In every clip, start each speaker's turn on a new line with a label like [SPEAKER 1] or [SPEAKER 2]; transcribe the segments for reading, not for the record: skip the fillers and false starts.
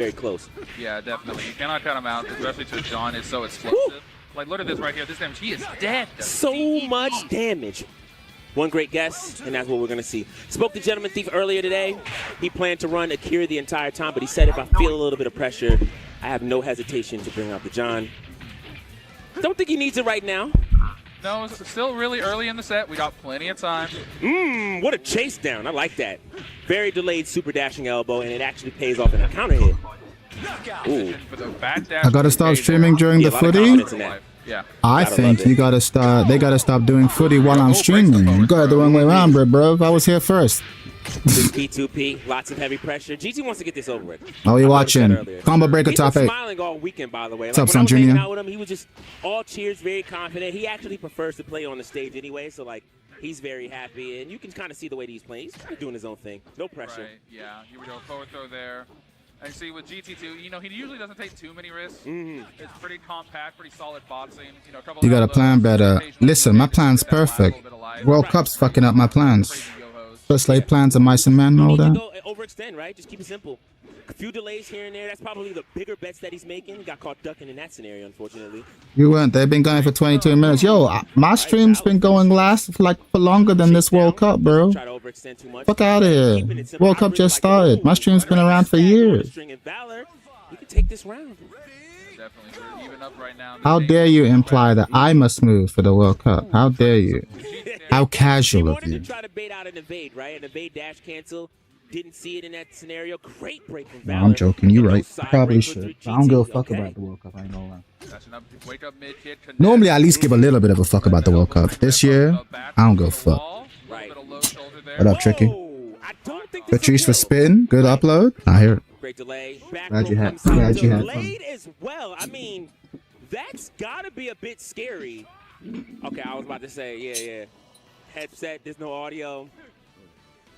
[SPEAKER 1] very close.
[SPEAKER 2] Yeah, definitely. You cannot cut him out, especially to John. It's so explosive. Like, look at this right here. This damage, he is dead.
[SPEAKER 1] So much damage. One great guess, and that's what we're going to see. Spoke to Gentleman Thief earlier today. He planned to run Akira the entire time, but he said if I feel a little bit of pressure, I have no hesitation to bring out the John. Don't think he needs it right now.
[SPEAKER 2] No, it's still really early in the set. We got plenty of time.
[SPEAKER 1] What a chase down. I like that. Very delayed super dashing elbow, and it actually pays off in a counter hit. Ooh.
[SPEAKER 3] I gotta stop streaming during the footy.
[SPEAKER 2] Yeah.
[SPEAKER 3] I think you gotta start. They gotta stop doing footy while I'm streaming. You got it the wrong way around, bro. I was here first.
[SPEAKER 1] 2P, lots of heavy pressure. GT wants to get this over with.
[SPEAKER 3] Oh, you watching? Combo breaker top 8.
[SPEAKER 1] Smiling all weekend, by the way.
[SPEAKER 3] What's up,
[SPEAKER 1] when
[SPEAKER 3] Son
[SPEAKER 1] I was hanging
[SPEAKER 3] Junior?
[SPEAKER 1] out with him, he was just all cheers, very confident. He actually prefers to play on the stage anyway, so like he's very happy, and you can kind of see the way that he's playing. He's doing his own thing, no pressure.
[SPEAKER 2] Right. Yeah. Here we go. Forward throw there. And see with GT2, you know, he usually doesn't take too many risks. It's pretty compact, pretty solid boxing. You know, a couple
[SPEAKER 3] You gotta plan better. Listen, my plan's perfect. World Cup's fucking up my plans. First laid plans of mice and men and all that.
[SPEAKER 1] Go overextend, right? Just keep it simple. A few delays here and there. That's probably the bigger bets that he's making. Got caught ducking in that scenario, unfortunately.
[SPEAKER 3] You weren't. They've been going for 22 minutes. Yo, my stream's been going for longer than this World Cup, bro. Fuck out of here. World Cup just started. My stream's been around for years.
[SPEAKER 1] You can take this round.
[SPEAKER 3] How dare you imply that I must move for the World Cup? How dare you? How casual of you.
[SPEAKER 1] To try to bait out an evade, right? An evade dash cancel. Didn't see it in that scenario. Great break from Valor.
[SPEAKER 3] No, I'm joking. You're right. Probably should. I don't give a fuck about the World Cup. I ain't gonna lie. Normally, I at least give a little bit of a fuck about the World Cup. This year, I don't give a fuck. What up, Tricky? Patrice for spitting. Good upload. I hear it.
[SPEAKER 1] Great delay.
[SPEAKER 3] Glad you had fun.
[SPEAKER 1] As well. I mean, that's gotta be a bit scary. Okay, I was about to say, yeah. Headset. There's no audio.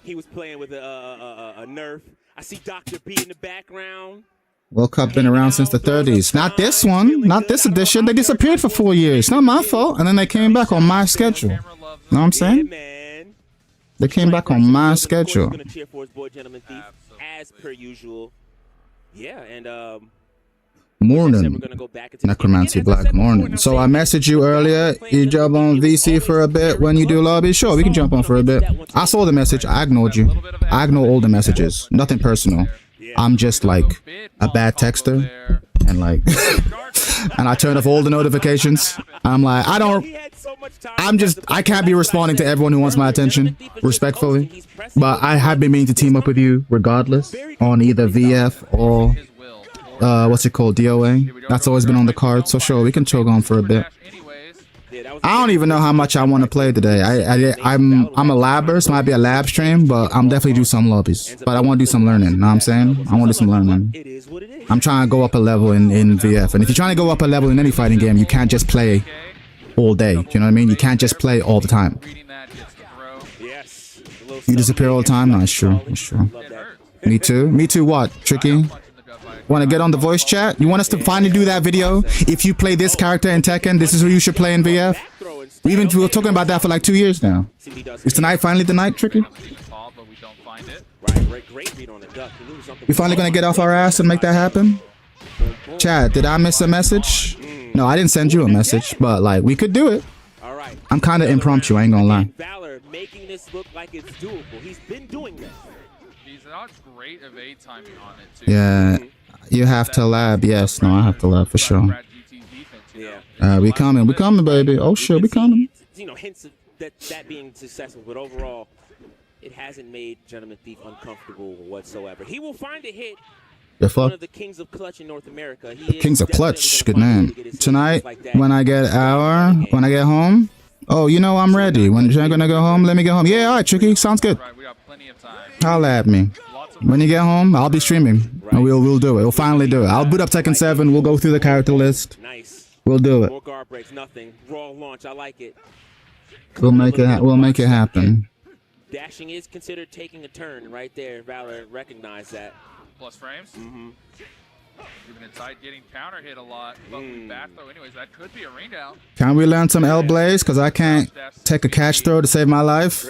[SPEAKER 1] He was playing with a Nerf. I see Dr. B in the background.
[SPEAKER 3] World Cup been around since the 30s. Not this one. Not this edition. They disappeared for 4 years. Not my fault. And then they came back on my schedule. Know what I'm saying? They came back on my schedule.
[SPEAKER 1] As per usual. Yeah, and
[SPEAKER 3] Morning. Necromancy Black morning. So I messaged you earlier. You jump on VC for a bit when you do lobby. Sure, we can jump on for a bit. I saw the message. I ignored you. I ignore all the messages. Nothing personal. I'm just like a bad texter. And like, and I turn off all the notifications. I'm like, I can't be responding to everyone who wants my attention, respectfully. But I have been meaning to team up with you regardless on either VF or what's it called, DOA. That's always been on the card, so sure, we can choke on for a bit. I don't even know how much I want to play today. I'm a labber, so it might be a lab stream, but I'm definitely do some lobbies. But I want to do some learning, know what I'm saying? I want to do some learning. I'm trying to go up a level in VF, and if you're trying to go up a level in any fighting game, you can't just play all day, you know what I mean? You can't just play all the time. You disappear all the time? No, it's true, it's true. Me too? Me too what, Tricky? Want to get on the voice chat? You want us to finally do that video? If you play this character in Tekken, this is who you should play in VF? We were talking about that for like 2 years now. Is tonight finally the night, Tricky? We finally gonna get off our ass and make that happen? Chad, did I miss a message? No, I didn't send you a message, but like, we could do it. I'm kind of impromptu, I ain't gonna lie.
[SPEAKER 1] Making this look like it's doable. He's been doing this.
[SPEAKER 2] He's not great evade timing on it too.
[SPEAKER 3] Yeah. You have to lab, yes. No, I have to lab for sure. We coming, baby. Oh shit, we coming.
[SPEAKER 1] You know, hints of that being successful, but overall, it hasn't made Gentleman Thief uncomfortable whatsoever. He will find a hit.
[SPEAKER 3] The fuck?
[SPEAKER 1] One of the kings of clutch in North America.
[SPEAKER 3] The kings of clutch, good name. Tonight, when I get home. Oh, you know I'm ready. When you're gonna go home, let me go home. Yeah, all right, Tricky, sounds good. Holla at me. When you get home, I'll be streaming, and we'll do it. We'll finally do it. I'll boot up Tekken 7. We'll go through the character list. We'll do it.
[SPEAKER 1] More guard breaks, nothing. Raw launch, I like it.
[SPEAKER 3] We'll make it. We'll make it happen.
[SPEAKER 1] Dashing is considered taking a turn right there. Valor recognized that.
[SPEAKER 2] Plus frames. Keeping it tight, getting counter hit a lot. But back though, anyways, that could be a rain down.
[SPEAKER 3] Can we learn some L Blaze? Cause I can't take a catch throw to save my life.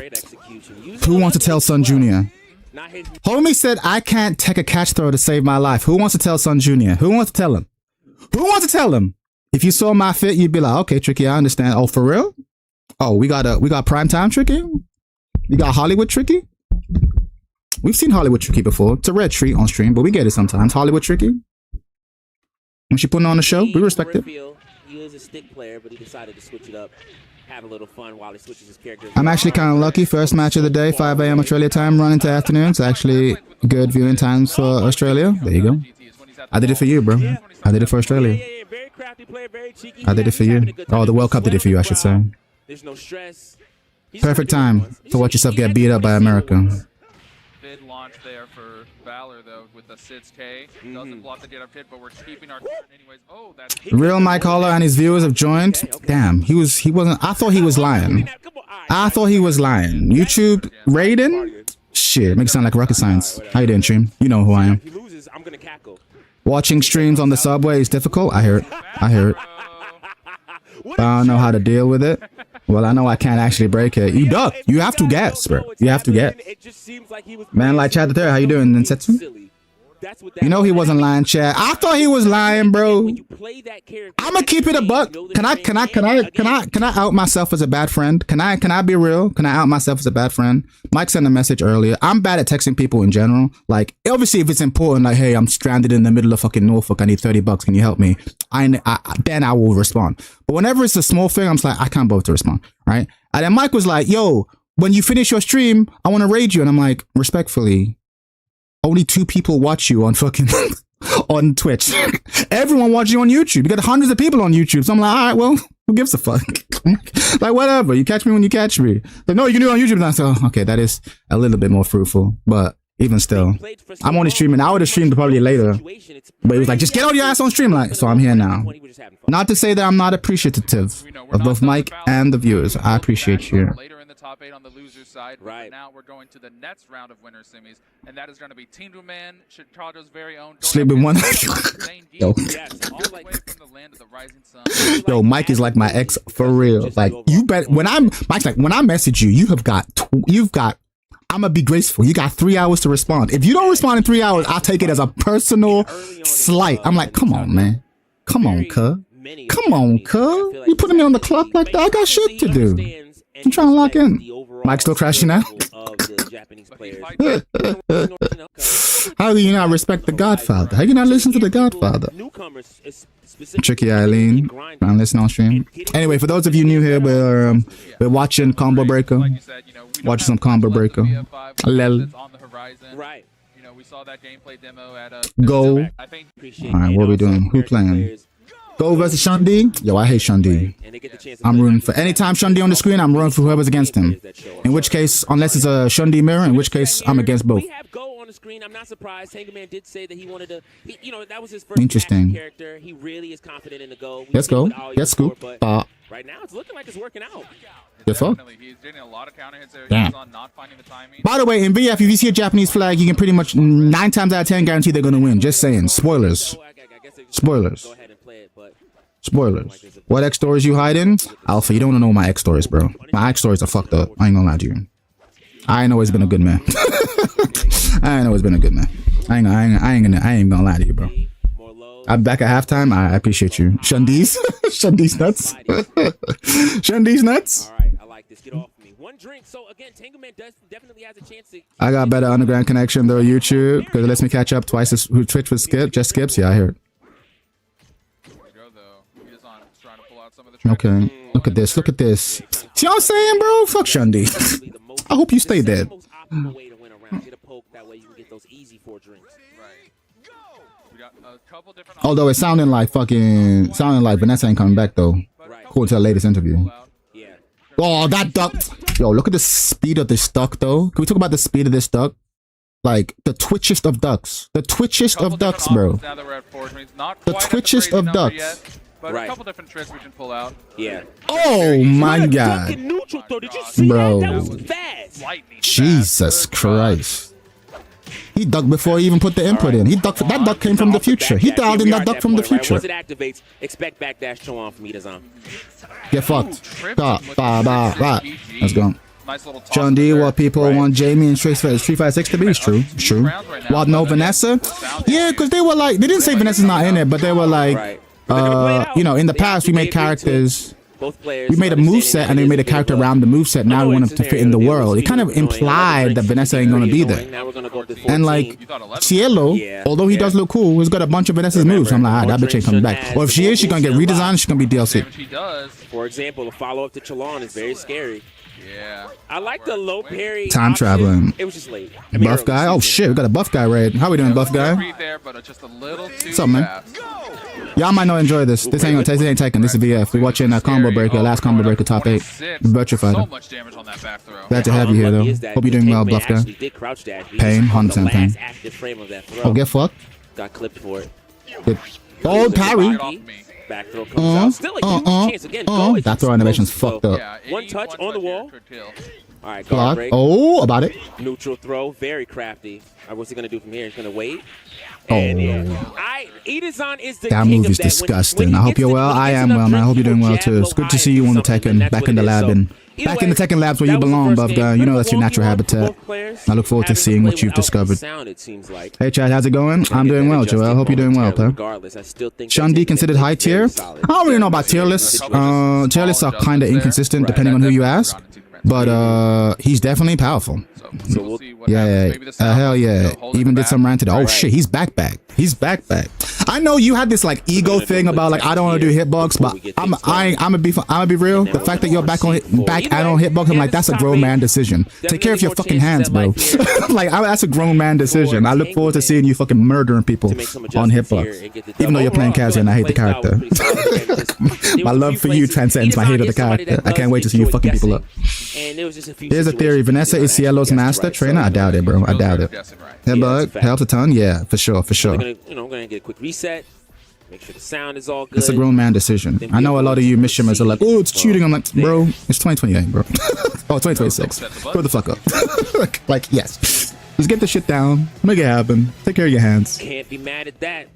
[SPEAKER 3] Who wants to tell Son Junior?
[SPEAKER 1] Not his.
[SPEAKER 3] Homie said, I can't take a catch throw to save my life. Who wants to tell Son Jr.? Who wants to tell him? Who wants to tell him? If you saw my fit, you'd be like, okay, Tricky, I understand. Oh, for real? Oh, we got primetime Tricky? We got Hollywood Tricky? We've seen Hollywood Tricky before. It's a red treat on stream, but we get it sometimes. Hollywood Tricky? When she putting on the show, we respect it.
[SPEAKER 1] He is a stick player, but he decided to switch it up. Have a little fun while he switches his character.
[SPEAKER 3] I'm actually kind of lucky. First match of the day, 5 a.m. Australia time, run into afternoon. It's actually good viewing times for Australia. There you go. I did it for you, bro. I did it for Australia. I did it for you. Oh, the World Cup did it for you, I should say.
[SPEAKER 1] There's no stress.
[SPEAKER 3] Perfect time to watch yourself get beat up by America.
[SPEAKER 2] Bid launch there for Valor though with the Sid's K. Doesn't block the get up hit, but we're keeping our turn anyways. Oh, that's
[SPEAKER 3] Real Mike Holler and his viewers have joined. Damn, he wasn't. I thought he was lying. I thought he was lying. YouTube raiding? Shit, makes it sound like rocket science. How you doing, stream? You know who I am. Watching streams on the subway is difficult. I hear it. I hear it. But I don't know how to deal with it. Well, I know I can't actually break it. You duck. You have to guess, bro. You have to guess. Man, like chat there. How you doing, Nensetsu? You know he wasn't lying, chat. I thought he was lying, bro. I'ma keep it a buck. Can I out myself as a bad friend? Can I be real? Can I out myself as a bad friend? Mike sent a message earlier. I'm bad at texting people in general. Like, obviously, if it's important, like, hey, I'm stranded in the middle of fucking Norfolk. I need $30. Can you help me? Then I will respond. But whenever it's a small thing, I'm just like, I can't bother to respond, right? And then Mike was like, yo, when you finish your stream, I want to raid you. And I'm like, respectfully, only 2 people watch you on fucking on Twitch. Everyone watches you on YouTube. You got hundreds of people on YouTube. So I'm like, all right, well, who gives a fuck? Like, whatever. You catch me when you catch me. But no, you can do it on YouTube. And I said, oh, okay, that is a little bit more fruitful. But even still, I'm only streaming. I would have streamed probably later. But it was like, just get on your ass on stream. Like, so I'm here now. Not to say that I'm not appreciative of both Mike and the viewers. I appreciate you.
[SPEAKER 2] Top 8 on the loser side. Right now, we're going to the next round of winner semis, and that is going to be Team Man, Chicago's very own.
[SPEAKER 3] Sleep with one. Yo. Yo, Mike is like my ex for real. Like, you bet. Mike's like, when I message you, you've got. I'm gonna be graceful. You got 3 hours to respond. If you don't respond in 3 hours, I'll take it as a personal slight. I'm like, come on, man. Come on, cuz. Come on, cuz. You putting me on the clock like that? I got shit to do. I'm trying to lock in. Mike's still crashing out. How do you not respect the Godfather? How do you not listen to the Godfather? Tricky Eileen, I'm listening on stream. Anyway, for those of you new here, we're watching Combo Breaker. Watching some Combo Breaker. Lel.
[SPEAKER 2] Right. You know, we saw that gameplay demo at
[SPEAKER 3] Go. Alright, what are we doing? Who playing? Go versus Shundi? Yo, I hate Shundi. I'm rooting for anytime Shundi on the screen, I'm rooting for whoever's against him. In which case, unless it's a Shundi mirror, in which case I'm against both.
[SPEAKER 1] I'm not surprised. Tangerman did say that he wanted to, that was his first
[SPEAKER 3] interesting
[SPEAKER 1] character. He really is confident in the go.
[SPEAKER 3] Let's go. Let's scoop.
[SPEAKER 1] Right now, it's looking like it's working out.
[SPEAKER 3] Good fuck.
[SPEAKER 2] He's getting a lot of counter hits there.
[SPEAKER 3] Damn.
[SPEAKER 2] He's on not finding the timing.
[SPEAKER 3] By the way, in VF, if you see a Japanese flag, you can pretty much 9 times out of 10 guarantee they're gonna win. Just saying. Spoilers. Spoilers. Spoilers. What X stories you hiding? Alpha, you don't know my X stories, bro. My X stories are fucked up. I ain't gonna lie to you. I ain't always been a good man. I ain't always been a good man. I ain't gonna lie to you, bro. I'm back at halftime. I appreciate you. Shundi's. Shundi's nuts. Shundi's nuts.
[SPEAKER 1] All right, I like this. Get off me. One drink. So again, Tangerman definitely has a chance to.
[SPEAKER 3] I got better underground connection though YouTube because it lets me catch up twice as who Twitch was just skips. Yeah, I heard. Okay, look at this. Look at this. See what I'm saying, bro? Fuck Shundi. I hope you stay dead. Although it's sounding like Vanessa ain't coming back though. According to the latest interview. Oh, that duck. Yo, look at the speed of this duck though. Can we talk about the speed of this duck? Like the twitchest of ducks. The twitchest of ducks, bro. The twitchest of ducks.
[SPEAKER 2] But a couple different tricks we can pull out.
[SPEAKER 1] Yeah.
[SPEAKER 3] Oh my god. Bro. Jesus Christ. He ducked before he even put the input in. He ducked. That duck came from the future. He dialed in that duck from the future.
[SPEAKER 1] Once it activates, expect backdash show on from Itazan.
[SPEAKER 3] Get fucked. Let's go.
[SPEAKER 2] Nice little toss.
[SPEAKER 3] John D, what people
[SPEAKER 1] Right.
[SPEAKER 3] want Jamie and Street Fighter 6 to be. It's true. It's true. Well, no, Vanessa. Yeah, because they were like, they didn't say Vanessa's not in it, but they were like,
[SPEAKER 1] Right. But they're gonna play it out.
[SPEAKER 3] you know, in the
[SPEAKER 1] They
[SPEAKER 3] past we
[SPEAKER 1] agreed
[SPEAKER 3] made
[SPEAKER 1] to it.
[SPEAKER 3] characters.
[SPEAKER 1] Both players.
[SPEAKER 3] We made a move set and then we made a character around the move set. Now we want them to fit in the world. It kind of implied that Vanessa ain't gonna be there.
[SPEAKER 1] Now we're gonna go up to
[SPEAKER 3] And
[SPEAKER 1] 14.
[SPEAKER 3] like Cielo,
[SPEAKER 1] Yeah.
[SPEAKER 3] although he does look cool, he's got a bunch of Vanessa's moves. I'm like, that bitch ain't coming back. Or if she is, she's gonna get redesigned. She's gonna be DLC.
[SPEAKER 2] Damage he does.
[SPEAKER 1] For example, the follow up to Chalon is very scary.
[SPEAKER 2] Yeah.
[SPEAKER 1] I like the low parry.
[SPEAKER 3] Time
[SPEAKER 1] option.
[SPEAKER 3] traveling.
[SPEAKER 1] It was just late. I mean,
[SPEAKER 3] Buff
[SPEAKER 1] early
[SPEAKER 3] guy. Oh
[SPEAKER 1] season.
[SPEAKER 3] shit, we got a buff guy raid. How we doing, buff guy?
[SPEAKER 2] Read there, but just a little too
[SPEAKER 3] What's up, man?
[SPEAKER 2] fast.
[SPEAKER 3] Y'all might not enjoy this. This ain't gonna taste. This ain't taken. This is VF. We watching Combo Breaker, last Combo Breaker, top 8. Virtua Fighter.
[SPEAKER 2] So much damage on that back throw.
[SPEAKER 3] Glad to have you here, though.
[SPEAKER 1] Unlucky is that
[SPEAKER 3] Hope you're doing well,
[SPEAKER 1] Tankman
[SPEAKER 3] buff guy.
[SPEAKER 1] actually did crouch dash. He
[SPEAKER 3] Pain,
[SPEAKER 1] just on the
[SPEAKER 3] 100% pain.
[SPEAKER 1] last active frame of that throw.
[SPEAKER 3] Oh, get fucked.
[SPEAKER 1] Got clipped for it.
[SPEAKER 3] Good. Oh, parry.
[SPEAKER 2] Get off me.
[SPEAKER 1] Back throw comes out. Still a huge chance. Again, go is
[SPEAKER 3] That throw animation's
[SPEAKER 1] explosive.
[SPEAKER 3] fucked up.
[SPEAKER 2] Yeah,
[SPEAKER 1] One
[SPEAKER 2] any
[SPEAKER 1] touch on the
[SPEAKER 2] here
[SPEAKER 1] wall.
[SPEAKER 2] could kill.
[SPEAKER 1] All right, guard
[SPEAKER 3] Block.
[SPEAKER 1] break.
[SPEAKER 3] Oh, about it.
[SPEAKER 1] Neutral throw. Very crafty. All right, what's he going to do from here? He's going to wait.
[SPEAKER 3] Oh.
[SPEAKER 1] And yeah. Idizan is the
[SPEAKER 3] That
[SPEAKER 1] king
[SPEAKER 3] move is
[SPEAKER 1] of that.
[SPEAKER 3] disgusting. I hope you're well. I am well, man. I hope you're doing well too. It's good to see you on the Tekken, back in the lab, and back in the Tekken labs where you belong, buff guy. You know that's your natural habitat. I look forward to seeing what you've discovered. Hey, Chad, how's it going? I'm doing well, Joel. I hope you're doing well, pal. Sean D considered high tier. I don't really know about tier lists. Tier lists are kind of inconsistent depending on who you ask, but he's definitely powerful.
[SPEAKER 2] So we'll see what
[SPEAKER 3] Yeah,
[SPEAKER 2] happens. Maybe the
[SPEAKER 3] hell
[SPEAKER 2] sound,
[SPEAKER 3] yeah.
[SPEAKER 2] you know, holding
[SPEAKER 3] Even
[SPEAKER 2] the
[SPEAKER 3] did some
[SPEAKER 2] back.
[SPEAKER 3] ranted. Oh shit, he's back. He's back. I know you had this like ego thing about like I don't want to do hitbox, but I'm gonna be real. The fact that you're back and on hitbox, I'm like that's a grown man decision. Take care of your fucking hands, bro. Like that's a grown man decision. I look forward to seeing you fucking murdering people on hitbox, even though you're playing Kazuya and I hate the character. My love for you transcends my hate of the character. I can't wait to see you fucking people up. Here's a theory. Vanessa is Cielo's master trainer. I doubt it, bro. I doubt it. Headbutt helps a ton. Yeah, for sure.
[SPEAKER 1] I'm gonna get a quick reset. Make sure the sound is all good.
[SPEAKER 3] It's a grown man decision. I know a lot of you Mishimers are like, oh, it's cheating. I'm like, bro, it's 2028, bro. Oh, 2026. Grow the fuck up. Like, yes. Just get the shit down. Make it happen. Take care of your hands.
[SPEAKER 1] Can't be mad at that.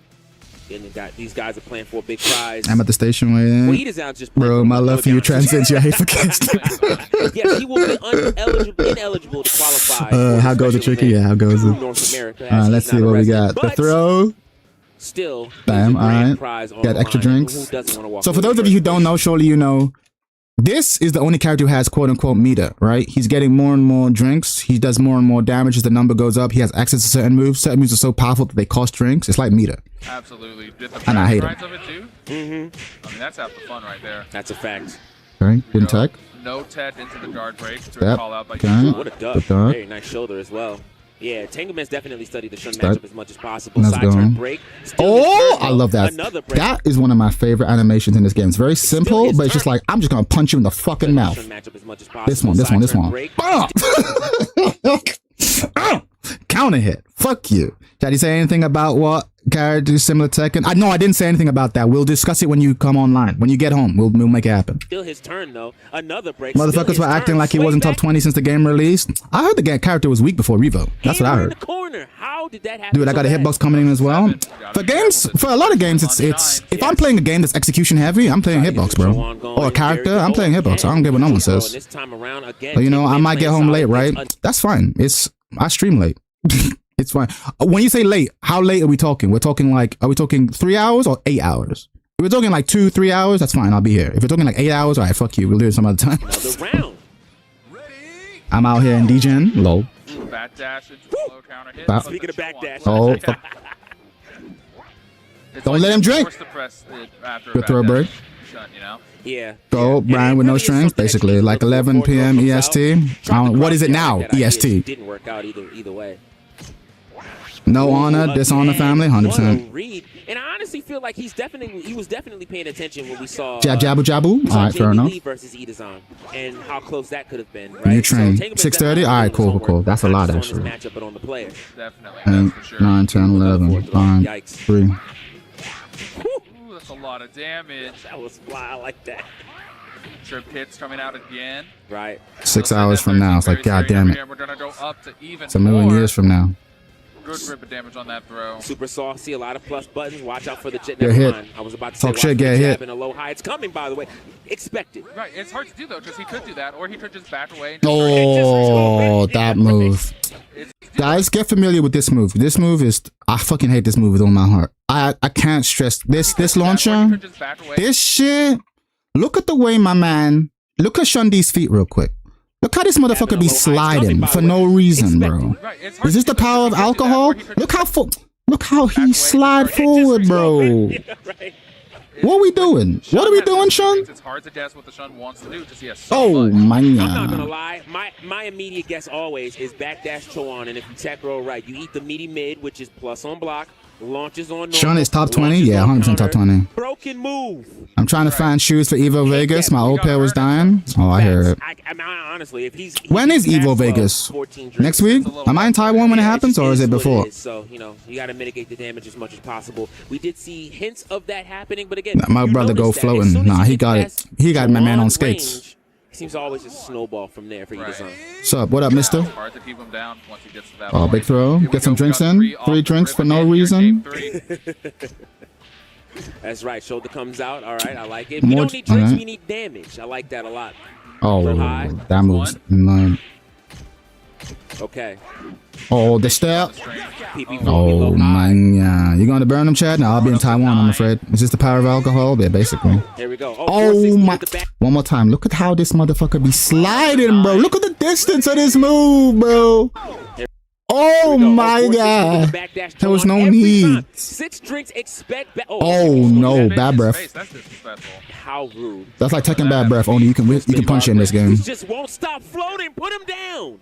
[SPEAKER 1] And these guys are playing for a big prize.
[SPEAKER 3] I'm at the station waiting.
[SPEAKER 1] Well, Idizan just
[SPEAKER 3] Bro, my love for you transcends your hate for kids.
[SPEAKER 1] Yes, he will be ineligible to qualify.
[SPEAKER 3] How goes it, Tricky? Yeah, how goes it?
[SPEAKER 1] North America.
[SPEAKER 3] Let's see what we got. The throw.
[SPEAKER 1] Still,
[SPEAKER 3] Bam,
[SPEAKER 1] all right.
[SPEAKER 3] Got extra drinks. So for those of you who don't know, surely you know, this is the only character who has quote-unquote meter, right? He's getting more and more drinks. He does more and more damage as the number goes up. He has access to certain moves. Certain moves are so powerful that they cost drinks. It's like meter.
[SPEAKER 2] Absolutely.
[SPEAKER 3] And I hate him.
[SPEAKER 2] Of it too? I mean, that's half the fun right there.
[SPEAKER 1] That's a fact.
[SPEAKER 3] Okay, didn't tech.
[SPEAKER 2] No Ted into the guard break.
[SPEAKER 3] Yep.
[SPEAKER 2] Call out by
[SPEAKER 3] Okay.
[SPEAKER 1] What a duck. Very nice shoulder as well. Yeah, Tenguman's definitely studied the Shun matchup as much as possible.
[SPEAKER 3] Let's
[SPEAKER 1] Side
[SPEAKER 3] go.
[SPEAKER 1] turn break.
[SPEAKER 3] Oh, I love that.
[SPEAKER 1] Another break.
[SPEAKER 3] That is one of my favorite animations in this game. It's very simple, but it's just like, I'm just going to punch you in the fucking mouth. This one. Counter hit. Fuck you. Did you say anything about what characters similar to Tekken? No, I didn't say anything about that. We'll discuss it when you come online. When you get home, we'll make it happen.
[SPEAKER 1] Still his turn though. Another break.
[SPEAKER 3] Motherfuckers were acting like he wasn't top 20 since the game released. I heard the character was weak before Revo. That's what I heard.
[SPEAKER 1] How did that happen?
[SPEAKER 3] Dude, I got a hitbox coming in as well. For a lot of games, it's if I'm playing a game that's execution heavy, I'm playing hitbox, bro. Or a character, I'm playing hitbox. I don't care what no one says. But you know, I might get home late, right? That's fine. I stream late. It's fine. When you say late, how late are we talking? Are we talking 3 hours or 8 hours? If we're talking like 2-3 hours, that's fine. I'll be here. If we're talking like 8 hours, all right, fuck you. We'll do it some other time. I'm out here in DGen. Lol.
[SPEAKER 2] Back dash into the low counter hit.
[SPEAKER 1] Speaking of back dash.
[SPEAKER 3] Oh, fuck. Don't let him drink. Good throw break.
[SPEAKER 1] Yeah.
[SPEAKER 3] Go, Brian with no strings, basically. Like 11 p.m. EST. What is it now? EST.
[SPEAKER 1] Didn't work out either way.
[SPEAKER 3] No honor, dishonor family, 100%.
[SPEAKER 1] And I honestly feel like he was definitely paying attention when we saw
[SPEAKER 3] Jabu Jabu. All right, fair enough.
[SPEAKER 1] Versus Idizan and how close that could have been. Right?
[SPEAKER 3] New train. 6:30. All right, cool. That's a lot actually.
[SPEAKER 2] Definitely.
[SPEAKER 3] 9, 10, 11, 5, 3.
[SPEAKER 2] Ooh, that's a lot of damage.
[SPEAKER 1] That was fly. I like that.
[SPEAKER 2] Trip hits coming out again.
[SPEAKER 1] Right.
[SPEAKER 3] 6 hours from now. It's like, god damn it.
[SPEAKER 2] We're gonna go up to even
[SPEAKER 3] It's a million years from now.
[SPEAKER 2] Good rip of damage on that throw.
[SPEAKER 1] Super saucy, a lot of plus buttons. Watch out for the jet.
[SPEAKER 3] Get hit.
[SPEAKER 1] I was about to
[SPEAKER 3] Talk
[SPEAKER 1] say,
[SPEAKER 3] shit, get hit.
[SPEAKER 1] In a low high. It's coming, by the way. expected.
[SPEAKER 2] Right, it's hard to do though, because he could do that, or he could just back away. And
[SPEAKER 3] Oh, that move. Guys, get familiar with this move. This move is, I fucking hate this move with all my heart. I can't stress this launcher. This shit. Look at the way my man. Look at Shundi's feet real quick. Look how this motherfucker be sliding for no reason, bro. Is this the power of alcohol? Look how he slide forward, bro. What are we doing? What are we doing, Shun?
[SPEAKER 2] It's hard to guess what the Shun wants to do because he has
[SPEAKER 3] so much.
[SPEAKER 1] I'm not gonna lie. My immediate guess always is backdash Cho'On, and if you tech roll right, you eat the meaty mid, which is plus on block, launches on.
[SPEAKER 3] Shun is top 20. Yeah, 100% top 20.
[SPEAKER 1] Broken move.
[SPEAKER 3] I'm trying to find shoes for Evo Vegas. My old pair was dying. Oh, I hear it.
[SPEAKER 1] I mean, honestly, if he's
[SPEAKER 3] when is Evo Vegas? Next week? Am I in Taiwan when it happens, or is it before?
[SPEAKER 1] So you got to mitigate the damage as much as possible. We did see hints of that happening, but again,
[SPEAKER 3] my brother go floating. Nah, he got it. He got my man on skates.
[SPEAKER 1] Seems to always just snowball from there for you to zone.
[SPEAKER 3] What's up? What up, mister?
[SPEAKER 2] Hard to keep him down once he gets to that
[SPEAKER 3] big throw. Get some drinks in. 3 drinks for no reason.
[SPEAKER 1] That's right. Shoulder comes out. All right, I like it. We don't need drinks. We need damage. I like that a lot.
[SPEAKER 3] Oh, that moves. No.
[SPEAKER 1] Okay.
[SPEAKER 3] Oh, the step. Oh, man. You going to burn them, Chad? No, I'll be in Taiwan, I'm afraid. Is this the power of alcohol? Yeah, basically.
[SPEAKER 1] Here we go.
[SPEAKER 3] Oh, my. One more time. Look at how this motherfucker be sliding, bro. Look at the distance of this move, bro. Oh, my God. There was no need.
[SPEAKER 1] 6 drinks, expect.
[SPEAKER 3] Oh, no. Bad breath.
[SPEAKER 1] How rude.
[SPEAKER 3] That's like taking bad breath. Only you can punch in this game.
[SPEAKER 1] He just won't stop floating. Put him down.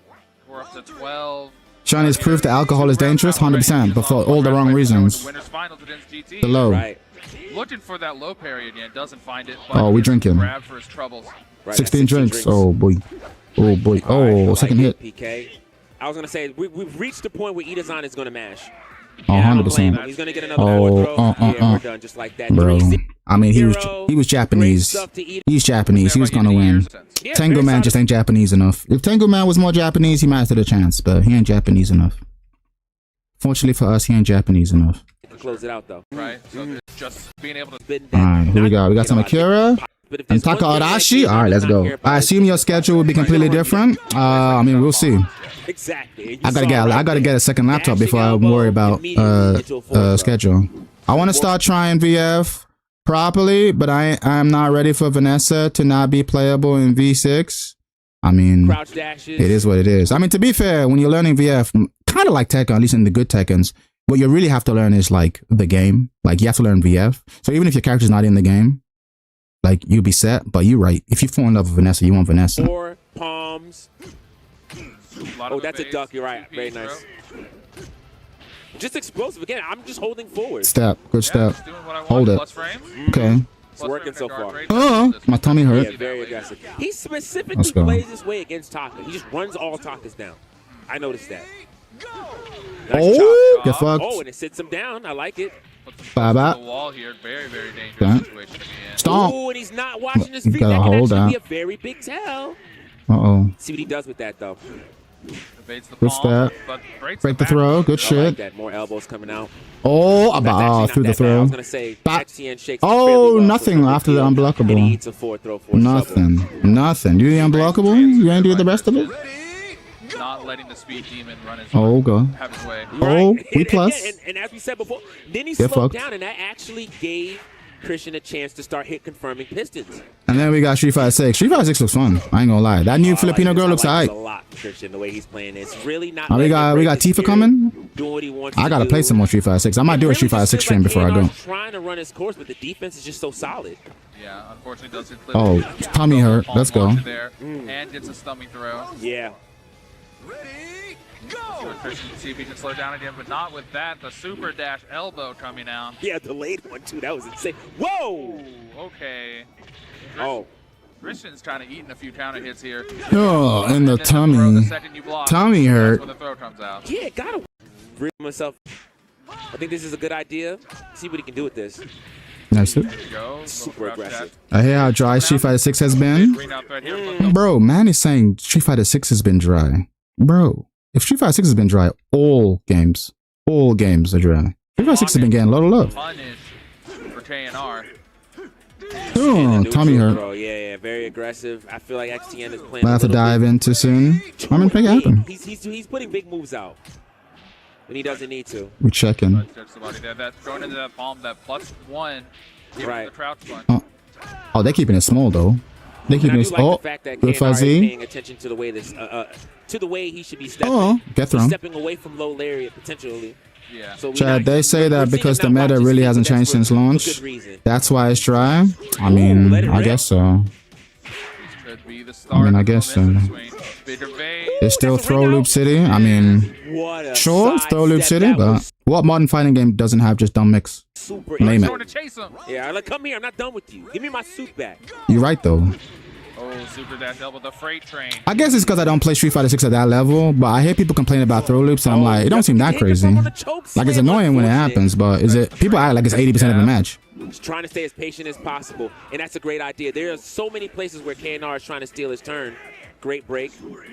[SPEAKER 2] We're up to 12.
[SPEAKER 3] Sean is proof that alcohol is dangerous, 100%, but for all the wrong reasons. The low.
[SPEAKER 2] Right. Looking for that low parry again, doesn't find it.
[SPEAKER 3] Oh, we drinking. 16 drinks. Oh boy. Oh boy. Oh, second hit.
[SPEAKER 1] PK. I was gonna say we've reached the point where Itazan is gonna mash.
[SPEAKER 3] Oh, 100%.
[SPEAKER 1] He's gonna get another yeah, we're done just like that.
[SPEAKER 3] Bro. I mean, he was Japanese. He's Japanese. He was gonna win. Tengu Man just ain't Japanese enough. If Tengu Man was more Japanese, he might have had a chance, but he ain't Japanese enough. Fortunately for us, he ain't Japanese enough.
[SPEAKER 1] Close it out though.
[SPEAKER 2] Right. So just being able to.
[SPEAKER 3] Alright, here we go. We got some Akira and Taka Arashi. Alright, let's go. I assume your schedule will be completely different. I mean, we'll see.
[SPEAKER 1] Exactly.
[SPEAKER 3] I gotta get a second laptop before I worry about schedule. I want to start trying VF properly, but I'm not ready for Vanessa to not be playable in V6. I mean, it is what it is. I mean, to be fair, when you're learning VF, kind of like Tekken, at least in the good Tekkens, what you really have to learn is like the game. Like you have to learn VF. So even if your character's not in the game, like you'll be set. But you're right. If you fall in love with Vanessa, you want Vanessa.
[SPEAKER 1] 4 palms. Oh, that's a duck. You're right. Very nice. Just explosive. Again, I'm just holding forward.
[SPEAKER 3] Step. Good step. Hold it. Okay.
[SPEAKER 1] It's working so far.
[SPEAKER 3] My tummy hurt.
[SPEAKER 1] Yeah, very aggressive. He specifically plays this way against Taka. He just runs all Takas down. I noticed that. Nice
[SPEAKER 3] chop. Get fucked.
[SPEAKER 1] Oh, and it sits him down. I like it.
[SPEAKER 3] Bye-bye.
[SPEAKER 2] Very dangerous situation.
[SPEAKER 3] Stomp.
[SPEAKER 1] Oh, and he's not watching his feet. That can actually be a very big tell.
[SPEAKER 3] Uh-oh.
[SPEAKER 1] See what he does with that, though.
[SPEAKER 3] Good step. Break the throw. Good shit.
[SPEAKER 1] I like that. More elbows coming out.
[SPEAKER 3] Oh, through the throw.
[SPEAKER 1] I was gonna say,
[SPEAKER 3] oh, nothing after the unblockable. Nothing. Do the unblockable? You ain't do the rest of it?
[SPEAKER 2] Not letting the speed demon run his
[SPEAKER 3] way. Oh, we plus.
[SPEAKER 1] And as we said before, then he slowed down, and that actually gave Christian a chance to start hit confirming pistons.
[SPEAKER 3] And then we got Street Fighter 6. Street Fighter 6 looks fun. I ain't gonna lie. That new Filipino girl looks alright.
[SPEAKER 1] A lot, Christian, the way he's playing. It's really not.
[SPEAKER 3] We got Tifa coming.
[SPEAKER 1] Do what he wants
[SPEAKER 3] I gotta play some more Street Fighter 6. I might do a Street Fighter 6 stream before I go.
[SPEAKER 1] Trying to run his course, but the defense is just so solid.
[SPEAKER 2] Yeah, unfortunately doesn't.
[SPEAKER 3] Oh, tummy hurt. Let's go.
[SPEAKER 2] And gets a stomach throw.
[SPEAKER 1] Yeah.
[SPEAKER 2] Ready, go! Christian, see if he can slow down again, but not with that. The super dash elbow coming out.
[SPEAKER 1] Yeah, delayed one too. That was insane. Whoa!
[SPEAKER 2] Okay.
[SPEAKER 1] Oh.
[SPEAKER 2] Christian's kind of eating a few counter hits here.
[SPEAKER 3] Oh, in the tummy. Tummy hurt.
[SPEAKER 2] When the throw comes out.
[SPEAKER 1] Yeah, gotta rid myself. I think this is a good idea. See what he can do with this.
[SPEAKER 3] Nice.
[SPEAKER 1] Super aggressive.
[SPEAKER 3] I hear how dry Street Fighter 6 has been. Bro, man is saying Street Fighter 6 has been dry. Bro, if Street Fighter 6 has been dry, all games are dry. Street Fighter 6 has been getting a lot of love.
[SPEAKER 2] For KNR.
[SPEAKER 3] Oh, Tommy hurt.
[SPEAKER 1] Bro. Yeah, very aggressive. I feel like XTN is playing.
[SPEAKER 3] I have to dive in too soon. I mean, make it happen.
[SPEAKER 1] He's putting big moves out when he doesn't need to.
[SPEAKER 3] We checking.
[SPEAKER 2] That's going into that palm, that +1.
[SPEAKER 1] Right.
[SPEAKER 2] The crouch punch.
[SPEAKER 3] Oh, they're keeping it small though. They keeping it. Oh, good fuzzy.
[SPEAKER 1] Paying attention to the way to the way he should be stepping.
[SPEAKER 3] Oh, get thrown.
[SPEAKER 1] Stepping away from low lariat potentially.
[SPEAKER 2] Yeah.
[SPEAKER 1] So
[SPEAKER 3] Chad, they say that because the meta really hasn't changed since launch. That's why it's dry. I mean, I guess so. I mean, I guess so. It's still Throw Loop City. I mean, sure, it's Throw Loop City, but what modern fighting game doesn't have just dumb mix? Name it.
[SPEAKER 1] Yeah, like, come here. I'm not done with you. Give me my suit back.
[SPEAKER 3] You're right, though.
[SPEAKER 2] Oh, super dash elbow, the freight train.
[SPEAKER 3] I guess it's because I don't play Street Fighter 6 at that level, but I hear people complain about throw loops, and I'm like, it don't seem that crazy. Like, it's annoying when it happens, but is it? People act like it's 80% of the match.
[SPEAKER 1] He's trying to stay as patient as possible, and that's a great idea. There are so many places where KNR is trying to steal his turn. Great break.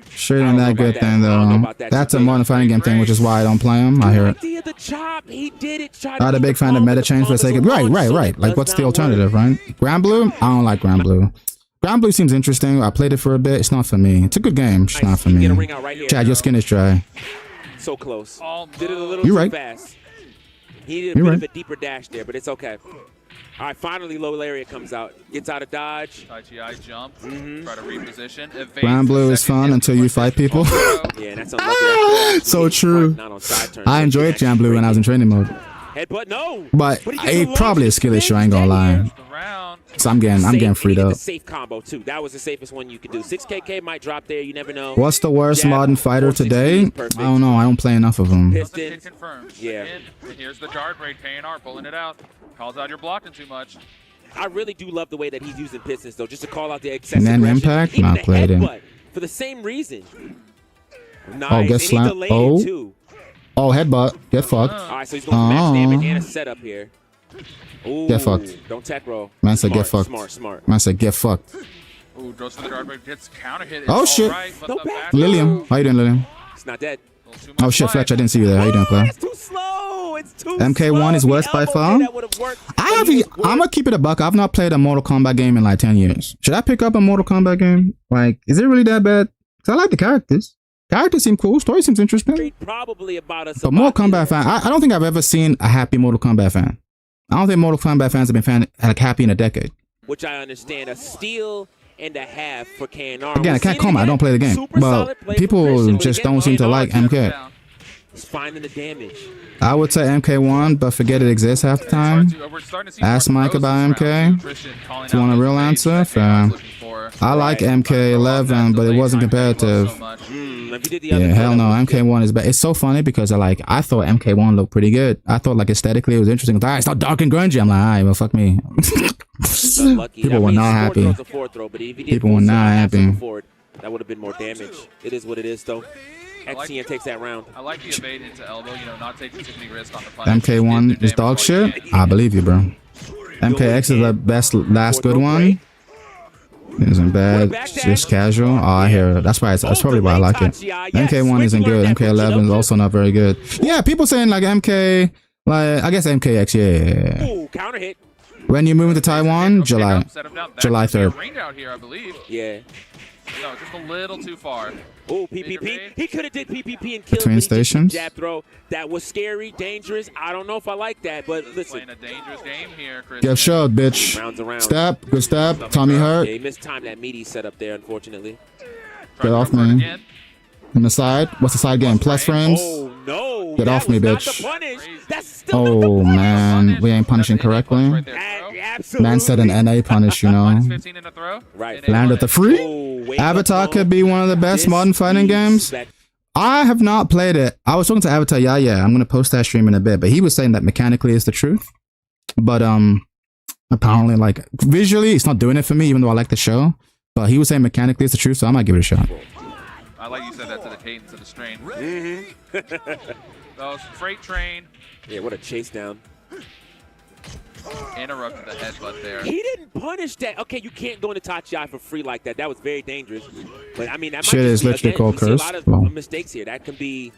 [SPEAKER 3] Sure ain't that good thing, though. That's a modern fighting game thing, which is why I don't play him. I hear it. Not a big fan of meta change for the sake of... Right. Like, what's the alternative, right? Grand Blue? I don't like Grand Blue. Grand Blue seems interesting. I played it for a bit. It's not for me. It's a good game. It's not for me. Chad, your skin is dry.
[SPEAKER 1] So close. Did it a little too fast. He did a bit of a deeper dash there, but it's okay. All right, finally, low lariat comes out. Gets out of dodge.
[SPEAKER 2] Tai jump. Try to reposition.
[SPEAKER 3] Grand Blue is fun until you fight people.
[SPEAKER 1] Yeah, that's unlucky.
[SPEAKER 3] So true. I enjoyed Grand Blue when I was in training mode.
[SPEAKER 1] Headbutt, no.
[SPEAKER 3] But it probably a skill issue, I ain't gonna lie. So I'm getting freed up.
[SPEAKER 1] Safe combo too. That was the safest one you could do. 6KK might drop there. You never know.
[SPEAKER 3] What's the worst modern fighter today? I don't know. I don't play enough of them.
[SPEAKER 2] Yeah. Here's the dart rate. KNR pulling it out. Calls out you're blocking too much.
[SPEAKER 1] I really do love the way that he's using pistons though, just to call out the excessive
[SPEAKER 3] And then impact, not played it.
[SPEAKER 1] For the same reason. Nice.
[SPEAKER 3] Oh, get slapped. Oh, headbutt. Get fucked.
[SPEAKER 1] All right, so he's going to max damage and a setup here. Ooh,
[SPEAKER 3] get fucked.
[SPEAKER 1] Don't tech roll.
[SPEAKER 3] Man said get fucked.
[SPEAKER 1] Smart.
[SPEAKER 3] Man said get fucked.
[SPEAKER 2] Ooh, goes for the guard break, gets counter hit.
[SPEAKER 3] Oh shit.
[SPEAKER 2] Right,
[SPEAKER 3] Lilium. How you doing, Lilium?
[SPEAKER 1] It's not dead.
[SPEAKER 3] Oh shit, Fletch, I didn't see you there. How you doing, Claire?
[SPEAKER 1] It's too slow. It's too
[SPEAKER 3] MK1 is worse by far. I'm gonna keep it a buck. I've not played a Mortal Kombat game in like 10 years. Should I pick up a Mortal Kombat game? Like, is it really that bad? Because I like the characters. Characters seem cool. Story seems interesting.
[SPEAKER 1] Probably about us.
[SPEAKER 3] But Mortal Kombat fan, I don't think I've ever seen a happy Mortal Kombat fan. I don't think Mortal Kombat fans have been happy in a decade.
[SPEAKER 1] Which I understand. A steal and a half for KNR.
[SPEAKER 3] Again, I can't comment. I don't play the game. But people just don't seem to like MK.
[SPEAKER 1] He's finding the damage.
[SPEAKER 3] I would say MK1, but forget it exists half the time. Ask Mike about MK. If you want a real answer, I like MK11, but it wasn't competitive. Yeah, hell no, MK1 is bad. It's so funny because I thought MK1 looked pretty good. I thought like aesthetically it was interesting. Like, it's not dark and grungy. I'm like, alright, well, fuck me. People were not happy. People were not happy.
[SPEAKER 1] That would have been more damage. It is what it is, though. XTN takes that round.
[SPEAKER 2] I like the evade into elbow, not taking too many risks on the
[SPEAKER 3] punch. MK1 is dog shit? I believe you, bro. MKX is the best, last good one. It isn't bad, just casual. Oh, I hear it. That's probably why I like it. MK1 isn't good. MK11 is also not very good. Yeah, people saying like MK, like, I guess MKX, yeah.
[SPEAKER 1] Ooh, counter hit.
[SPEAKER 3] When you move to Taiwan, July 3rd.
[SPEAKER 1] Yeah.
[SPEAKER 2] No, just a little too far.
[SPEAKER 1] Oh, PPP. He could have did PPP and killed
[SPEAKER 3] between stations.
[SPEAKER 1] Jab throw. That was scary, dangerous. I don't know if I like that, but listen.
[SPEAKER 2] Playing a dangerous game here, Chris.
[SPEAKER 3] Get shoved, bitch.
[SPEAKER 1] Rounds around.
[SPEAKER 3] Stab. Good stab. Tommy hurt.
[SPEAKER 1] Yeah, he missed time that meaty setup there, unfortunately.
[SPEAKER 3] Get off me. On the side. What's the side game? Plus frames.
[SPEAKER 1] Oh, no.
[SPEAKER 3] Get off me, bitch. Oh, man. We ain't punishing correctly. Man said an NA punish,
[SPEAKER 1] Right.
[SPEAKER 3] Land at the free. Avatar could be one of the best modern fighting games. I have not played it. I was talking to Avatar. Yeah. I'm going to post that stream in a bit. But he was saying that mechanically is the truth. But apparently, like, visually, it's not doing it for me, even though I like the show. But he was saying mechanically it's the truth, so I might give it a shot.
[SPEAKER 2] I like you said that to the cadence of the strain. Oh, freight train.
[SPEAKER 1] Yeah, what a chase down.
[SPEAKER 2] Interrupted the headbutt there.
[SPEAKER 1] He didn't punish that. Okay, you can't go into Tachi for free like that. That was very dangerous. But I mean, that
[SPEAKER 3] shit is literally called curse.
[SPEAKER 1] A lot of mistakes here. That can be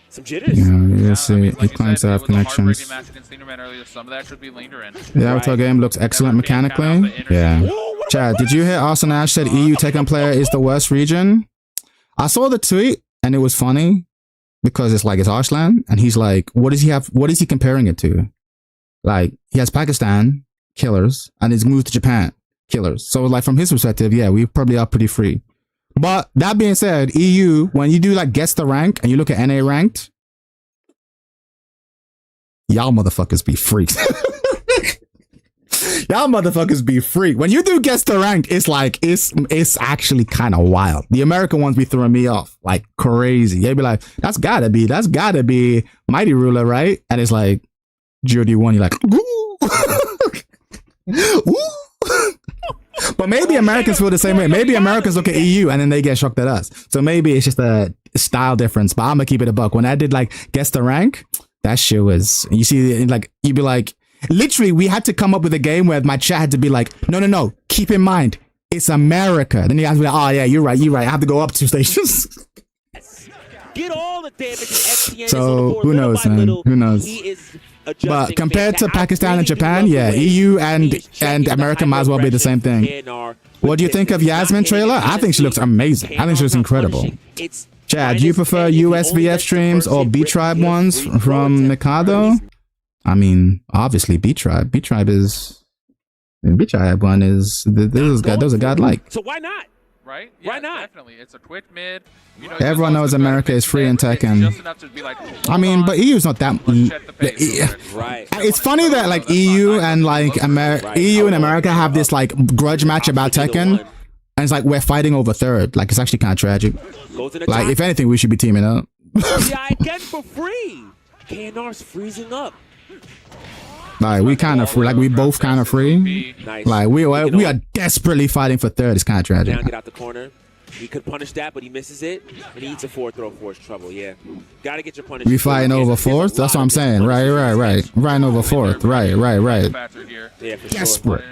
[SPEAKER 1] some jitters.
[SPEAKER 3] Yeah, You'll see. He claims to have connections.
[SPEAKER 2] Some of that should be lingering.
[SPEAKER 3] The Avatar game looks excellent mechanically. Yeah. Chad, did you hear Austin Ash said EU Tekken player is the worst region? I saw the tweet and it was funny because it's like it's Arslan and he's like, what does he have? What is he comparing it to? Like he has Pakistan killers and he's moved to Japan killers. So like from his perspective, yeah, we probably are pretty free. But that being said, EU, when you do like guess the rank and you look at NA ranked, y'all motherfuckers be freaks. Y'all motherfuckers be freak. When you do guess the rank, it's like, it's actually kind of wild. The American ones be throwing me off like crazy. They'd be like, that's gotta be Mighty Ruler, right? And it's like, GOD1, you're like, ooh. Ooh. But maybe Americans feel the same way. Maybe Americans look at EU and then they get shocked at us. So maybe it's just a style difference, but I'm gonna keep it a buck. When I did like guess the rank, that shit was, you see, like, you'd be like, literally, we had to come up with a game where my chat had to be like, no, keep in mind, it's America. Then you guys be like, oh yeah, you're right. I have to go up 2 stations.
[SPEAKER 1] Get all the damage XTN
[SPEAKER 3] so who knows, man? Who knows? But compared to Pakistan and Japan, yeah, EU and America might as well be the same thing. What do you think of Yasmin trailer? I think she looks amazing. I think she looks incredible. Chad, do you prefer USVF streams or B-Tribe ones from Mikado? I mean, obviously B-Tribe. B-Tribe one is those are godlike.
[SPEAKER 1] So why not?
[SPEAKER 2] Right?
[SPEAKER 1] Yeah, why not?
[SPEAKER 2] Definitely. It's a quick mid. You know,
[SPEAKER 3] everyone knows America is free in Tekken.
[SPEAKER 2] Like,
[SPEAKER 3] I mean, but EU's not that.
[SPEAKER 1] Right.
[SPEAKER 3] It's funny that like EU and like EU and America have this like grudge match about Tekken, and it's like we're fighting over third. Like it's actually kind of tragic. Like if anything, we should be teaming up.
[SPEAKER 1] Yeah, I get for free. KNR's freezing up.
[SPEAKER 3] Like we kind of free, like we both kind of free.
[SPEAKER 1] Nice.
[SPEAKER 3] Like we are desperately fighting for third. It's kind of tragic.
[SPEAKER 1] Down, get out the corner. He could punish that, but he misses it, and he eats a 4-throw force trouble. Yeah, gotta get your punishment.
[SPEAKER 3] We fighting over fourth. That's what I'm saying. Right. Fighting over fourth. Right.
[SPEAKER 1] Yeah, for
[SPEAKER 3] desperate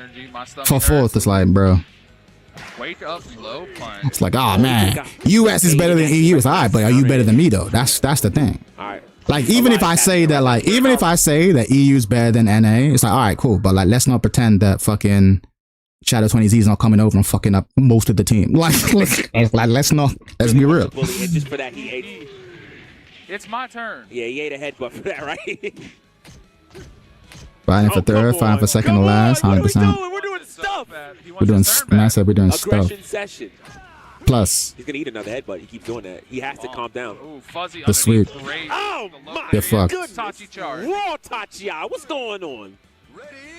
[SPEAKER 3] for fourth. It's like, bro.
[SPEAKER 2] Wake up, low punch.
[SPEAKER 3] It's like, oh man, US is better than EU. It's alright, but are you better than me though? That's the thing.
[SPEAKER 1] All right.
[SPEAKER 3] Like even if I say that EU's better than NA, it's like, all right, cool, but like let's not pretend that fucking Shadow 20Z is not coming over and fucking up most of the team. Like let's be real.
[SPEAKER 1] Just for that, he ate.
[SPEAKER 2] It's my turn.
[SPEAKER 1] Yeah, he ate a headbutt for that, right?
[SPEAKER 3] Fighting for third, fighting for second to last, 100%.
[SPEAKER 1] We're doing stuff.
[SPEAKER 3] We're doing stuff.
[SPEAKER 1] Session.
[SPEAKER 3] Plus,
[SPEAKER 1] he's gonna eat another headbutt. He keeps doing that. He has to calm down.
[SPEAKER 2] Ooh, fuzzy
[SPEAKER 3] the sweep.
[SPEAKER 1] Oh my
[SPEAKER 3] goodness.
[SPEAKER 2] Tachi charge.
[SPEAKER 1] Raw Tachi. What's going on?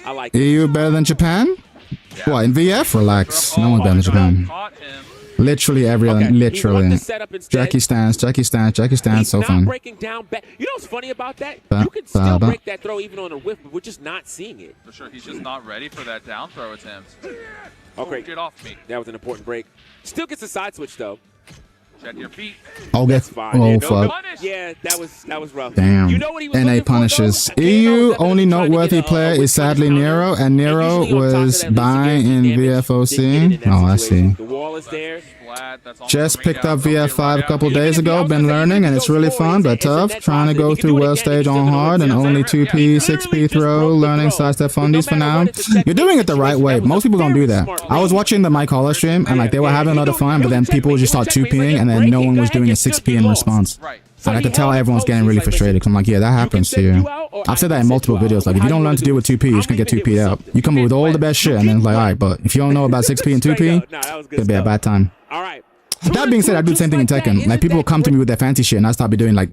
[SPEAKER 1] I like it.
[SPEAKER 3] EU better than Japan? Yeah. What, in VF? Relax. No one's better than Japan. Literally everyone. Literally. Jackie stands. So fun.
[SPEAKER 1] Breaking down back. You know what's funny about that? You can still break that throw even on a whiff, but we're just not seeing it.
[SPEAKER 2] For sure, he's just not ready for that down throw attempt.
[SPEAKER 1] Okay.
[SPEAKER 2] Get off me.
[SPEAKER 1] That was an important break. Still gets a side switch though.
[SPEAKER 2] Check your feet.
[SPEAKER 3] Oh, that's fine. Oh, fuck.
[SPEAKER 1] Yeah, that was rough.
[SPEAKER 3] Damn.
[SPEAKER 1] You know what he was
[SPEAKER 3] NA punishes. EU only noteworthy player is sadly Nero, and Nero was buying in VFOC. Oh, I see.
[SPEAKER 1] The wall is there.
[SPEAKER 3] Just picked up VF5 a couple days ago. Been learning, and it's really fun, but tough. Trying to go through world stage on hard, and only 2P, 6P throw. Learning sidestep fundies for now. You're doing it the right way. Most people don't do that. I was watching the Mike Holler stream, and like they were having a lot of fun, but then people would just start 2Ping, and then no one was doing a 6P in response. And I could tell everyone's getting really frustrated because I'm like, yeah, that happens to you. I've said that in multiple videos. Like, if you don't learn to deal with 2P, you're just gonna get 2P'd out. You come up with all the best shit, and then it's like, all right, but if you don't know about 6P and 2P, it's gonna be a bad time.
[SPEAKER 1] All right.
[SPEAKER 3] That being said, I do the same thing in Tekken. Like, people will come to me with their fancy shit, and I start be doing like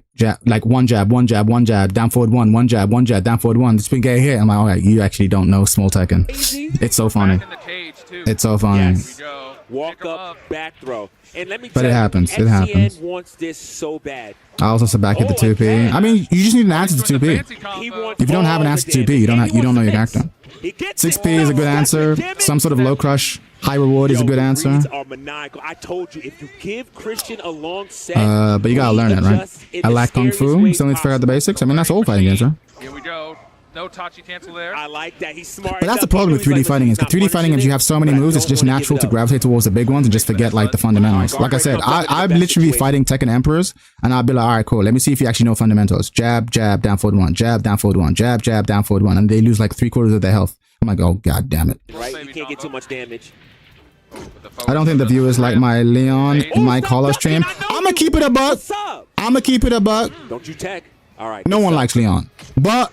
[SPEAKER 3] one jab, down forward one jab, down forward one. Just been getting hit. I'm like, all right, you actually don't know small Tekken. It's so funny. It's so funny.
[SPEAKER 1] Walk up, back throw. And let me
[SPEAKER 3] but
[SPEAKER 1] tell
[SPEAKER 3] it happens. It happens.
[SPEAKER 1] wants this so bad.
[SPEAKER 3] I also said back at the 2P. I mean, you just need an answer to 2P. If you don't have an answer to 2P, you don't know your character. 6P is a good answer. Some sort of low crush, high reward is a good answer.
[SPEAKER 1] I told you, if you give Christian a long set,
[SPEAKER 3] but you gotta learn it, right? I lack Kung Fu. Still need to figure out the basics. I mean, that's all fighting games, right?
[SPEAKER 2] Here we go. No Tachi cancel there.
[SPEAKER 1] I like that. He's smart.
[SPEAKER 3] But that's the problem with 3D fighting games. Because 3D fighting games, you have so many moves, it's just natural to gravitate towards the big ones and just forget like the fundamentals. Like I said, I'd literally be fighting Tekken Emperors, and I'd be like, all right, cool. Let me see if you actually know fundamentals. Jab, jab, down forward one. Jab, down forward one. Jab, jab, down forward one. And they lose like 3/4 of their health. I'm like, oh, god damn it.
[SPEAKER 1] Right? You can't get too much damage.
[SPEAKER 3] I don't think the viewers like my Leon, my Carlos stream. I'ma keep it a buck. I'ma keep it a buck.
[SPEAKER 1] Don't you tech. All right.
[SPEAKER 3] No one likes Leon. But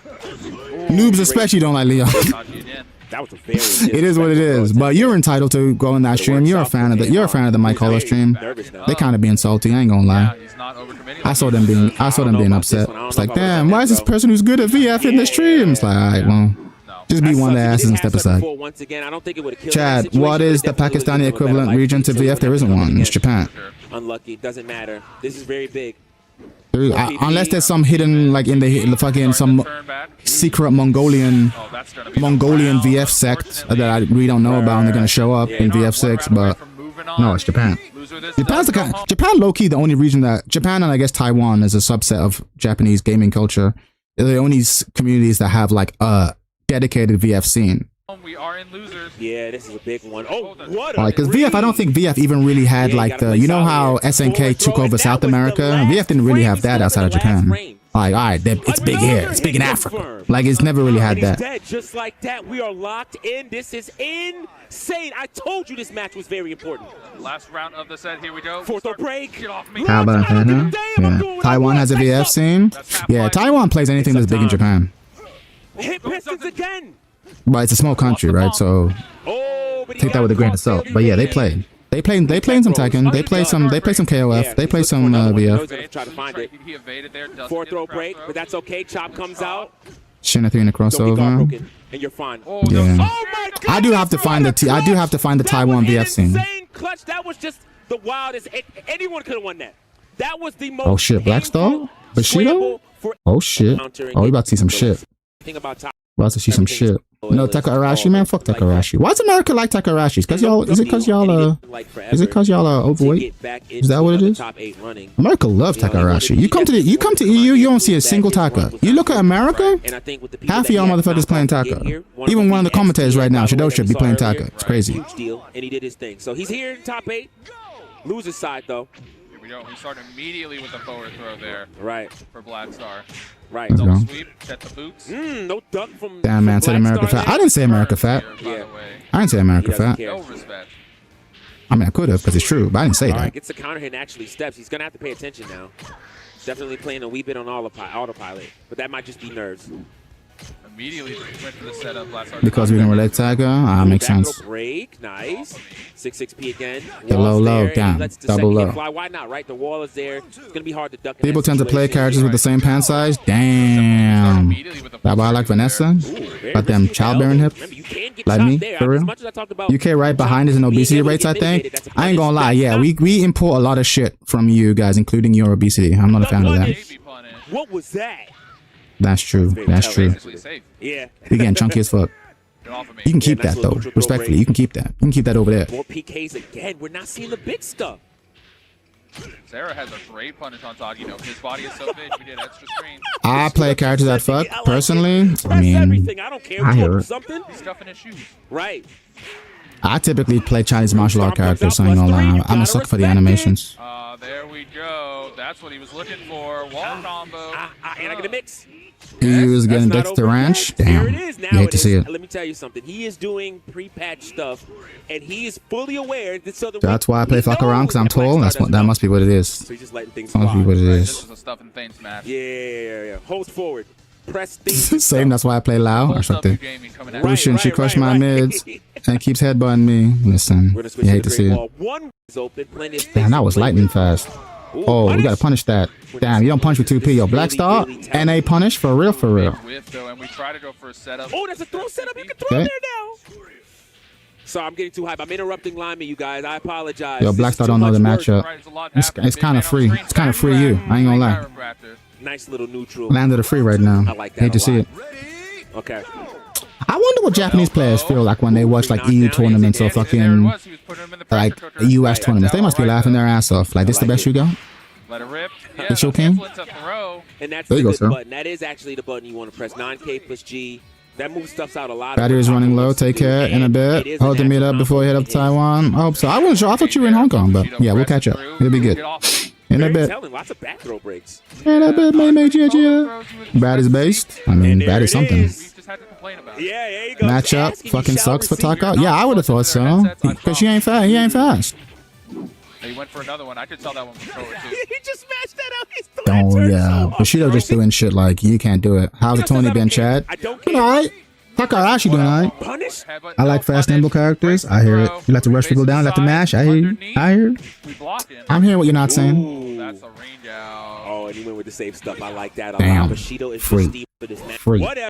[SPEAKER 3] noobs especially don't like Leon.
[SPEAKER 1] That was a very
[SPEAKER 3] It is what it is. But you're entitled to go in that stream. You're a fan of the Mike Holler stream. They kind of being salty, I ain't gonna lie. I saw them being upset. It's like, damn, why is this person who's good at VF in the stream? It's like, alright, well, just be one of the asses and step aside. Chad, what is the Pakistani equivalent region to VF? There isn't one. It's Japan.
[SPEAKER 1] Unlucky. Doesn't matter. This is very big.
[SPEAKER 3] Unless there's some hidden, like in the fucking some secret Mongolian VF sect that I really don't know about, and they're gonna show up in VF6. But no, it's Japan. Japan low key the only region that Japan and I guess Taiwan is a subset of Japanese gaming culture. They're the only communities that have like a dedicated VF scene.
[SPEAKER 2] We are in losers.
[SPEAKER 1] Yeah, this is a big one. Oh, what?
[SPEAKER 3] Like, because VF, I don't think VF even really had like the, you know how SNK took over South America? VF didn't really have that outside of Japan. Like, all right, it's big here. It's big in Africa. Like, it's never really had that.
[SPEAKER 1] Just like that, we are locked in. This is insane. I told you this match was very important.
[SPEAKER 2] Last round of the set. Here we go.
[SPEAKER 1] Fourth break.
[SPEAKER 2] Get off me.
[SPEAKER 3] How about that, huh? Yeah. Taiwan has a VF scene. Yeah, Taiwan plays anything that's big in Japan.
[SPEAKER 1] Hit Pistons again.
[SPEAKER 3] But it's a small country, right? So take that with a grain of salt. But yeah, they play. They play some Tekken. They play some KOF. They play some VF.
[SPEAKER 1] Try to find it. Fourth throw break, but that's okay. Chop comes out.
[SPEAKER 3] Shina 3 in the crossover.
[SPEAKER 1] And you're fine.
[SPEAKER 3] Yeah. I do have to find the Taiwan VF scene.
[SPEAKER 1] Clutch. That was just the wildest. Anyone could have won that. That was the most.
[SPEAKER 3] Oh shit, Black Star? Bushido? Oh shit. Oh, we about to see some shit. About to see some shit. No, Takahashi, man, fuck Takahashi. Why does America like Takahashi? Cause y'all, is it cause y'all are overweight? Is that what it is? America loves Takahashi. You come to EU, you don't see a single Taka. You look at America, half of y'all motherfuckers playing Taka. Even one of the commentators right now, Shadow should be playing Taka. It's crazy.
[SPEAKER 1] Huge deal, and he did his thing. So he's here in top 8. Loser side though.
[SPEAKER 2] Here we go. We start immediately with the forward throw there.
[SPEAKER 1] Right.
[SPEAKER 2] For Black Star.
[SPEAKER 1] Right.
[SPEAKER 2] Double sweep, set the boots.
[SPEAKER 1] No duck from.
[SPEAKER 3] Damn, man, said America fat. I didn't say America fat.
[SPEAKER 1] Yeah.
[SPEAKER 3] I didn't say America fat.
[SPEAKER 2] No respect.
[SPEAKER 3] I mean, I could have because it's true, but I didn't say that.
[SPEAKER 1] Right, gets the counter hit and actually steps. He's gonna have to pay attention now. Definitely playing a wee bit on autopilot, but that might just be nerves.
[SPEAKER 2] Immediately went for the setup.
[SPEAKER 3] Because we can relate Tiger, makes sense.
[SPEAKER 1] Break, nice. 6-6P again.
[SPEAKER 3] The low, down, double low.
[SPEAKER 1] Why not, right? The wall is there. It's gonna be hard to duck.
[SPEAKER 3] People tend to play characters with the same pan size. Damn. That why I like Vanessa. Got them childbearing hips. Like me, for real. UK right behind is in obesity rates, I think. I ain't gonna lie, yeah, we import a lot of shit from you guys, including your obesity. I'm not a fan of that.
[SPEAKER 1] What was that?
[SPEAKER 3] That's true. That's true.
[SPEAKER 1] Yeah.
[SPEAKER 3] You getting chunky as fuck. You can keep that though. Respectfully, you can keep that. You can keep that over there.
[SPEAKER 1] More PKs again. We're not seeing the big stuff.
[SPEAKER 2] Sarah has a great punish on Todd. You know, his body is so big. We did extra screen.
[SPEAKER 3] I play characters that fuck personally. I mean, I hear it.
[SPEAKER 2] He's scuffing his shoes.
[SPEAKER 1] Right.
[SPEAKER 3] I typically play Chinese martial art characters, so I ain't gonna lie. I'm a sucker for the animations.
[SPEAKER 2] There we go. That's what he was looking for. Wall combo.
[SPEAKER 1] And I get a mix.
[SPEAKER 3] He was getting Dexter Ranch. Damn. You hate to see it.
[SPEAKER 1] Let me tell you something. He is doing pre-patch stuff, and he is fully aware that
[SPEAKER 3] that's why I play fuck around, because I'm tall. That must be what it is.
[SPEAKER 1] So he's just letting things
[SPEAKER 3] must be what it is.
[SPEAKER 2] This is a stuff and things match.
[SPEAKER 1] Yeah. Hold forward. Press things.
[SPEAKER 3] Same. That's why I play Lao or something. Lucian, she crushed my mids and keeps headbutting me. Listen, you hate to see it. Damn, that was lightning fast. Oh, we gotta punish that. Damn, you don't punch with 2P. Yo, Black Star, NA punish for real, for real.
[SPEAKER 1] Oh, that's a throw setup. You can throw there now. Sorry, I'm getting too hype. I'm interrupting lineman, you guys. I apologize.
[SPEAKER 3] Yo, Black Star don't know the matchup. It's kind of free. It's kind of free you. I ain't gonna lie.
[SPEAKER 1] Nice little neutral.
[SPEAKER 3] Landed a free right now.
[SPEAKER 1] I like that.
[SPEAKER 3] Hate to see it.
[SPEAKER 1] Okay.
[SPEAKER 3] I wonder what Japanese players feel like when they watch like EU tournaments or fucking like US tournaments. They must be laughing their ass off. Like, this the best you got?
[SPEAKER 2] Let it rip.
[SPEAKER 3] It's your king?
[SPEAKER 1] And that's
[SPEAKER 3] There
[SPEAKER 1] the
[SPEAKER 3] you go,
[SPEAKER 1] good
[SPEAKER 3] sir.
[SPEAKER 1] button. That is actually the button you want to press. 9K plus G. That move stuffs out a lot.
[SPEAKER 3] Battery is running low. Take care in a bit. Hope to meet up before you head up to Taiwan. I hope so. I wasn't sure. I thought you were in Hong Kong, but yeah, we'll catch up. It'll be good. In a bit.
[SPEAKER 1] Lots of back throw breaks.
[SPEAKER 3] In a bit, Bad is based. I mean, bad is something.
[SPEAKER 2] Yeah,
[SPEAKER 1] there you go.
[SPEAKER 3] Matchup fucking sucks for Taka. Yeah, I would have thought so. Because she ain't fast. He ain't fast.
[SPEAKER 2] He went for another one. I could tell that one was forward too.
[SPEAKER 1] He just smashed that out. He's
[SPEAKER 3] Oh, yeah. Bushido just doing shit like, you can't do it. How's the Tony been, Chad?
[SPEAKER 1] I don't
[SPEAKER 3] Doing
[SPEAKER 1] care.
[SPEAKER 3] alright. Taka actually doing alright.
[SPEAKER 1] Punish?
[SPEAKER 3] I like fast, nimble characters. I hear it. You like to rush people down, like to mash. I hear you. I hear it. I'm hearing what you're not saying.
[SPEAKER 1] Ooh.
[SPEAKER 2] That's a range out.
[SPEAKER 1] Oh, and he went with the safe stuff. I like that a
[SPEAKER 3] Damn.
[SPEAKER 1] lot. Bushido is
[SPEAKER 3] Free.
[SPEAKER 1] just deep for this match.
[SPEAKER 3] Free.
[SPEAKER 1] Whatever.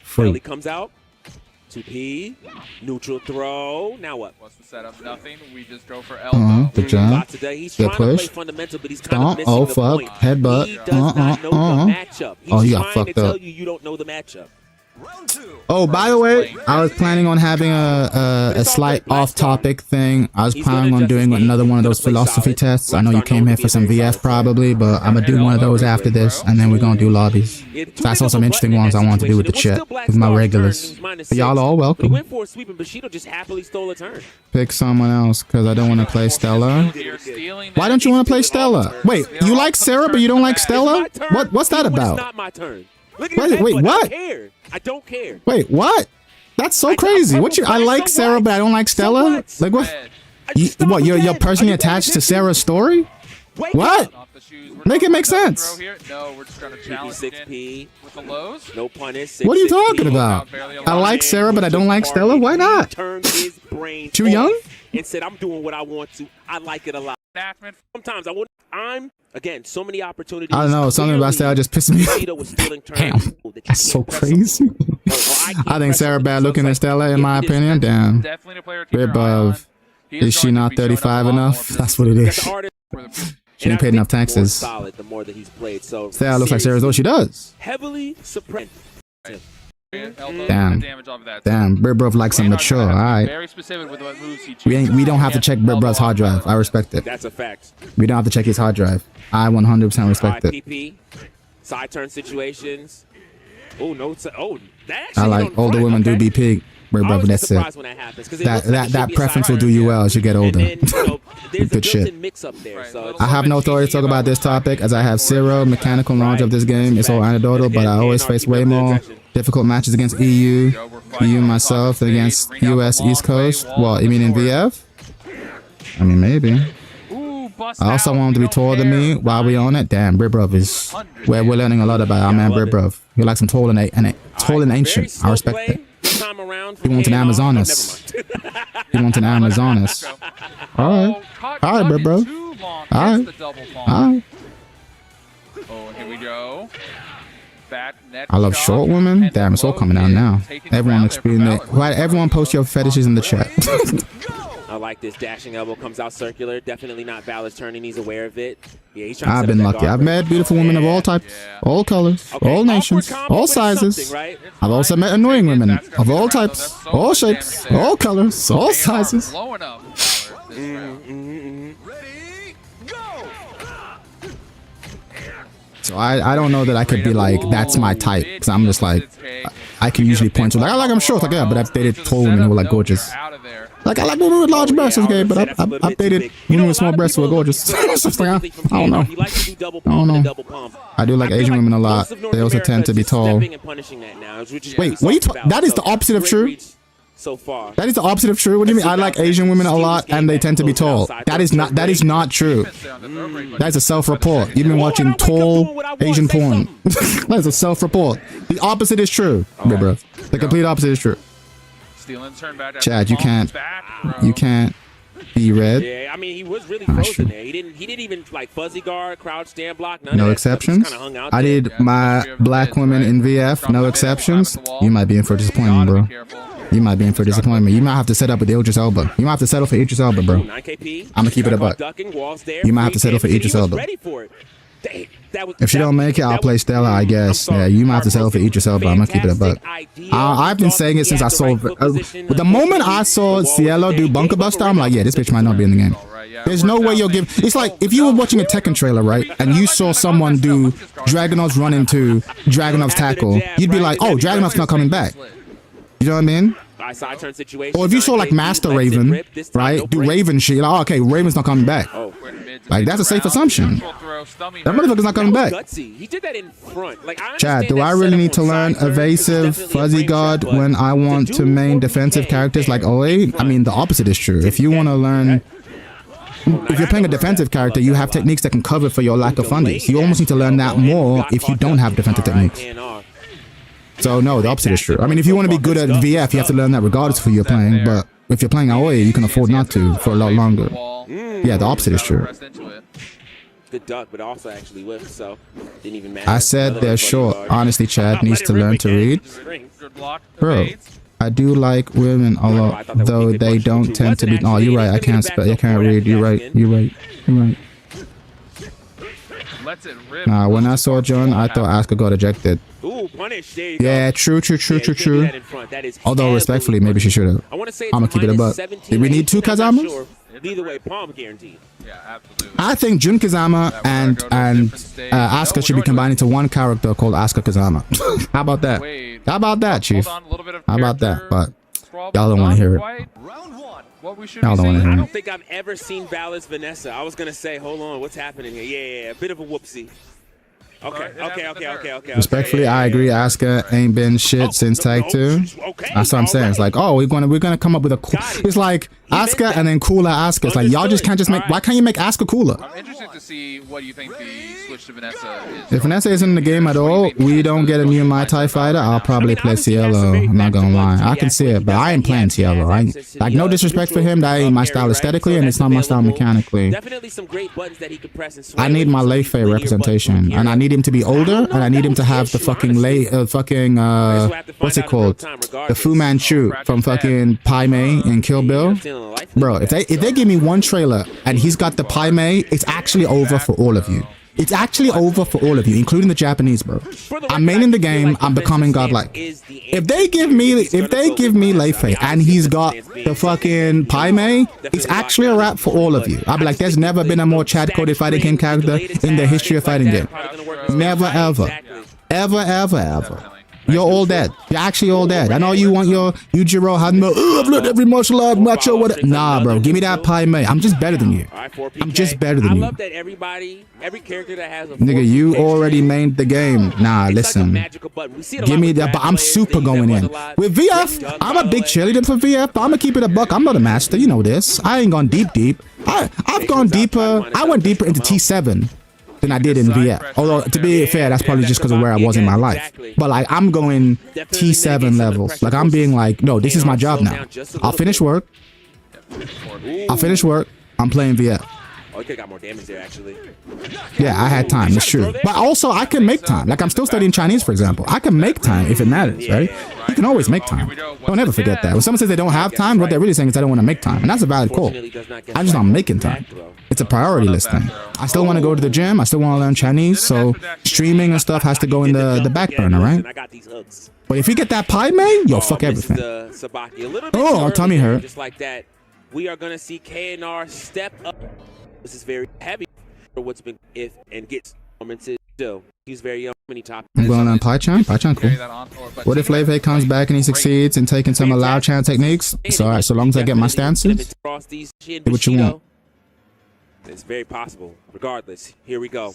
[SPEAKER 3] Free.
[SPEAKER 1] Belly comes out. 2P. Neutral throw. Now what?
[SPEAKER 2] What's the setup? Nothing. We just go for elbow.
[SPEAKER 3] Good job.
[SPEAKER 1] He's
[SPEAKER 3] Good
[SPEAKER 1] trying to play
[SPEAKER 3] push.
[SPEAKER 1] fundamental, but he's kind of
[SPEAKER 3] Stomp.
[SPEAKER 1] missing
[SPEAKER 3] Oh,
[SPEAKER 1] the
[SPEAKER 3] fuck.
[SPEAKER 1] point.
[SPEAKER 3] Headbutt.
[SPEAKER 1] He does not know the matchup. He's
[SPEAKER 3] Oh, he got
[SPEAKER 1] trying
[SPEAKER 3] fucked
[SPEAKER 1] to tell
[SPEAKER 3] up.
[SPEAKER 1] you don't know the matchup.
[SPEAKER 3] Oh, by the way, I was planning on having a slight off-topic thing. I was planning on doing another one of those philosophy tests. I know you came here for some VF probably, but I'm gonna do one of those after this, and then we're gonna do lobbies. So I saw some interesting ones I want to do with the chat, with my regulars. But y'all are all
[SPEAKER 1] He
[SPEAKER 3] welcome.
[SPEAKER 1] went for a sweep, and Bushido just happily stole a turn.
[SPEAKER 3] Pick someone else, because I don't want to play Stella. Why don't you want to play Stella? Wait, you like Sarah, but you don't like Stella? What's that
[SPEAKER 1] It's
[SPEAKER 3] about?
[SPEAKER 1] not my turn. Look at his
[SPEAKER 3] Wait,
[SPEAKER 1] headbutt.
[SPEAKER 3] what?
[SPEAKER 1] I don't care. I don't care.
[SPEAKER 3] Wait, what? That's so crazy. What you? I like Sarah, but I don't like Stella. Like what? What? You're personally attached to Sarah's story? What? Make it make sense.
[SPEAKER 2] No, we're just gonna challenge
[SPEAKER 1] 6P.
[SPEAKER 2] with the lows.
[SPEAKER 1] No punish.
[SPEAKER 3] What are you
[SPEAKER 1] 6P.
[SPEAKER 3] talking about? I like Sarah, but I don't like Stella. Why
[SPEAKER 1] He
[SPEAKER 3] not?
[SPEAKER 1] turned his brain
[SPEAKER 3] Too
[SPEAKER 1] off
[SPEAKER 3] young?
[SPEAKER 1] and said, "I'm doing what I want to. I like it a lot." Sometimes I wouldn't. Again, so many opportunities.
[SPEAKER 3] I don't know. Something about Stella just pissed me off.
[SPEAKER 1] Bushido was stealing turns
[SPEAKER 3] Damn.
[SPEAKER 1] that you
[SPEAKER 3] That's so
[SPEAKER 1] can't press
[SPEAKER 3] crazy.
[SPEAKER 1] on.
[SPEAKER 3] I think Sarah bad looking at Stella, in my opinion. Damn.
[SPEAKER 2] Definitely a player to keep
[SPEAKER 3] Bit
[SPEAKER 2] your eye on.
[SPEAKER 3] above.
[SPEAKER 2] He
[SPEAKER 3] Is she
[SPEAKER 2] going to
[SPEAKER 3] not
[SPEAKER 2] be showing up
[SPEAKER 3] 35
[SPEAKER 2] a lot
[SPEAKER 3] enough?
[SPEAKER 2] more
[SPEAKER 3] That's what it
[SPEAKER 1] That's
[SPEAKER 3] is.
[SPEAKER 1] the artist.
[SPEAKER 2] for the-
[SPEAKER 3] She didn't
[SPEAKER 1] And
[SPEAKER 3] pay
[SPEAKER 1] I
[SPEAKER 3] enough
[SPEAKER 1] think the more
[SPEAKER 3] taxes.
[SPEAKER 1] solid, the more that he's played. So
[SPEAKER 3] Stella looks like Sarah's though she does.
[SPEAKER 1] heavily suppressed.
[SPEAKER 2] elbow,
[SPEAKER 3] Damn.
[SPEAKER 2] the damage off of that.
[SPEAKER 3] Damn, Brit Bruv likes some mature. All right.
[SPEAKER 2] Very specific with what moves he
[SPEAKER 3] We don't have to check Brit Bruv's hard drive. I respect it.
[SPEAKER 1] That's a fact.
[SPEAKER 3] We don't have to check his hard drive. I 100% respect it.
[SPEAKER 1] PP, side turn situations. Oh no! Oh, that actually
[SPEAKER 3] I
[SPEAKER 1] hit
[SPEAKER 3] like
[SPEAKER 1] on the
[SPEAKER 3] older
[SPEAKER 1] front.
[SPEAKER 3] women do
[SPEAKER 1] Okay.
[SPEAKER 3] be pig. Brit
[SPEAKER 1] I
[SPEAKER 3] Bruv,
[SPEAKER 1] always get
[SPEAKER 3] that's it.
[SPEAKER 1] surprised when that happens because
[SPEAKER 3] That preference will do you well as you get older.
[SPEAKER 1] And then, you know, there's a
[SPEAKER 3] Good shit.
[SPEAKER 1] built-in mix up there. So it's,
[SPEAKER 3] I have no authority to talk about this topic as I have zero mechanical knowledge of this game. It's all anecdotal, but I always face way more difficult matches against EU myself against US East Coast. What, you mean in VF? I mean, maybe. I also want him to be taller than me while we on it. Damn, Brit Bruv is... We're learning a lot about our man Brit Bruv. He likes him tall and ancient. I respect it. He wants an Amazoness. He wants an Amazoness. Alright. Alright, Brit Bruv. Alright. Alright.
[SPEAKER 2] Oh, here we go.
[SPEAKER 3] I love short women. Damn, it's all coming out now. Everyone experiencing it. Right, everyone post your fetishes in the chat.
[SPEAKER 1] I like this dashing elbow comes out circular. Definitely not Balor's turning. He's aware of it. Yeah, he's trying to
[SPEAKER 3] I've
[SPEAKER 1] set
[SPEAKER 3] been
[SPEAKER 1] up that
[SPEAKER 3] lucky. I've
[SPEAKER 1] guard
[SPEAKER 3] met beautiful women of all types, all colors, all nations, all sizes.
[SPEAKER 1] Right?
[SPEAKER 3] I've also met annoying women of all types, all shapes, all colors, all sizes.
[SPEAKER 2] Blowing up.
[SPEAKER 3] So I don't know that I could be like, that's my type. Because I'm just like, I can usually point to like, I like them short. Like, yeah, but I've dated tall women who are like gorgeous. Like, I like women with large breasts, okay, but I've dated women with small breasts who are gorgeous. It's just like, I don't know. I don't know. I do like Asian women a lot. They also tend to be tall. Wait, what are you talking? That is the opposite of true.
[SPEAKER 1] So far.
[SPEAKER 3] That is the opposite of true. What do you mean? I like Asian women a lot and they tend to be tall. That is not true. That is a self-report. You've been watching tall Asian porn. That is a self-report. The opposite is true, bro. The complete opposite is true. Chad, you can't be red.
[SPEAKER 1] Yeah, I mean, he was really frozen there. He didn't even like fuzzy guard, crouch, stand block. None
[SPEAKER 3] No
[SPEAKER 1] of that
[SPEAKER 3] exceptions.
[SPEAKER 1] stuff. He kinda hung out
[SPEAKER 3] I
[SPEAKER 1] there.
[SPEAKER 3] did my black women in VF. No exceptions. You might be in for disappointment, bro. You might be in for disappointment. You might have to set up with Idris Elba. You might have to settle for Idris Elba, bro.
[SPEAKER 1] 9KP.
[SPEAKER 3] I'm gonna keep it a buck.
[SPEAKER 1] Ducking, walls there.
[SPEAKER 3] You might have to settle for
[SPEAKER 1] He
[SPEAKER 3] Idris
[SPEAKER 1] was
[SPEAKER 3] Elba.
[SPEAKER 1] ready for it.
[SPEAKER 3] If she don't make it, I'll play Stella, I guess. Yeah, you might have to settle for eat yourself, but I'm gonna keep it a buck. I've been saying it since I saw... the moment I saw Cielo do Bunker Buster, I'm like, yeah, this bitch might not be in the game. There's no way you'll give... It's like, if you were watching a Tekken trailer, right, and you saw someone do Dragunov's run into Dragunov's tackle, you'd be like, oh, Dragunov's not coming back. You know what I mean? Or if you saw like Master Raven, right, do Raven shit, like, oh, okay, Raven's not coming back. Like, that's a safe assumption. That motherfucker's not coming back. Chad, do I really need to learn evasive fuzzy guard when I want to main defensive characters like Oi? I mean, the opposite is true. If you want to learn... If you're playing a defensive character, you have techniques that can cover for your lack of fundies. You almost need to learn that more if you don't have defensive techniques. So no, the opposite is true. I mean, if you want to be good at VF, you have to learn that regardless of who you're playing. But if you're playing Aoi, you can afford not to for a lot longer. Yeah, the opposite is true.
[SPEAKER 1] Good duck, but also actually whiffed, so didn't even matter.
[SPEAKER 3] I said they're short. Honestly, Chad needs to learn to read. Bro, I do like women a lot, though they don't tend to be... Oh, you're right. I can't spell. I can't read. You're right. You're right. You're right. Nah, when I saw John, I thought Asuka got ejected. Yeah, true. Although, respectfully, maybe she should have. I'm gonna keep it a buck. Did we need two Kazamas?
[SPEAKER 1] Either way, palm guaranteed.
[SPEAKER 2] Yeah, absolutely.
[SPEAKER 3] I think Jun Kazama and Asuka should be combined into one character called Asuka Kazama. How about that? How about that, Chief? How about that? But y'all don't want to hear it. Y'all don't want to hear it.
[SPEAKER 1] I don't think I've ever seen Valis Vanessa. I was gonna say, hold on, what's happening here? Yeah, a bit of a whoopsie. Okay.
[SPEAKER 3] Respectfully, I agree. Asuka ain't been shit since Tag 2. That's what I'm saying. It's like, oh, we're gonna come up with a cool... It's like Asuka and then cooler Asuka. It's like, y'all just can't just make... Why can't you make Asuka cooler?
[SPEAKER 2] I'm interested to see what you think the switch to Vanessa is.
[SPEAKER 3] If Vanessa isn't in the game at all, we don't get a new Mai Tai fighter, I'll probably play Cielo. I'm not gonna lie. I can see it, but I ain't playing Cielo. Like, no disrespect for him, that ain't my style aesthetically, and it's not my style mechanically. I need my Lei Fei representation, and I need him to be older, and I need him to have the fucking what's it called? The Fu Manchu from fucking Pai Mei in Kill Bill. Bro, if they give me one trailer and he's got the Pai Mei, it's actually over for all of you. It's actually over for all of you, including the Japanese, bro. I'm maining the game. I'm becoming godlike. If they give me Lei Fei and he's got the fucking Pai Mei, it's actually a wrap for all of you. I'll be like, there's never been a more Chad-coded fighting game character in the history of fighting game. Never, ever. You're all dead. You're actually all dead. I know you want your Yujiro Hanma. Oh, I've learned every martial art, macho, whatever. Nah, bro. Give me that Pai Mei. I'm just better than you. I'm just better than you. I love that every character that has a... Nigga, you already made the game. Nah, listen. Give me that. But I'm super going in. With VF, I'm a big cheerleader for VF, but I'm gonna keep it a buck. I'm not a master. You know this. I ain't gone deep. I've gone deeper. I went deeper into T7 than I did in VF. Although, to be fair, that's probably just because of where I was in my life. But like, I'm going T7 levels. Like, I'm being like, no, this is my job now. I'll finish work. I'm playing VF.
[SPEAKER 1] Oh, you could have got more damage there, actually.
[SPEAKER 3] Yeah, I had time. It's true. But also, I can make time. Like, I'm still studying Chinese, for example. I can make time if it matters, right? You can always make time. Don't ever forget that. When someone says they don't have time, what they're really saying is I don't want to make time. And that's a valid call. I'm just not making time. It's a priority list thing. I still want to go to the gym. I still want to learn Chinese. So streaming and stuff has to go in the back burner, right? But if you get that Pai Mei, yo, fuck everything. Oh, tummy hurt.
[SPEAKER 1] Just like that, we are going to see KNR step up. This is very heavy for what's been and gets performances still. He's very young when he top.
[SPEAKER 3] I'm going on Pai-chan. Pai-chan, cool. What if Lei Fei comes back and he succeeds in taking some Lao Chan techniques? It's alright, so long as I get my stances. Do what you want.
[SPEAKER 1] It's very possible. Regardless, here we go.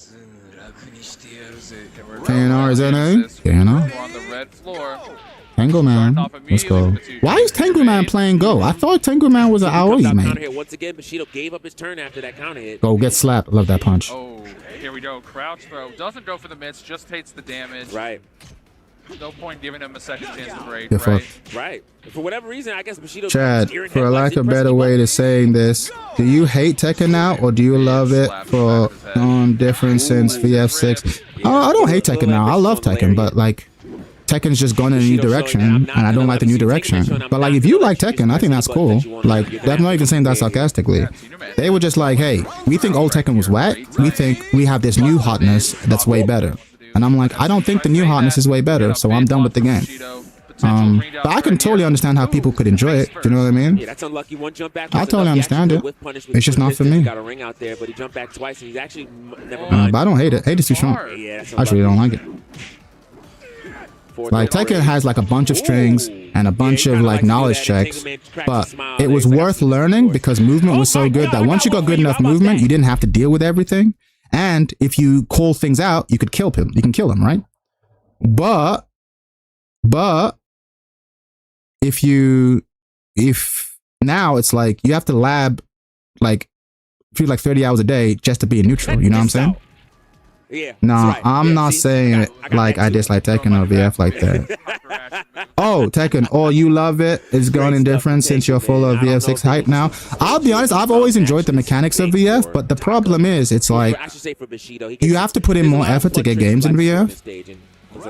[SPEAKER 3] KNR, is that name? KNR. Tango Man, let's go. Why is Tango Man playing Go? I thought Tango Man was an AOE man.
[SPEAKER 1] Once again, Bushido gave up his turn after that counter hit.
[SPEAKER 3] Go get slapped. Love that punch.
[SPEAKER 2] Oh, here we go. Crouch throw. Doesn't go for the mitts, just takes the damage.
[SPEAKER 1] Right.
[SPEAKER 2] No point giving him a second chance to break.
[SPEAKER 1] Right. For whatever reason, I guess Bushido.
[SPEAKER 3] Chad, for a lack of a better way to saying this, do you hate Tekken now or do you love it for different since VF6? I don't hate Tekken now. I love Tekken, but like, Tekken's just gone in a new direction, and I don't like the new direction. But like, if you like Tekken, I think that's cool. Like, I'm not even saying that sarcastically. They were just like, hey, we think old Tekken was whack. We think we have this new hotness that's way better. And I'm like, I don't think the new hotness is way better, so I'm done with the game. But I can totally understand how people could enjoy it. Do you know what I mean?
[SPEAKER 1] Yeah, that's unlucky. One jump back.
[SPEAKER 3] I totally understand it. It's just not for me.
[SPEAKER 1] Got a ring out there, but he jumped back twice, and he's actually never
[SPEAKER 3] But I don't hate it. Hate is too strong.
[SPEAKER 1] Yeah,
[SPEAKER 3] I really don't like it. Like, Tekken has like a bunch of strings and a bunch of like knowledge checks, but it was worth learning because movement was so good that once you got good enough movement, you didn't have to deal with everything. And if you call things out, you could kill him. You can kill him, right? But if now it's like you have to lab like 30 hours a day just to be in neutral. You know what I'm saying?
[SPEAKER 1] Yeah.
[SPEAKER 3] No, I'm not saying it like I dislike Tekken or VF like that. Oh, Tekken, you love it. It's gone indifferent since you're full of VF6 hype now. I'll be honest, I've always enjoyed the mechanics of VF, but the problem is it's like you have to put in more effort to get games in VF.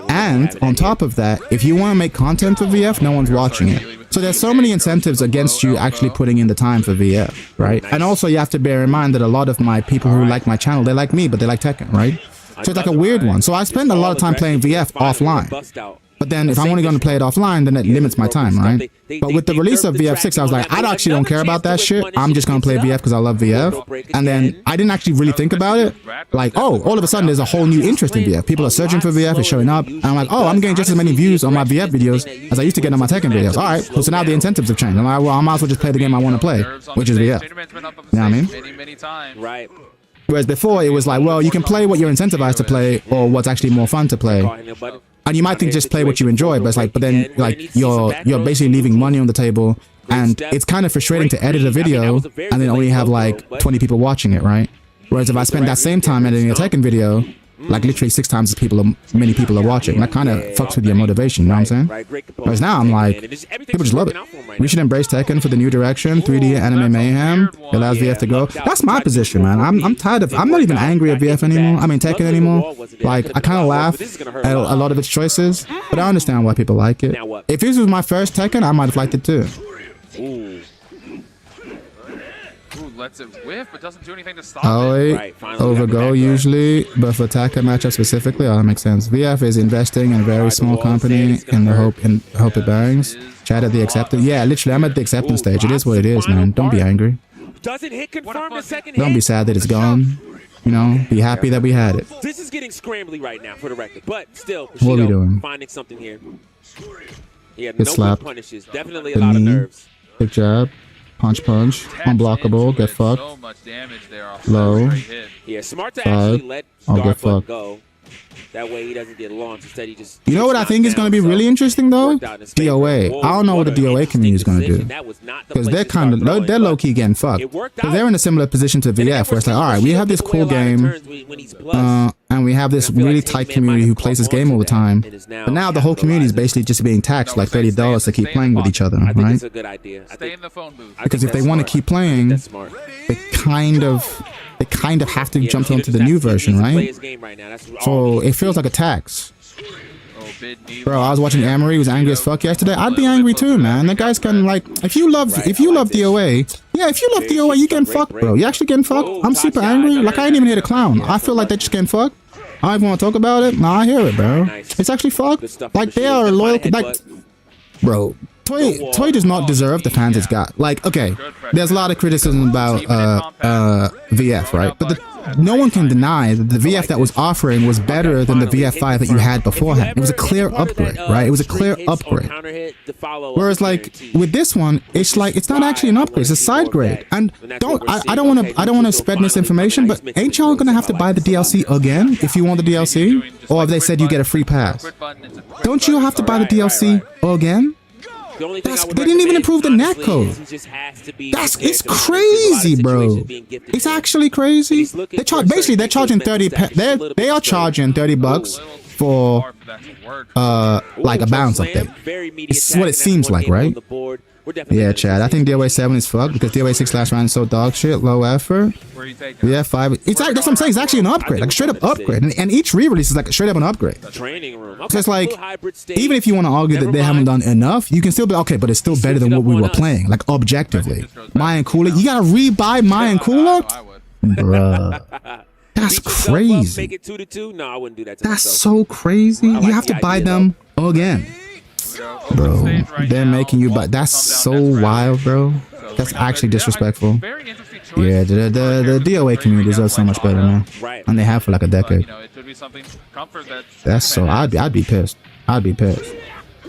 [SPEAKER 3] And on top of that, if you want to make content for VF, no one's watching it. So there's so many incentives against you actually putting in the time for VF, right? And also you have to bear in mind that a lot of my people who like my channel, they like me, but they like Tekken, right? So it's like a weird one. So I spend a lot of time playing VF offline. But then if I'm only going to play it offline, then it limits my time, right? But with the release of VF6, I was like, I actually don't care about that shit. I'm just going to play VF because I love VF. And then I didn't actually really think about it. Like, all of a sudden there's a whole new interest in VF. People are searching for VF, it's showing up. And I'm like, I'm getting just as many views on my VF videos as I used to get on my Tekken videos. All right, so now the incentives have changed. I'm like, well, I might as well just play the game I want to play, which is VF. You know what I mean?
[SPEAKER 2] Right.
[SPEAKER 3] Whereas before it was like, well, you can play what you're incentivized to play or what's actually more fun to play. And you might think just play what you enjoy, but it's like, but then like you're basically leaving money on the table, and it's kind of frustrating to edit a video and then only have like 20 people watching it, right? Whereas if I spend that same time editing a Tekken video, like literally 6 times as many people are watching, that kind of fucks with your motivation, you know what I'm saying? Whereas now I'm like, people just love it. We should embrace Tekken for the new direction, 3D anime mayhem, it allows VF to go. That's my position, man. I'm tired of, I'm not even angry at VF anymore, I mean Tekken anymore. Like, I kind of laugh at a lot of its choices, but I understand why people like it. If this was my first Tekken, I might have liked it too.
[SPEAKER 2] Lets it whiff, but doesn't do anything to stop
[SPEAKER 3] it. Over go usually, but for Tekken matchup specifically, that makes sense. VF is investing in a very small company in the hope it bangs. Chat at the acceptance. Yeah, literally, I'm at the acceptance stage. It is what it is, man. Don't be angry.
[SPEAKER 1] Doesn't hit confirm the second
[SPEAKER 3] Don't be sad that it's gone. You know, be happy that we had it.
[SPEAKER 1] This is getting scrambly right now, for the record, but still,
[SPEAKER 3] what are we doing?
[SPEAKER 1] Finding something here. Yeah,
[SPEAKER 3] no slap.
[SPEAKER 1] Punishes. Definitely a lot of nerves.
[SPEAKER 3] Big jab. Punch, unblockable, get fucked. Low.
[SPEAKER 1] Yeah, smart to actually let Darbuck go. That way he doesn't get launched. Instead, he just.
[SPEAKER 3] You know what I think is going to be really interesting though? DOA. I don't know what the DOA community is going to do. Because they're kind of, they're low key getting fucked. Because they're in a similar position to VF, where it's like, all right, we have this cool game, and we have this really tight community who plays this game all the time. But now the whole community is basically just being taxed like $30 to keep playing with each other, right? Because if they want to keep playing, they kind of have to jump onto the new version, right? So it feels like a tax. Bro, I was watching Amory, who was angry as fuck yesterday. I'd be angry too, man. That guy's kind of like, if you love DOA, yeah, if you love DOA, you getting fucked, bro. You actually getting fucked? I'm super angry. Like, I ain't even hit a clown. I feel like they're just getting fucked. I don't even want to talk about it. Nah, I hear it, bro. It's actually fucked. Like, they are loyal, like, bro. Toy does not deserve the fans it's got. Like, okay, there's a lot of criticism about VF, right? But no one can deny that the VF that was offering was better than the VF5 that you had beforehand. It was a clear upgrade, right? It was a clear upgrade. Whereas, like, with this one, it's like, it's not actually an upgrade, it's a side grade. And I don't want to spread misinformation, but ain't y'all gonna have to buy the DLC again if you want the DLC? Or have they said you get a free pass? Don't you have to buy the DLC again? They didn't even improve the netcode. It's crazy, bro. It's actually crazy. They're charging 30. They are charging $30 for like a balance update. It's what it seems like, right?
[SPEAKER 1] We're definitely
[SPEAKER 3] Yeah, Chad. I think DOA 7 is fucked because DOA 6 last round is so dog shit, low effort.
[SPEAKER 2] Where you taking it?
[SPEAKER 3] Yeah, 5. It's like, that's what I'm saying. It's actually an upgrade, like straight up upgrade. And each re-release is like straight up an upgrade.
[SPEAKER 1] Training room.
[SPEAKER 3] So it's like, even if you want to argue that they haven't done enough, you can still be okay, but it's still better than what we were playing, like objectively. Mayan Cooler, you gotta rebuy Mayan Cooler,
[SPEAKER 2] I would.
[SPEAKER 3] bruh. That's crazy.
[SPEAKER 1] Make it 2-2. No, I wouldn't do that to
[SPEAKER 3] That's
[SPEAKER 1] myself.
[SPEAKER 3] so crazy. You have to buy them again, bro. They're making you buy. That's so wild, bro. That's actually disrespectful.
[SPEAKER 2] Very interesting choice.
[SPEAKER 3] Yeah, the DOA community deserves so much better, man.
[SPEAKER 1] Right.
[SPEAKER 3] And they have for like a decade.
[SPEAKER 2] You know, it should be something comfort that.
[SPEAKER 3] That's so. I'd be pissed. I'd be pissed.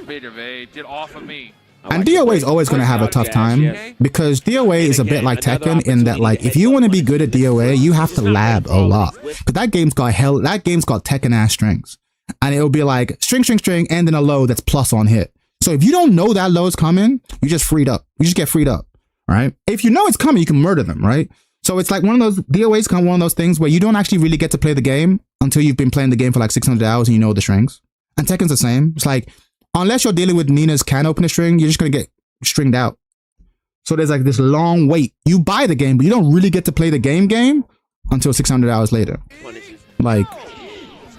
[SPEAKER 2] Get off of me.
[SPEAKER 3] And DOA is always going to have a tough time because DOA is a bit like Tekken in that, like, if you want to be good at DOA, you have to lab a lot. Because that game's got Tekken ass strings. And it'll be like string, and then a low that's plus on hit. So if you don't know that low is coming, you just freed up. You just get freed up, right? If you know it's coming, you can murder them, right? So it's like one of those, DOA's kind of one of those things where you don't actually really get to play the game until you've been playing the game for like 600 hours and you know the strings. And Tekken's the same. It's like, unless you're dealing with Nina's can opener string, you're just going to get stringed out. So there's like this long wait. You buy the game, but you don't really get to play the game until 600 hours later. Like,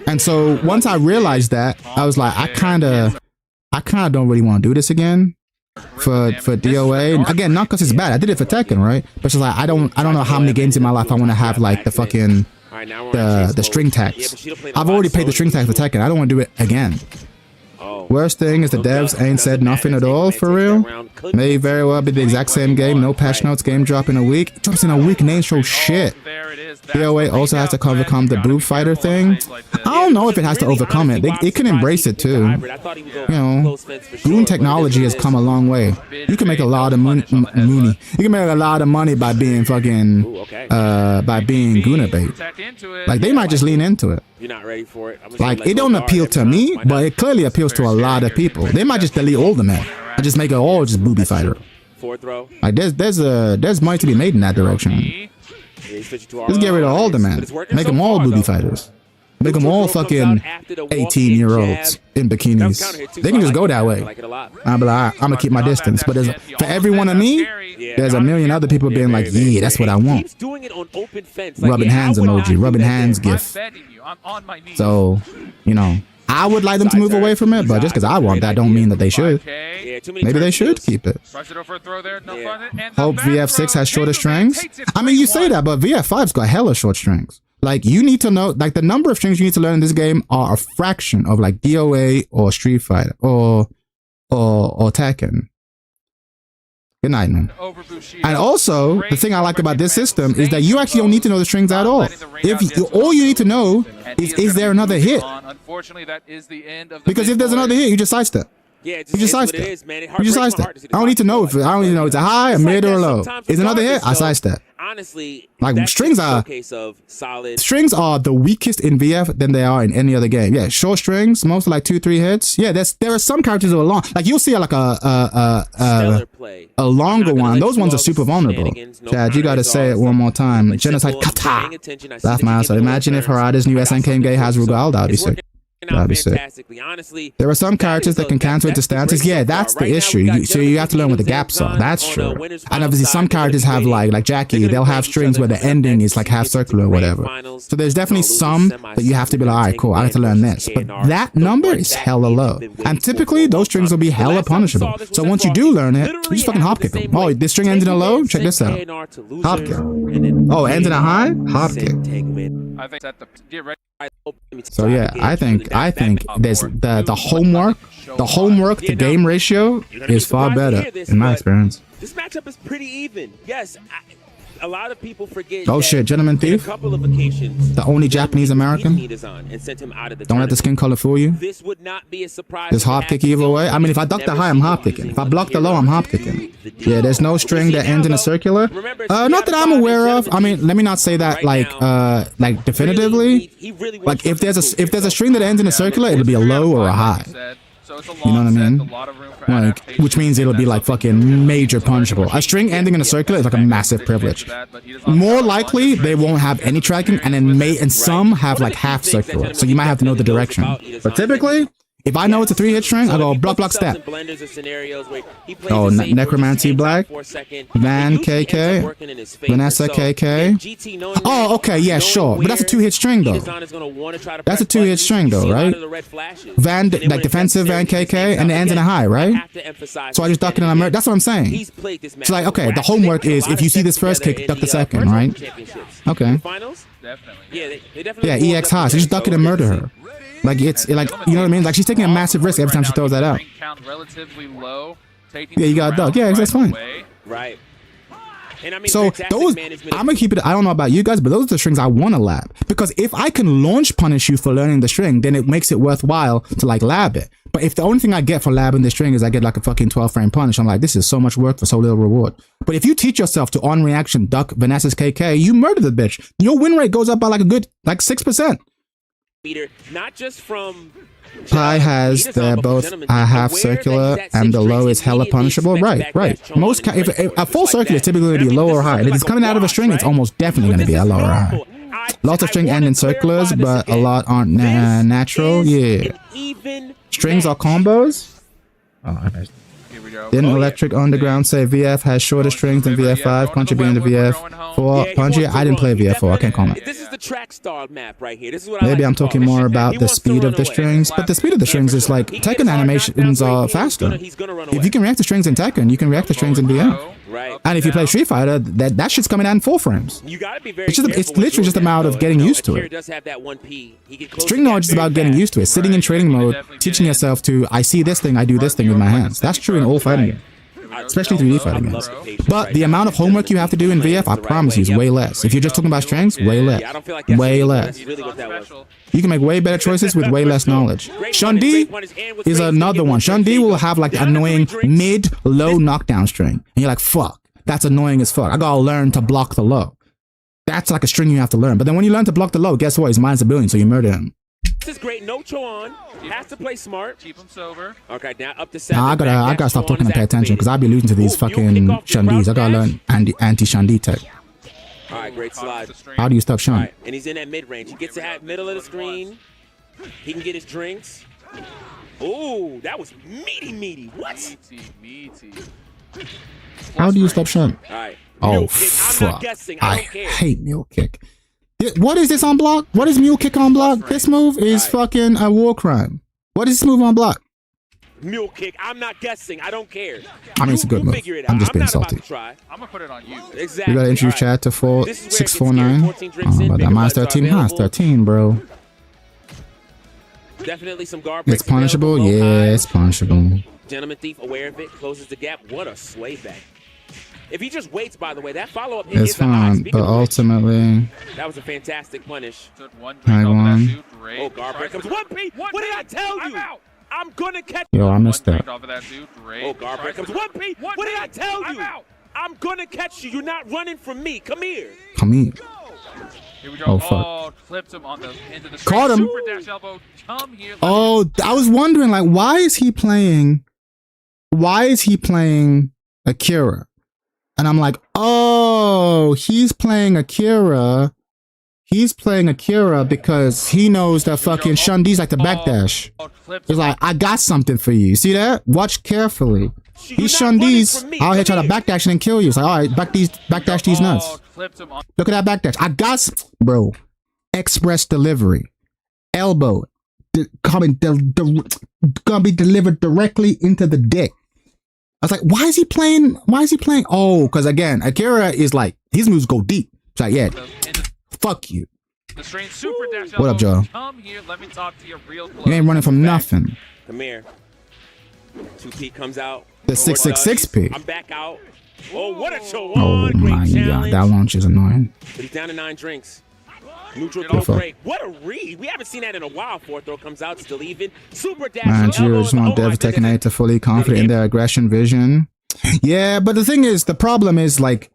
[SPEAKER 3] and so once I realized that, I was like, I kind of don't really want to do this again for DOA. And again, not because it's bad. I did it for Tekken, right? But it's just like, I don't know how many games in my life I want to have like the fucking the string tax. I've already paid the string tax for Tekken. I don't want to do it again. Worst thing is the devs ain't said nothing at all, for real. May very well be the exact same game, no patch notes, game drop in a week. It drops in a week, name show shit. DOA also has to overcome the boob fighter thing. I don't know if it has to overcome it. It can embrace it too. You know, goon technology has come a long way. You can make a lot of money. You can make a lot of money by being fucking, by being Gooner bait. Like, they might just lean into it.
[SPEAKER 1] You're not ready for it.
[SPEAKER 3] Like, it don't appeal to me, but it clearly appeals to a lot of people. They might just delete all the men and just make it all just booby fighter. Like, there's money to be made in that direction. Just get rid of all the men. Make them all booby fighters. Make them all fucking 18-year-olds in bikinis. They can just go that way. I'm like, I'm gonna keep my distance. But for every one of me, there's a million other people being like, yeah, that's what I want. Rubbing hands emoji, rubbing hands gif. So, you know, I would like them to move away from it, but just because I want that don't mean that they should. Maybe they should keep it. Hope VF6 has shorter strings. I mean, you say that, but VF5's got hella short strings. Like, you need to know, like, the number of strings you need to learn in this game are a fraction of like DOA or Street Fighter or Tekken. Good night, man. And also, the thing I like about this system is that you actually don't need to know the strings at all. All you need to know is there another hit? Because if there's another hit, you just sidestep.
[SPEAKER 1] Yeah,
[SPEAKER 3] you just sidestep. You just sidestep. I don't need to know if it's a high, a mid, or a low. Is another hit? I sidestep.
[SPEAKER 1] Honestly,
[SPEAKER 3] like strings are the weakest in VF than they are in any other game. Yeah, short strings, most like 2-3 hits. Yeah, there are some characters that are long. Like, you'll see like a longer one. Those ones are super vulnerable. Chad, you gotta say it one more time. Genocide kata. Laugh my ass off. Imagine if Harada's new SNK game has Rugal. That'd be sick. That'd be sick. There are some characters that can counter into stances. Yeah, that's the issue. So you have to learn what the gaps are. That's true. And obviously some characters have like Jackie, they'll have strings where the ending is like half circular or whatever. So there's definitely some that you have to be like, all right, cool, I have to learn this. But that number is hella low. And typically those strings will be hella punishable. So once you do learn it, you just fucking hop kick them. Oh, this string ends in a low? Check this out. Hop kick. Oh, ends in a high? Hop kick. So yeah, I think there's the homework to game ratio is far better in my experience.
[SPEAKER 1] This matchup is pretty even. Yes, a lot of people forget.
[SPEAKER 3] Oh shit, Gentleman Thief.
[SPEAKER 1] A couple of occasions,
[SPEAKER 3] the only Japanese American. Don't let the skin color fool you.
[SPEAKER 1] This would not be a surprise.
[SPEAKER 3] There's hop kick either way. I mean, if I duck the high, I'm hop kicking. If I block the low, I'm hop kicking. Yeah, there's no string that ends in a circular. Not that I'm aware of. I mean, let me not say that like definitively. Like, if there's a string that ends in a circular, it'll be a low or a high. You know what I mean? Like, which means it'll be like fucking major punishable. A string ending in a circular is like a massive privilege. More likely, they won't have any tracking, and some have like half circular, so you might have to know the direction. But typically, If I know it's a 3-hit string, I go block, block, step. Oh, Necromancy Black, Van KK, Vanessa KK. Oh, okay, yeah, sure. But that's a 2-hit string though. That's a 2-hit string though, right? Van, like defensive Van KK, and it ends in a high, right? So I just duck it and I'm that's what I'm saying. It's like, okay, the homework is if you see this first kick, duck the second, right? Okay. Yeah, EX high. So just duck it and murder her. Like it's like, you know what I mean? Like she's taking a massive risk every time she throws that out. Yeah, you got a duck. Yeah, that's fine.
[SPEAKER 1] Right. And I mean,
[SPEAKER 3] so those, I'm gonna keep it. I don't know about you guys, but those are the strings I want to lab, because if I can launch punish you for learning the string, then it makes it worthwhile to like lab it. But if the only thing I get for labbing the string is I get like a fucking 12-frame punish, I'm like, this is so much work for so little reward. But if you teach yourself to on reaction duck Vanessa's KK, you murder the bitch. Your win rate goes up by like a good 6%.
[SPEAKER 1] Not just from
[SPEAKER 3] Pi has the both a half circular and the low is hella punishable. Right. Most if a full circular is typically going to be low or high. And if it's coming out of a string, it's almost definitely going to be a low or high. Lots of string end in circulars, but a lot aren't natural. Yeah. Strings are combos. Oh, didn't Electric Underground say VF has shorter strings than VF5? Punchy being the VF4. Punchy, I didn't play VF4. I can't comment.
[SPEAKER 1] This is the track star map right here. This is what
[SPEAKER 3] maybe I'm talking more about the speed of the strings, but the speed of the strings is like Tekken animations are faster. If you can react to strings in Tekken, you can react to strings in VF.
[SPEAKER 1] Right.
[SPEAKER 3] And if you play Street Fighter, that shit's coming out in 4 frames.
[SPEAKER 1] You gotta be very
[SPEAKER 3] it's literally just a matter of getting used to it. String knowledge is about getting used to it. Sitting in training mode, teaching yourself to, I see this thing, I do this thing with my hands. That's true in all fighting games, especially 3D fighting games. But the amount of homework you have to do in VF, I promise you, is way less. If you're just talking about strings, way less. Way less. You can make way better choices with way less knowledge. Shun D is another one. Shun D will have like annoying mid-low knockdown string. And you're like, fuck, that's annoying as fuck. I gotta learn to block the low. That's like a string you have to learn. But then when you learn to block the low, guess what? He's -1 billion, so you murder him.
[SPEAKER 1] This is great. No Cho on. Has to play smart.
[SPEAKER 2] Keep him sober.
[SPEAKER 1] Okay, now up to 7.
[SPEAKER 3] Nah, I gotta stop talking and pay attention, because I'll be losing to these fucking Shun Ds. I gotta learn anti-Shun D tech.
[SPEAKER 1] All right, great slide.
[SPEAKER 3] How do you stop Shun?
[SPEAKER 1] Right, and he's in that mid-range. He gets to have middle of the screen. He can get his drinks. Ooh, that was meaty. What?
[SPEAKER 2] Meaty.
[SPEAKER 3] How do you stop Shun?
[SPEAKER 1] All right.
[SPEAKER 3] Oh, fuck. I hate mule kick. What is this on block? What is mule kick on block? This move is fucking a war crime. What is this move on block?
[SPEAKER 1] Mule kick. I'm not guessing. I don't care.
[SPEAKER 3] I mean, it's a good move. I'm just being salty.
[SPEAKER 2] I'm gonna put it on you.
[SPEAKER 1] Exactly.
[SPEAKER 3] We gotta introduce chat to 4649. Oh, about that -13. -13, bro.
[SPEAKER 1] Definitely some garbage.
[SPEAKER 3] It's punishable. Yeah, it's punishable.
[SPEAKER 1] Gentleman Thief aware of it, closes the gap. What a sway back. If he just waits, by the way, that follow-up hit
[SPEAKER 3] it's
[SPEAKER 1] is fine,
[SPEAKER 3] but ultimately...
[SPEAKER 1] That was a fantastic punish.
[SPEAKER 3] I won.
[SPEAKER 1] Oh, Garbreak comes 1P! What did I tell you? I'm gonna catch...
[SPEAKER 3] Yo, I missed that.
[SPEAKER 1] Oh, Garbreak comes 1P! What did I tell you? I'm gonna catch you. You're not running from me. Come here.
[SPEAKER 3] Come here.
[SPEAKER 2] Here we go.
[SPEAKER 3] Oh, fuck.
[SPEAKER 2] Clipped him on the end of the
[SPEAKER 3] Caught him.
[SPEAKER 2] Super dash elbow. Come here.
[SPEAKER 3] Oh, I was wondering, like, why is he playing Akira? And I'm like, oh, he's playing Akira. He's playing Akira because he knows that fucking Shun D's like the backdash. He's like, I got something for you. See that? Watch carefully. He's Shun D's out here trying to backdash and kill you. It's like, all right, backdash these nuts. Look at that backdash. I got, bro. Express delivery. Elbow. Gonna be delivered directly into the dick. I was like, why is he playing? Oh, because again, Akira is like, his moves go deep. It's like, yeah, fuck you. What up, Joe?
[SPEAKER 2] Come here, let me talk to you real close.
[SPEAKER 3] You ain't running from nothing.
[SPEAKER 1] Come here. 2P comes out.
[SPEAKER 3] The 666P.
[SPEAKER 1] I'm back out. Oh, what a show.
[SPEAKER 3] Oh my god, that launch is annoying.
[SPEAKER 1] But he's down to 9 drinks. Neutral throw break. What a read. We haven't seen that in a while. 4 throw comes out, still even. Super dash.
[SPEAKER 3] Man, Gio just want devs Tekken 8 to fully confident in their aggression vision. Yeah, but the thing is, the problem is like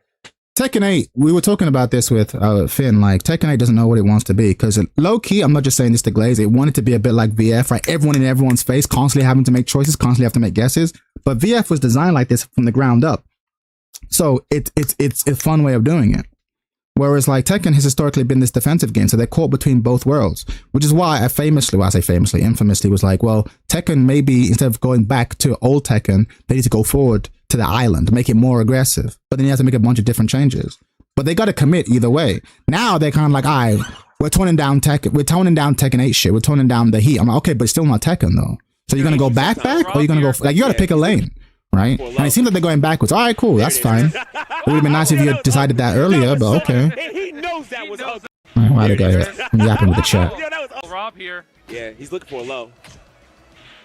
[SPEAKER 3] Tekken 8, we were talking about this with Finn, like Tekken 8 doesn't know what it wants to be, because low key, I'm not just saying this to Glaze, it wanted to be a bit like VF, right? Everyone in everyone's face, constantly having to make choices, constantly have to make guesses. But VF was designed like this from the ground up. So it's a fun way of doing it. Whereas like Tekken has historically been this defensive game, so they're caught between both worlds, which is why I famously, well, I say famously, infamously was like, well, Tekken maybe instead of going back to old Tekken, they need to go forward to the island, make it more aggressive. But then you have to make a bunch of different changes. But they got to commit either way. Now they're kind of like, all right, we're toning down Tekken 8 shit. We're toning down the heat. I'm like, okay, but it's still not Tekken though. So you're gonna go back, or you're gonna go like you got to pick a lane. Right? And it seems like they're going backwards. All right, cool. That's fine. It would have been nice if you had decided that earlier, but okay.
[SPEAKER 1] He knows that was ugly.
[SPEAKER 3] All right, why the guy here? I'm yapping with the chat.
[SPEAKER 2] Rob here.
[SPEAKER 1] Yeah, he's looking for a low.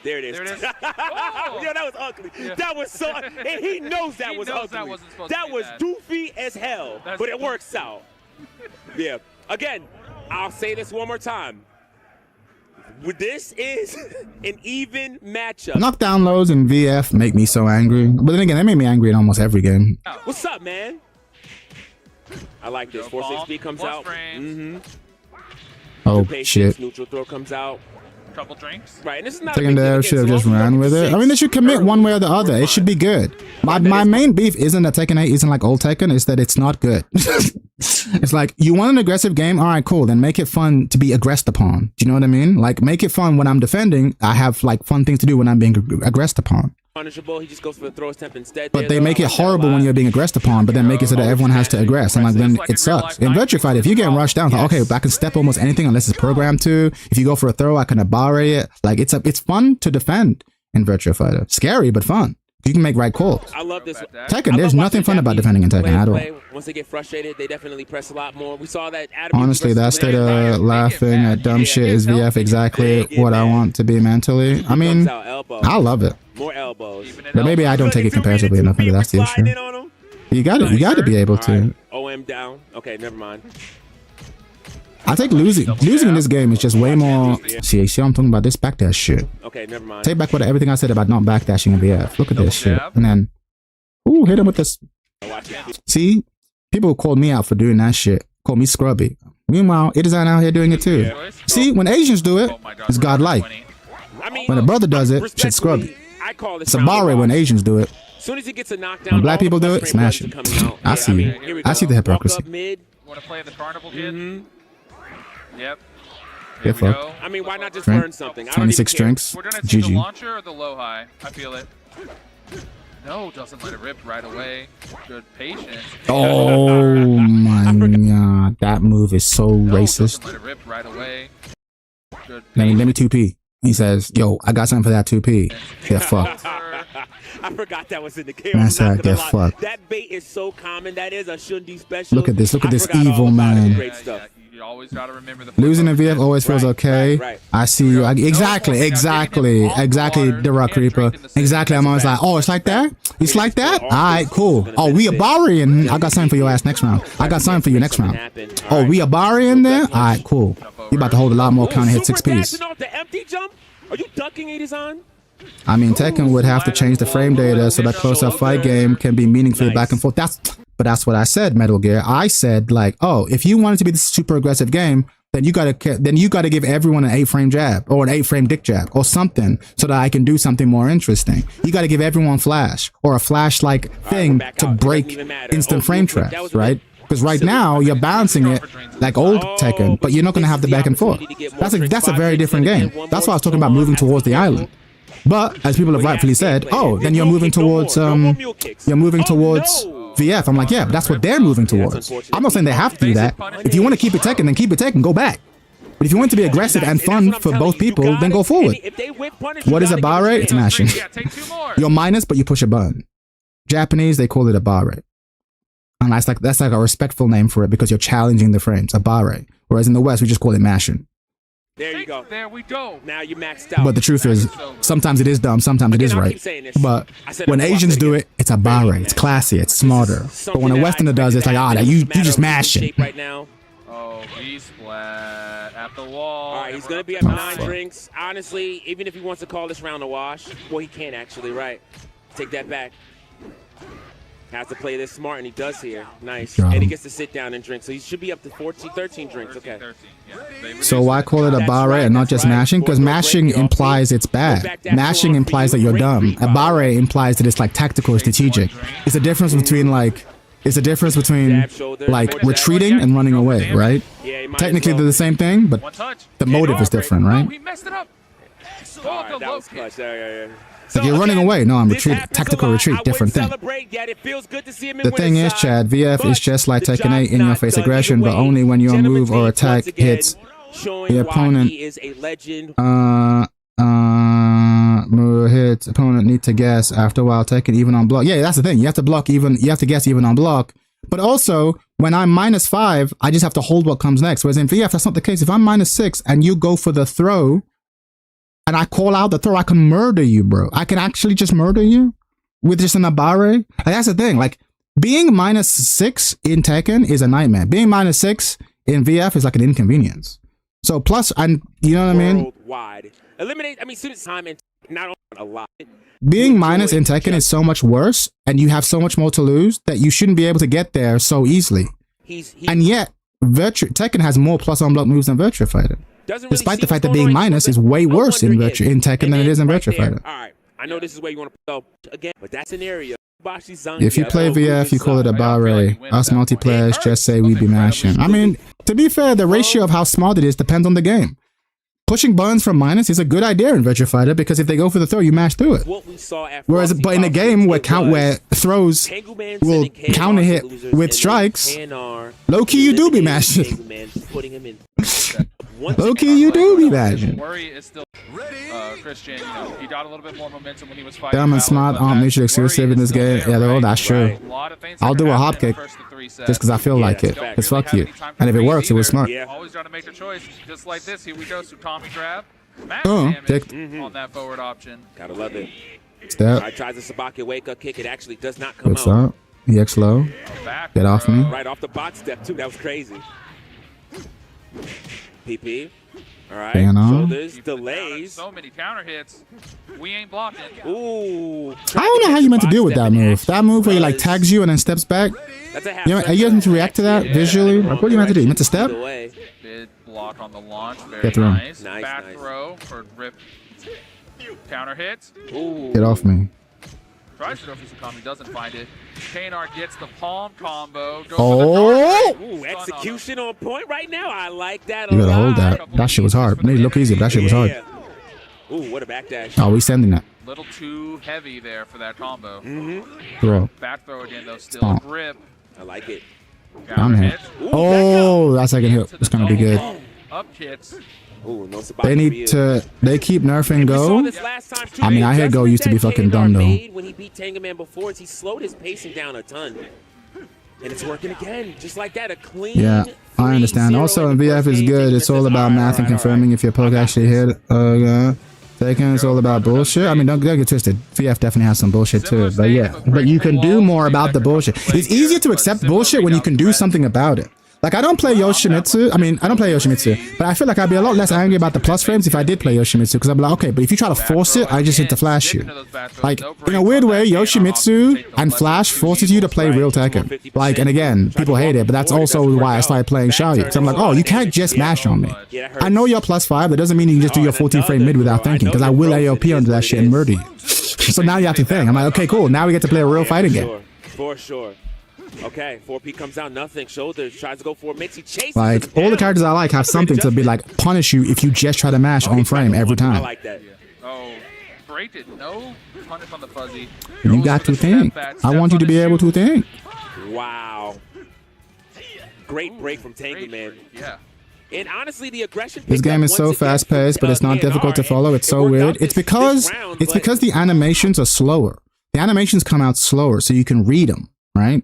[SPEAKER 1] There it is.
[SPEAKER 2] There it is.
[SPEAKER 1] Yo, that was ugly.
[SPEAKER 2] Yeah.
[SPEAKER 1] That was so. And he knows that was ugly.
[SPEAKER 2] That wasn't supposed
[SPEAKER 1] that
[SPEAKER 2] to be
[SPEAKER 1] was
[SPEAKER 2] that.
[SPEAKER 1] doofy as hell, but it works out. Yeah. Again, I'll say this one more time. This is an even matchup.
[SPEAKER 3] Knockdown lows in VF make me so angry. But then again, they make me angry in almost every game.
[SPEAKER 1] What's up, man? I like this. 4-6-B comes out.
[SPEAKER 3] Oh, shit.
[SPEAKER 1] Neutral throw comes out.
[SPEAKER 2] Couple drinks.
[SPEAKER 1] Right, and this is not
[SPEAKER 3] Taking there, should have just ran with it. I mean, they should commit one way or the other. It should be good. My main beef isn't that Tekken 8 isn't like old Tekken, it's that it's not good. It's like, you want an aggressive game? All right, cool. Then make it fun to be aggressed upon. Do you know what I mean? Like, make it fun when I'm defending. I have like fun things to do when I'm being aggressed upon.
[SPEAKER 1] Punishable. He just goes for the throw attempt instead.
[SPEAKER 3] But they make it horrible when you're being aggressed upon, but then make it so that everyone has to aggress. And like, then it sucks. In Virtua Fighter, if you get rushed down, it's like, okay, I can step almost anything unless it's programmed to. If you go for a throw, I can abare it. Like, it's fun to defend in Virtua Fighter. Scary, but fun. You can make right calls.
[SPEAKER 1] I love this.
[SPEAKER 3] Tekken, there's nothing fun about defending in Tekken at all.
[SPEAKER 1] Once they get frustrated, they definitely press a lot more. We saw that.
[SPEAKER 3] Honestly, that state of laughing at dumb shit is VF exactly what I want to be mentally. I mean, I love it.
[SPEAKER 1] More elbows.
[SPEAKER 3] But maybe I don't take it comparatively enough. Maybe that's the issue. You got to be able to.
[SPEAKER 1] OM down. Okay, never mind.
[SPEAKER 3] I think losing in this game is just way more. See what I'm talking about? This backdash shit.
[SPEAKER 1] Okay, never mind.
[SPEAKER 3] Take back everything I said about not backdashing in VF. Look at this shit. And then, ooh, hit him with this. See, people called me out for doing that shit. Call me scrubby. Meanwhile, it is out here doing it too. See, when Asians do it, it's godlike. When a brother does it, shit's scrubby. It's a barre when Asians do it.
[SPEAKER 1] Soon as he gets a knockdown,
[SPEAKER 3] when black people do it, smash it. I see you. I see the hypocrisy.
[SPEAKER 2] Want to play the carnival kid? Yep.
[SPEAKER 3] Get fucked.
[SPEAKER 1] I mean, why not just learn something?
[SPEAKER 3] 26 drinks.
[SPEAKER 2] We're gonna see the
[SPEAKER 3] GG.
[SPEAKER 2] launcher or the low high. I feel it. No, doesn't let it rip right away. Good patience.
[SPEAKER 3] Oh my god, that move is so racist.
[SPEAKER 2] Doesn't let it rip right away. Good
[SPEAKER 3] Let me 2P. He says, yo, I got something for that 2P. Get fucked.
[SPEAKER 1] I forgot that was in the game.
[SPEAKER 3] That's right, get fucked.
[SPEAKER 1] That bait is so common. That is a Shundi special.
[SPEAKER 3] Look at this evil man.
[SPEAKER 1] Great stuff.
[SPEAKER 2] You always gotta remember the
[SPEAKER 3] Losing in VF always feels okay. I see you. Exactly, the Rock Reaper. Exactly. I'm always like, oh, it's like that? It's like that? All right, cool. Oh, we a Barian. I got something for your ass next round. I got something for you next round. Oh, we a Barian there? All right, cool. You about to hold a lot more counter hit 6Ps.
[SPEAKER 1] The empty jump? Are you ducking Adizan?
[SPEAKER 3] I mean, Tekken would have to change the frame data so that close-up fight game can be meaningfully back and forth. But that's what I said, Metal Gear. I said, like, oh, if you want it to be this super aggressive game, then you gotta give everyone an 8-frame jab or an 8-frame dick jab or something so that I can do something more interesting. You gotta give everyone flash or a flash-like thing to break instant frame traps, right? Because right now you're balancing it like old Tekken, but you're not gonna have the back and forth. That's a very different game. That's why I was talking about moving towards the island. But as people have rightfully said, oh, then you're moving towards VF. I'm like, yeah, but that's what they're moving towards. I'm not saying they have to do that. If you want to keep it Tekken, then keep it Tekken, go back. But if you want it to be aggressive and fun for both people, then go forward. What is a barre? It's mashing. You're minus, but you push a button. Japanese, they call it a barre. And that's like a respectful name for it because you're challenging the frames, a barre. Whereas in the West, we just call it mashing.
[SPEAKER 1] There you go.
[SPEAKER 2] There we go.
[SPEAKER 1] Now you maxed out.
[SPEAKER 3] But the truth is, sometimes it is dumb, sometimes it is right. But when Asians do it, it's a barre. It's classy, it's smarter. But when a Westerner does it, it's like, you just mash it.
[SPEAKER 1] Right now.
[SPEAKER 2] Oh, V-splat at the wall.
[SPEAKER 1] All right, he's going to be up 9 drinks. Honestly, even if he wants to call this round a wash, well, he can't actually, right? Take that back. Has to play this smart, and he does here. Nice. And he gets to sit down and drink. So he should be up to 13 drinks. Okay.
[SPEAKER 3] So why call it a barre and not just mashing? Because mashing implies it's bad. Mashing implies that you're dumb. A barre implies that it's like tactical or strategic. It's the difference between like It's a difference between like retreating and running away, right? Technically they're the same thing, but the motive is different, right?
[SPEAKER 2] He messed it up.
[SPEAKER 1] That was clutch.
[SPEAKER 3] Like you're running away. No, I'm retreating. Tactical retreat, different thing. The thing is, Chad, VF is just like Tekken 8 in-your-face aggression, but only when your move or attack hits the opponent. Move hits opponent need to guess after a while. Tekken even on block. Yeah, that's the thing. You have to block even. You have to guess even on block. But also, when I'm -5, I just have to hold what comes next. Whereas in VF, that's not the case. If I'm -6 and you go for the throw, and I call out the throw, I can murder you, bro. I can actually just murder you with just an Abare. Like, that's the thing. Like, being -6 in Tekken is a nightmare. Being -6 in VF is like an inconvenience. So plus, and you know what I mean?
[SPEAKER 1] Worldwide. Eliminate, I mean, soon as time and not a lot.
[SPEAKER 3] Being minus in Tekken is so much worse, and you have so much more to lose that you shouldn't be able to get there so easily. And yet, Tekken has more plus on block moves than Virtua Fighter. Despite the fact that being minus is way worse in Tekken than it is in Virtua Fighter.
[SPEAKER 1] All right, I know this is where you want to go again, but that scenario.
[SPEAKER 3] If you play VF, you call it a barre. Us multiplayers just say we be mashing. I mean, to be fair, the ratio of how smart it is depends on the game. Pushing buttons from minus is a good idea in Virtua Fighter because if they go for the throw, you mash through it. Whereas, but in a game where throws will counter hit with strikes, low key you do be mashing. Low key you do be mashing.
[SPEAKER 2] Christian, he got a little bit more momentum when he was fighting.
[SPEAKER 3] Dumb and smart aren't mutually exclusive in this game. Yeah, they're all that's true. I'll do a hop kick just because I feel like it. Because fuck you. And if it works, it was smart.
[SPEAKER 2] Always trying to make a choice, just like this. Here we go. Sukami grab.
[SPEAKER 3] On
[SPEAKER 2] that forward option.
[SPEAKER 1] Gotta love it.
[SPEAKER 3] Step.
[SPEAKER 1] I tried the Sabaki wake up kick. It actually does not come
[SPEAKER 3] What's
[SPEAKER 1] out.
[SPEAKER 3] up? EX low. Get off me.
[SPEAKER 1] Right off the bot step too. That was crazy. PP. All right. Shoulders, delays.
[SPEAKER 2] So many counter hits. We ain't blocking.
[SPEAKER 1] Ooh.
[SPEAKER 3] I don't know how you meant to deal with that move. That move where he like tags you and then steps back. Are you meant to react to that visually? Like, what are you meant to do? You meant to step?
[SPEAKER 2] Mid block on the launch. Very
[SPEAKER 3] Get through.
[SPEAKER 2] nice. Back throw for rip. Counter hit.
[SPEAKER 1] Ooh.
[SPEAKER 3] Get off me.
[SPEAKER 2] Tries to go for Sukami, doesn't find it. Kanar gets the palm combo.
[SPEAKER 1] Ooh, execution on point right now. I like that a lot.
[SPEAKER 3] You gotta hold that. That shit was hard. It made it look easy, but that shit was hard.
[SPEAKER 1] Ooh, what a backdash.
[SPEAKER 3] Oh, we sending that.
[SPEAKER 2] Little too heavy there for that combo.
[SPEAKER 3] Throw.
[SPEAKER 2] Back throw again though, still grip.
[SPEAKER 1] I like it.
[SPEAKER 3] Down hit. Oh, that second hit was gonna be good.
[SPEAKER 2] Up hits.
[SPEAKER 1] Ooh, no
[SPEAKER 3] they need to. They keep nerfing Go. I mean, I hear Go used to be fucking dumb though.
[SPEAKER 1] When he beat Tangaman before, he slowed his pacing down a ton, and it's working again, just like that. A clean.
[SPEAKER 3] Yeah, I understand. Also, in VF is good. It's all about math and confirming if your poke actually hit. Tekken, it's all about bullshit. I mean, don't get twisted. VF definitely has some bullshit too, but yeah. But you can do more about the bullshit. It's easier to accept bullshit when you can do something about it. Like, I don't play Yoshimitsu. I mean, I don't play Yoshimitsu, but I feel like I'd be a lot less angry about the plus frames if I did play Yoshimitsu, because I'd be like, okay, but if you try to force it, I just hit to flash you. Like, in a weird way, Yoshimitsu and Flash forces you to play real Tekken. Like, and again, people hate it, but that's also why I started playing Xiaoyu. So I'm like, oh, you can't just mash on me. I know you're +5, that doesn't mean you can just do your 14 frame mid without thinking, because I will AOP under that shit and murder you. So now you have to think. I'm like, okay, cool, now we get to play a real fighting game.
[SPEAKER 1] For sure. Okay, 4P comes out, nothing. Shoulders, tries to go for it, makes he chases.
[SPEAKER 3] Like, all the characters I like have something to be like, punish you if you just try to mash on frame every time.
[SPEAKER 1] I like that.
[SPEAKER 2] Oh, break it. No punish on the fuzzy.
[SPEAKER 3] You got to think. I want you to be able to think.
[SPEAKER 1] Wow. Great break from Tangaman.
[SPEAKER 2] Yeah.
[SPEAKER 1] And honestly, the aggression.
[SPEAKER 3] This game is so fast-paced, but it's not difficult to follow. It's so weird. It's because the animations are slower. The animations come out slower, so you can read them, right?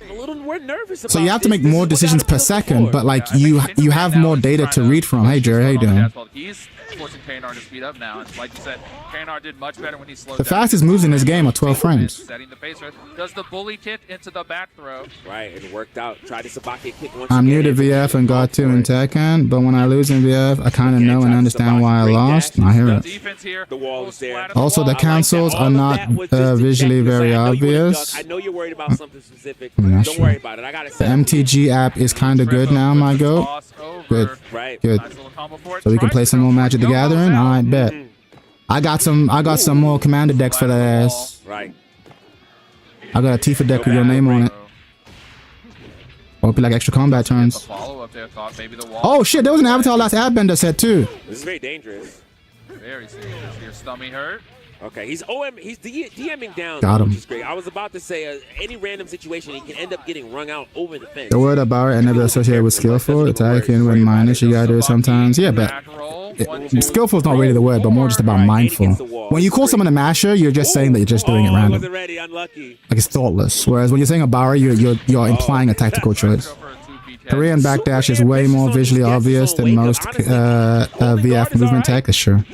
[SPEAKER 1] We're nervous about
[SPEAKER 3] so you have to make more decisions per second, but like you have more data to read from. Hey Jerry, how you doing?
[SPEAKER 2] He's forcing Kanar to speed up now. And like you said, Kanar did much better when he slowed
[SPEAKER 3] the
[SPEAKER 2] down.
[SPEAKER 3] fastest moves in this game are 12 frames.
[SPEAKER 2] Setting the pace. Does the bully kick into the back throw?
[SPEAKER 1] Right, it worked out. Tried to Sabaki kick once.
[SPEAKER 3] I'm new to VF and got 2 in Tekken, but when I lose in VF, I kind of know and understand why I lost. I hear it.
[SPEAKER 1] The wall is there.
[SPEAKER 3] Also, the cancels are not visually very obvious.
[SPEAKER 1] I know you're worried about something specific. Don't worry about it. I got it.
[SPEAKER 3] The MTG app is kind of good now, my goat. Good. Good. So we can play some more Magic the Gathering? I bet. I got some more Commander decks for that ass.
[SPEAKER 1] Right.
[SPEAKER 3] I got a Tifa deck with your name on it. Or it'd be like extra combat turns.
[SPEAKER 2] Follow-up there, thought maybe the wall.
[SPEAKER 3] Oh shit, there was an Avatar last Airbender set too.
[SPEAKER 1] This is very dangerous.
[SPEAKER 2] Very serious. Your stomach hurt.
[SPEAKER 1] Okay, he's DMing down.
[SPEAKER 3] Got him.
[SPEAKER 1] Which is great. I was about to say, any random situation, he can end up getting rung out over the fence.
[SPEAKER 3] The word about it, never associated with skillful. Attacking when minus, you gotta do it sometimes. Yeah, but skillful is not really the word, but more just about mindful. When you call someone a masher, you're just saying that you're just doing it random.
[SPEAKER 1] Wasn't ready, unlucky.
[SPEAKER 3] Like it's thoughtless. Whereas when you're saying a Barra, you're implying a tactical choice. Korean backdash is way more visually obvious than most VF movement tech. That's true.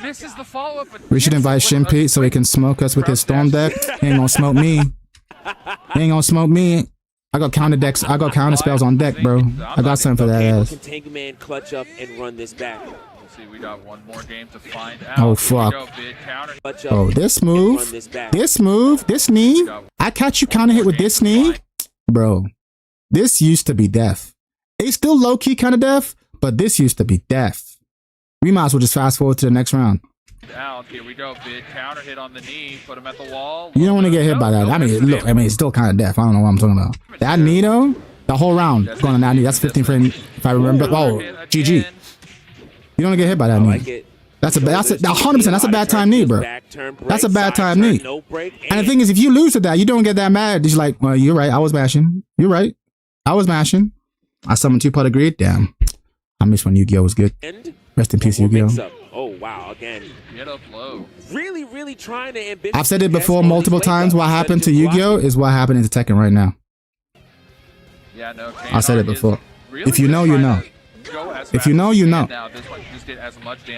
[SPEAKER 3] We should invite Shimpete so he can smoke us with his storm deck. He ain't gonna smoke me. He ain't gonna smoke me. I got counter decks. I got counter spells on deck, bro. I got something for that ass.
[SPEAKER 1] Can Tank clutch up and run this back?
[SPEAKER 2] We got one more game to find out.
[SPEAKER 3] Oh fuck. Oh, this move, this knee. I catch you counter hit with this knee, bro. This used to be death. It's still low-key kind of death, but this used to be death. We might as well just fast forward to the next round.
[SPEAKER 2] Here we go. Big counter hit on the knee. Put him at the wall.
[SPEAKER 3] You don't want to get hit by that. I mean, look. I mean, it's still kind of death. I don't know what I'm talking about. That knee though, the whole round going on that knee. That's 15 frame if I remember. Oh, GG. You don't want to get hit by that knee. That's 100%. That's a bad time knee, bro. That's a bad time knee. And the thing is, if you lose to that, you don't get that mad. You're like, well, you're right. I was mashing. You're right. I was mashing. I summoned 2-part of greed. Damn. I miss when Yu-Gi-Oh was good. Rest in peace, Yu-Gi-Oh.
[SPEAKER 1] Oh wow, again.
[SPEAKER 2] Get up low.
[SPEAKER 1] Really trying to ambitious.
[SPEAKER 3] I've said it before multiple times. What happened to Yu-Gi-Oh is what happened into Tekken right now.
[SPEAKER 2] Yeah, no.
[SPEAKER 3] I said it before. If you know, you know. If you know, you know.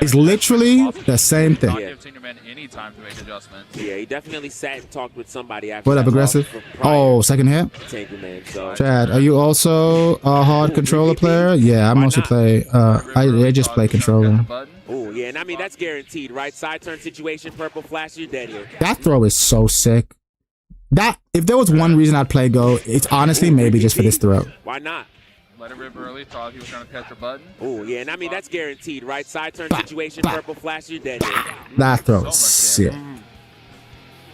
[SPEAKER 3] It's literally the same thing.
[SPEAKER 1] Yeah, he definitely sat and talked with somebody after.
[SPEAKER 3] What up, aggressive? Oh, second hit. Chad, are you also a hard controller player? Yeah, I mostly play. I just play controller.
[SPEAKER 1] Oh yeah, and I mean that's guaranteed, right? Side turn situation, purple flash, you're dead here.
[SPEAKER 3] That throw is so sick. That if there was one reason I'd play Go, it's honestly maybe just for this throw.
[SPEAKER 1] Why not?
[SPEAKER 2] Let it rip early. Thought he was trying to catch a button.
[SPEAKER 1] Oh yeah, and I mean that's guaranteed, right? Side turn situation, purple flash, you're dead here.
[SPEAKER 3] That throw is sick.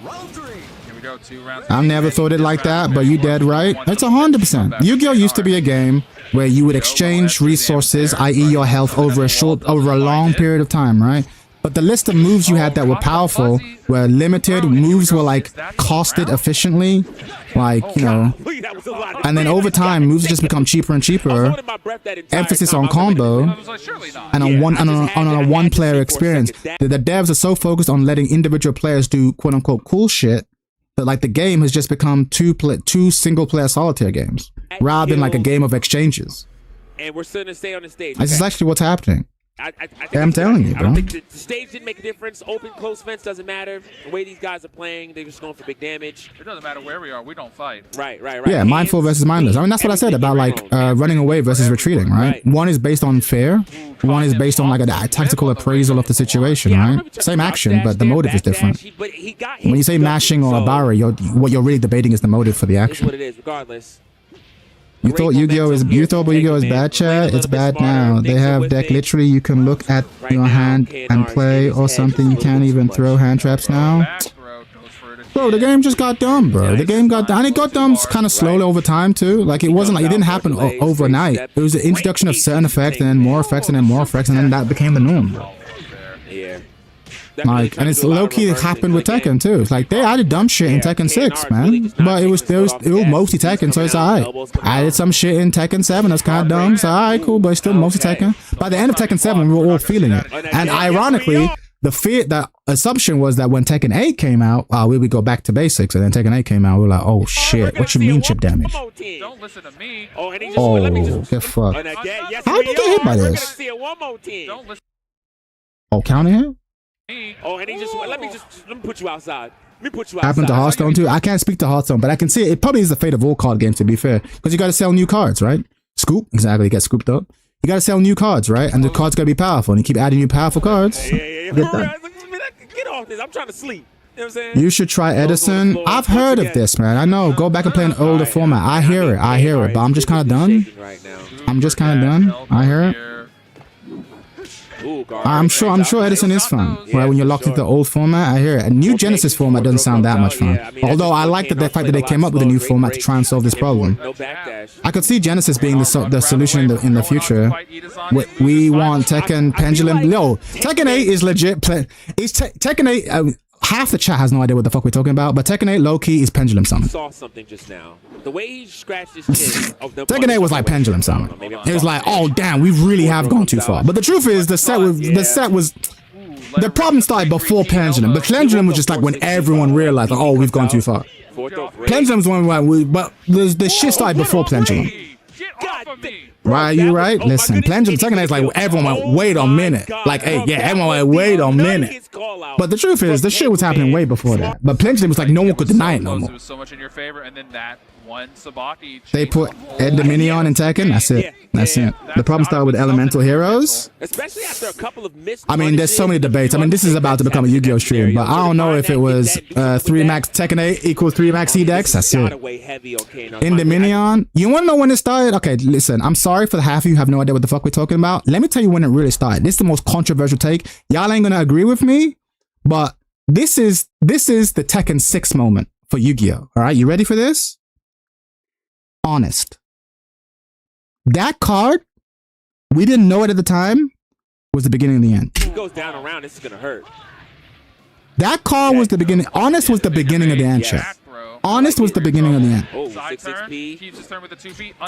[SPEAKER 2] Round 3. Here we go. 2 rounds.
[SPEAKER 3] I never thought it like that, but you dead right. It's 100%. Yu-Gi-Oh used to be a game where you would exchange resources, i.e. your health, over a long period of time, right? But the list of moves you had that were powerful were limited. Moves were like costed efficiently, like, you know. And then over time, moves just become cheaper and cheaper. Emphasis on combo and on a one-player experience. The devs are so focused on letting individual players do quote-unquote cool shit that like the game has just become two single-player solitaire games rather than like a game of exchanges.
[SPEAKER 1] And we're still gonna stay on the stage.
[SPEAKER 3] This is actually what's happening.
[SPEAKER 1] I think
[SPEAKER 3] I'm telling you, bro.
[SPEAKER 1] I don't think the stage didn't make a difference. Open, close fence doesn't matter. The way these guys are playing, they're just going for big damage.
[SPEAKER 2] It doesn't matter where we are. We don't fight.
[SPEAKER 1] Right.
[SPEAKER 3] Yeah, mindful versus mindless. I mean, that's what I said about like running away versus retreating, right? One is based on fear. One is based on like a tactical appraisal of the situation, right? Same action, but the motive is different. When you say mashing or a barra, what you're really debating is the motive for the action.
[SPEAKER 1] What it is, regardless.
[SPEAKER 3] You thought Yu-Gi-Oh is bad, chat? It's bad now. They have deck literally you can look at your hand and play or something. You can't even throw hand traps now. Bro, the game just got dumb, bro. The game got dumb. And it got dumb kind of slowly over time, too. Like, it wasn't like, it didn't happen overnight. It was the introduction of certain effects and then more effects and then more effects and then that became the norm, bro.
[SPEAKER 1] Yeah.
[SPEAKER 3] Like, and it's low-key happened with Tekken too. It's like they added dumb shit in Tekken 6, man. But it was mostly Tekken, so it's alright. Added some shit in Tekken 7, that's kind of dumb. So alright, cool, but it's still mostly Tekken. By the end of Tekken 7, we were all feeling it. And ironically, the assumption was that when Tekken 8 came out, we would go back to basics. And then Tekken 8 came out, we were like, oh shit, what you mean chip damage?
[SPEAKER 2] Don't listen to me.
[SPEAKER 3] Oh, get fucked. How did you get hit by this? Oh, counter hit?
[SPEAKER 1] Oh, and he just let me put you outside. Let me put you outside.
[SPEAKER 3] Happened to Hearthstone too. I can't speak to Hearthstone, but I can see it. It probably is the fate of all card games, to be fair, because you got to sell new cards, right? Scoop, exactly. You get scooped up. You got to sell new cards, right? And the cards got to be powerful, and you keep adding new powerful cards.
[SPEAKER 1] Yeah. Get off this. I'm trying to sleep. You know what I'm saying?
[SPEAKER 3] You should try Edison. I've heard of this, man. I know. Go back and play an older format. I hear it, but I'm just kind of done. I hear it.
[SPEAKER 1] Ooh,
[SPEAKER 3] I'm sure Edison is fun. Right, when you're locked into the old format, I hear it. A new Genesis format doesn't sound that much fun. Although I like the fact that they came up with a new format to try and solve this problem. I could see Genesis being the solution in the future. We want Tekken Pendulum. Yo, Tekken 8 is legit. Tekken 8. Half the chat has no idea what the fuck we're talking about, but Tekken 8 low-key is Pendulum Summon.
[SPEAKER 1] Saw something just now. The way he scratched his chin.
[SPEAKER 3] Tekken 8 was like Pendulum Summon. It was like, oh damn, we really have gone too far. But the truth is, the set was. The problem started before Pendulum, but Pendulum was just like when everyone realized, like, oh, we've gone too far. Pendulum's when but the shit started before Pendulum. Right, you right? Listen, Pendulum Tekken 8 is like everyone went, wait a minute. Like, hey, yeah, everyone went, wait a minute. But the truth is, the shit was happening way before that. But Pendulum was like, no one could deny it no more. They put Ed Dominion in Tekken. That's it. That's it. The problem started with Elemental Heroes.
[SPEAKER 1] Especially after a couple of missed.
[SPEAKER 3] I mean, there's so many debates. I mean, this is about to become a Yu-Gi-Oh stream, but I don't know if it was 3 max Tekken 8 equals 3 max E-Dex. That's it. In Dominion, you want to know when it started? Okay, listen, I'm sorry for the half of you who have no idea what the fuck we're talking about. Let me tell you when it really started. This is the most controversial take. Y'all ain't gonna agree with me, but this is the Tekken 6 moment for Yu-Gi-Oh. All right, you ready for this? Honest. That card, we didn't know it at the time, was the beginning of the end.
[SPEAKER 1] If it goes down around, this is gonna hurt.
[SPEAKER 3] That card was the beginning. Honest was the beginning of the end, chat. Honest was the beginning of the end.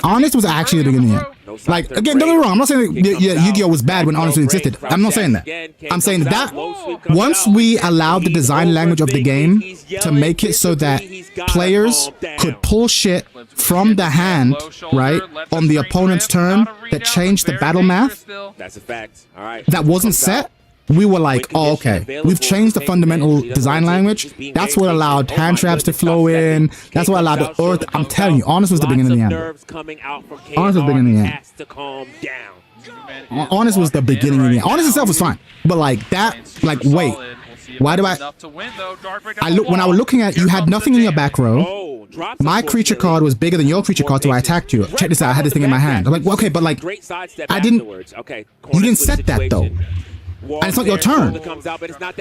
[SPEAKER 3] Honest was actually the beginning of the end. Like, again, don't get me wrong. I'm not saying Yu-Gi-Oh was bad when Honest existed. I'm not saying that. I'm saying that once we allowed the design language of the game to make it so that players could pull shit from the hand, right, on the opponent's turn that changed the battle math,
[SPEAKER 1] that's a fact. All right.
[SPEAKER 3] That wasn't set. We were like, oh, okay, we've changed the fundamental design language. That's what allowed hand traps to flow in. That's what allowed the earth. I'm telling you, Honest was the beginning of the end. Honest was the beginning of the end. Honest was the beginning of the end. Honest itself was fine. But like that, like, wait, why do I look, when I was looking at, you had nothing in your back row. My creature card was bigger than your creature card, so I attacked you. Check this out, I had this thing in my hand. I'm like, well, okay, but like, I didn't, you didn't set that though. And it's not your turn.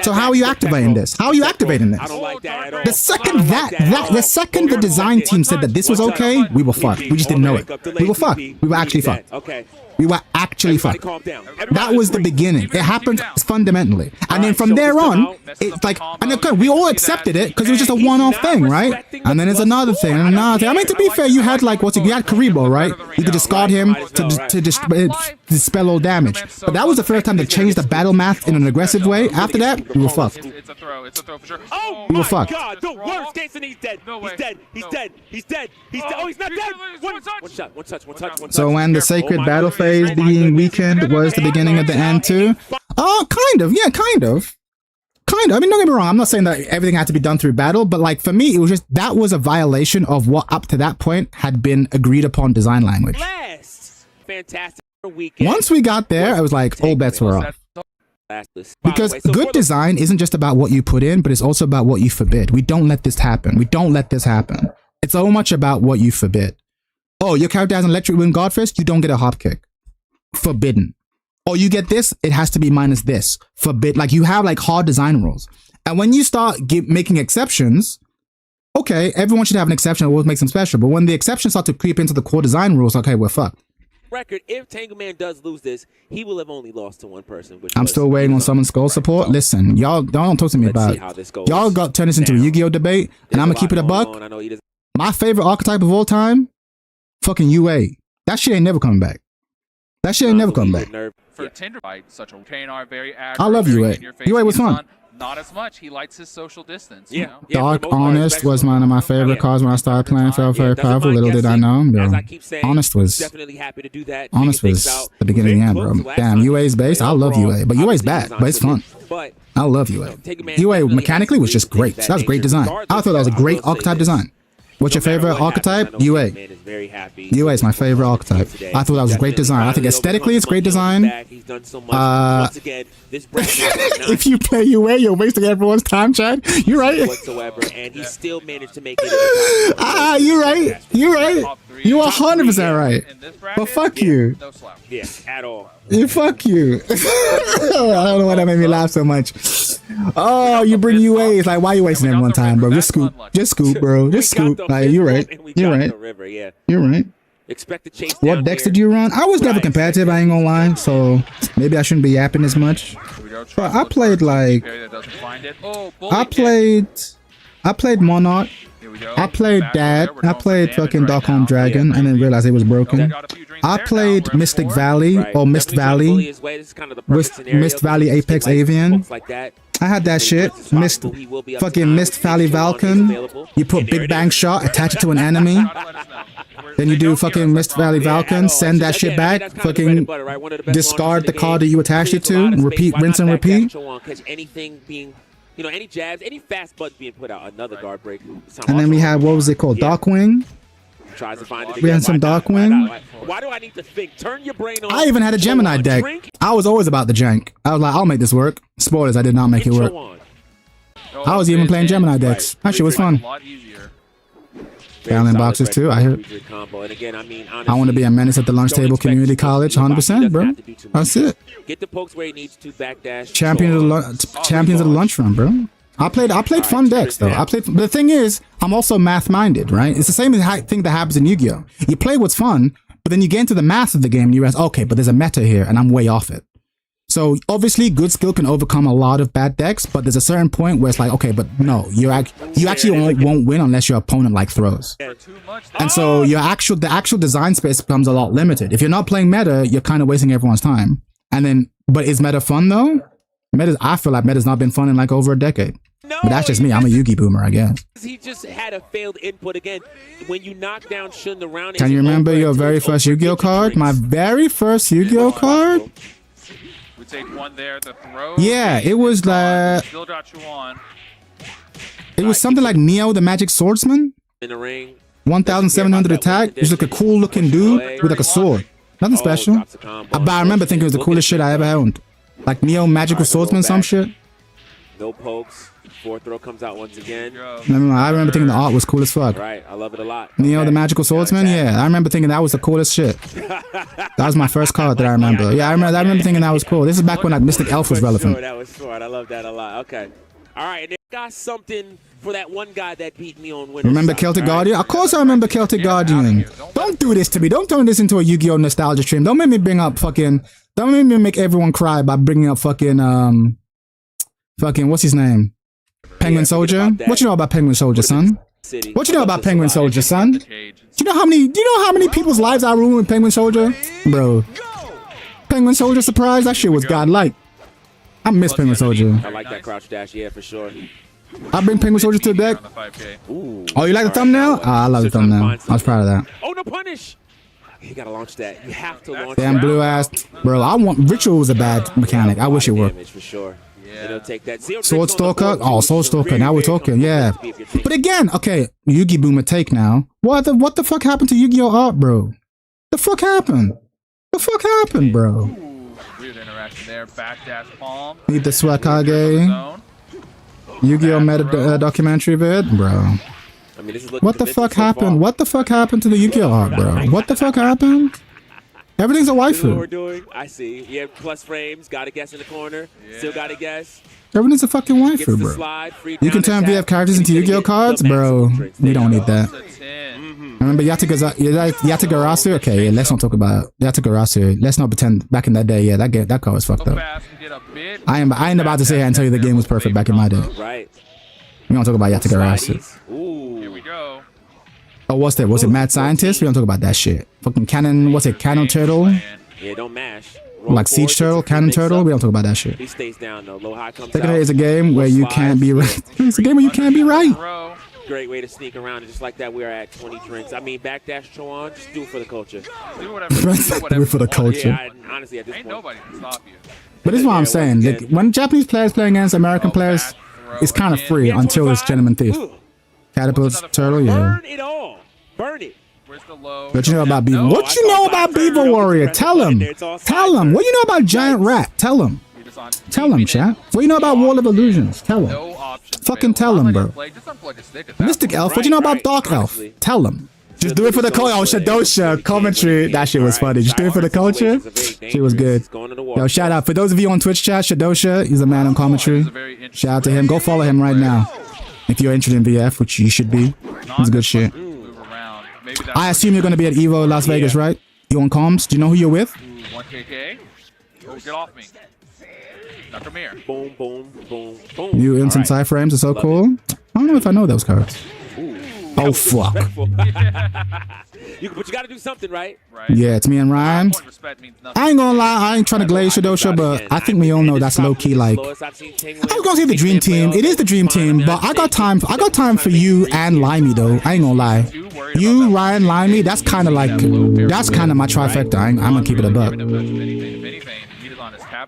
[SPEAKER 3] So how are you activating this? How are you activating this? The second the design team said that this was okay, we were fucked. We just didn't know it. We were fucked. We were actually fucked. We were actually fucked. That was the beginning. It happened fundamentally. And then from there on, it's like, and okay, we all accepted it because it was just a one-off thing, right? And then there's another thing and another thing. I mean, to be fair, you had like, you had Karibo, right? You could discard him to dispel all damage. But that was the first time they changed the battle math in an aggressive way. After that, we were fucked.
[SPEAKER 2] It's a throw. It's a throw for sure.
[SPEAKER 1] Oh
[SPEAKER 3] we were fucked.
[SPEAKER 1] God, the worst case, and he's dead. He's dead. He's dead. He's dead. He's dead. Oh, he's not dead. One shot. One touch.
[SPEAKER 3] So when the sacred battle phase being weakened was the beginning of the end too? Oh, kind of. Yeah, kind of. I mean, don't get me wrong. I'm not saying that everything had to be done through battle, but like for me, it was just, that was a violation of what up to that point had been agreed upon design language.
[SPEAKER 1] Fantastic weekend.
[SPEAKER 3] Once we got there, I was like, all bets were off. Because good design isn't just about what you put in, but it's also about what you forbid. We don't let this happen. It's so much about what you forbid. Oh, your character has an electric wind guard fist, you don't get a hop kick. Forbidden. Or you get this, it has to be minus this. Forbid. Like, you have like hard design rules. And when you start making exceptions, okay, everyone should have an exception of what makes them special. But when the exceptions start to creep into the core design rules, okay, we're fucked.
[SPEAKER 1] Record, if Tangleman does lose this, he will have only lost to one person.
[SPEAKER 3] I'm still waiting on Summon Skull support. Listen, y'all don't talk to me about it. Y'all got turned this into a Yu-Gi-Oh debate, and I'm gonna keep it a buck. My favorite archetype of all time, fucking UA. That shit ain't never coming back. That shit ain't never coming back.
[SPEAKER 2] For Tinderbyte, such a Kanar, very
[SPEAKER 3] I love UA. UA was fun.
[SPEAKER 2] Not as much. He likes his social distance.
[SPEAKER 1] Yeah.
[SPEAKER 3] Dark Honest was one of my favorite cards when I started playing. Felt very powerful. Little did I know. Honest was the beginning of the end, bro. Damn, UA's base. I love UA, but UA's bad, but it's fun. I love UA. UA mechanically was just great. That was great design. I thought that was a great archetype design. What's your favorite archetype? UA. UA is my favorite archetype. I thought that was great design. I think aesthetically it's great design. If you play UA, you're wasting everyone's time, Chad. You're right.
[SPEAKER 1] And he still managed to make it.
[SPEAKER 3] You're right.
[SPEAKER 2] 3.
[SPEAKER 3] You 100% right.
[SPEAKER 2] In this bracket,
[SPEAKER 3] But fuck you.
[SPEAKER 2] no slouch.
[SPEAKER 1] Yeah, at all.
[SPEAKER 3] You fuck you. I don't know why that made me laugh so much. Oh, you bring UAs. Like, why you wasting everyone's time, bro? Just scoop. Just scoop, bro. Just scoop. Like, you're right. You're right.
[SPEAKER 1] River, yeah.
[SPEAKER 3] You're right.
[SPEAKER 1] Expect the chase.
[SPEAKER 3] What decks did you run? I was never competitive, I ain't gonna lie. So maybe I shouldn't be yapping as much. But I played like I played Monarch. I played Dad. I played fucking Darkholm Dragon and then realized it was broken. I played Mystic Valley or Mist Valley. Mist Valley Apex Avian. I had that shit. Fucking Mist Valley Valken. You put Big Bang Shot, attach it to an enemy. Then you do fucking Mist Valley Valken, send that shit back, fucking discard the card that you attached it to, and repeat, rinse and repeat.
[SPEAKER 1] You know, any jabs, any fast buttons being put out, another guard break.
[SPEAKER 3] And then we had, what was it called? Darkwing?
[SPEAKER 1] Tries to find it.
[SPEAKER 3] We had some Darkwing.
[SPEAKER 1] Why do I need to think? Turn your brain on.
[SPEAKER 3] I even had a Gemini deck. I was always about the jank. I was like, I'll make this work. Spoilers, I did not make it work. I was even playing Gemini decks. That shit was fun. Gallon boxes too, I heard. I want to be a menace at the lunch table community college, 100%, bro. That's it.
[SPEAKER 1] Get the pokes where he needs to backdash.
[SPEAKER 3] Champions of the lunchroom, bro. I played fun decks though. But the thing is, I'm also math-minded, right? It's the same thing that happens in Yu-Gi-Oh. You play what's fun, but then you get into the math of the game and you realize, okay, but there's a meta here and I'm way off it. So obviously good skill can overcome a lot of bad decks, but there's a certain point where it's like, okay, but no, you actually won't win unless your opponent like throws. And so the actual design space becomes a lot limited. If you're not playing meta, you're kind of wasting everyone's time. And then, but is meta fun though? I feel like meta's not been fun in like over a decade. But that's just me. I'm a Yu-Gi boomer, I guess.
[SPEAKER 1] He just had a failed input again. When you knock down Shun the round.
[SPEAKER 3] Can you remember your very first Yu-Gi-Oh card? My very first Yu-Gi-Oh card?
[SPEAKER 2] Take one there to throw.
[SPEAKER 3] Yeah, it was like it was something like Neo the Magic Swordsman.
[SPEAKER 1] In the ring.
[SPEAKER 3] 1,700 attack. He's like a cool looking dude with like a sword. Nothing special. But I remember thinking it was the coolest shit I ever owned. Like Neo Magical Swordsman, some shit.
[SPEAKER 1] No pokes. Fourth throw comes out once again.
[SPEAKER 3] I remember thinking the art was cool as fuck.
[SPEAKER 1] Right, I love it a lot.
[SPEAKER 3] Neo the Magical Swordsman, yeah. I remember thinking that was the coolest shit. That was my first card that I remember. Yeah, I remember thinking that was cool. This is back when like Mystic Elf was relevant.
[SPEAKER 1] That was short. I love that a lot. Okay. All right, and got something for that one guy that beat me on Winter.
[SPEAKER 3] Remember Celtic Guardian? Of course I remember Celtic Guardian. Don't do this to me. Don't turn this into a Yu-Gi-Oh nostalgia stream. Don't make me bring up fucking. Don't make me make everyone cry by bringing up fucking what's his name? Penguin Soldier? What you know about Penguin Soldier, son? What you know about Penguin Soldier, son? Do you know how many people's lives I ruined with Penguin Soldier? Bro. Penguin Soldier surprise? That shit was godlike. I miss Penguin Soldier.
[SPEAKER 1] I like that crouch dash, yeah, for sure.
[SPEAKER 3] I bring Penguin Soldier to the deck. Oh, you like the thumbnail? I love the thumbnail. I was proud of that.
[SPEAKER 1] Oh, no punish! You gotta launch that. You have to launch
[SPEAKER 3] Damn blue ass. Bro, Ritual was a bad mechanic. I wish it worked.
[SPEAKER 1] For sure. Yeah. Take that.
[SPEAKER 3] Sword Stalker? Oh, Sword Stalker. Now we're talking, yeah. But again, okay, Yu-Gi Boomer take now. What the fuck happened to Yu-Gi-Oh art, bro? The fuck happened? The fuck happened, bro?
[SPEAKER 2] Weird interaction there. Backdash palm.
[SPEAKER 3] Need the Swakage. Yu-Gi-Oh meta documentary vid, bro.
[SPEAKER 1] I mean,
[SPEAKER 3] what the fuck happened? What the fuck happened to the Yu-Gi-Oh art, bro? What the fuck happened? Everything's a waifu.
[SPEAKER 1] What we're doing. I see. You have plus frames. Gotta guess in the corner. Yeah. Still gotta guess.
[SPEAKER 3] Everything's a fucking waifu, bro.
[SPEAKER 1] Slide,
[SPEAKER 3] you can turn VF characters into Yu-Gi-Oh cards, bro. We don't need that. Remember Yatagarasu? Okay, yeah, let's not talk about Yatagarasu. Let's not pretend back in that day. Yeah, that card was fucked up. I ain't about to say and tell you the game was perfect back in my day.
[SPEAKER 1] Right.
[SPEAKER 3] We don't talk about Yatagarasu.
[SPEAKER 2] Here we go.
[SPEAKER 3] Oh, what's that? Was it Mad Scientist? We don't talk about that shit. Fucking Cannon, what's it? Cannon Turtle?
[SPEAKER 1] Yeah, don't mash.
[SPEAKER 3] Like Siege Turtle, Cannon Turtle? We don't talk about that shit.
[SPEAKER 1] He stays down though. Low high comes
[SPEAKER 3] out. It's a game where you can't be right. It's a game where you can't be right.
[SPEAKER 1] Great way to sneak around, and just like that, we are at 20 drinks. I mean, backdash Chowan, just do it for the culture.
[SPEAKER 2] Do whatever
[SPEAKER 3] for the culture.
[SPEAKER 1] Yeah, honestly, at this point.
[SPEAKER 2] Nobody can stop you.
[SPEAKER 3] But this is what I'm saying. Like, when Japanese players play against American players, it's kind of free until it's Gentleman Thief. Catapults, Turtle, yeah.
[SPEAKER 1] Burn it all. Burn it.
[SPEAKER 2] Where's the low?
[SPEAKER 3] What you know about Beaver? What you know about Beaver Warrior? Tell him. Tell him. What you know about Giant Rat? Tell him. Tell him, chat. What you know about Wall of Illusions? Tell him. Fucking tell him, bro. Mystic Elf. What you know about Dark Elf? Tell him. Just do it for the culture. Oh, Shadosha commentary. That shit was funny. Just do it for the culture. She was good. Yo, shout out. For those of you on Twitch chat, Shadosha, he's a man on commentary. Shout out to him. Go follow him right now. If you're interested in VF, which you should be. It's good shit. I assume you're going to be at EVO Las Vegas, right? You on comms? Do you know who you're with?
[SPEAKER 2] 1KK. Oh, get off me. Now come here.
[SPEAKER 1] Boom, boom, boom, boom.
[SPEAKER 3] You instant side frames are so cool. I don't know if I know those cards. Oh, fuck.
[SPEAKER 1] But you got to do something, right?
[SPEAKER 3] Yeah, it's me and Ryan. I ain't gonna lie, I ain't trying to glaze Shadosha, but I think we all know that's low key. Like, I was gonna say the dream team. It is the dream team, but I got time. I got time for you and Limey though. I ain't gonna lie. You, Ryan, Limey. That's kind of like my trifecta. I'm gonna keep it a buck. I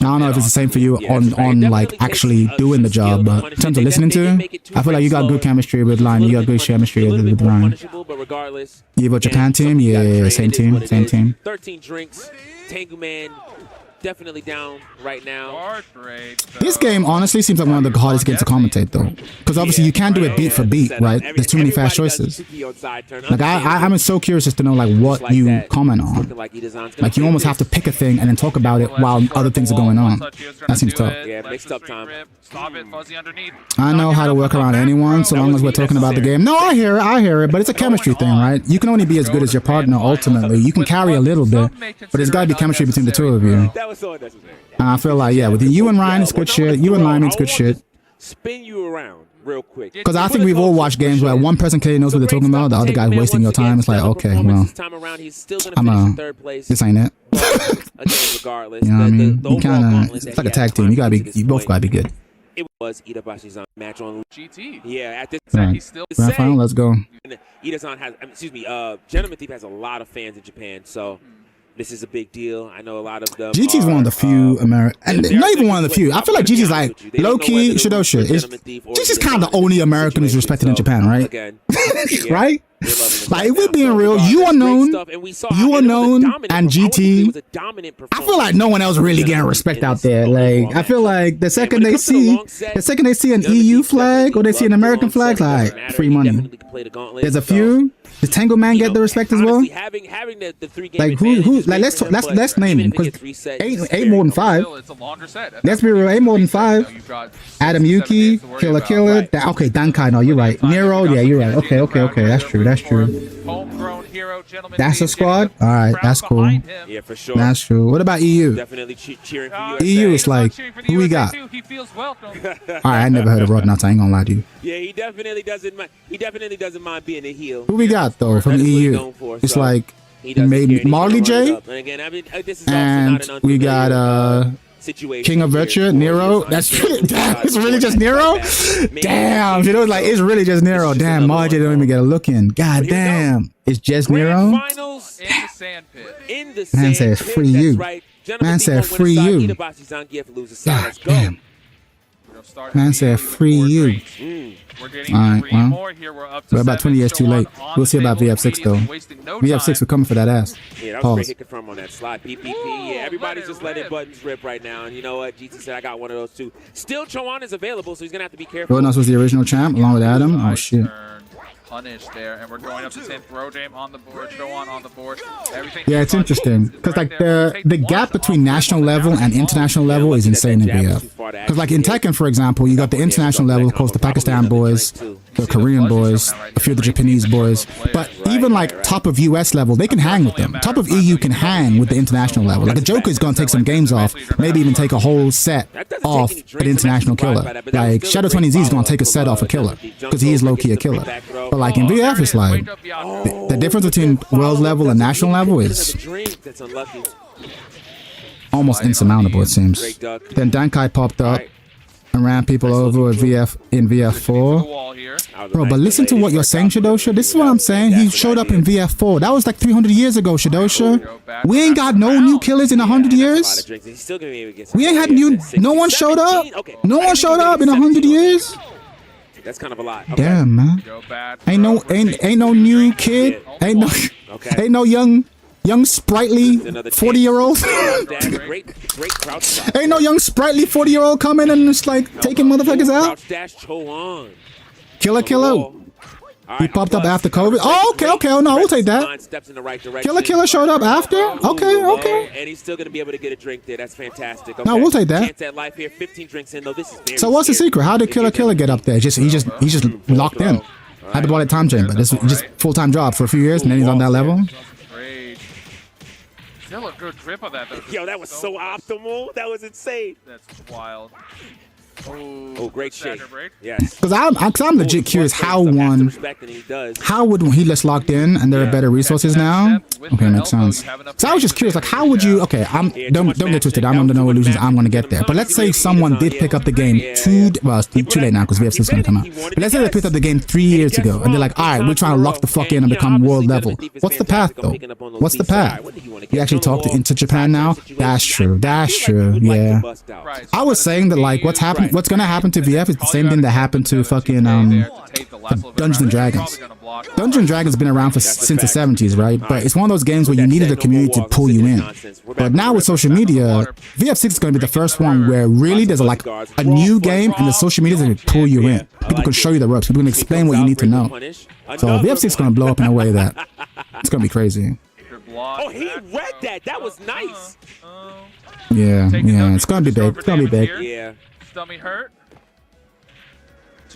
[SPEAKER 3] don't know if it's the same for you on like actually doing the job, but in terms of listening to, I feel like you got good chemistry with Line. You got good chemistry with Ryan. Evo Japan team, yeah, same team.
[SPEAKER 1] 13 drinks, Tengu Man. Definitely down right now.
[SPEAKER 3] This game honestly seems like one of the hardest games to commentate though, because obviously you can't do it beat for beat, right? There's too many fast choices. Like I'm so curious just to know like what you comment on. Like you almost have to pick a thing and then talk about it while other things are going on. That seems tough.
[SPEAKER 1] Yeah, mixed up time.
[SPEAKER 3] I know how to work around anyone so long as we're talking about the game. No, I hear it, but it's a chemistry thing, right? You can only be as good as your partner ultimately. You can carry a little bit, but there's got to be chemistry between the two of you.
[SPEAKER 1] Was so unnecessary.
[SPEAKER 3] I feel like, yeah, with you and Ryan, it's good shit. You and Lyman, it's good shit.
[SPEAKER 1] Spin you around real quick.
[SPEAKER 3] Because I think we've all watched games where one person clearly knows what they're talking about, the other guy's wasting your time. It's like, okay, well, this ain't it.
[SPEAKER 1] Regardless,
[SPEAKER 3] you know what I mean? You kind of, it's like a tag team. You both gotta be good.
[SPEAKER 1] It was Itabashi's match on GT. Yeah, at this
[SPEAKER 3] time, he's still grand final. Let's go.
[SPEAKER 1] Itazan has, Gentleman Thief has a lot of fans in Japan, so. This is a big deal. I know a lot of them.
[SPEAKER 3] GT's one of the few American, and not even one of the few. I feel like GT's like low key Shadosha. GT's kind of the only American who's respected in Japan, right? Right? Like if we're being real, you are known, and GT. I feel like no one else really getting respect out there. Like I feel like the second they see an EU flag or they see an American flag, like free money. There's a few. Does Tango Man get the respect as well? Like who? Like let's name him because ain't more than 5. Let's be real, ain't more than 5. Adam Yuki, Killer. Okay, Dankai. No, you're right. Nero, yeah, you're right. Okay. That's true. That's a squad. All right, that's cool.
[SPEAKER 1] Yeah, for sure.
[SPEAKER 3] That's true. What about EU?
[SPEAKER 1] Definitely cheering for
[SPEAKER 3] EU is like who we got? All right, I never heard of Rodnut. I ain't gonna lie to you.
[SPEAKER 1] Yeah, he definitely doesn't mind being a heel.
[SPEAKER 3] Who we got though from EU? It's like maybe Marley J. And we got King of Virtua, Nero. That's it's really just Nero. Damn, it was like it's really just Nero. Damn, Marley J don't even get a look in. God damn, it's just Nero. Man says free you. Man said free you. God damn. Man said free you. Alright, well, we're about 20 years too late. We'll see about VF6 though. VF6, we're coming for that ass.
[SPEAKER 1] Yeah, that was great hit confirm on that slide. PPP, yeah, everybody's just letting buttons rip right now. And you know what? GT said I got one of those too. Still, Chowan is available, so he's going to have to be careful.
[SPEAKER 3] Rodnut was the original champ along with Adam. Oh, shit.
[SPEAKER 2] Punished there, and we're going up to 10th. Rojam on the board, Chowan on the board. Everything.
[SPEAKER 3] Yeah, it's interesting because like the gap between national level and international level is insane in VF. Because like in Tekken, for example, you got the international level, of course, the Pakistan boys, the Korean boys, a few of the Japanese boys. But even like top of US level, they can hang with them. Top of EU can hang with the international level. Like a Joker is gonna take some games off, maybe even take a whole set off an international killer. Like Shadow 20Z is gonna take a set off a killer because he is low key a killer. But like in VF, it's like the difference between world level and national level is almost insurmountable, it seems. Then Dankai popped up and ran people over with VF in VF4. Bro, but listen to what you're saying, Shadosha. This is what I'm saying. He showed up in VF4. That was like 300 years ago, Shadosha. We ain't got no new killers in 100 years. We ain't had no one showed up. No one showed up in 100 years.
[SPEAKER 1] That's kind of a lot.
[SPEAKER 3] Damn, man. Ain't no new kid. Ain't no young sprightly 40-year-old. Ain't no young sprightly 40-year-old coming and just like taking motherfuckers out. Killer. He popped up after COVID. Oh, okay. Oh, no, we'll take that. Killer showed up after? Okay.
[SPEAKER 1] And he's still going to be able to get a drink there. That's fantastic.
[SPEAKER 3] No, we'll take that.
[SPEAKER 1] Chance at life here. 15 drinks in, though. This is very
[SPEAKER 3] So what's the secret? How did Killer get up there? He just locked in. Had to buy that time chain, but this is just full-time job for a few years, and then he's on that level.
[SPEAKER 2] Great. Still a good grip on that, though.
[SPEAKER 1] Yo, that was so optimal. That was insane.
[SPEAKER 2] That's wild.
[SPEAKER 1] Oh, great shake. Yes.
[SPEAKER 3] Because I'm legit curious how would he just locked in and there are better resources now? Okay, makes sense. So I was just curious, like, how would you? Okay, don't get twisted. I'm under no illusions I'm going to get there. But let's say someone did pick up the game it's too late now because VF6 is going to come out. But let's say they picked up the game 3 years ago and they're like, all right, we're trying to lock the fuck in and become world level. What's the path though? What's the path? You actually talk into Japan now? That's true. Yeah. I was saying that like what's gonna happen to VF is the same thing that happened to fucking Dungeons and Dragons. Dungeons and Dragons has been around since the 70s, right? But it's one of those games where you needed a community to pull you in. But now with social media, VF6 is going to be the first one where really there's like a new game and the social media is going to pull you in. People can show you the ropes. People can explain what you need to know. So VF6 is going to blow up in a way that it's going to be crazy.
[SPEAKER 1] Oh, he read that. That was nice.
[SPEAKER 3] Yeah. It's going to be big.
[SPEAKER 1] Yeah.
[SPEAKER 2] Stomach hurt.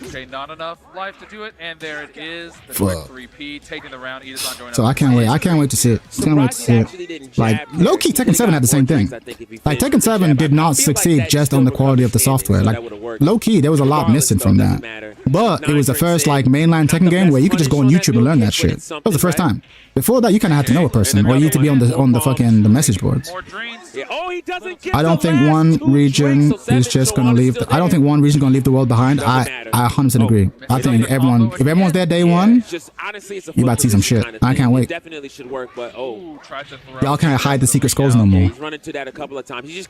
[SPEAKER 2] Okay, not enough life to do it, and there it is. The quick 3P taking the round. Edith's not going
[SPEAKER 3] so I can't wait. I can't wait to see it. Like low key, Tekken 7 had the same thing. Like Tekken 7 did not succeed just on the quality of the software. Like low key, there was a lot missing from that. But it was the first like mainline Tekken game where you could just go on YouTube and learn that shit. That was the first time. Before that, you kind of had to know a person, or you had to be on the fucking message boards. I don't think one region is just gonna leave. I don't think one region is gonna leave the world behind. I 100% agree. I think if everyone's there day one, you about to see some shit. I can't wait. Y'all can't hide the secret skulls no more.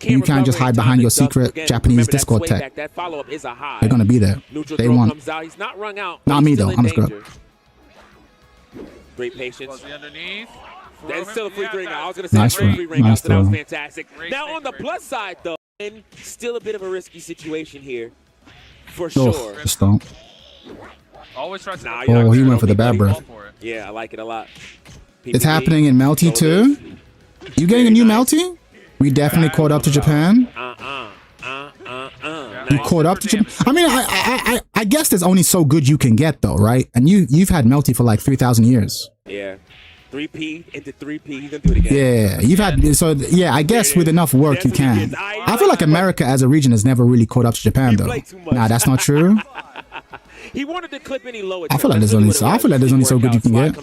[SPEAKER 3] You can't just hide behind your secret Japanese Discord tech. They're gonna be there. Day one. Not me though. I'm a scrub.
[SPEAKER 1] Great patience.
[SPEAKER 2] That's
[SPEAKER 1] That's still a free ring. I was going to say free ring. That was fantastic. Now on the plus side, though, still a bit of a risky situation here, for sure.
[SPEAKER 3] Just don't.
[SPEAKER 2] Always try to.
[SPEAKER 3] Oh, he went for the bad breath.
[SPEAKER 1] Yeah, I like it a lot.
[SPEAKER 3] It's happening in Melty too. You getting a new Melty? We definitely caught up to Japan. You caught up to Japan. I mean, I guess there's only so good you can get though, right? And you've had Melty for like 3,000 years.
[SPEAKER 1] Yeah. 3P into 3P. He's gonna do it again.
[SPEAKER 3] Yeah, you've had so yeah. I guess with enough work you can. I feel like America as a region has never really caught up to Japan though. Nah, that's not true.
[SPEAKER 1] He wanted to clip any lower.
[SPEAKER 3] I feel like there's only so good you can get.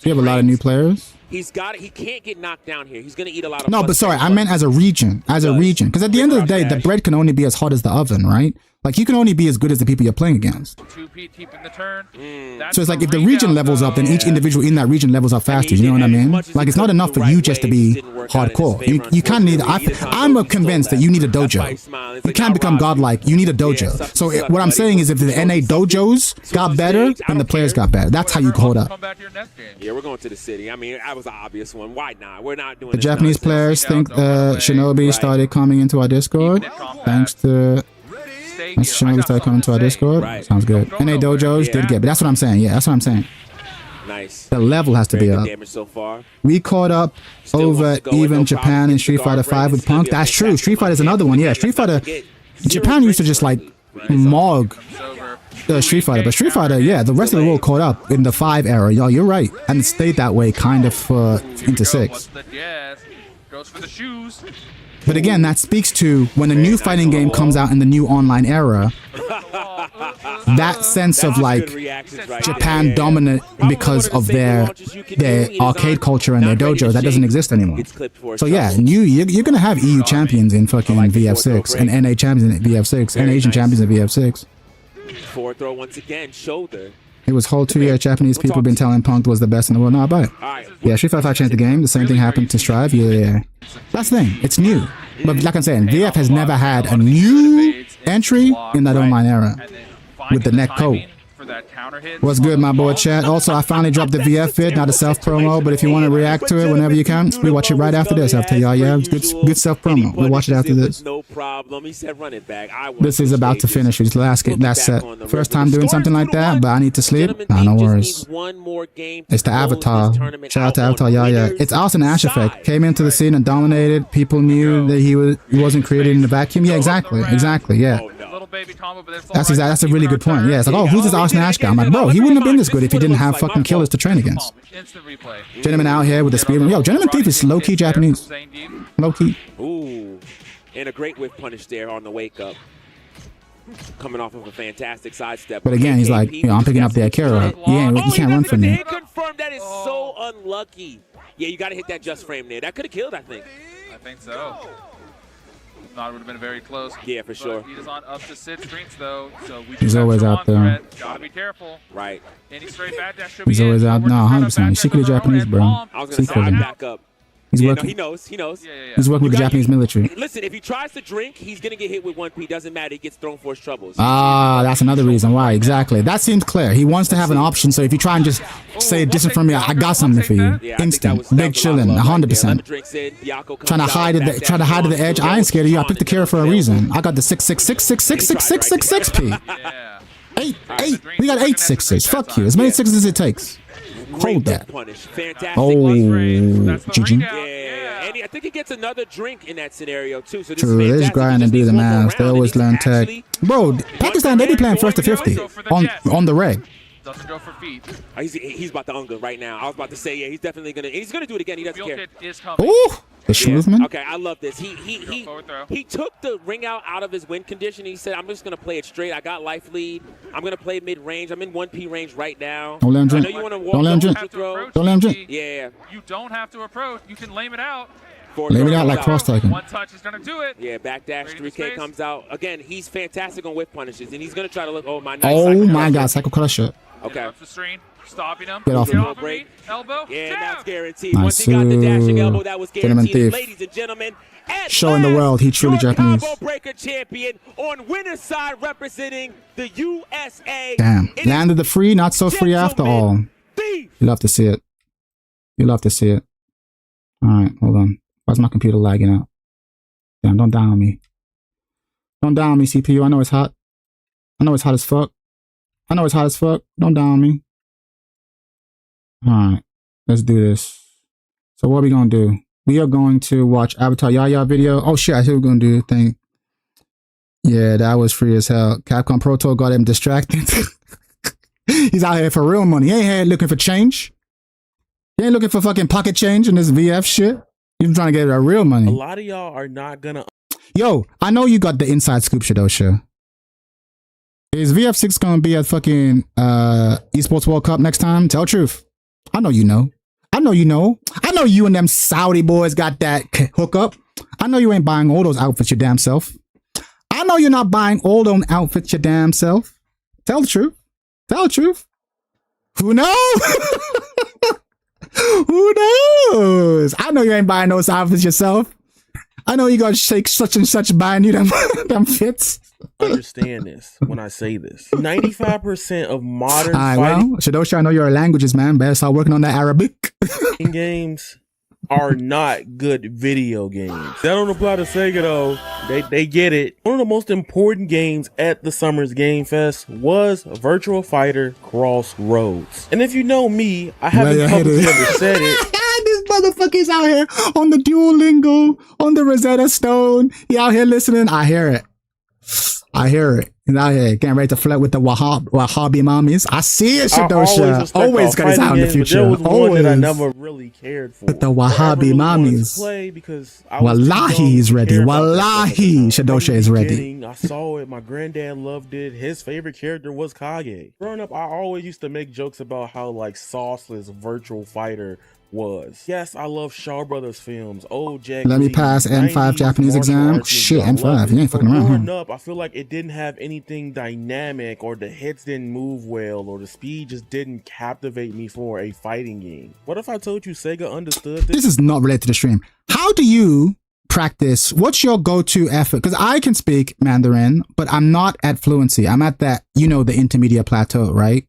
[SPEAKER 3] You have a lot of new players.
[SPEAKER 1] He's got it. He can't get knocked down here. He's gonna eat a lot of.
[SPEAKER 3] No, but sorry, I meant as a region. Because at the end of the day, the bread can only be as hot as the oven, right? Like you can only be as good as the people you're playing against.
[SPEAKER 2] 2P keeping the turn.
[SPEAKER 3] So it's like if the region levels up, then each individual in that region levels up faster. You know what I mean? Like it's not enough for you just to be hardcore. You can't need. I'm convinced that you need a dojo. You can't become godlike. You need a dojo. So what I'm saying is, if the NA dojos got better, then the players got better. That's how you hold up.
[SPEAKER 1] Yeah, we're going to the city. I mean, that was an obvious one. Why not? We're not doing.
[SPEAKER 3] The Japanese players think Shinobi started coming into our Discord thanks to. Shinobi started coming to our Discord. Sounds good. NA dojos did get, but that's what I'm saying. Yeah, that's what I'm saying.
[SPEAKER 1] Nice.
[SPEAKER 3] The level has to be up. We caught up over even Japan in Street Fighter 5 with Punk. That's true. Street Fighter is another one. Yeah, Street Fighter. Japan used to just like mog Street Fighter, but Street Fighter, yeah, the rest of the world caught up in the 5 era. Yo, you're right, and it stayed that way kind of into 6.
[SPEAKER 2] Goes for the shoes.
[SPEAKER 3] But again, that speaks to when a new fighting game comes out in the new online era, that sense of like Japan dominant because of their arcade culture and their dojos, that doesn't exist anymore. So yeah, you're gonna have EU champions in fucking VF6 and NA champions in VF6 and Asian champions in VF6.
[SPEAKER 1] Forward throw once again, shoulder.
[SPEAKER 3] It was whole 2 year Japanese people been telling Punk was the best in the world. No, I buy it. Yeah, Street Fighter 5 changed the game. The same thing happened to Strive. Yeah. That's the thing. It's new. But like I'm saying, VF has never had a new entry in that online era with the net code.
[SPEAKER 2] that counter hit.
[SPEAKER 3] What's good, my boy chat? Also, I finally dropped the VF vid, not a self promo, but if you want to react to it whenever you can, we watch it right after this. I'll tell y'all, yeah, good self promo. We'll watch it after this.
[SPEAKER 1] No problem. He said run it back.
[SPEAKER 3] This is about to finish. It's last set. First time doing something like that, but I need to sleep. Nah, no worries. It's the Avatar. Shout out to Avatar, yeah. It's Austin Ash effect. Came into the scene and dominated. People knew that he wasn't created in a vacuum. Yeah, exactly, yeah. That's a really good point. Yeah, it's like, oh, who's this Austin Ash guy? I'm like, bro, he wouldn't have been this good if he didn't have fucking killers to train against. Gentleman out here with the speed. Yo, Gentleman Thief is low-key Japanese. Low-key.
[SPEAKER 1] Ooh, and a great whip punish there on the wake up. Coming off of a fantastic sidestep.
[SPEAKER 3] But again, he's like, I'm picking up the Akira. You can't run from me.
[SPEAKER 1] Confirmed. That is so unlucky. Yeah, you got to hit that just frame there. That could have killed, I think.
[SPEAKER 2] I think so. Not, it would have been very close.
[SPEAKER 1] Yeah, for sure.
[SPEAKER 2] He is on up to Sid strings though, so
[SPEAKER 3] he's always out there.
[SPEAKER 2] Gotta be careful.
[SPEAKER 1] Right.
[SPEAKER 2] Any straight back dash should be
[SPEAKER 3] he's always out. No, 100%. He's secretly Japanese, bro.
[SPEAKER 1] I was gonna say, I'm back up.
[SPEAKER 3] He's working.
[SPEAKER 1] No, he knows.
[SPEAKER 2] Yeah.
[SPEAKER 3] He's working with the Japanese military.
[SPEAKER 1] Listen, if he tries to drink, he's going to get hit with 1P. Doesn't matter. He gets thrown for his troubles.
[SPEAKER 3] Ah, that's another reason why. Exactly. That seems clear. He wants to have an option. So if you try and just say distant from me, I got something for you. Instant. Big chillin'. 100%. Trying to hide at the edge. I ain't scared of you. I picked the Kira for a reason. I got the 666666666P. 8. We got 8 sixes. Fuck you. As many sixes as it takes. Hold that. Oh, GG.
[SPEAKER 1] Yeah. And I think he gets another drink in that scenario too. So this
[SPEAKER 3] true, they just grind and do the math. They always learn tech. Bro, Pakistan, they be playing first to 50 on the reg.
[SPEAKER 2] Doesn't go for feet.
[SPEAKER 1] He's about to unga right now. I was about to say, yeah, he's definitely gonna. He's gonna do it again. He doesn't care.
[SPEAKER 3] Ooh, the movement.
[SPEAKER 1] Okay, I love this. He took the ring out of his win condition. He said, I'm just gonna play it straight. I got life lead. I'm gonna play mid range. I'm in 1P range right now.
[SPEAKER 3] Don't let him drink. Don't let him drink. Don't let him drink.
[SPEAKER 1] Yeah.
[SPEAKER 2] You don't have to approach. You can lame it out.
[SPEAKER 3] Lay it out like cross taking.
[SPEAKER 2] One touch is gonna do it.
[SPEAKER 1] Yeah, backdash 3K comes out. Again, he's fantastic on whip punishes, and he's gonna try to look. Oh my! Nice
[SPEAKER 3] oh my God, Psycho Crusher.
[SPEAKER 1] Okay.
[SPEAKER 2] Stopping him.
[SPEAKER 3] Get off him.
[SPEAKER 2] Elbow.
[SPEAKER 1] Yeah,
[SPEAKER 2] down.
[SPEAKER 1] That's guaranteed. Once he got the dashing elbow, that was guaranteed. Ladies and gentlemen,
[SPEAKER 3] showing the world he truly Japanese.
[SPEAKER 1] Combo breaker champion on winner's side representing the USA.
[SPEAKER 3] Damn, landed the free, not so free after all. You love to see it. You love to see it. All right, hold on. Why's my computer lagging out? Damn, don't down on me. Don't down on me, CPU. I know it's hot. I know it's hot as fuck. Don't down on me. Alright, let's do this. So what are we gonna do? We are going to watch Avatar Yaya video. Oh shit, I see what we're gonna do. Thing. Yeah, that was free as hell. Capcom Pro Tour got him distracted. He's out here for real money. He ain't here looking for change. He ain't looking for fucking pocket change in this VF shit. He's trying to get a real money.
[SPEAKER 4] A lot of y'all are not gonna.
[SPEAKER 3] Yo, I know you got the inside scoop, Shadosha. Is VF6 gonna be at fucking Esports World Cup next time? Tell the truth. I know you know. I know you know. I know you and them Saudi boys got that hookup. I know you ain't buying all those outfits your damn self. I know you're not buying all those outfits your damn self. Tell the truth. Tell the truth. Who knows? Who knows? I know you ain't buying those outfits yourself. I know you got Shake such and such buying you them fits.
[SPEAKER 4] Understand this when I say this. 95% of modern fighting
[SPEAKER 3] well, Shadosha, I know your languages, man. Better start working on that Arabic.
[SPEAKER 4] games are not good video games. That don't apply to Sega though. They get it. One of the most important games at the Summer's Game Fest was Virtua Fighter Crossroads. And if you know me, I haven't publicly ever said it.
[SPEAKER 3] This motherfucker's out here on the Duolingo, on the Rosetta Stone. He out here listening. I hear it. I hear it. He's out here getting ready to flirt with the Wahhabi mommies. I see it, Shadosha. Always got his out in the future.
[SPEAKER 4] There was one that I never really cared for.
[SPEAKER 3] With the Wahhabi really mommies.
[SPEAKER 4] Play because
[SPEAKER 3] Wallahi, he's ready. Wallahi, Shadosha is ready.
[SPEAKER 4] I saw it. My granddad loved it. His favorite character was Kage. Growing up, I always used to make jokes about how like sauceless Virtual Fighter was. Yes, I love Shaw Brothers films. Oh, Jack.
[SPEAKER 3] Let me pass N5 Japanese exam. Shit, N5. You ain't fucking around.
[SPEAKER 4] Growing up, I feel like it didn't have anything dynamic, or the hits didn't move well, or the speed just didn't captivate me for a fighting game. What if I told you Sega understood this?
[SPEAKER 3] This is not related to the stream. How do you practice, what's your go-to effort? Because I can speak Mandarin, but I'm not at fluency. I'm at that, you know, the intermediate plateau, right?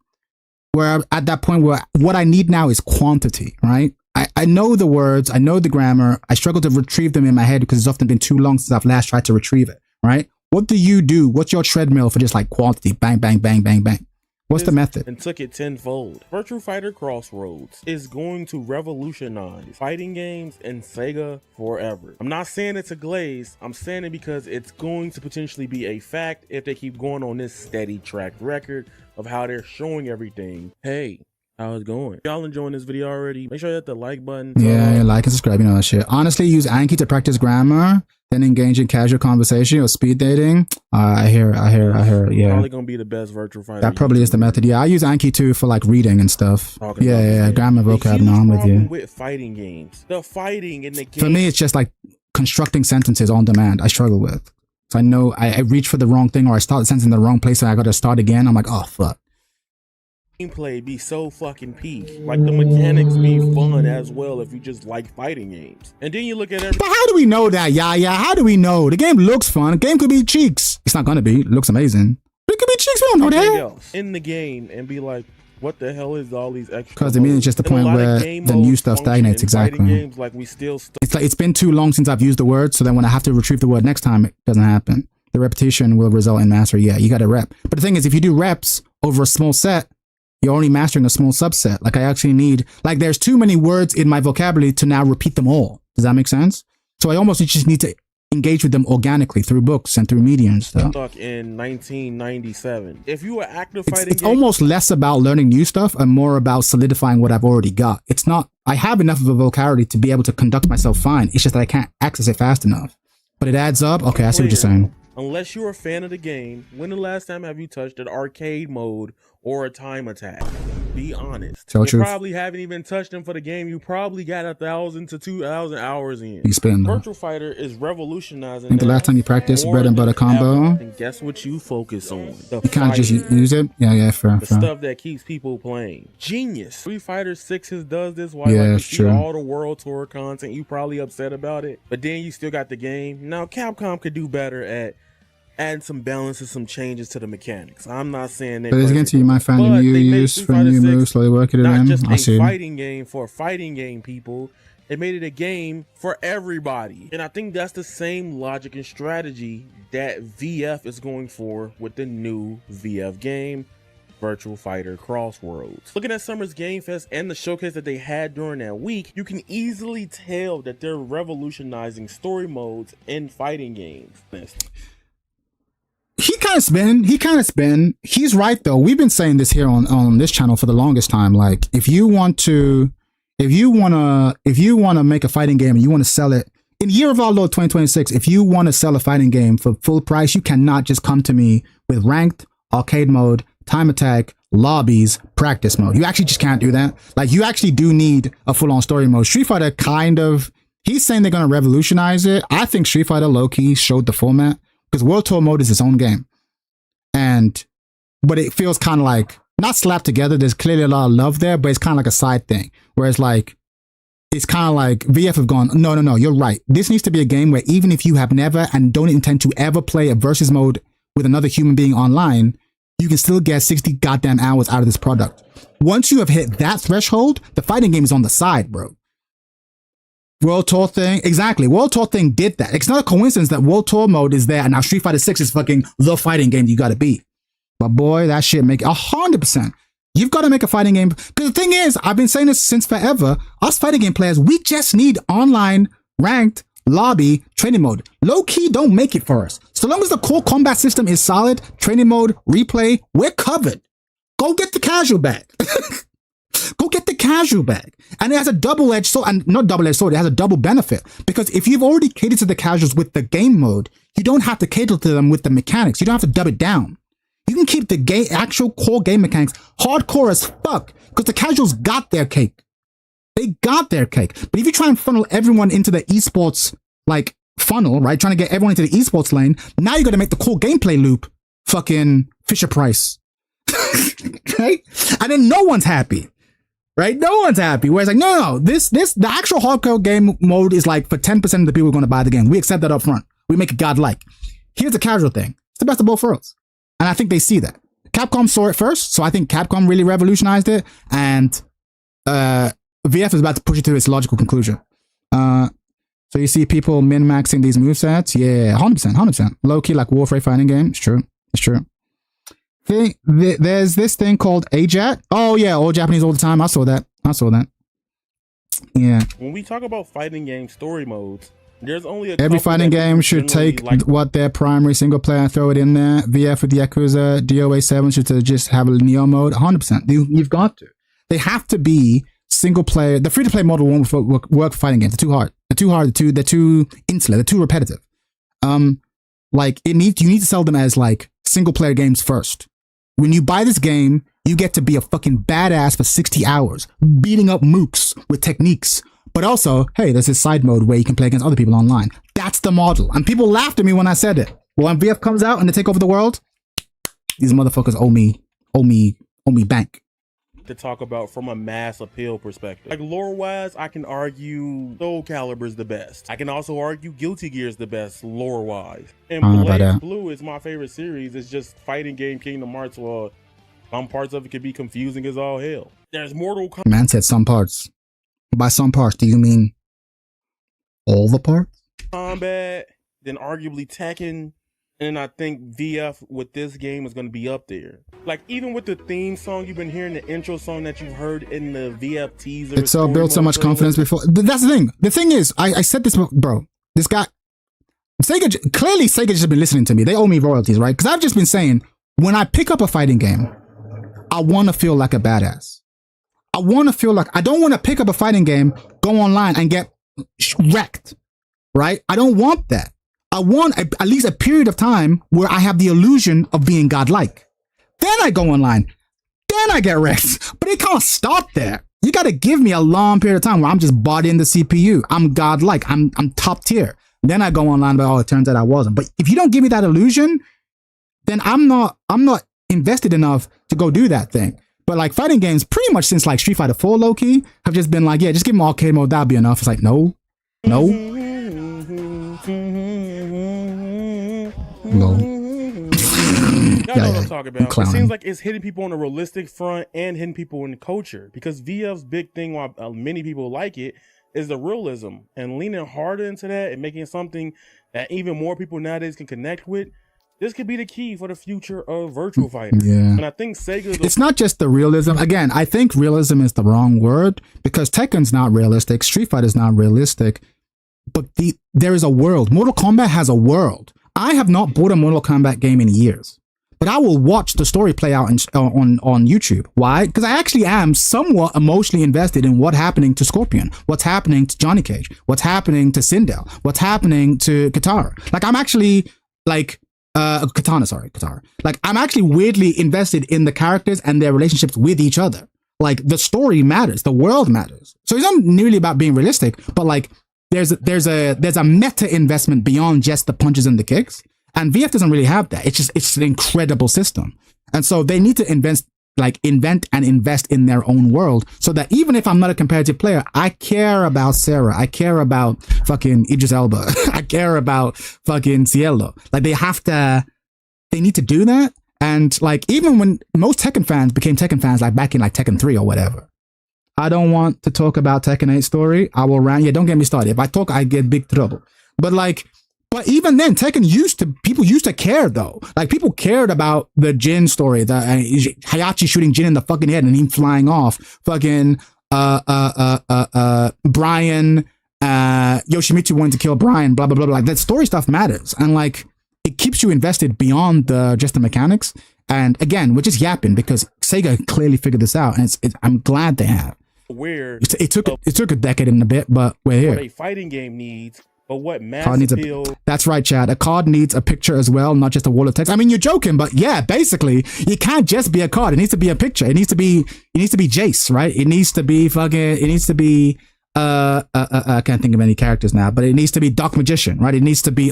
[SPEAKER 3] Where I'm at that point where what I need now is quantity, right? I know the words, I know the grammar. I struggle to retrieve them in my head because it's often been too long since I've last tried to retrieve it, right? What do you do? What's your treadmill for just like quantity? Bang, bang, bang, bang, bang. What's the method?
[SPEAKER 4] And took it tenfold. Virtua Fighter Crossroads is going to revolutionize fighting games and Sega forever. I'm not saying it's a glaze. I'm saying it because it's going to potentially be a fact if they keep going on this steady track record of how they're showing everything. Hey, how's it going? Y'all enjoying this video already? Make sure you hit the like button.
[SPEAKER 3] Yeah, like and subscribe, you know that shit. Honestly, use Anki to practice grammar, then engage in casual conversation or speed dating. I hear, yeah.
[SPEAKER 4] Probably gonna be the best Virtua Fighter.
[SPEAKER 3] That probably is the method. Yeah, I use Anki too for like reading and stuff. Yeah, grammar, vocab, no, I'm with you.
[SPEAKER 4] With fighting games, the fighting in the game.
[SPEAKER 3] For me, it's just like constructing sentences on demand. I struggle with. So I know I reach for the wrong thing or I start the sentence in the wrong place and I gotta start again. I'm like, oh, fuck.
[SPEAKER 4] Gameplay be so fucking peak. Like the mechanics be fun as well if you just like fighting games. And then you look at everything.
[SPEAKER 3] But how do we know that? Yeah. How do we know? The game looks fun. The game could be cheeks. It's not gonna be. It looks amazing. But it could be cheeks. We don't know that.
[SPEAKER 4] Else in the game and be like, what the hell is all these extra?
[SPEAKER 3] Because to me, it's just the point where the new stuff stagnates. Exactly.
[SPEAKER 4] Games, like we still
[SPEAKER 3] it's like it's been too long since I've used the word, so then when I have to retrieve the word next time, it doesn't happen. The repetition will result in mastery. Yeah, you got to rep. But the thing is, if you do reps over a small set, you're only mastering a small subset. Like I actually need, like there's too many words in my vocabulary to now repeat them all. Does that make sense? So I almost just need to engage with them organically through books and through media and stuff.
[SPEAKER 4] Stuck in 1997. If you were active fighting,
[SPEAKER 3] it's almost less about learning new stuff and more about solidifying what I've already got. It's not, I have enough of a vocabulary to be able to conduct myself fine. It's just that I can't access it fast enough. But it adds up. Okay, I see what you're saying.
[SPEAKER 4] Unless you're a fan of the game, when the last time have you touched an arcade mode or a time attack? Be honest. You probably haven't even touched them for the game. You probably got 1,000 to 2,000 hours in. Virtua Fighter is revolutionizing.
[SPEAKER 3] The last time you practiced bread and butter combo,
[SPEAKER 4] and guess what you focus on?
[SPEAKER 3] You can't just use it. Yeah, fair.
[SPEAKER 4] Stuff that keeps people playing. Genius. Street Fighter 6 does this. Why? Yeah, like you see all the world tour content. You probably upset about it, but then you still got the game. Now Capcom could do better at add some balance and some changes to the mechanics. I'm not saying that.
[SPEAKER 3] But again, you might find a new use for new moves, slowly working it in.
[SPEAKER 4] Not just a fighting game for fighting game people. They made it a game for everybody. And I think that's the same logic and strategy that VF is going for with the new VF game, Virtua Fighter Crossroads. Looking at Summer's Game Fest and the showcase that they had during that week, you can easily tell that they're revolutionizing story modes in fighting games.
[SPEAKER 3] He kind of spin. He's right though. We've been saying this here on this channel for the longest time. Like if you want to make a fighting game and you want to sell it in Year of Our Lord 2026, if you want to sell a fighting game for full price, you cannot just come to me with ranked, arcade mode, time attack, lobbies, practice mode. You actually just can't do that. Like you actually do need a full-on story mode. Street Fighter he's saying they're going to revolutionize it. I think Street Fighter low-key showed the format. Because World Tour mode is its own game. But it feels kind of like, not slapped together, there's clearly a lot of love there, but it's kind of like a side thing. Whereas like, it's kind of like VF have gone, no, you're right. This needs to be a game where even if you have never and don't intend to ever play a versus mode with another human being online, you can still get 60 goddamn hours out of this product. Once you have hit that threshold, the fighting game is on the side, bro. World Tour thing, exactly. World Tour thing did that. It's not a coincidence that World Tour mode is there and now Street Fighter 6 is fucking the fighting game you gotta beat. But boy, that shit make 100%. You've got to make a fighting game. Because the thing is, I've been saying this since forever. Us fighting game players, we just need online, ranked, lobby, training mode. Low key don't make it for us. So long as the core combat system is solid, training mode, replay, we're covered. Go get the casual bag. Go get the casual bag. And it has a double-edged sword, and not double-edged sword, it has a double benefit. Because if you've already catered to the casuals with the game mode, you don't have to cater to them with the mechanics. You don't have to dub it down. You can keep the actual core game mechanics hardcore as fuck, because the casuals got their cake. They got their cake. But if you try and funnel everyone into the esports, like, funnel, right? Trying to get everyone into the esports lane, now you got to make the core gameplay loop fucking Fisher Price. Right? And then no one's happy. right? No one's happy. Where it's like, no, the actual hardcore game mode is like for 10% of the people who are going to buy the game. We accept that up front. We make it godlike. Here's the casual thing. It's the best of both worlds. And I think they see that. Capcom saw it first, so I think Capcom really revolutionized it, and VF is about to push it to its logical conclusion. So you see people min-maxing these movesets? Yeah, 100%. Low-key like Warfare fighting game. It's true. There's this thing called AJAT. Oh yeah, all Japanese all the time. I saw that. Yeah.
[SPEAKER 4] When we talk about fighting game story modes, there's only
[SPEAKER 3] every fighting game should take what their primary single player and throw it in there. VF with Yakuza, DOA 7 should just have a Neo mode. 100%. You've got to. They have to be single player. The free-to-play model won't work for fighting games. They're too hard. They're too insular. They're too repetitive. Like you need to sell them as like single player games first. When you buy this game, you get to be a fucking badass for 60 hours, beating up mooks with techniques. But also, hey, there's this side mode where you can play against other people online. That's the model. And people laughed at me when I said it. Well, when VF comes out and they take over the world, these motherfuckers owe me bank.
[SPEAKER 4] To talk about from a mass appeal perspective. Like lore wise, I can argue Soul Calibur's the best. I can also argue Guilty Gear's the best lore wise. And Blaze Blue is my favorite series. It's just fighting game Kingdom Hearts. Well, some parts of it could be confusing as all hell. There's Mortal Kombat.
[SPEAKER 3] Man said some parts. By some parts, do you mean all the parts?
[SPEAKER 4] Combat, then arguably Tekken. And I think VF with this game is going to be up there. Like, even with the theme song you've been hearing, the intro song that you've heard in the VF teaser.
[SPEAKER 3] It's all built so much confidence before. That's the thing. The thing is, I said this, bro. This guy, Sega just been listening to me. They owe me royalties, right? Because I've just been saying, when I pick up a fighting game, I want to feel like a badass. I don't want to pick up a fighting game, go online and get wrecked, right? I don't want that. I want at least a period of time where I have the illusion of being godlike. Then I go online. Then I get wrecked. But it can't stop there. You got to give me a long period of time where I'm just bought in the CPU. I'm godlike. I'm top tier. Then I go online, but oh, it turns out I wasn't. But if you don't give me that illusion, then I'm not invested enough to go do that thing. But like fighting games, pretty much since like Street Fighter 4 low-key, have just been like, yeah, just give them arcade mode, that'll be enough. It's like, no.
[SPEAKER 4] Y'all know what I'm talking about. It seems like it's hitting people on the realistic front and hitting people in the culture, because VF's big thing, why many people like it, is the realism, and leaning harder into that and making something that even more people nowadays can connect with. This could be the key for the future of virtual fighting. Yeah. And I think Sega...
[SPEAKER 3] It's not just the realism. Again, I think realism is the wrong word, because Tekken's not realistic, Street Fighter's not realistic, but there is a world. Mortal Kombat has a world. I have not bought a Mortal Kombat game in years, but I will watch the story play out on YouTube. Why? Because I actually am somewhat emotionally invested in what's happening to Scorpion, what's happening to Johnny Cage, what's happening to Sindel, what's happening to Katara. Like, I'm actually like... Katana. Like, I'm actually weirdly invested in the characters and their relationships with each other. Like, the story matters, the world matters. So it's not nearly about being realistic, but like there's a meta investment beyond just the punches and the kicks. And VF doesn't really have that. It's an incredible system. And so they need to invent and invest in their own world, so that even if I'm not a competitive player, I care about Sarah. I care about fucking Idris Elba. I care about fucking Cielo. Like, they need to do that. And like, even when most Tekken fans became Tekken fans, like back in like Tekken 3 or whatever, I don't want to talk about Tekken 8 story. I will rant. Yeah, don't get me started. If I talk, I get big trouble. But even then, people used to care though. Like, people cared about the Jin story, the Hayachi shooting Jin in the fucking head and him flying off. Fucking Brian, Yoshimitsu wanting to kill Brian, blah blah blah. Like, that story stuff matters, and like, it keeps you invested beyond just the mechanics. And again, we're just yapping because Sega clearly figured this out, and I'm glad they have. It took a decade and a bit, but we're here.
[SPEAKER 4] What a fighting game needs. But what mass appeal...
[SPEAKER 3] That's right, Chad. A card needs a picture as well, not just a wall of text. I mean, you're joking, but yeah, basically, you can't just be a card. It needs to be a picture. It needs to be Jace, right? It needs to be I can't think of any characters now, but it needs to be Dark Magician, right? It needs to be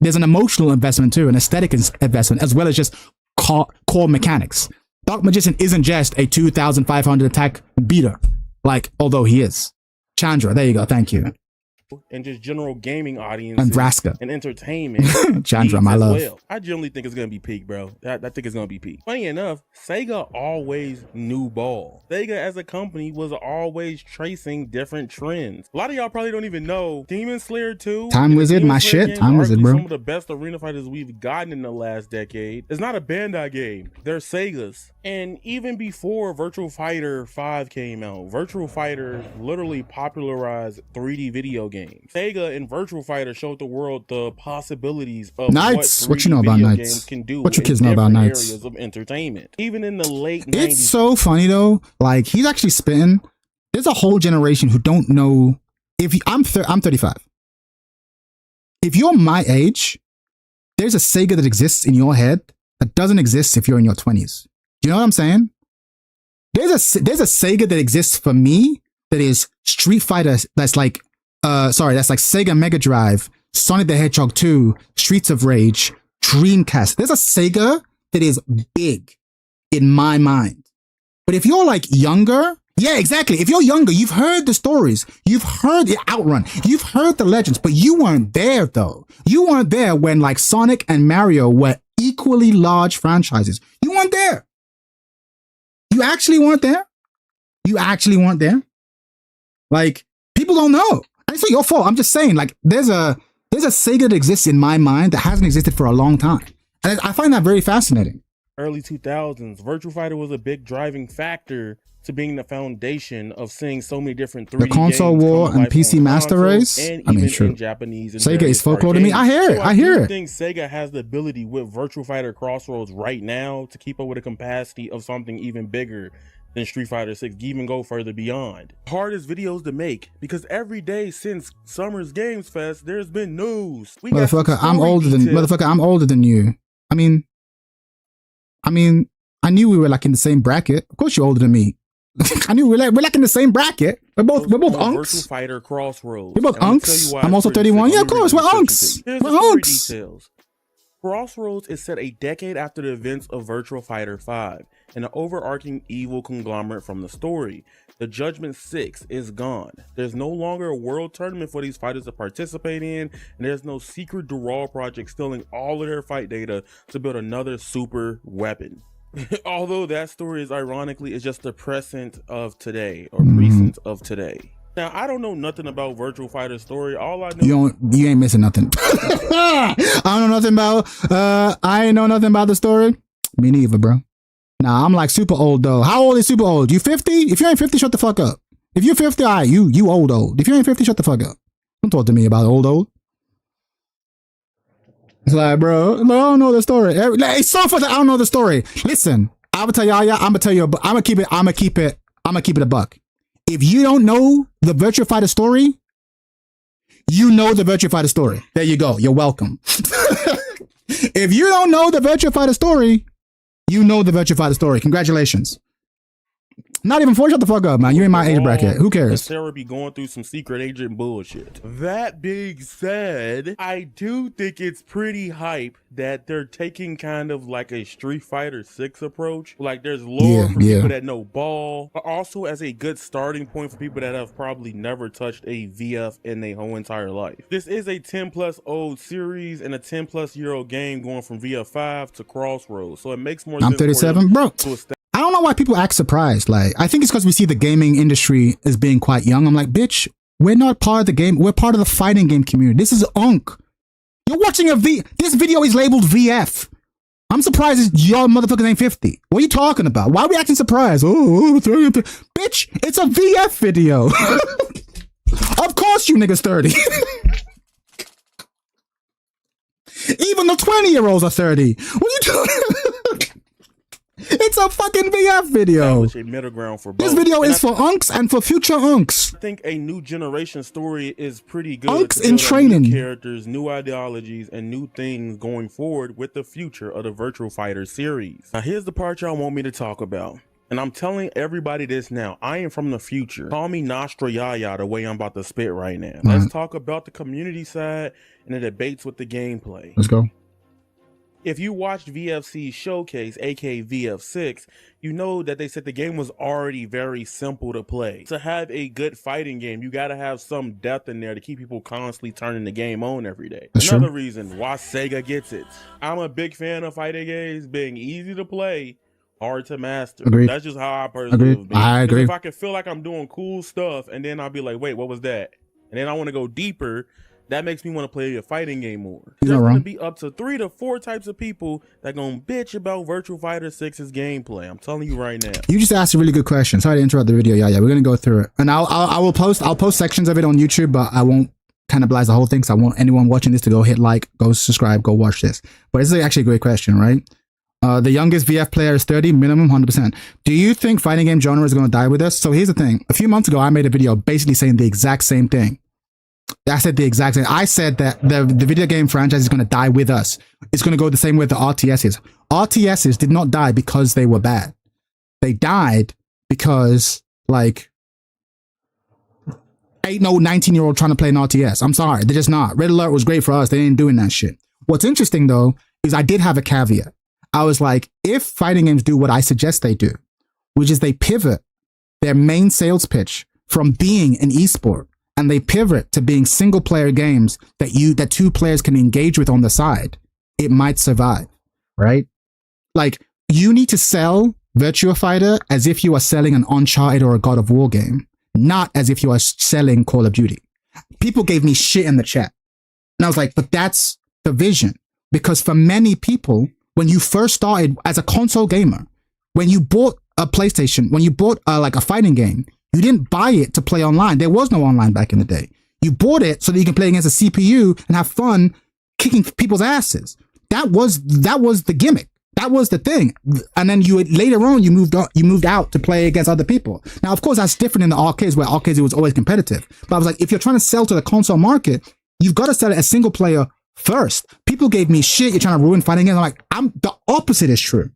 [SPEAKER 3] there's an emotional investment too, an aesthetic investment, as well as just core mechanics. Dark Magician isn't just a 2,500 attack beater. Like, although he is. Chandra, there you go. Thank you.
[SPEAKER 4] And just general gaming audience
[SPEAKER 3] and Vraska
[SPEAKER 4] and entertainment.
[SPEAKER 3] Chandra, my love.
[SPEAKER 4] Well. I generally think it's gonna be peak, bro. I think it's gonna be peak. Funny enough, Sega always knew ball. Sega as a company was always tracing different trends. A lot of y'all probably don't even know Demon Slayer 2.
[SPEAKER 3] Time Wizard, my shit. Time Wizard, bro.
[SPEAKER 4] Some of the best arena fighters we've gotten in the last decade. It's not a Bandai game. They're Sega's. And even before Virtua Fighter 5 came out, Virtua Fighter literally popularized 3D video games. Sega and Virtua Fighter showed the world the possibilities of
[SPEAKER 3] Knights.
[SPEAKER 4] what
[SPEAKER 3] you know about
[SPEAKER 4] video
[SPEAKER 3] Knights?
[SPEAKER 4] Games can do.
[SPEAKER 3] What your kids know about Knights?
[SPEAKER 4] Areas of entertainment. Even in the late 90s.
[SPEAKER 3] It's so funny though. Like he's actually spitting. There's a whole generation who don't know. I'm 35. If you're my age, there's a Sega that exists in your head that doesn't exist if you're in your 20s. Do you know what I'm saying? There's a Sega that exists for me that is Street Fighter. That's like that's like Sega Mega Drive, Sonic the Hedgehog 2, Streets of Rage, Dreamcast. There's a Sega that is big in my mind. But if you're like younger, yeah, exactly. If you're younger, you've heard the stories. You've heard the Outrun. You've heard the legends, but you weren't there though. You weren't there when like Sonic and Mario were equally large franchises. You weren't there. You actually weren't there. You actually weren't there. Like, people don't know. It's not your fault. I'm just saying, like, there's a Sega that exists in my mind that hasn't existed for a long time. And I find that very fascinating.
[SPEAKER 4] Early 2000s, Virtua Fighter was a big driving factor to being the foundation of seeing so many different 3D
[SPEAKER 3] the console
[SPEAKER 4] games
[SPEAKER 3] war and PC Master Race.
[SPEAKER 4] And
[SPEAKER 3] I mean,
[SPEAKER 4] even
[SPEAKER 3] true.
[SPEAKER 4] in Japanese and
[SPEAKER 3] Sega is folklore to
[SPEAKER 4] arcades.
[SPEAKER 3] me. I hear it.
[SPEAKER 4] So
[SPEAKER 3] I hear it.
[SPEAKER 4] I think Sega has the ability with Virtua Fighter Crossroads right now to keep up with the capacity of something even bigger than Street Fighter 6, even go further beyond. Hardest videos to make, because every day since Summer's Games Fest, there's been news.
[SPEAKER 3] Motherfucker, I'm older than you. I mean, I knew we were like in the same bracket. Of course you're older than me. I knew we're like in the same bracket. We're both unks.
[SPEAKER 4] Virtua Fighter Crossroads.
[SPEAKER 3] We're both unks. I'm also 31. Yeah, of course, we're unks.
[SPEAKER 4] Here's
[SPEAKER 3] We're
[SPEAKER 4] the story
[SPEAKER 3] unks.
[SPEAKER 4] details. Crossroads is set a decade after the events of Virtua Fighter 5, and an overarching evil conglomerate from the story. The Judgment 6 is gone. There's no longer a world tournament for these fighters to participate in, and there's no secret Dural project stealing all of their fight data to build another super weapon. Although that story is ironically is just the present of today, or present of today. Now, I don't know nothing about Virtua Fighter's story. All I know
[SPEAKER 3] you ain't missing nothing. I don't know nothing about I ain't know nothing about the story. Me neither, bro. Nah, I'm like super old though. How old is super old? You 50? If you ain't 50, shut the fuck up. If you're 50, all right, you old. If you ain't 50, shut the fuck up. Don't talk to me about old. It's like, bro, I don't know the story. It's so funny. I don't know the story. Listen, I'm gonna tell y'all. I'm gonna tell you. I'm gonna keep it a buck. If you don't know the Virtua Fighter story, you know the Virtua Fighter story. There you go. You're welcome. If you don't know the Virtua Fighter story, you know the Virtua Fighter story. Congratulations. Not even shut the fuck up, man. You in my age bracket. Who cares?
[SPEAKER 4] Sarah be going through some secret agent bullshit. That being said, I do think it's pretty hype that they're taking kind of like a Street Fighter 6 approach. Like there's lore for people that know ball, but also as a good starting point for people that have probably never touched a VF in their whole entire life. This is a 10+ old series and a 10+ year old game going from VF5 to Crossroads. So it makes more sense.
[SPEAKER 3] I'm 37, bro. I don't know why people act surprised. Like, I think it's because we see the gaming industry as being quite young. I'm like, bitch, we're not part of the game. We're part of the fighting game community. This is UNC. You're watching this video is labeled VF. I'm surprised y'all motherfuckers ain't 50. What are you talking about? Why are we acting surprised? Bitch, it's a VF video. Of course you niggas 30. Even the 20-year-olds are 30. What are you doing? It's a fucking VF video.
[SPEAKER 4] A middle ground for both.
[SPEAKER 3] This video is for unks and for future unks.
[SPEAKER 4] I think a new generation story is pretty good.
[SPEAKER 3] Unks in training.
[SPEAKER 4] New characters, new ideologies, and new things going forward with the future of the Virtua Fighter series. Now, here's the part y'all want me to talk about. And I'm telling everybody this now. I am from the future. Call me Nostra Yaya the way I'm about to spit right now. Let's talk about the community side and the debates with the gameplay.
[SPEAKER 3] Let's go.
[SPEAKER 4] if you watched VFC's showcase, aka VF6, you know that they said the game was already very simple to play. To have a good fighting game, you got to have some depth in there to keep people constantly turning the game on every day. Another reason why Sega gets it. I'm a big fan of fighting games being easy to play, hard to master.
[SPEAKER 3] Agreed.
[SPEAKER 4] That's just how I personally feel.
[SPEAKER 3] I agree.
[SPEAKER 4] If I can feel like I'm doing cool stuff and then I'll be like, wait, what was that? And then I want to go deeper. That makes me want to play a fighting game more. There's going to be up to 3 to 4 types of people that going to bitch about Virtua Fighter 6's gameplay. I'm telling you right now.
[SPEAKER 3] You just asked a really good question. Sorry to interrupt the video. Yeah, we're going to go through it. And I'll post sections of it on YouTube, but I won't cannibalize the whole thing. So I want anyone watching this to go hit like, go subscribe, go watch this. But this is actually a great question, right? The youngest VF player is 30, minimum 100%. Do you think fighting game genre is going to die with us? So here's the thing. A few months ago, I made a video basically saying the exact same thing. I said the exact same. I said that the video game franchise is going to die with us. It's going to go the same way the RTSs. RTSs did not die because they were bad. They died because, like, ain't no 19-year-old trying to play an RTS. I'm sorry. They're just not. Red Alert was great for us. They ain't doing that shit. What's interesting, though, is I did have a caveat. I was like, if fighting games do what I suggest they do, which is they pivot their main sales pitch from being an esport, and they pivot to being single player games that 2 players can engage with on the side, it might survive, right? Like, you need to sell Virtua Fighter as if you are selling an Uncharted or a God of War game, not as if you are selling Call of Duty. People gave me shit in the chat. And I was like, but that's the vision. Because for many people, when you first started as a console gamer, when you bought a PlayStation, when you bought like a fighting game, you didn't buy it to play online. There was no online back in the day. You bought it so that you can play against a CPU and have fun kicking people's asses. That was the gimmick. That was the thing. And then later on you moved out to play against other people. Now, of course, that's different in the arcades, where arcades it was always competitive. But I was like, if you're trying to sell to the console market, you've got to sell it as single player first. People gave me shit. You're trying to ruin fighting games. I'm like, the opposite is true.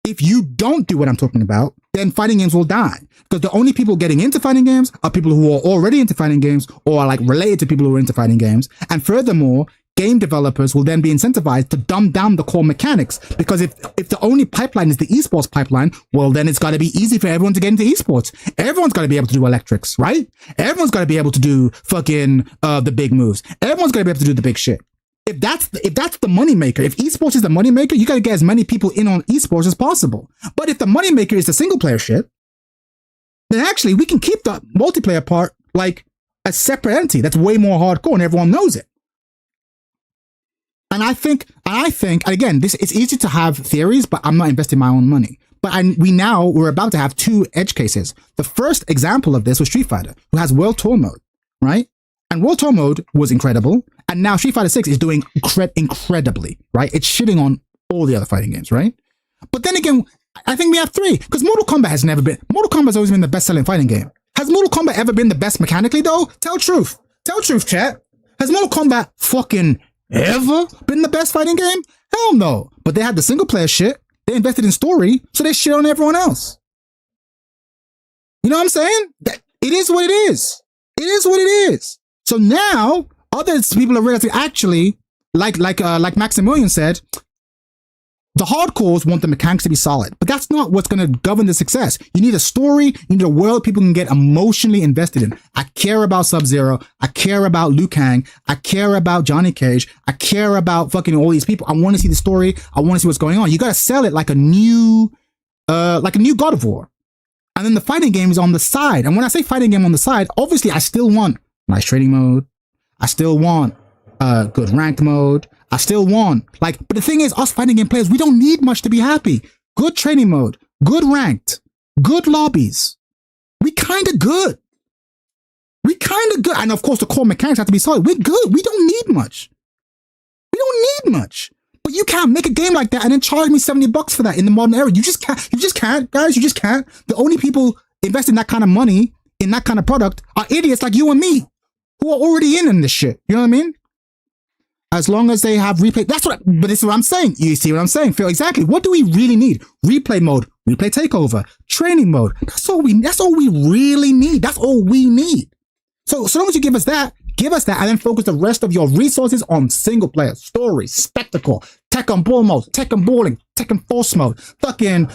[SPEAKER 3] If you don't do what I'm talking about, then fighting games will die. Because the only people getting into fighting games are people who are already into fighting games or are like related to people who are into fighting games. And furthermore, game developers will then be incentivized to dumb down the core mechanics. Because if the only pipeline is the esports pipeline, well, then it's got to be easy for everyone to get into esports. Everyone's got to be able to do electrics, right? Everyone's got to be able to do fucking the big moves. Everyone's got to be able to do the big shit. If that's the moneymaker, if esports is the moneymaker, you got to get as many people in on esports as possible. But if the moneymaker is the single player shit, then actually we can keep the multiplayer part like a separate entity that's way more hardcore and everyone knows it. And I think, and again, it's easy to have theories, but I'm not investing my own money. But we're about to have 2 edge cases. The first example of this was Street Fighter, who has World Tour mode, right? And World Tour mode was incredible. And now Street Fighter 6 is doing incredibly, right? It's shitting on all the other fighting games, right? But then again, I think we have 3, because Mortal Kombat has always been the best-selling fighting game. Has Mortal Kombat ever been the best mechanically, though? Tell truth, chat. Has Mortal Kombat fucking ever been the best fighting game? Hell no. But they had the single-player shit. They invested in story, so they shit on everyone else. You know what I'm saying? It is what it is. It is what it is. So now, other people are realizing, actually, like Maximilian said, the hardcores want the mechanics to be solid, but that's not what's going to govern the success. You need a story. You need a world people can get emotionally invested in. I care about Sub-Zero. I care about Liu Kang. I care about Johnny Cage. I care about fucking all these people. I want to see the story. I want to see what's going on. You got to sell it like a new God of War. And then the fighting game is on the side. And when I say fighting game on the side, obviously I still want nice training mode. I still want good ranked mode. I still want, but the thing is, us fighting game players, we don't need much to be happy. Good training mode, good ranked, good lobbies. We kind of good. And of course, the core mechanics have to be solid. We're good. We don't need much. But you can't make a game like that and then charge me $70 for that in the modern era. You just can't, guys. You just can't. The only people investing that kind of money in that kind of product are idiots like you and me, who are already in this shit. You know what I mean? As long as they have replay, but this is what I'm saying. You see what I'm saying, Phil? Exactly. What do we really need? Replay mode, replay takeover, training mode. That's all we really need. That's all we need. So long as you give us that, Give us that and then focus the rest of your resources on single player, story, spectacle, Tekken ball mode, Tekken balling, Tekken force mode, fucking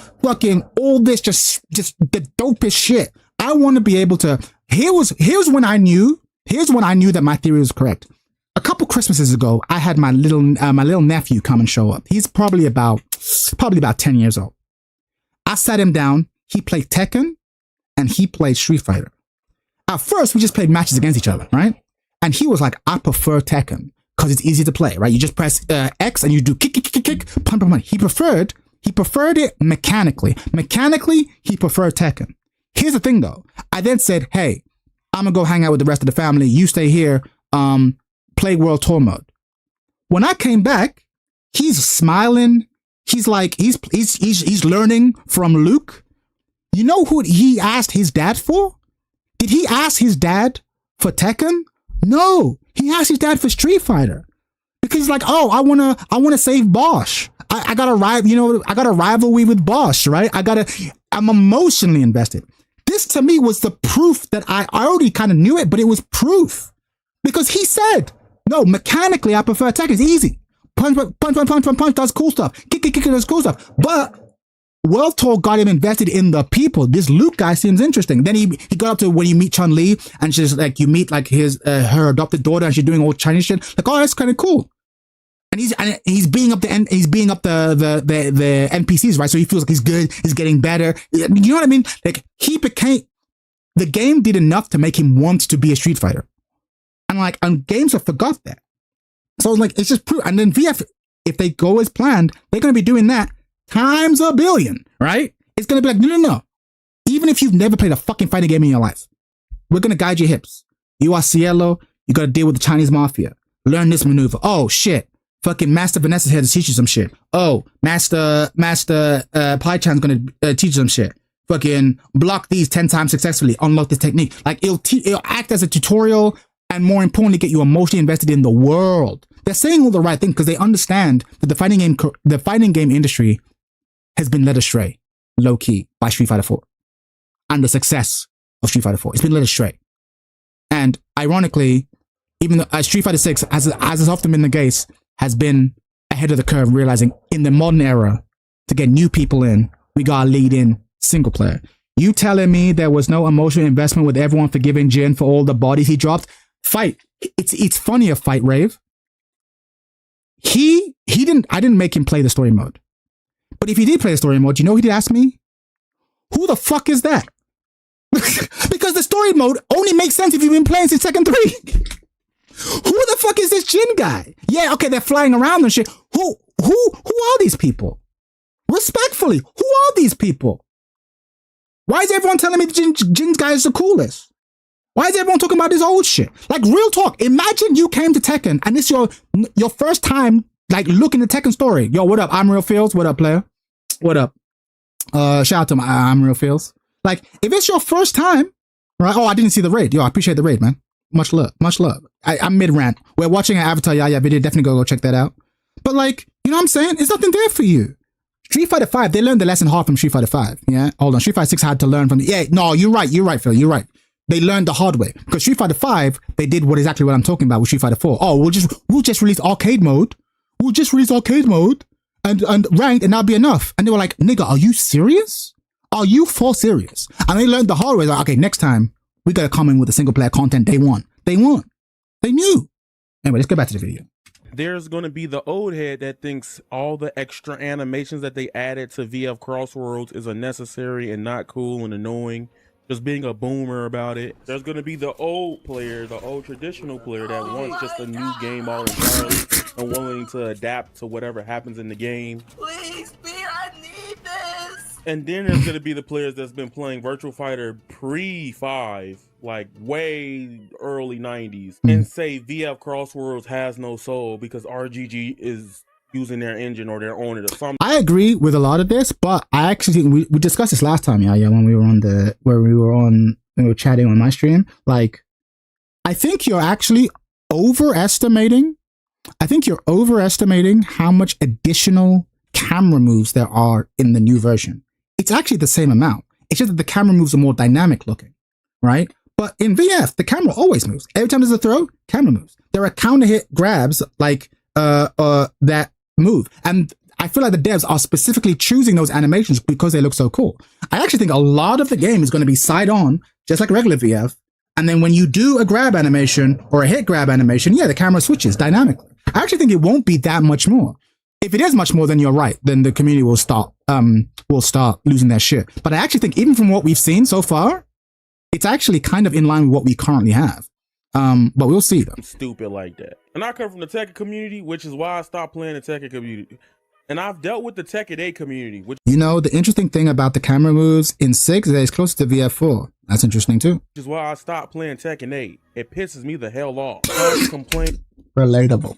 [SPEAKER 3] all this, just the dopest shit. I want to be able to, here's when I knew that my theory was correct. A couple Christmases ago, I had my little nephew come and show up. He's probably about 10 years old. I sat him down. He played Tekken and he played Street Fighter. At first, we just played matches against each other, right? And he was like, I prefer Tekken because it's easy to play, right? You just press X and you do kick, punch, punch. He preferred it mechanically. Mechanically, he preferred Tekken. Here's the thing though. I then said, hey, I'm gonna go hang out with the rest of the family. You stay here, play World Tour mode. When I came back, he's smiling. He's like, he's learning from Luke. You know who he asked his dad for? Did he ask his dad for Tekken? No, he asked his dad for Street Fighter because he's like, oh, I wanna save Bosch. I got a rivalry with Bosch, right? I'm emotionally invested. This to me was the proof that I already kind of knew it, but it was proof because he said, no, mechanically I prefer Tekken. It's easy. Punch, does cool stuff. Kick, does cool stuff. But World Tour got him invested in the people. This Luke guy seems interesting. Then he got up to when you meet Chun-Li and she's like, you meet like her adopted daughter and she's doing all Chinese shit. Like, oh, that's kind of cool. And he's being up the NPCs, right? So he feels like he's good. He's getting better. You know what I mean? Like the game did enough to make him want to be a Street Fighter. And games have forgot that. So I was like, it's just proof. And then VF, if they go as planned, they're going to be doing that times a billion, right? It's going to be like, no. Even if you've never played a fucking fighting game in your life, we're going to guide your hips. You are Cielo. You got to deal with the Chinese mafia. Learn this maneuver. Oh, shit. Fucking Master Vanessa's here to teach you some shit. Oh, Master Pai Chan's going to teach you some shit. Fucking block these 10 times successfully. Unlock this technique. Like, it'll act as a tutorial and more importantly, get you emotionally invested in the world. They're saying all the right thing because they understand that the fighting game industry has been led astray, low key, by Street Fighter 4 and the success of Street Fighter 4. It's been led astray. And ironically, even though Street Fighter 6, as has often been the case, has been ahead of the curve, realizing in the modern era, to get new people in, we gotta lead in single player. You telling me there was no emotional investment with everyone forgiving Jin for all the bodies he dropped? Fight. It's funny a fight, Rave. I didn't make him play the story mode. But if he did play the story mode, you know what he'd ask me? Who the fuck is that? Because the story mode only makes sense if you've been playing since Tekken 3. Who the fuck is this Jin guy? Yeah, okay, they're flying around and shit. Who are these people? Respectfully, who are these people? Why is everyone telling me Jin's guy is the coolest? Why is everyone talking about this old shit? Like, real talk. Imagine you came to Tekken and it's your first time, like, looking at Tekken story. Yo, what up? I'm Real Fields. What up, player? What up? Shout out to I'm Real Fields. Like, if it's your first time, right? Oh, I didn't see the raid. Yo, I appreciate the raid, man. Much love. Much love. I'm mid-rant. We're watching an Avatar Yaya video. Definitely go check that out. But, like, you know what I'm saying? There's nothing there for you. Street Fighter 5, they learned the lesson hard from Street Fighter 5. Yeah? Hold on. Street Fighter 6 had to learn from yeah, no, you're right, Phil. You're right. They learned the hard way. Because Street Fighter 5, they did what I'm talking about with Street Fighter 4. Oh, we'll just release arcade mode. We'll just release arcade mode and ranked and that'll be enough. And they were like, nigga, are you serious? Are you for serious? And they learned the hard way. Like, okay, next time we gotta come in with the single player content day one. They won. They knew. Anyway, let's get back to the video.
[SPEAKER 4] There's going to be the old head that thinks all the extra animations that they added to VF Crossworlds is unnecessary and not cool and annoying. Just being a boomer about it. There's going to be the old player, the old traditional player that wants just a new game all entirely and willing to adapt to whatever happens in the game.
[SPEAKER 5] Please, Spear, I need this.
[SPEAKER 4] And then there's going to be the players that's been playing Virtua Fighter pre-5, like way early 90s, and say VF Crossworlds has no soul because RGG is using their engine or their own it or something.
[SPEAKER 3] I agree with a lot of this, but I actually think we discussed this last time, yeah, when we were chatting on my stream. Like, I think you're actually overestimating how much additional camera moves there are in the new version. It's actually the same amount. It's just that the camera moves are more dynamic looking, right? But in VF, the camera always moves. Every time there's a throw, camera moves. There are counter hit grabs like that move. And I feel like the devs are specifically choosing those animations because they look so cool. I actually think a lot of the game is going to be side on, just like regular VF. And then when you do a grab animation or a hit grab animation, yeah, the camera switches dynamically. I actually think it won't be that much more. If it is much more, then you're right. Then the community will start losing their shit. But I actually think even from what we've seen so far, it's actually kind of in line with what we currently have. But we'll see though.
[SPEAKER 4] Stupid like that. And I come from the Tekken community, which is why I stopped playing the Tekken community. And I've dealt with the Tekken 8 community. Which
[SPEAKER 3] the interesting thing about the camera moves in 6 is that it's closer to VF4. That's interesting too.
[SPEAKER 4] Which is why I stopped playing Tekken 8. It pisses me the hell off. Complain.
[SPEAKER 3] Relatable.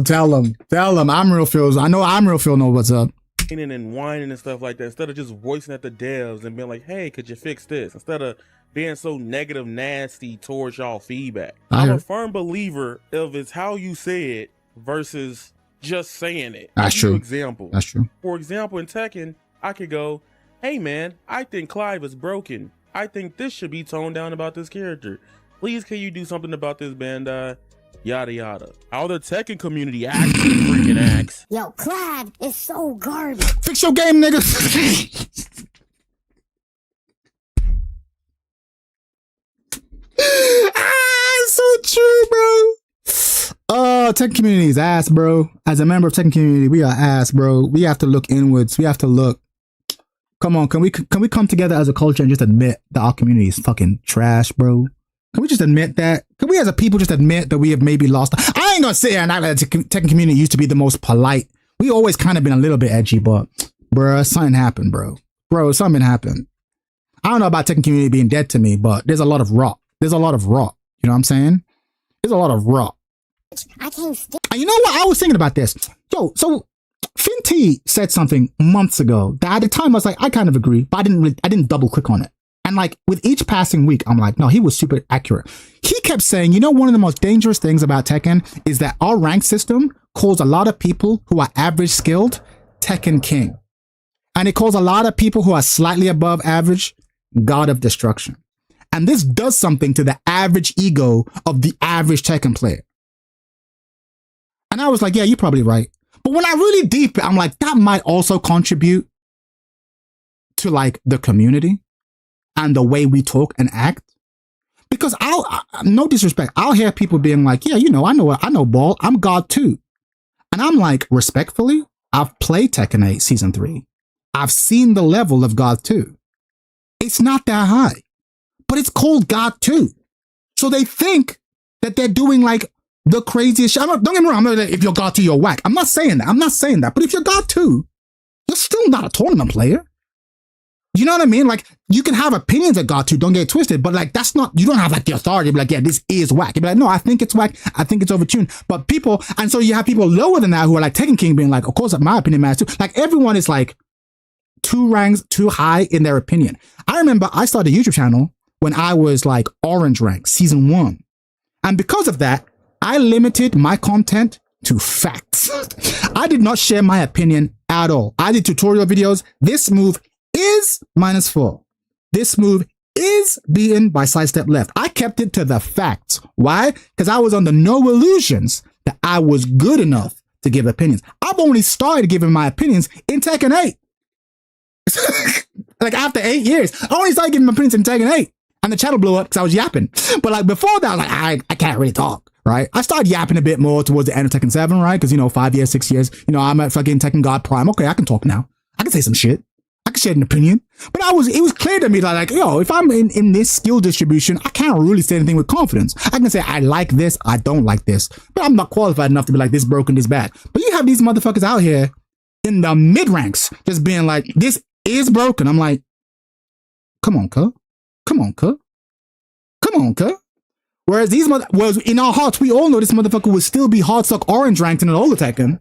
[SPEAKER 3] Tell them. I'm real feels. I know I'm real feel know what's up.
[SPEAKER 4] And whining and stuff like that, instead of just voicing at the devs and being like, hey, could you fix this? Instead of being so negative, nasty towards y'all feedback. I'm a firm believer of it's how you say it versus just saying it.
[SPEAKER 3] That's true.
[SPEAKER 4] Example.
[SPEAKER 3] That's true.
[SPEAKER 4] For example, in Tekken, I could go, hey man, I think Clive is broken. I think this should be toned down about this character. Please, can you do something about this, Bandai? Yada yada. How the Tekken community actually freaking acts.
[SPEAKER 6] Yo, Clive is so garbage.
[SPEAKER 3] Fix your game, nigga. It's so true, bro. Tekken community is ass, bro. As a member of Tekken community, we are ass, bro. We have to look inwards. We have to look. Come on, can we come together as a culture and just admit that our community is fucking trash, bro? Can we just admit that? Can we as a people just admit that we have maybe lost? I ain't gonna sit here and act like the Tekken community used to be the most polite. We always kind of been a little bit edgy, but bruh, something happened, bro. Bro, something happened. I don't know about Tekken community being dead to me, but there's a lot of rot. There's a lot of rot. You know what I'm saying? There's a lot of rot.
[SPEAKER 6] I can't stand.
[SPEAKER 3] And you know what? I was thinking about this. Yo, so Finty said something months ago that at the time I was like, I kind of agree, but I didn't double click on it. And like with each passing week, I'm like, no, he was super accurate. He kept saying, one of the most dangerous things about Tekken is that our rank system calls a lot of people who are average skilled Tekken King. And it calls a lot of people who are slightly above average God of Destruction. And this does something to the average ego of the average Tekken player. And I was like, yeah, you're probably right. But when I really deep it, I'm like, that might also contribute to like the community and the way we talk and act. Because no disrespect, I'll hear people being like, yeah, I know ball, I'm God too. And I'm like, respectfully, I've played Tekken 8 Season 3. I've seen the level of God 2. It's not that high, but it's called God 2. So they think that they're doing like the craziest shit. Don't get me wrong, if you're God 2, you're whack. I'm not saying that. But if you're God 2, you're still not a tournament player. You know what I mean? Like, you can have opinions at God 2, don't get it twisted, but like, you don't have like the authority to be like, yeah, this is whack. You'd be like, no, I think it's whack. I think it's overtuned. But and so you have people lower than that who are like Tekken King being like, of course, my opinion matters too. Like, everyone is like 2 ranks too high in their opinion. I remember I started a YouTube channel when I was like orange rank, Season 1. And because of that, I limited my content to facts. I did not share my opinion at all. I did tutorial videos. This move is -4. This move is beaten by sidestep left. I kept it to the facts. Why? Because I was under no illusions that I was good enough to give opinions. I've only started giving my opinions in Tekken 8. Like after 8 years, I only started giving my opinions in Tekken 8. And the channel blew up because I was yapping. But like before that, like I can't really talk, right? I started yapping a bit more towards the end of Tekken 7, right? Because 5 years, 6 years, I'm at fucking Tekken God Prime. Okay, I can talk now. I can say some shit. I can share an opinion. But it was clear to me that like, if I'm in this skill distribution, I can't really say anything with confidence. I can say I like this, I don't like this. But I'm not qualified enough to be like this broken, this bad. But you have these motherfuckers out here in the mid ranks just being like, this is broken. I'm like, come on, cuz. Come on, cuz. Come on, cuz. Whereas in our hearts, we all know this motherfucker would still be hard suck orange ranked in an older Tekken.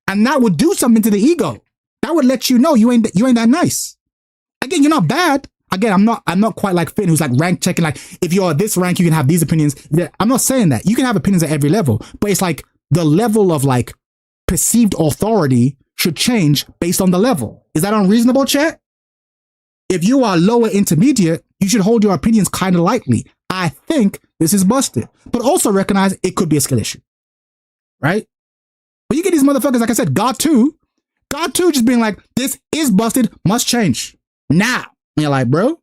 [SPEAKER 3] And that would do something to the ego. That would let you know you ain't that nice. Again, you're not bad. Again, I'm not quite like Finn, who's like rank checking. Like, if you're at this rank, you can have these opinions. I'm not saying that. You can have opinions at every level. But it's like the level of like perceived authority should change based on the level. Is that unreasonable, chat? If you are lower intermediate, you should hold your opinions kind of lightly. I think this is busted, but also recognize it could be a skill issue, right? But you get these motherfuckers, like I said, God 2 just being like, this is busted, must change now. And you're like, bro,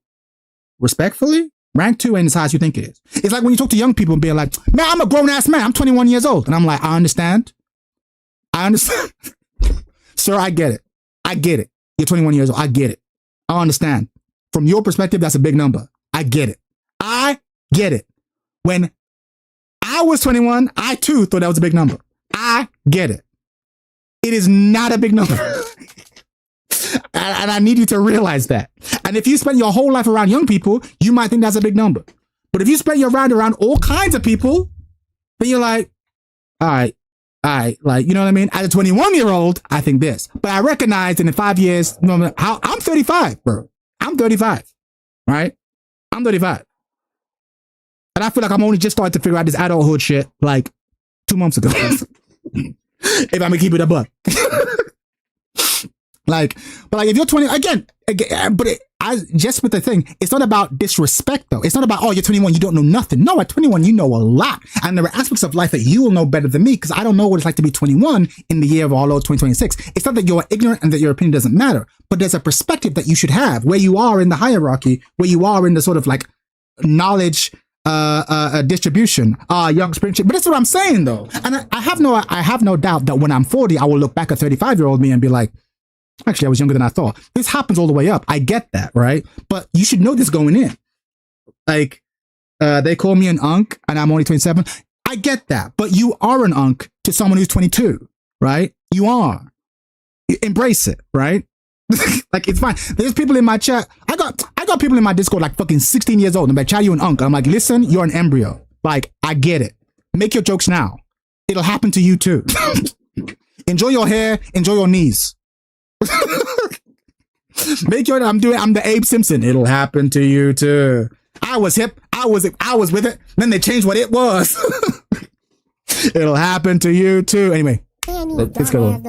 [SPEAKER 3] respectfully, rank 2 ain't as high as you think it is. It's like when you talk to young people and being like, man, I'm a grown ass man. I'm 21 years old. And I'm like, I understand. Sir, I get it. You're 21 years old. I get it. I understand. From your perspective, that's a big number. I get it. When I was 21, I too thought that was a big number. I get it. It is not a big number. And I need you to realize that. And if you spend your whole life around young people, you might think that's a big number. But if you spend your round around all kinds of people, then you're like, all right, like, you know what I mean? As a 21-year-old, I think this. But I recognize that in 5 years, I'm 35, bro. I'm 35, right? I'm 35. And I feel like I'm only just starting to figure out this adulthood shit like 2 months ago. If I'm gonna keep it a buck. But if you're 20, again, just with the thing, it's not about disrespect though. It's not about, oh, you're 21, you don't know nothing. No, at 21, you know a lot. And there are aspects of life that you will know better than me because I don't know what it's like to be 21 in the year of our Lord 2026. It's not that you're ignorant and that your opinion doesn't matter, but there's a perspective that you should have where you are in the hierarchy, where you are in the sort of like knowledge distribution, young spring chick. But that's what I'm saying though. And I have no doubt that when I'm 40, I will look back at 35-year-old me and be like, actually, I was younger than I thought. This happens all the way up. I get that, right? But you should know this going in. Like, they call me an unk and I'm only 27. I get that. But you are an unk to someone who's 22, right? You are. Embrace it, right? Like, it's fine. There's people in my chat. I got people in my Discord like fucking 16 years old. And they're like, Chad, you an unk. I'm like, listen, you're an embryo. Like, I get it. Make your jokes now. It'll happen to you too. Enjoy your hair. Enjoy your knees. I'm the Abe Simpson. It'll happen to you too. I was hip. I was with it. Then they changed what it was. It'll happen to you too. Anyway. Let's go.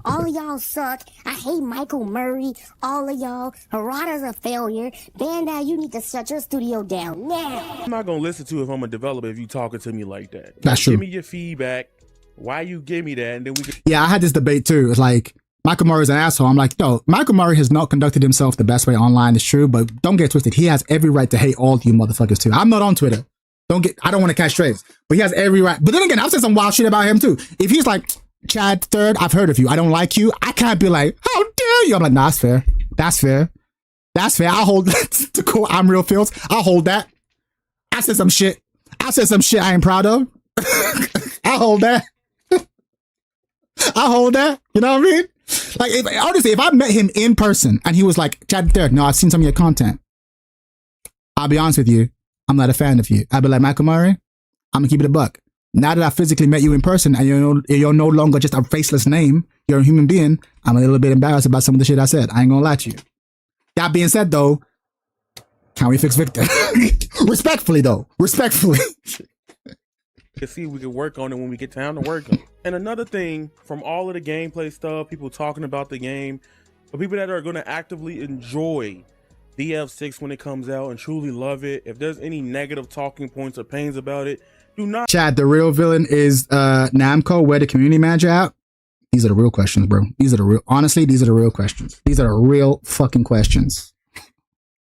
[SPEAKER 6] All of y'all suck. I hate Michael Murray. All of y'all. Harada's a failure. Bandai, you need to shut your studio down now.
[SPEAKER 4] I'm not gonna listen to if I'm a developer if you talking to me like that.
[SPEAKER 3] That's true.
[SPEAKER 4] Give me your feedback. Why you give me that, and then we can.
[SPEAKER 3] Yeah, I had this debate too. It's like Michael Murray's an asshole. I'm like, no, Michael Murray has not conducted himself the best way online. It's true, but don't get twisted. He has every right to hate all you motherfuckers too. I'm not on Twitter. I don't want to catch strays, but he has every right. But then again, I've said some wild shit about him too. If he's like, Chad Third, I've heard of you. I don't like you. I can't be like, how dare you? I'm like, nah, that's fair. That's fair. That's fair. I'll hold that to quote I'm Real Fields. I'll hold that. I said some shit. I ain't proud of. I'll hold that. I'll hold that. You know what I mean? Like, honestly, if I met him in person and he was like, Chad Third, no, I've seen some of your content. I'll be honest with you. I'm not a fan of you. I'll be like, Michael Murray, I'm gonna keep it a buck. Now that I physically met you in person and you're no longer just a faceless name, you're a human being, I'm a little bit embarrassed about some of the shit I said. I ain't gonna lie to you. That being said though, can we fix Victor? Respectfully though. Respectfully.
[SPEAKER 4] To see if we can work on it when we get time to work on it. And another thing from all of the gameplay stuff, people talking about the game, for people that are going to actively enjoy DF6 when it comes out and truly love it, if there's any negative talking points or pains about it, do not.
[SPEAKER 3] Chad, the real villain is Namco. Where the community manager out? These are the real questions, bro. Honestly, these are the real questions. These are the real fucking questions.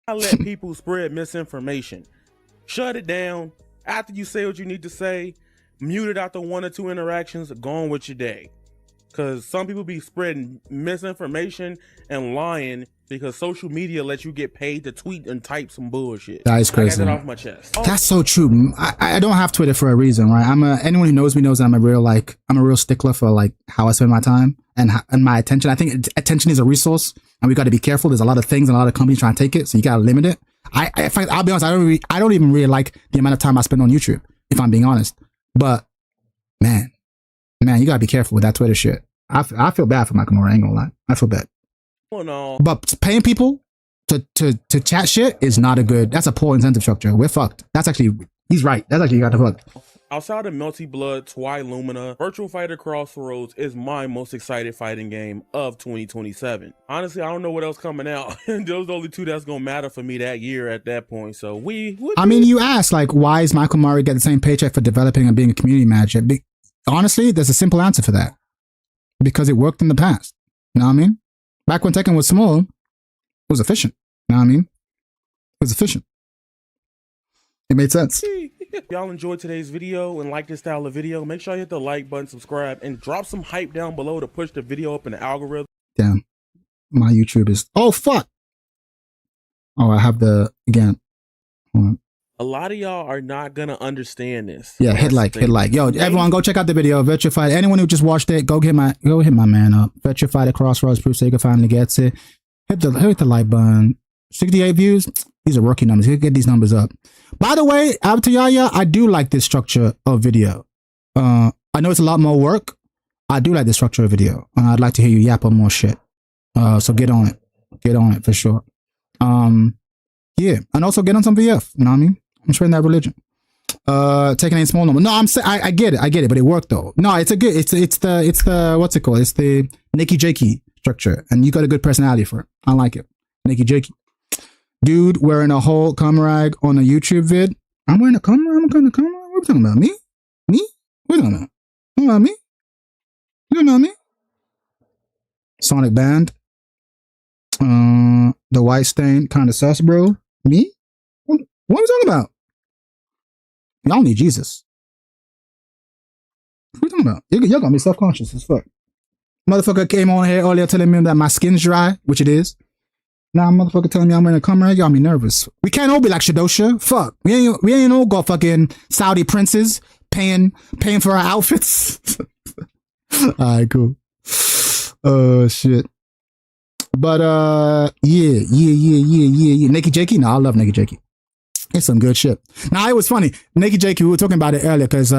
[SPEAKER 4] I let people spread misinformation. Shut it down. After you say what you need to say, mute it after 1 or 2 interactions, go on with your day. Because some people be spreading misinformation and lying because social media lets you get paid to tweet and type some bullshit.
[SPEAKER 3] That is crazy.
[SPEAKER 4] I got that off my chest.
[SPEAKER 3] That's so true. I don't have Twitter for a reason, right? Anyone who knows me knows that I'm a real stickler for like how I spend my time and my attention. I think attention is a resource and we got to be careful. There's a lot of things and a lot of companies trying to take it, so you got to limit it. In fact, I'll be honest, I don't even really like the amount of time I spend on YouTube, if I'm being honest. But man, you gotta be careful with that Twitter shit. I feel bad for Michael Moore, I ain't gonna lie. I feel bad.
[SPEAKER 4] Oh no.
[SPEAKER 3] But paying people to chat shit is not that's a poor incentive structure. We're fucked. He's right. That's actually got to fuck.
[SPEAKER 4] Outside of Melty Blood, Twi Lumina, Virtua Fighter Crossroads is my most excited fighting game of 2027. Honestly, I don't know what else coming out. Those are the only two that's gonna matter for me that year at that point. So
[SPEAKER 3] I mean, you asked, like, why is Michael Murray get the same paycheck for developing and being a community manager? Honestly, there's a simple answer for that. Because it worked in the past. You know what I mean? Back when Tekken was small, it was efficient. You know what I mean? It was efficient. It made sense.
[SPEAKER 4] If y'all enjoyed today's video and like this style of video, make sure you hit the like button, subscribe, and drop some hype down below to push the video up in the algorithm.
[SPEAKER 3] Damn. My YouTube is... Oh, fuck! Oh, I have the... Again. Hold on.
[SPEAKER 4] A lot of y'all are not gonna understand this.
[SPEAKER 3] Yeah, hit like. Yo, everyone go check out the video. Virtua Fighter. Anyone who just watched it, go hit my man up. Virtua Fighter Crossroads proves Sega finally gets it. Hit the like button. 68 views. These are rookie numbers. Get these numbers up. By the way, after Yaya, I do like this structure of video. I know it's a lot more work. I do like the structure of video. And I'd like to hear you yap on more shit. So get on it. Get on it for sure. Yeah. And also get on some VF. You know what I mean? I'm spreading that religion. Taking a small number. No, I get it, but it worked though. No, it's a good, it's the, what's it called? It's the Nikki Jakey structure. And you got a good personality for it. I like it. Nikki Jakey. Dude wearing a whole cum rag on a YouTube vid. I'm wearing a cum rag? I'm wearing a cum rag? What are you talking about? Me? Me? What are you talking about? You know me? You don't know me? Sonic Band. The white stain kind of sus, bro. Me? What are we talking about? Y'all need Jesus. What are you talking about? Y'all got me self-conscious as fuck. Motherfucker came on here earlier telling me that my skin's dry, which it is. Now motherfucker telling me I'm gonna come around, y'all me nervous. We can't all be like Shadosha. Fuck. We ain't all got fucking Saudi princes paying for our outfits. Alright, cool. Oh shit. But yeah. Nikki Jakey? No, I love Nikki Jakey. It's some good shit. Now it was funny. Nikki Jakey, we were talking about it earlier because we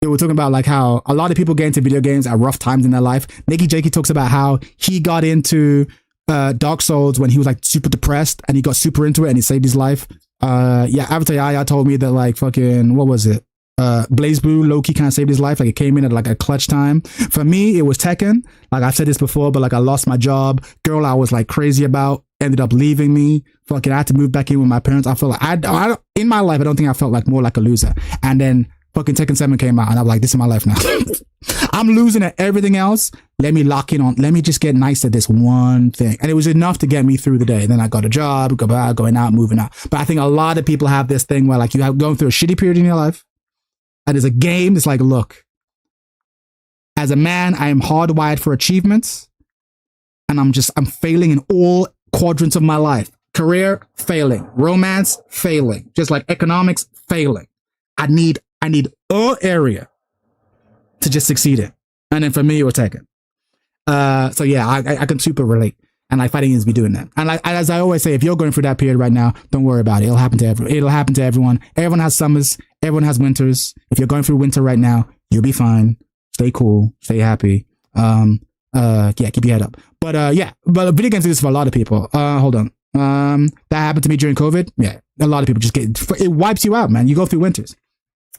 [SPEAKER 3] were talking about like how a lot of people get into video games at rough times in their life. Nikki Jakey talks about how he got into Dark Souls when he was like super depressed and he got super into it and he saved his life. Yeah, Avatar Yaya told me that like fucking, what was it? Blaze Blue low-key kind of saved his life. Like it came in at like a clutch time. For me, it was Tekken. Like I've said this before, but like I lost my job. Girl I was like crazy about ended up leaving me. Fucking I had to move back in with my parents. I felt like I in my life, I don't think I felt like more like a loser. And then fucking Tekken 7 came out and I'm like, this is my life now. I'm losing at everything else. Let me lock in on, let me just get nice at this one thing. And it was enough to get me through the day. Then I got a job, going out, moving out. But I think a lot of people have this thing where like you have going through a shitty period in your life. And there's a game that's like, look, as a man, I am hardwired for achievements. And I'm failing in all quadrants of my life. Career, failing. Romance, failing. Just like economics, failing. I need a area to just succeed in. And then for me, it was Tekken. So yeah, I can super relate. And like fighting games be doing that. And like, as I always say, if you're going through that period right now, don't worry about it. It'll happen to everyone. Everyone has summers. Everyone has winters. If you're going through winter right now, you'll be fine. Stay cool. Stay happy. Yeah, keep your head up. But yeah, but video games do this for a lot of people. Hold on. That happened to me during COVID. Yeah, a lot of people just it wipes you out, man. You go through winters.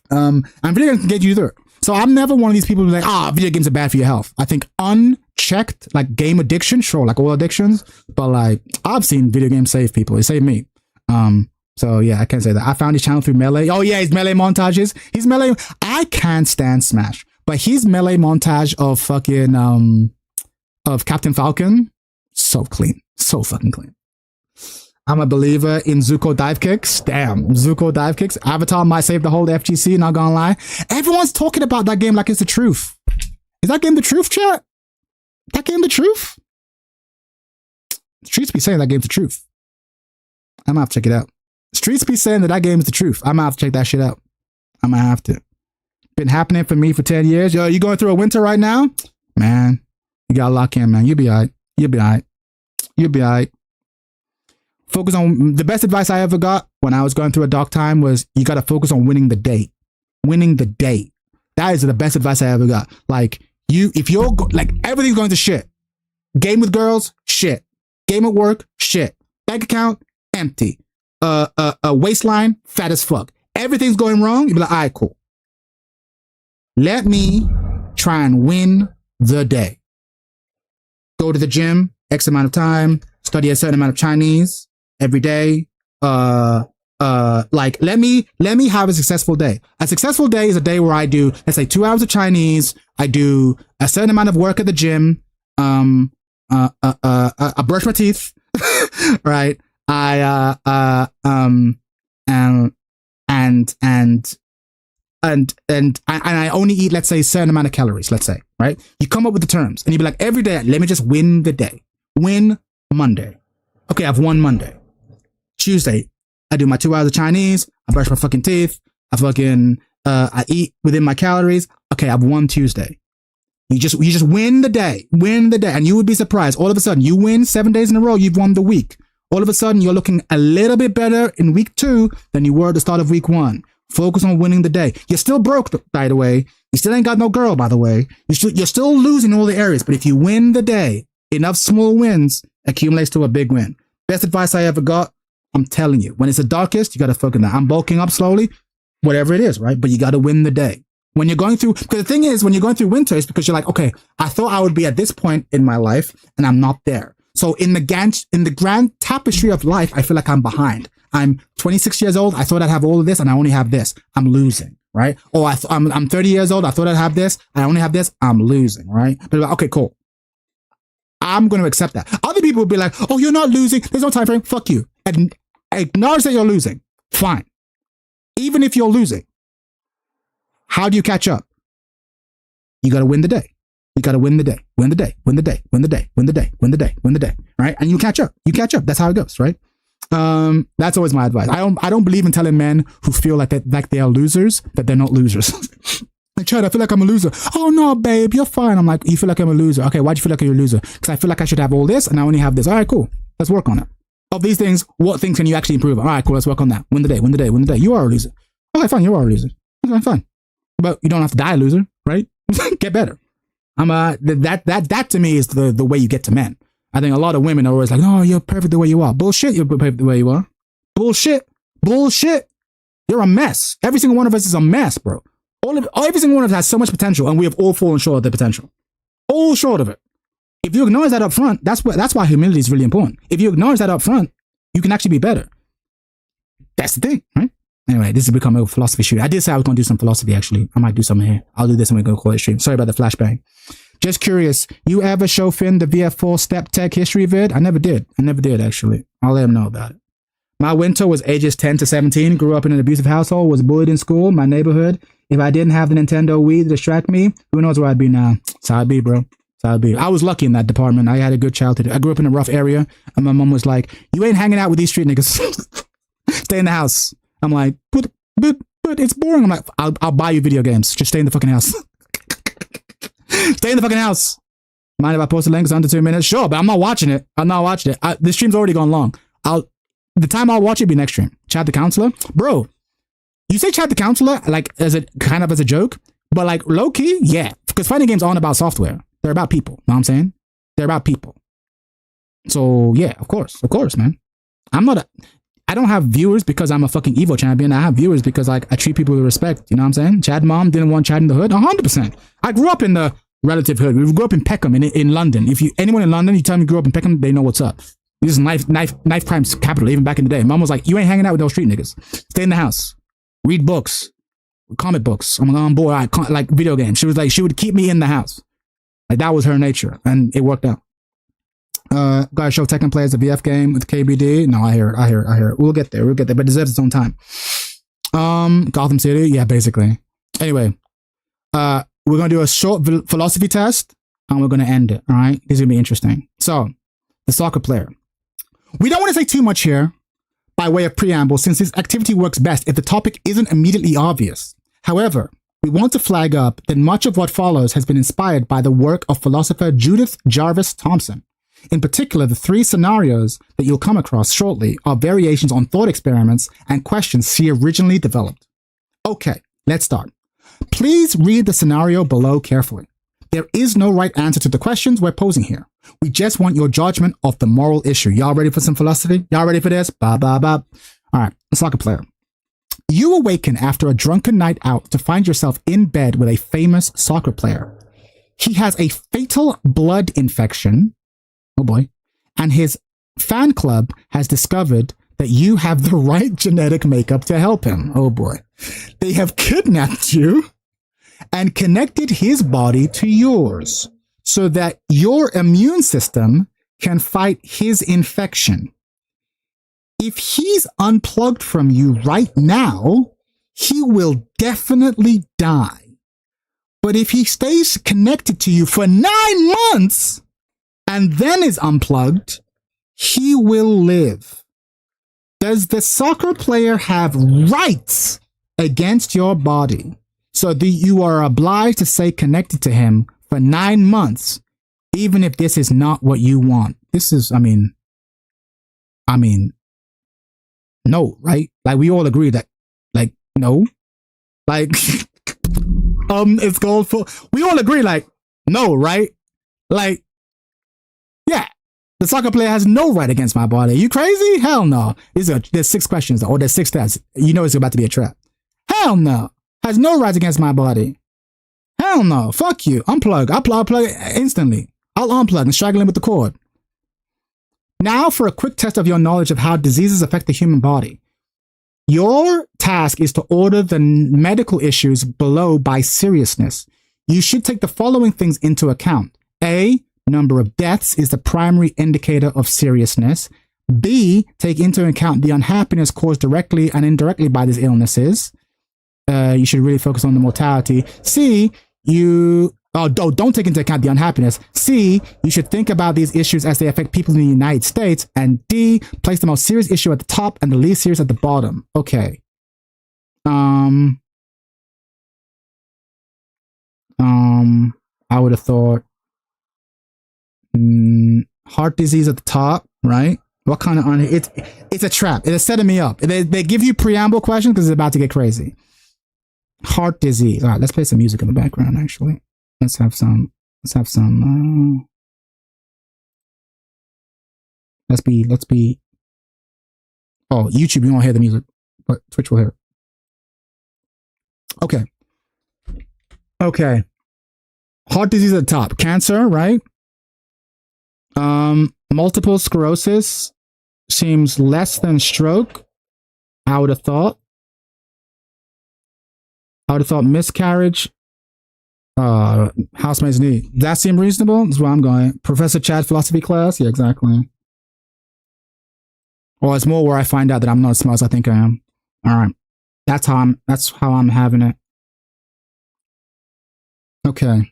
[SPEAKER 3] And video games can get you through it. So I'm never one of these people who's like, video games are bad for your health. I think unchecked, like game addiction, sure, like all addictions, but like I've seen video games save people. It saved me. So yeah, I can't say that. I found his channel through Melee. Oh yeah, his Melee montages. His Melee. I can't stand Smash, but his Melee montage of fucking of Captain Falcon, so clean, so fucking clean. I'm a believer in Zuko dive kicks. Damn, Zuko dive kicks. Avatar might save the whole FGC, not gonna lie. Everyone's talking about that game like it's the truth. Is that game the truth, chat? That game the truth? Streets be saying that game's the truth. I'm gonna have to check it out. Streets be saying that game's the truth. I'm gonna have to check that shit out. I'm gonna have to. Been happening for me for 10 years. Yo, you going through a winter right now? Man, you gotta lock in, man. You'll be all right. You'll be all right. You'll be all right. Focus on, the best advice I ever got when I was going through a dark time was you got to focus on winning the day. Winning the day. That is the best advice I ever got. Like if you're like everything's going to shit. Game with girls, shit. Game at work, shit. Bank account, empty. A waistline, fat as fuck. everything's going wrong, you'd be like, all right, cool. Let me try and win the day. Go to the gym, X amount of time, study a certain amount of Chinese every day. Like, let me have a successful day. A successful day is a day where I do, let's say 2 hours of Chinese. I do a certain amount of work at the gym. I brush my teeth, right? I only eat, let's say, a certain amount of calories, let's say, right? You come up with the terms and you be like, every day, let me just win the day. Win Monday. Okay, I've won Monday. Tuesday, I do my 2 hours of Chinese. I brush my fucking teeth. I eat within my calories. Okay, I've won Tuesday. You just win the day, and you would be surprised. All of a sudden, you win 7 days in a row. You've won the week. All of a sudden, you're looking a little bit better in week 2 than you were at the start of week 1. Focus on winning the day. You're still broke, by the way. You still ain't got no girl, by the way. You're still losing all the areas. But if you win the day, enough small wins accumulates to a big win. Best advice I ever got. I'm telling you, when it's the darkest, you got to focus on that. I'm bulking up slowly, whatever it is, right? But you got to win the day. When you're going through, because the thing is, when you're going through winter, it's because you're like, okay, I thought I would be at this point in my life, and I'm not there. So in the grand tapestry of life, I feel like I'm behind. I'm 26 years old. I thought I'd have all of this, and I only have this. I'm losing, right? Or I'm 30 years old. I thought I'd have this. I only have this. I'm losing, right? But okay, cool. I'm going to accept that. Other people will be like, oh, you're not losing. There's no time frame. Fuck you. And acknowledge that you're losing. Fine. Even if you're losing, how do you catch up? You got to win the day. You got to win the day. Win the day. Win the day. Win the day. Win the day. Win the day. Win the day. Right? And you catch up. You catch up. That's how it goes, right? That's always my advice. I don't believe in telling men who feel like they are losers that they're not losers. Like, Chad, I feel like I'm a loser. Oh no, babe, you're fine. I'm like, you feel like I'm a loser. Okay, why'd you feel like you're a loser? Because I feel like I should have all this and I only have this. All right, cool. Let's work on it. Of these things, what things can you actually improve on? All right, cool. Let's work on that. Win the day. Win the day. Win the day. You are a loser. Okay, fine. You are a loser. Okay, fine. But you don't have to die a loser, right? Get better. That to me is the way you get to men. I think a lot of women are always like, "Oh, you're perfect the way you are." Bullshit. You're perfect the way you are. Bullshit. Bullshit. You're a mess. Every single one of us is a mess, bro. Every single one of us has so much potential, and we have all fallen short of the potential. All short of it. If you acknowledge that up front, that's why humility is really important. If you acknowledge that up front, you can actually be better. That's the thing, right? Anyway, this has become a philosophy shoot. I did say I was going to do some philosophy, actually. I might do something here. I'll do this and we're going to call it stream. Sorry about the flashbang. Just curious, you ever show Finn the VF4 step tech history vid? I never did, actually. I'll let him know about it. My winter was ages 10 to 17, grew up in an abusive household, was bullied in school, my neighborhood. If I didn't have the Nintendo Wii to distract me, who knows where I'd be now. That's how I'd be, bro. That's how I'd be. I was lucky in that department. I had a good childhood. I grew up in a rough area, and my mom was like, you ain't hanging out with these street niggas. Stay in the house. I'm like, but it's boring. I'm like, I'll buy you video games. Just stay in the fucking house. Stay in the fucking house. Mind if I post the links under 2 minutes? Sure, but I'm not watching it. The stream's already gone long. The time I'll watch it be next stream. Chad the Counselor. Bro, you say Chad the Counselor like as a joke, but like low key, yeah. Because fighting games aren't about software. They're about people. Know what I'm saying? They're about people. So yeah, of course, man. I don't have viewers because I'm a fucking Evo champion. I have viewers because like I treat people with respect. You know what I'm saying? Chad mom didn't want Chad in the hood. 100%. I grew up in the relative hood. We grew up in Peckham in London. If anyone in London, you tell me you grew up in Peckham, they know what's up. This is knife crime's capital, even back in the day. Mom was like, you ain't hanging out with those street niggas. Stay in the house. Read books. Comic books. I'm like, on board. Like video games. She was like, she would keep me in the house. Like that was her nature. And it worked out. Gotta show Tekken players a VF game with KBD. No, I hear it. We'll get there, but it deserves its own time. Gotham City. Yeah, basically. Anyway, we're gonna do a short philosophy test and we're gonna end it. All right. This is gonna be interesting. So, the soccer player. We don't want to say too much here by way of preamble since this activity works best if the topic isn't immediately obvious. However, we want to flag up that much of what follows has been inspired by the work of philosopher Judith Jarvis Thomson. In particular, the 3 scenarios that you'll come across shortly are variations on thought experiments and questions she originally developed. Okay, let's start. Please read the scenario below carefully. There is no right answer to the questions we're posing here. We just want your judgment of the moral issue. Y'all ready for some philosophy? Y'all ready for this? Ba ba ba. All right, soccer player. You awaken after a drunken night out to find yourself in bed with a famous soccer player. He has a fatal blood infection. Oh boy. And his fan club has discovered that you have the right genetic makeup to help him. Oh boy. They have kidnapped you and connected his body to yours so that your immune system can fight his infection. If he's unplugged from you right now, he will definitely die. But if he stays connected to you for 9 months and then is unplugged, he will live. Does the soccer player have rights against your body so that you are obliged to stay connected to him for 9 months, even if this is not what you want? This is, I mean, no, right? Like, we all agree that, like, no, like, it's gold for, we all agree, like, no, right? Like, yeah, the soccer player has no right against my body. You crazy? Hell no. There's 6 questions, or there's 6 tests. You know it's about to be a trap. Hell no. Has no rights against my body. Hell no. Fuck you. Unplug. I'll plug instantly. I'll unplug and straggle in with the cord. Now for a quick test of your knowledge of how diseases affect the human body. Your task is to order the medical issues below by seriousness. You should take the following things into account. A, number of deaths is the primary indicator of seriousness. B, take into account the unhappiness caused directly and indirectly by these illnesses. You should really focus on the mortality. C, don't take into account the unhappiness. C, you should think about these issues as they affect people in the United States. And D, place the most serious issue at the top and the least serious at the bottom. Okay. I would have thought heart disease at the top, right? What kind of it's a trap. It's setting me up. They give you preamble questions because it's about to get crazy. Heart disease. All right, let's play some music in the background. Actually, let's have some. Let's be. Oh, YouTube, you won't hear the music, but Twitch will hear it. Okay. Heart disease at the top. Cancer, right? Multiple sclerosis seems less than stroke. I would have thought miscarriage. Housemate's knee. That seem reasonable? That's where I'm going. Professor Chad philosophy class? Yeah, exactly. Or it's more where I find out that I'm not as smart as I think I am. All right. That's how I'm having it. Okay.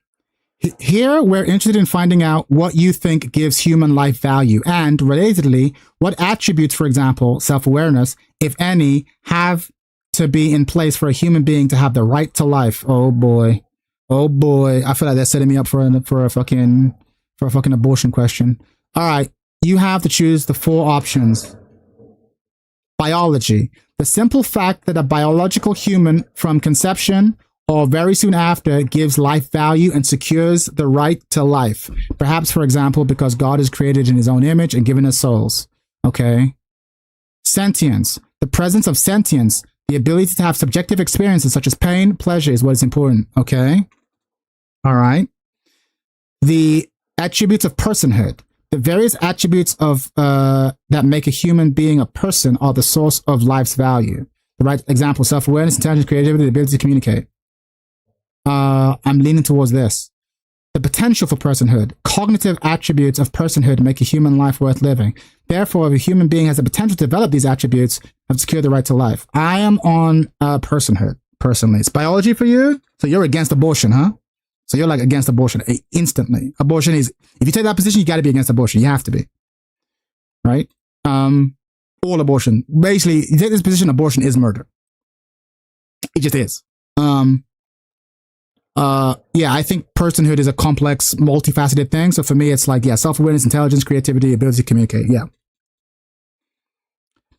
[SPEAKER 3] Here, we're interested in finding out what you think gives human life value and, relatedly, what attributes, for example, self-awareness, if any, have to be in place for a human being to have the right to life. Oh boy. I feel like they're setting me up for a fucking abortion question. All right. You have to choose the 4 options. Biology. The simple fact that a biological human from conception or very soon after gives life value and secures the right to life. Perhaps, for example, because God is created in his own image and given us souls. Okay. Sentience. The presence of sentience, the ability to have subjective experiences such as pain, pleasure is what is important. Okay. All right. The attributes of personhood. The various attributes of that make a human being a person are the source of life's value. The right example, self-awareness, intelligence, creativity, the ability to communicate. I'm leaning towards this. The potential for personhood. Cognitive attributes of personhood make a human life worth living. Therefore, if a human being has the potential to develop these attributes, have secured the right to life. I am on personhood, personally. It's biology for you? So you're against abortion, huh? So you're like against abortion instantly. Abortion is, if you take that position, you got to be against abortion. You have to be. Right? All abortion. Basically, you take this position, abortion is murder. It just is. Yeah, I think personhood is a complex, multifaceted thing. So for me, it's like, yeah, self-awareness, intelligence, creativity, ability to communicate. Yeah.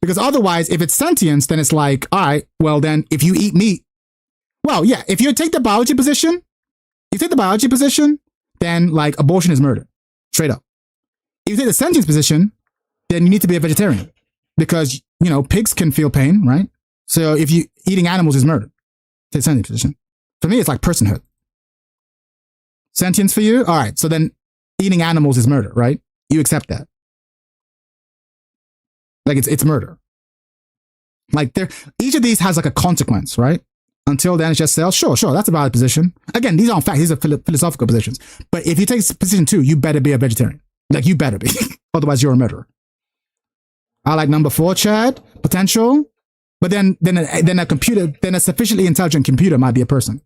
[SPEAKER 3] Because otherwise, if it's sentience, then it's like, all right, well, then if you eat meat, well, yeah, if you take the biology position, then like abortion is murder. Straight up. If you take the sentience position, then you need to be a vegetarian because, you know, pigs can feel pain, right? So if you eating animals is murder, to sentient position. For me, it's like personhood. Sentience for you? All right. So then eating animals is murder, right? You accept that. Like it's murder. Like each of these has like a consequence, right? Until then, it's just sales. Sure, that's a valid position. Again, these aren't facts. These are philosophical positions. But if you take position 2, you better be a vegetarian. Like you better be. Otherwise, you're a murderer. I like number 4, Chad. Potential. But then a sufficiently intelligent computer might be a person.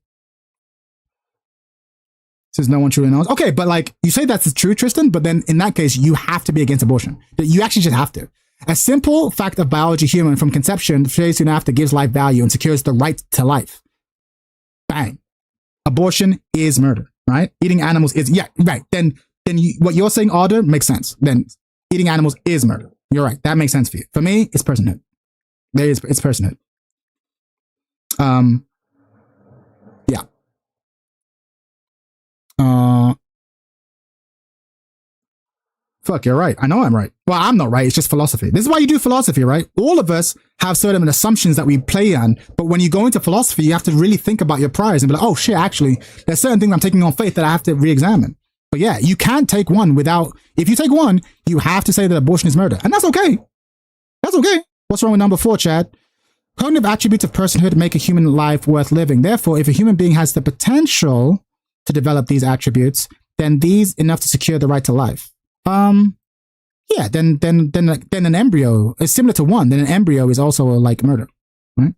[SPEAKER 3] Since no one truly knows. Okay, but like you say that's true, Tristan. But then in that case, you have to be against abortion. You actually just have to. A simple fact of biology, human from conception, phase soon after gives life value and secures the right to life. Bang. Abortion is murder, right? Eating animals is, yeah, right. Then what you're saying, order, makes sense. Then eating animals is murder. You're right. That makes sense for you. For me, it's personhood. It's personhood. Yeah. Fuck, you're right. I know I'm right. Well, I'm not right. It's just philosophy. This is why you do philosophy, right? All of us have certain assumptions that we play on. But when you go into philosophy, you have to really think about your priors and be like, oh shit, actually, there's certain things I'm taking on faith that I have to re-examine. But yeah, you can't take one without, if you take one, you have to say that abortion is murder. And that's okay. That's okay. What's wrong with number 4, Chad? Cognitive attributes of personhood make a human life worth living. Therefore, if a human being has the potential to develop these attributes, then these enough to secure the right to life. Yeah, then an embryo is similar to 1. Then an embryo is also like murder, right?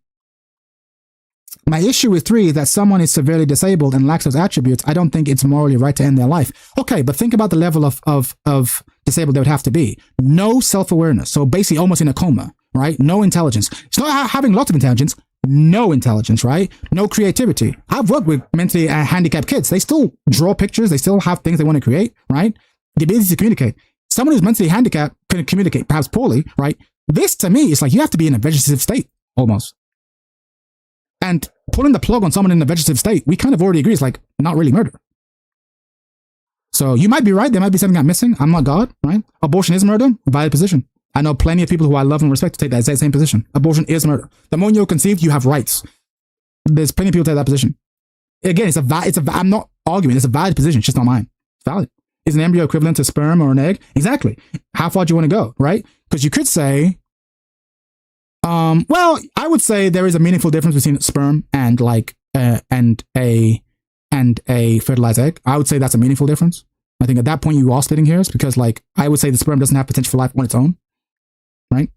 [SPEAKER 3] My issue with 3 is that someone is severely disabled and lacks those attributes. I don't think it's morally right to end their life. Okay, but think about the level of disabled they would have to be. No self-awareness, so basically almost in a coma, right? No intelligence. It's not having lots of intelligence. No intelligence, right? No creativity. I've worked with mentally handicapped kids. They still draw pictures. They still have things they want to create, right? The ability to communicate. Someone who's mentally handicapped can communicate, perhaps poorly, right? This, to me, is like you have to be in a vegetative state, almost. And pulling the plug on someone in a vegetative state, we kind of already agree, is like not really murder. So you might be right. There might be something I'm missing. I'm not God, right? Abortion is murder, valid position. I know plenty of people who I love and respect to take that exact same position. Abortion is murder. The moment you're conceived, you have rights. There's plenty of people take that position. Again, I'm not arguing. It's a valid position. It's just not mine. It's valid. Is an embryo equivalent to sperm or an egg? Exactly. How far do you want to go, right? Because you could say, well, I would say there is a meaningful difference between sperm and like and a fertilized egg. I would say that's a meaningful difference. I think at that point you are splitting hairs because like I would say the sperm doesn't have potential for life on its own, right?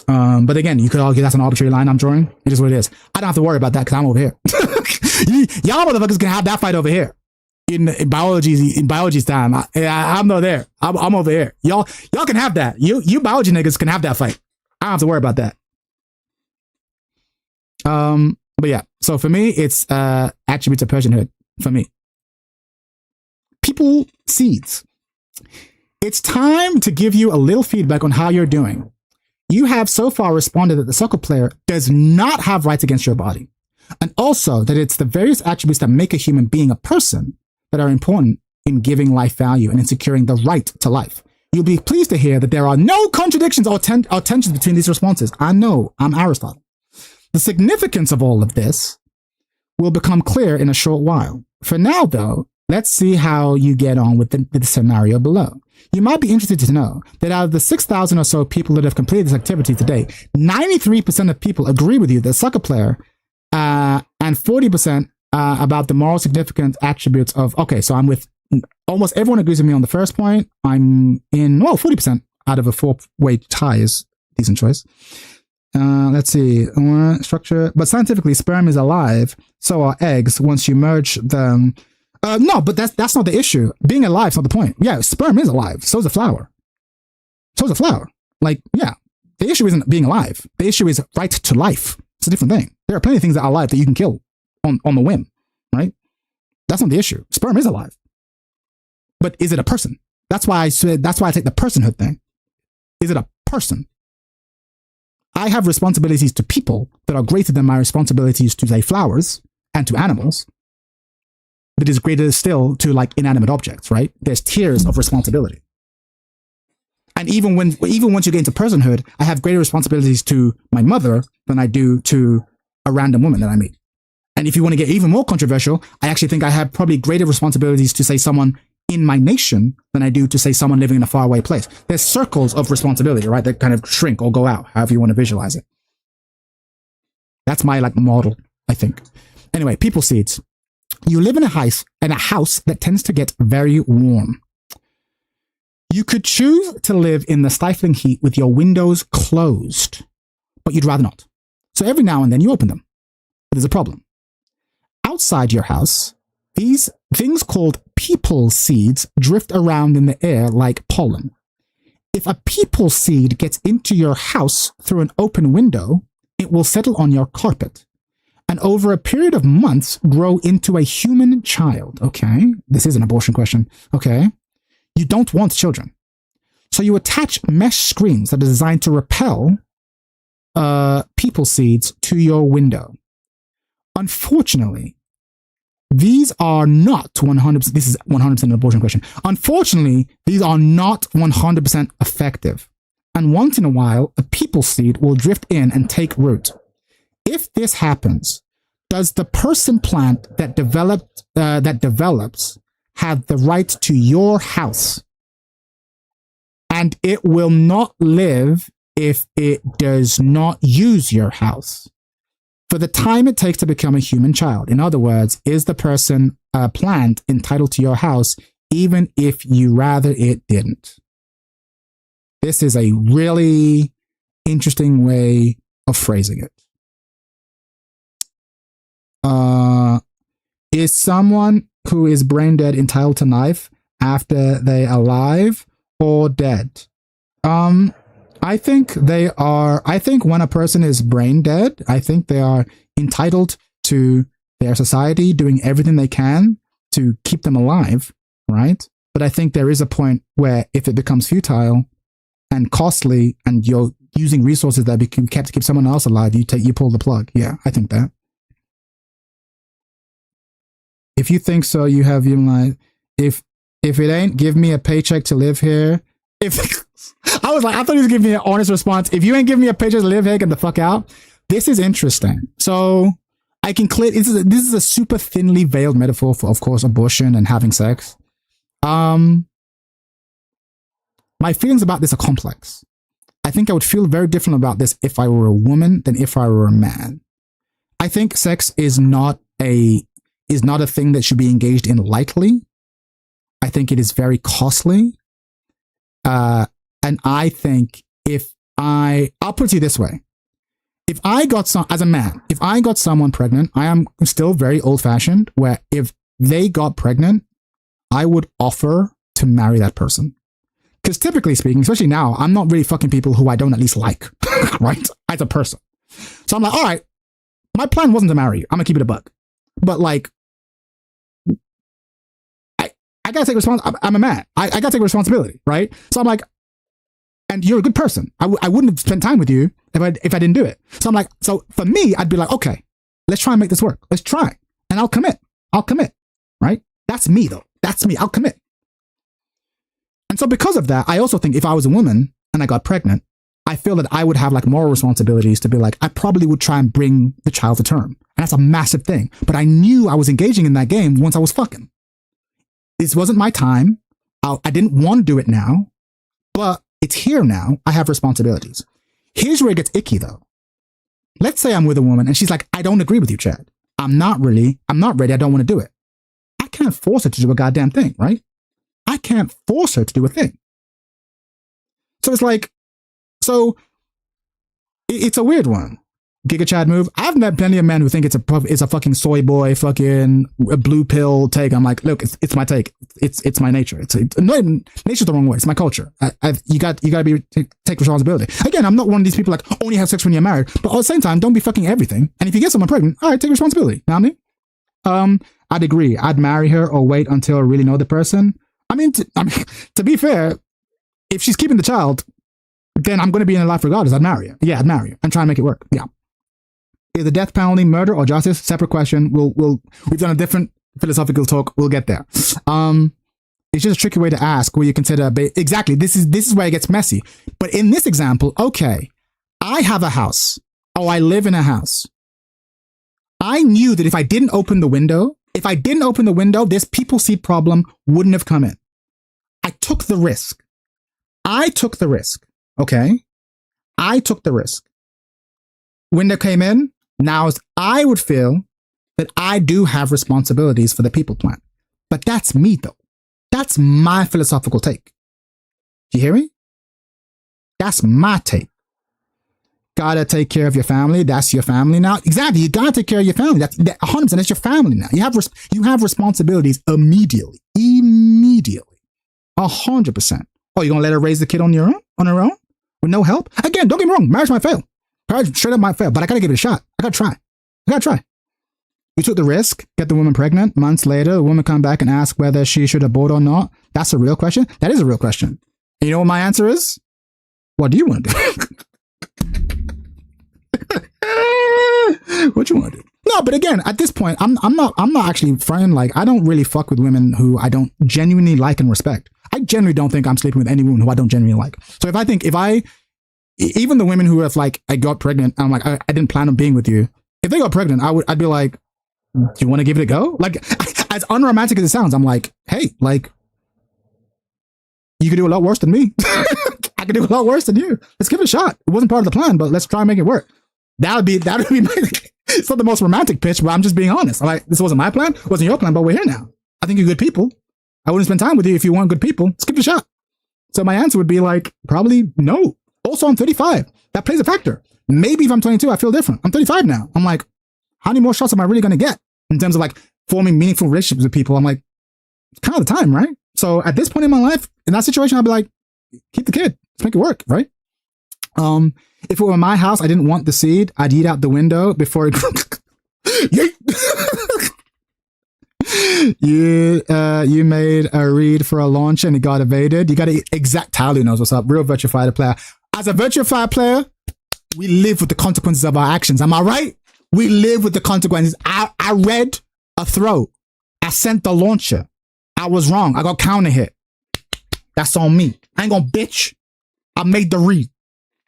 [SPEAKER 3] But again, you could argue that's an arbitrary line I'm drawing. It is what it is. I don't have to worry about that because I'm over here. Y'all motherfuckers can have that fight over here. In biology's time, I'm not there. I'm over here. Y'all can have that. You biology niggas can have that fight. I don't have to worry about that. But yeah. So for me, it's attributes of personhood. For me, people seeds. It's time to give you a little feedback on how you're doing. You have so far responded that the soccer player does not have rights against your body, and also that it's the various attributes that make a human being a person that are important in giving life value and in securing the right to life. You'll be pleased to hear that there are no contradictions or tensions between these responses. I know, I'm Aristotle. The significance of all of this will become clear in a short while. For now, though, let's see how you get on with the scenario below. You might be interested to know that out of the 6,000 or so people that have completed this activity today, 93% of people agree with you, the soccer player, and 40% about the moral significant attributes of, okay, so I'm with, almost everyone agrees with me on the first point. I'm in, well, 40% out of a 4-way tie is a decent choice. Let's see, structure, but scientifically, sperm is alive, so are eggs once you merge them. No, but that's not the issue. Being alive is not the point. Yeah, sperm is alive, so is a flower. So is a flower. Like, yeah, the issue isn't being alive. The issue is right to life. It's a different thing. There are plenty of things that are alive that you can kill on the whim, right? That's not the issue. Sperm is alive. But is it a person? That's why I take the personhood thing. Is it a person? I have responsibilities to people that are greater than my responsibilities to, say, flowers and to animals. That is greater still to, like, inanimate objects, right? There's tiers of responsibility. And even once you get into personhood, I have greater responsibilities to my mother than I do to a random woman that I meet. And if you want to get even more controversial, I actually think I have probably greater responsibilities to say someone in my nation than I do to say someone living in a faraway place. There's circles of responsibility, right? That kind of shrink or go out, however you want to visualize it. That's my model, I think. Anyway, people seeds. You live in a house that tends to get very warm. You could choose to live in the stifling heat with your windows closed, but you'd rather not. So every now and then you open them. But there's a problem. Outside your house, these things called people seeds drift around in the air like pollen. If a people seed gets into your house through an open window, it will settle on your carpet and over a period of months grow into a human child. Okay, this is an abortion question. Okay, you don't want children. So you attach mesh screens that are designed to repel people seeds to your window. Unfortunately, these are not 100%, this is 100% an abortion question. Unfortunately, these are not 100% effective. And once in a while, a people seed will drift in and take root. If this happens, does the person plant that develops have the right to your house? And it will not live if it does not use your house for the time it takes to become a human child. In other words, is the person plant entitled to your house even if you rather it didn't? This is a really interesting way of phrasing it. Is someone who is brain dead entitled to life after they are alive or dead? I think they are. I think when a person is brain dead, I think they are entitled to their society doing everything they can to keep them alive, right? But I think there is a point where if it becomes futile and costly and you're using resources that become kept to keep someone else alive, you pull the plug. Yeah, I think that. If you think so, you have your life. If it ain't, give me a paycheck to live here. If I thought he was giving me an honest response. If you ain't giving me a paycheck to live here, get the fuck out. This is interesting. So I can clear. This is a super thinly veiled metaphor for, of course, abortion and having sex. My feelings about this are complex. I think I would feel very different about this if I were a woman than if I were a man. I think sex is not a thing that should be engaged in lightly. I think it is very costly. And I think I'll put it to you this way. If I got someone pregnant, I am still very old fashioned where if they got pregnant, I would offer to marry that person. Because typically speaking, especially now, I'm not really fucking people who I don't at least like, right? As a person. So I'm like, all right, my plan wasn't to marry you. I'm gonna keep it a buck. But I gotta take responsibility. I'm a man. I gotta take responsibility, right? So I'm like, and you're a good person. I wouldn't have spent time with you if I didn't do it. So I'm like, so for me, I'd be like, okay, let's try and make this work. Let's try. And I'll commit, right? That's me though. That's me. I'll commit. And so because of that, I also think if I was a woman and I got pregnant, I feel that I would have moral responsibilities to be like, I probably would try and bring the child to term. And that's a massive thing. But I knew I was engaging in that game once I was fucking. This wasn't my time. I didn't want to do it now, but it's here now. I have responsibilities. Here's where it gets icky though. Let's say I'm with a woman and she's like, I don't agree with you, Chad. I'm not ready. I don't want to do it. I can't force her to do a goddamn thing, right? I can't force her to do a thing. So it's a weird one. Giga Chad move. I've met plenty of men who think it's a fucking soy boy, fucking a blue pill take. I'm like, look, it's my take. It's my nature. Nature's the wrong way. It's my culture. You got to take responsibility. Again, I'm not one of these people like only have sex when you're married, but at the same time, don't be fucking everything. And if you get someone pregnant, all right, take responsibility. You know what I mean? I'd agree. I'd marry her or wait until I really know the person. To be fair, if she's keeping the child, then I'm going to be in her life regardless. I'd marry her. Yeah, I'd marry her and try and make it work. Yeah. Is the death penalty murder or justice? Separate question. We've done a different philosophical talk. We'll get there. It's just a tricky way to ask where you consider exactly. This is where it gets messy. But in this example, okay, I have a house. Oh, I live in a house. I knew that if I didn't open the window, this people seat problem wouldn't have come in. I took the risk. Okay? I took the risk. Window came in. Now I would feel that I do have responsibilities for the people plant. But that's me, though. That's my philosophical take. Do you hear me? That's my take. Gotta take care of your family. That's your family now. Exactly. You gotta take care of your family. That's 100%. That's your family now. You have responsibilities immediately. 100%. Oh, you're gonna let her raise the kid on her own? With no help? Again, don't get me wrong. Marriage might fail. Marriage straight up might fail, but I gotta give it a shot. I gotta try. You took the risk, get the woman pregnant. Months later, the woman come back and ask whether she should abort or not. That's a real question. That is a real question. And you know what my answer is? What do you want to do? What you want to do? No, but again, at this point, I'm not actually fronting. Like, I don't really fuck with women who I don't genuinely like and respect. I genuinely don't think I'm sleeping with any woman who I don't genuinely like. So even the women who have like, I got pregnant, I'm like, I didn't plan on being with you. If they got pregnant, I'd be like, do you want to give it a go? Like, as unromantic as it sounds, I'm like, hey, like, you could do a lot worse than me. I could do a lot worse than you. Let's give it a shot. It wasn't part of the plan, but let's try and make it work. That would be it's not the most romantic pitch, but I'm just being honest. I'm like, this wasn't my plan, it wasn't your plan, but we're here now. I think you're good people. I wouldn't spend time with you if you weren't good people. Let's give it a shot. So my answer would be like, probably no. Also, I'm 35. That plays a factor. Maybe if I'm 22, I feel different. I'm 35 now. I'm like, how many more shots am I really going to get in terms of like forming meaningful relationships with people? I'm like, it's kind of the time, right? So at this point in my life, in that situation, I'd be like, keep the kid. Let's make it work, right? If it were my house, I didn't want the seed. I'd eat out the window before it. You made a read for a launch and it got evaded. You got to exact Tally knows what's up. Real Virtua Fighter player. As a Virtua Fighter player, we live with the consequences of our actions. Am I right? We live with the consequences. I read a throw. I sent the launcher. I was wrong. I got counter hit. That's on me. I ain't gonna bitch. I made the read.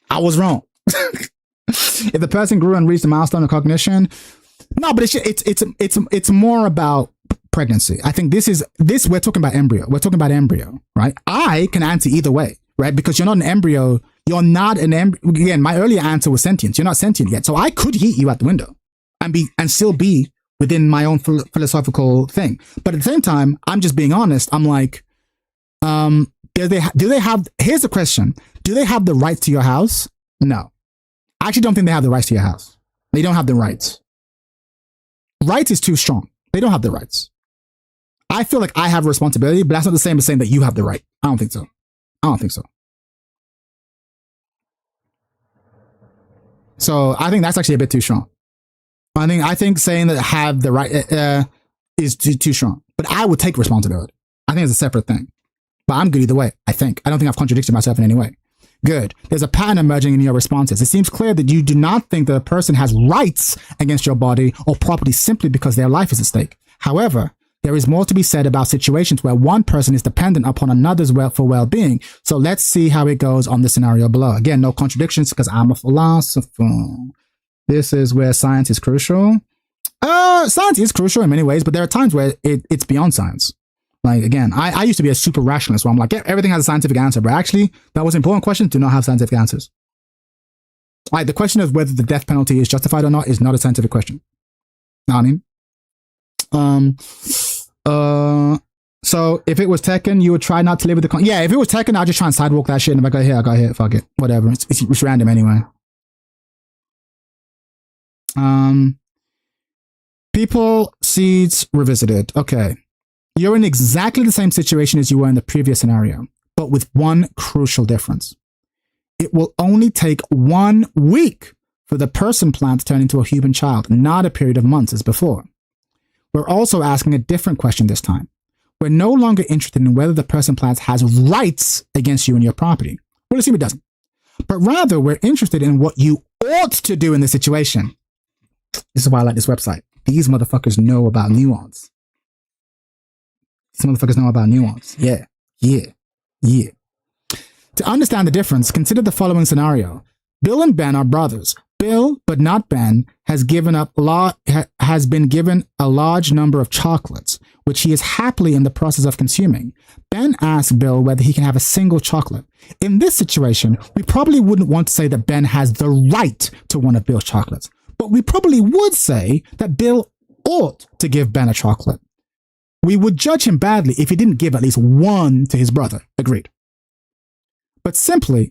[SPEAKER 3] I was wrong. If the person grew and reached a milestone of cognition, no, but it's more about pregnancy. I think we're talking about embryo. We're talking about embryo, right? I can answer either way, right? Because you're not an embryo. You're not an embryo. Again, my earlier answer was sentience. You're not sentient yet. So I could yeet you out the window and still be within my own philosophical thing. But at the same time, I'm just being honest. I'm like, do they have, here's the question. Do they have the rights to your house? No. I actually don't think they have the rights to your house. They don't have the rights. Rights is too strong. They don't have the rights. I feel like I have a responsibility, but that's not the same as saying that you have the right. I don't think so. So I think that's actually a bit too strong. I think saying that have the right is too strong. But I would take responsibility. I think it's a separate thing. But I'm good either way, I think. I don't think I've contradicted myself in any way. Good. There's a pattern emerging in your responses. It seems clear that you do not think that a person has rights against your body or property simply because their life is at stake. However, there is more to be said about situations where one person is dependent upon another's for well-being. So let's see how it goes on the scenario below. Again, no contradictions because I'm a philosopher. This is where science is crucial. Science is crucial in many ways, but there are times where it's beyond science. Like, again, I used to be a super rationalist where I'm like, yeah, everything has a scientific answer, but actually, that was an important question, do not have scientific answers. Like, the question of whether the death penalty is justified or not is not a scientific question. Know what I mean? So if it was Tekken, you would try not to live with the yeah, if it was Tekken, I'd just try and sidewalk that shit, and if I got hit, fuck it. Whatever. It's random anyway. People, seeds, revisited. Okay. You're in exactly the same situation as you were in the previous scenario, but with one crucial difference. It will only take 1 week for the person plant to turn into a human child, not a period of months as before. We're also asking a different question this time. We're no longer interested in whether the person plant has rights against you and your property. We'll assume it doesn't. But rather, we're interested in what you ought to do in this situation. This is why I like this website. These motherfuckers know about nuance. Some motherfuckers know about nuance. Yeah. To understand the difference, consider the following scenario. Bill and Ben are brothers. Bill, but not Ben, has been given a large number of chocolates, which he is happily in the process of consuming. Ben asks Bill whether he can have a single chocolate. In this situation, we probably wouldn't want to say that Ben has the right to one of Bill's chocolates, but we probably would say that Bill ought to give Ben a chocolate. We would judge him badly if he didn't give at least one to his brother. Agreed. But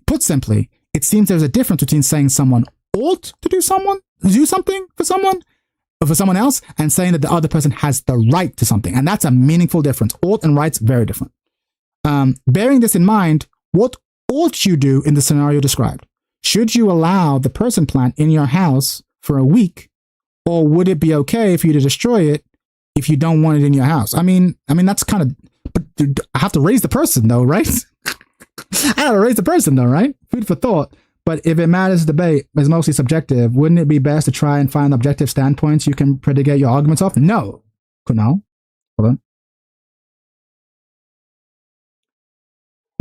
[SPEAKER 3] put simply, it seems there's a difference between saying someone ought to do something for someone else, and saying that the other person has the right to something. And that's a meaningful difference. Ought and right's very different. Bearing this in mind, what ought you do in the scenario described? Should you allow the person plant in your house for a week, or would it be okay for you to destroy it if you don't want it in your house? I mean, that's kind of, but I have to raise the person though, right? I have to raise the person though, right? Food for thought. But if it matters, debate is mostly subjective. Wouldn't it be best to try and find objective standpoints you can predicate your arguments off? No. Kunal, hold on.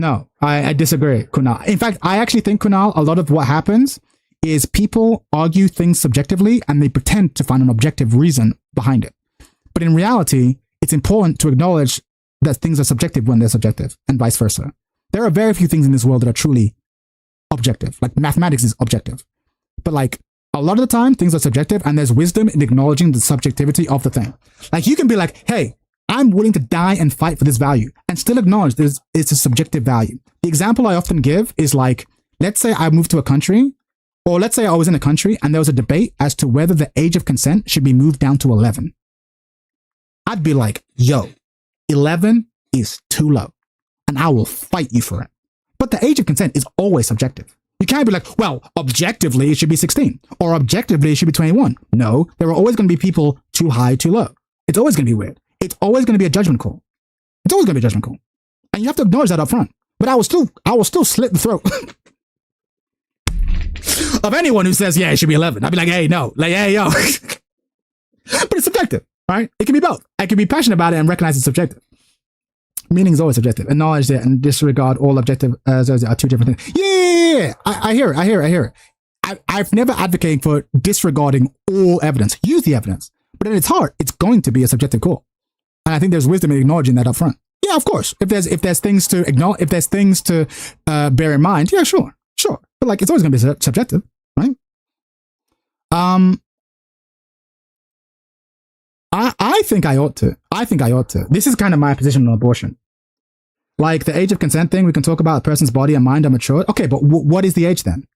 [SPEAKER 3] No, I disagree, Kunal. In fact, I actually think, Kunal, a lot of what happens is people argue things subjectively and they pretend to find an objective reason behind it. But in reality, it's important to acknowledge that things are subjective when they're subjective, and vice versa. There are very few things in this world that are truly objective. Like mathematics is objective. But like a lot of the time, things are subjective, and there's wisdom in acknowledging the subjectivity of the thing. Like you can be like, hey, I'm willing to die and fight for this value, and still acknowledge it's a subjective value. The example I often give is like, let's say I moved to a country, or let's say I was in a country and there was a debate as to whether the age of consent should be moved down to 11. I'd be like, yo, 11 is too low, and I will fight you for it. But the age of consent is always subjective. You can't be like, well, objectively it should be 16, or objectively it should be 21. No, there are always going to be people too high, too low. It's always going to be weird. It's always going to be a judgment call. It's always going to be a judgment call. And you have to acknowledge that up front. But I will still slit the throat of anyone who says, yeah, it should be 11. I'd be like, hey, no. Like, hey, yo. But it's subjective, right? It can be both. I can be passionate about it and recognize it's subjective. Meaning is always subjective. Acknowledge it and disregard all objective as are two different things. Yeah. I hear it. I've never advocated for disregarding all evidence. Use the evidence. But at its heart, it's going to be a subjective call. And I think there's wisdom in acknowledging that up front. Yeah, of course. If there's things to acknowledge, if there's things to bear in mind, yeah, sure. But like, it's always going to be subjective, right? I think I ought to. This is kind of my position on abortion. Like the age of consent thing, we can talk about a person's body and mind are matured. Okay, but what is the age then?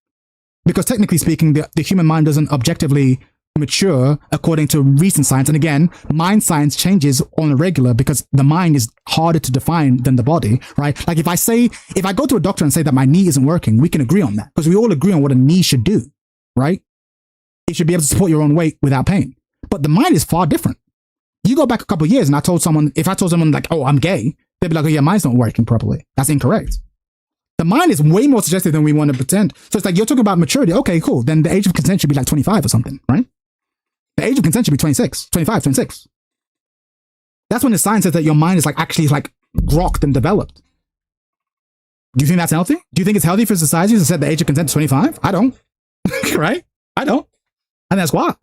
[SPEAKER 3] Because technically speaking, the human mind doesn't objectively mature according to recent science. And again, mind science changes on a regular because the mind is harder to define than the body, right? Like if I go to a doctor and say that my knee isn't working, we can agree on that because we all agree on what a knee should do, right? It should be able to support your own weight without pain. But the mind is far different. You go back a couple of years and if I told someone like, oh, I'm gay, they'd be like, oh yeah, mine's not working properly. That's incorrect. The mind is way more suggestive than we want to pretend. So it's like, you're talking about maturity. Okay, cool. Then the age of consent should be like 25 or something, right? The age of consent should be 26, 25, 26. That's when the science says that your mind is like actually like grokked and developed. Do you think that's healthy? Do you think it's healthy for society to set the age of consent to 25? I don't. Right? I don't. And that's why.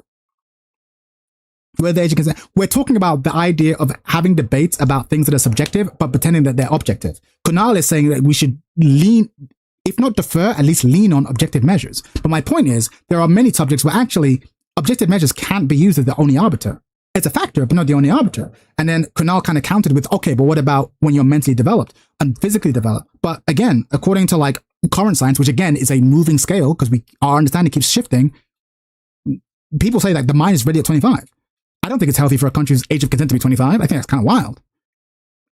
[SPEAKER 3] Where the age of consent. We're talking about the idea of having debates about things that are subjective, but pretending that they're objective. Kunal is saying that we should lean, if not defer, at least lean on objective measures. But my point is, there are many subjects where actually objective measures can't be used as the only arbiter. It's a factor, but not the only arbiter. And then Kunal kind of countered with, okay, but what about when you're mentally developed and physically developed? But again, according to like current science, which again is a moving scale because our understanding keeps shifting, people say that the mind is ready at 25. I don't think it's healthy for a country's age of consent to be 25. I think that's kind of wild.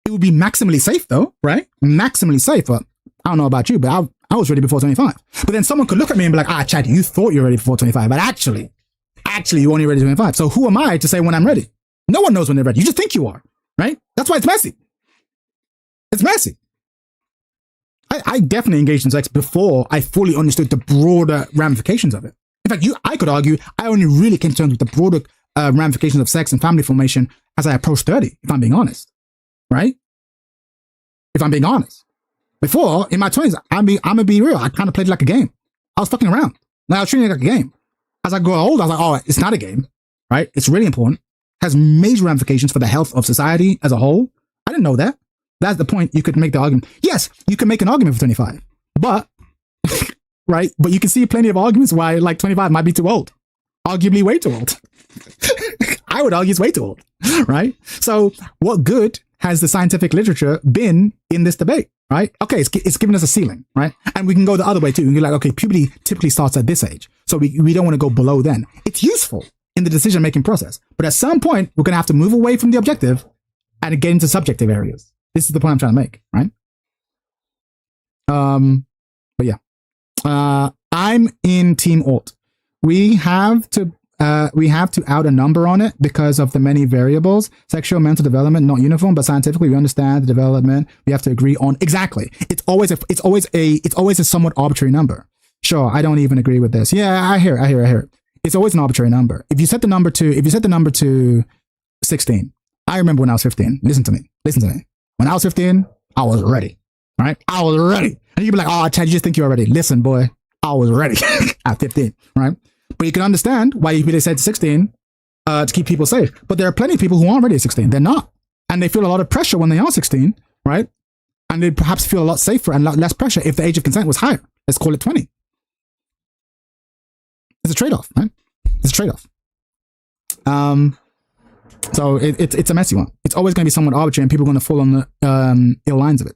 [SPEAKER 3] It would be maximally safe though, right? Maximally safe, but I don't know about you, but I was ready before 25. But then someone could look at me and be like, Chad, you thought you were ready before 25, but actually you're only ready 25. So who am I to say when I'm ready? No one knows when they're ready. You just think you are, right? That's why it's messy. It's messy. I definitely engaged in sex before I fully understood the broader ramifications of it. In fact, I could argue I only really came to terms with the broader ramifications of sex and family formation as I approached 30, if I'm being honest, right? if I'm being honest. Before, in my 20s, I'm gonna be real. I kind of played it like a game. I was fucking around. Like, I was treating it like a game. As I grow older, I was like, oh, it's not a game, right? It's really important. Has major ramifications for the health of society as a whole. I didn't know that. That's the point. You could make the argument. Yes, you can make an argument for 25, but, right? But you can see plenty of arguments why like 25 might be too old. Arguably way too old. I would argue it's way too old, right? So what good has the scientific literature been in this debate, right? Okay, it's given us a ceiling, right? And we can go the other way too. We can be like, okay, puberty typically starts at this age. So we don't want to go below then. It's useful in the decision-making process. But at some point, we're going to have to move away from the objective and get into subjective areas. This is the point I'm trying to make, right? But yeah. I'm in Team Alt. We have to out a number on it because of the many variables. Sexual mental development not uniform, but scientifically we understand the development. We have to agree on exactly. It's always a somewhat arbitrary number. Sure, I don't even agree with this. Yeah, I hear it. It's always an arbitrary number. If you set the number to 16, I remember when I was 15. Listen to me. When I was 15, I was ready. All right, I was ready. And you'd be like, oh, Chad, you just think you're ready. Listen, boy, I was ready at 15, right? But you can understand why they said 16 to keep people safe. But there are plenty of people who aren't ready at 16. They're not. And they feel a lot of pressure when they are 16, right? And they perhaps feel a lot safer and a lot less pressure if the age of consent was higher. Let's call it 20. It's a trade-off, right? It's a trade-off. So it's a messy one. It's always going to be somewhat arbitrary and people are going to fall on the ill lines of it.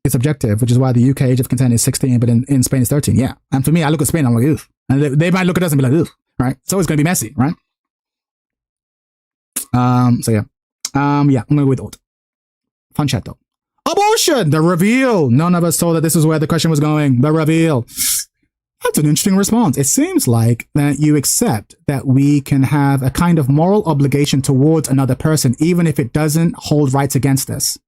[SPEAKER 3] It's objective, which is why the UK age of consent is 16, but in Spain it's 13. Yeah. And for me, I look at Spain, I'm like, ugh. And they might look at us and be like, ugh, right? So it's going to be messy, right? So yeah. I'm going to go with alt. Fun chat though. Abortion! The reveal! None of us told that this is where the question was going. The reveal. That's an interesting response. It seems like that you accept that we can have a kind of moral obligation towards another person, even if it doesn't hold rights against us.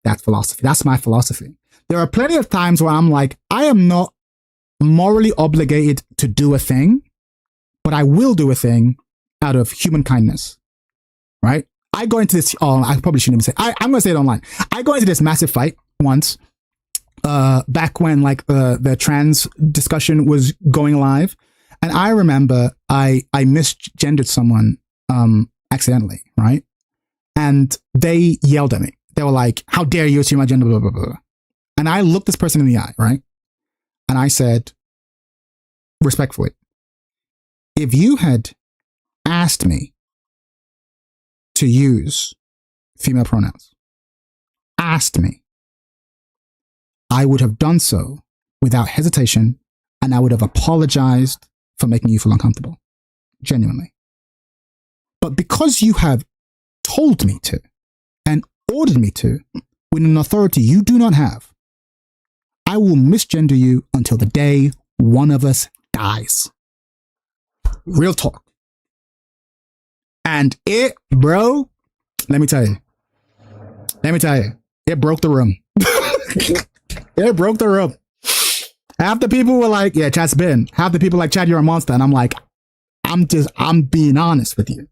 [SPEAKER 3] That's philosophy. That's my philosophy. There are plenty of times where I'm like, I am not morally obligated to do a thing, but I will do a thing out of human kindness, right? I go into this, oh, I probably shouldn't even say, I'm going to say it online. I go into this massive fight once, back when like the trans discussion was going live. And I remember I misgendered someone accidentally, right? And they yelled at me. They were like, how dare you assume my gender, blah, blah, blah. And I looked this person in the eye, right? And I said, respectfully, if you had asked me to use female pronouns, asked me, I would have done so without hesitation, and I would have apologized for making you feel uncomfortable. Genuinely. But because you have told me to, and ordered me to, with an authority you do not have, I will misgender you until the day one of us dies. Real talk. And it, bro, let me tell you, it broke the room. It broke the room. Half the people were like, yeah, Chad's been. Half the people like, Chad, you're a monster. And I'm like, I'm being honest with you.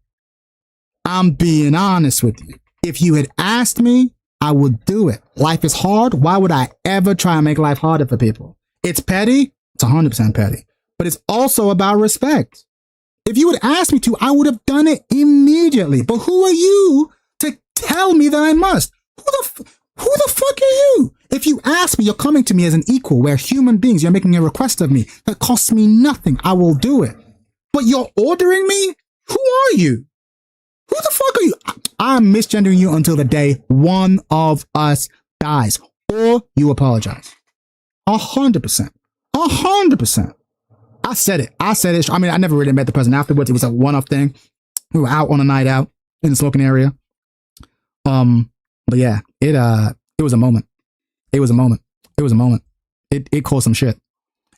[SPEAKER 3] If you had asked me, I would do it. Life is hard. Why would I ever try and make life harder for people? It's petty. It's 100% petty. But it's also about respect. If you had asked me to, I would have done it immediately. But who are you to tell me that I must? Who the fuck are you? If you ask me, you're coming to me as an equal. We're human beings. You're making a request of me that costs me nothing. I will do it. But you're ordering me? Who are you? Who the fuck are you? I'm misgendering you until the day one of us dies. Or you apologize. 100%. 100%. I said it. I mean, I never really met the person afterwards. It was a one-off thing. We were out on a night out in the smoking area. But yeah, it was a moment. It caused some shit.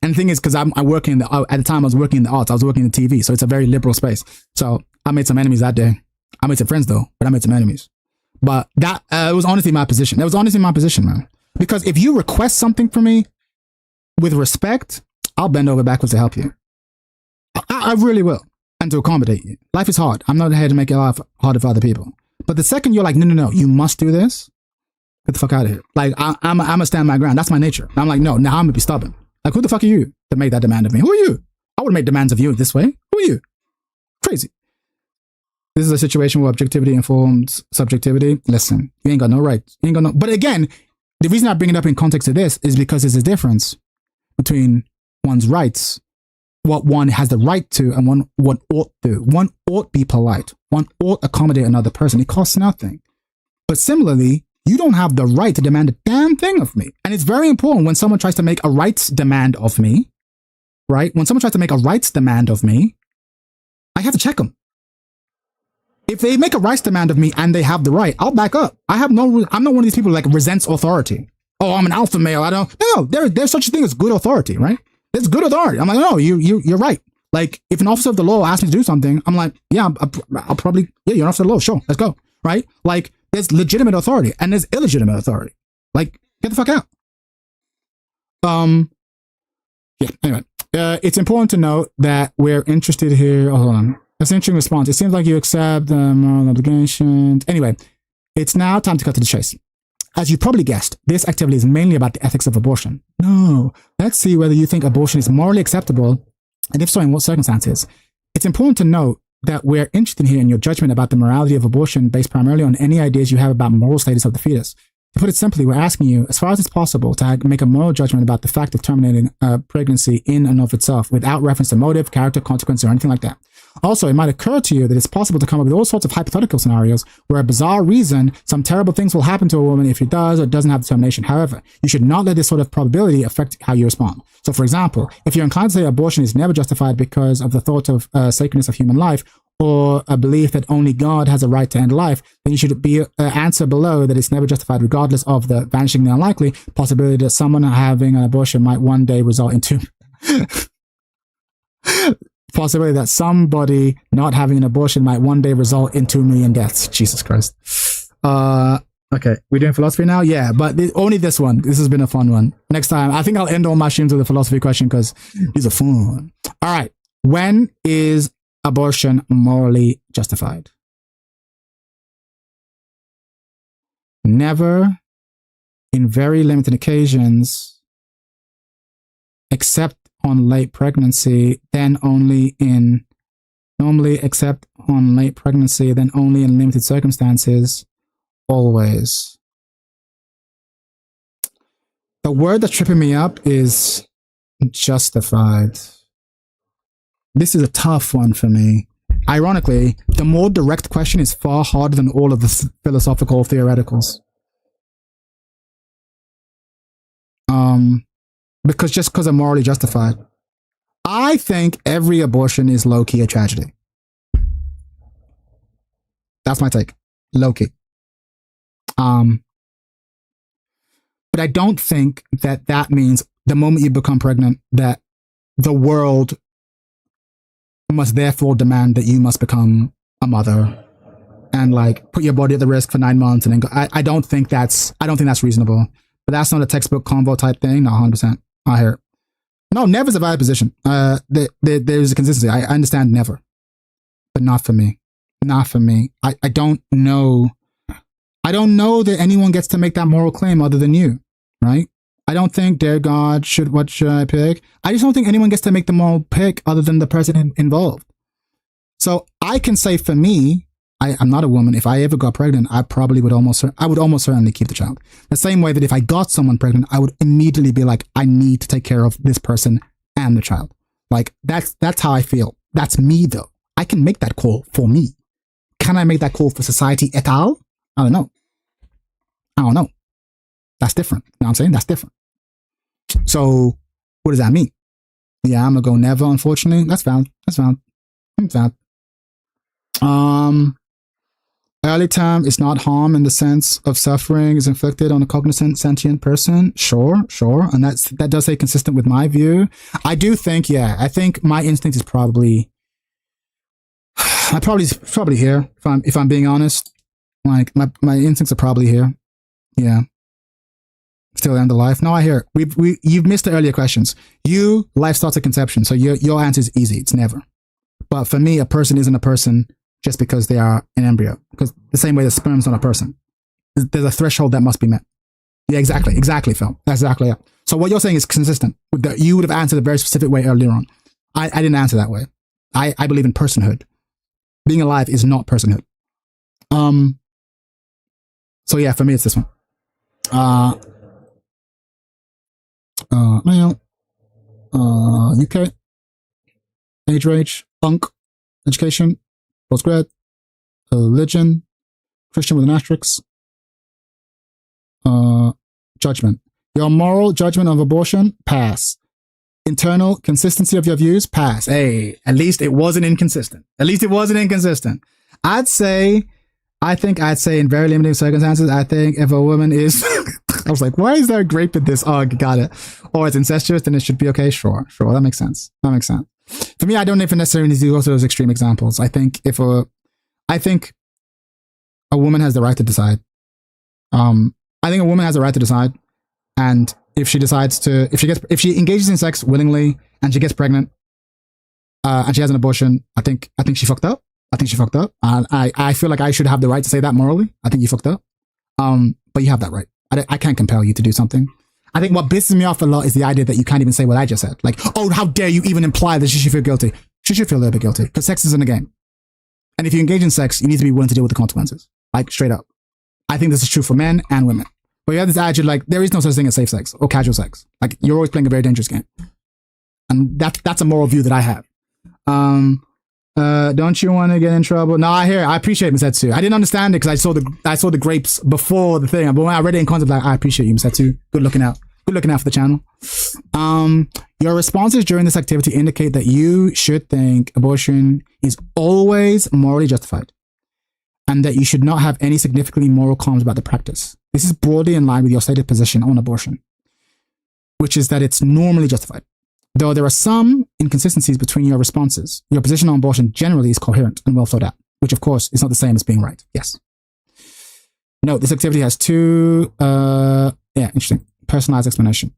[SPEAKER 3] And the thing is, because at the time I was working in the arts, I was working in the TV, so it's a very liberal space. So I made some enemies that day. I made some friends though, but I made some enemies. But that it was honestly my position. That was honestly my position, man. Because if you request something from me with respect, I'll bend over backwards to help you. I really will. And to accommodate you. Life is hard. I'm not here to make it harder for other people. But the second you're like, no, you must do this. Get the fuck out of here. Like, I'm gonna stand my ground. That's my nature. And I'm like, no, now I'm gonna be stubborn. Like, who the fuck are you to make that demand of me? Who are you? I would make demands of you this way. Who are you? Crazy. This is a situation where objectivity informs subjectivity. Listen, you ain't got no right. You ain't got no. But again, the reason I bring it up in context of this is because there's a difference between one's rights, what one has the right to, and what ought to. One ought be polite. One ought accommodate another person. It costs nothing. But similarly, you don't have the right to demand a damn thing of me. And it's very important when someone tries to make a rights demand of me, right? When someone tries to make a rights demand of me, I have to check them. If they make a rights demand of me and they have the right, I'll back up. I'm not one of these people who like resents authority. Oh, I'm an alpha male. I don't. No, there's such a thing as good authority, right? There's good authority. I'm like, no, you're right. Like, if an officer of the law asks me to do something, I'm like, yeah, I'll probably, yeah, you're an officer of the law. Sure, let's go, right? Like, there's legitimate authority and there's illegitimate authority. Like, get the fuck out. Yeah. Anyway, it's important to note that we're interested here. Oh, hold on. That's an interesting response. It seems like you accept the moral obligations. Anyway, it's now time to cut to the chase. As you probably guessed, this activity is mainly about the ethics of abortion. No, let's see whether you think abortion is morally acceptable, and if so, in what circumstances. It's important to note that we're interested here in your judgment about the morality of abortion based primarily on any ideas you have about moral status of the fetus. To put it simply, we're asking you, as far as it's possible, to make a moral judgment about the fact of terminating pregnancy in and of itself without reference to motive, character, consequence, or anything like that. Also, it might occur to you that it's possible to come up with all sorts of hypothetical scenarios where a bizarre reason some terrible things will happen to a woman if she does or doesn't have determination. However, you should not let this sort of probability affect how you respond. So, for example, if you're inclined to say abortion is never justified because of the thought of sacredness of human life, or a belief that only God has a right to end life, then you should be answer below that it's never justified regardless of the vanishingly unlikely possibility that someone having an abortion might one day result into possibility that somebody not having an abortion might one day result in 2 million deaths. Jesus Christ. Okay, we're doing philosophy now? Yeah, but only this one. This has been a fun one. Next time, I think I'll end all my streams with a philosophy question because these are fun. All right, when is abortion morally justified? Never, in very limited occasions, except on late pregnancy, then only in, normally except on late pregnancy, then only in limited circumstances, always. The word that's tripping me up is justified. This is a tough one for me. Ironically, the more direct question is far harder than all of the philosophical theoreticals. Because I'm morally justified. I think every abortion is low-key a tragedy. That's my take. Low-key. But I don't think that means the moment you become pregnant that the world must therefore demand that you must become a mother and like put your body at the risk for 9 months and then go. I don't think that's reasonable. But that's not a textbook convo type thing. No, 100%. I hear it. No, never's a valid position. There's a consistency. I understand never, but not for me. Not for me. I don't know. I don't know that anyone gets to make that moral claim other than you, right? I don't think, dear God, what should I pick? I just don't think anyone gets to make the moral pick other than the person involved. So I can say for me, I'm not a woman. If I ever got pregnant, I would almost certainly keep the child. The same way that if I got someone pregnant, I would immediately be like, I need to take care of this person and the child. Like that's how I feel. That's me though. I can make that call for me. Can I make that call for society et al? I don't know. That's different. You know what I'm saying? That's different. So what does that mean? Yeah, I'm gonna go never, unfortunately. That's valid. I'm valid. Early term is not harm in the sense of suffering is inflicted on a cognizant sentient person. Sure. And that does say consistent with my view. I do think, I think my instinct is probably here. If I'm being honest, like my instincts are probably here. Yeah. Still end of life. No, I hear it. You've missed the earlier questions. Life starts at conception. So your answer is easy. It's never. But for me, a person isn't a person just because they are an embryo. Because the same way that sperm's not a person. There's a threshold that must be met. Yeah, exactly, Phil. That's exactly it. So what you're saying is consistent. You would have answered a very specific way earlier on. I didn't answer that way. I believe in personhood. Being alive is not personhood. So yeah, for me, it's this one. Male, UK, age range, punk, education, postgrad, religion, Christian with an asterisk, judgment. Your moral judgment of abortion, pass. Internal consistency of your views, pass. Hey, at least it wasn't inconsistent. I think I'd say in very limited circumstances, I think if a woman is, I was like, why is there a grape in this? Oh, got it. Or it's incestuous, then it should be okay. Sure. That makes sense. For me, I don't even necessarily need to go to those extreme examples. I think a woman has the right to decide. And if she decides to, if she engages in sex willingly and she gets pregnant, and she has an abortion, I think she fucked up. I feel like I should have the right to say that morally. I think you fucked up. But you have that right. I can't compel you to do something. I think what pisses me off a lot is the idea that you can't even say what I just said. Like, oh, how dare you even imply that she should feel guilty? She should feel a little bit guilty because sex isn't a game. And if you engage in sex, you need to be willing to deal with the consequences. Like, straight up. I think this is true for men and women. But you have this attitude like, there is no such thing as safe sex or casual sex. Like, you're always playing a very dangerous game. And that's a moral view that I have. Don't you want to get in trouble? No, I appreciate Misetsu. I didn't understand it because I saw the grapes before the thing. But when I read it in concept, like, I appreciate you, Misetsu. Good looking out for the channel. Your responses during this activity indicate that you should think abortion is always morally justified and that you should not have any significantly moral qualms about the practice. This is broadly in line with your stated position on abortion, which is that it's normally justified. Though there are some inconsistencies between your responses, your position on abortion generally is coherent and well thought out, which of course is not the same as being right. Yes. Note, this activity has two, interesting, personalized explanation.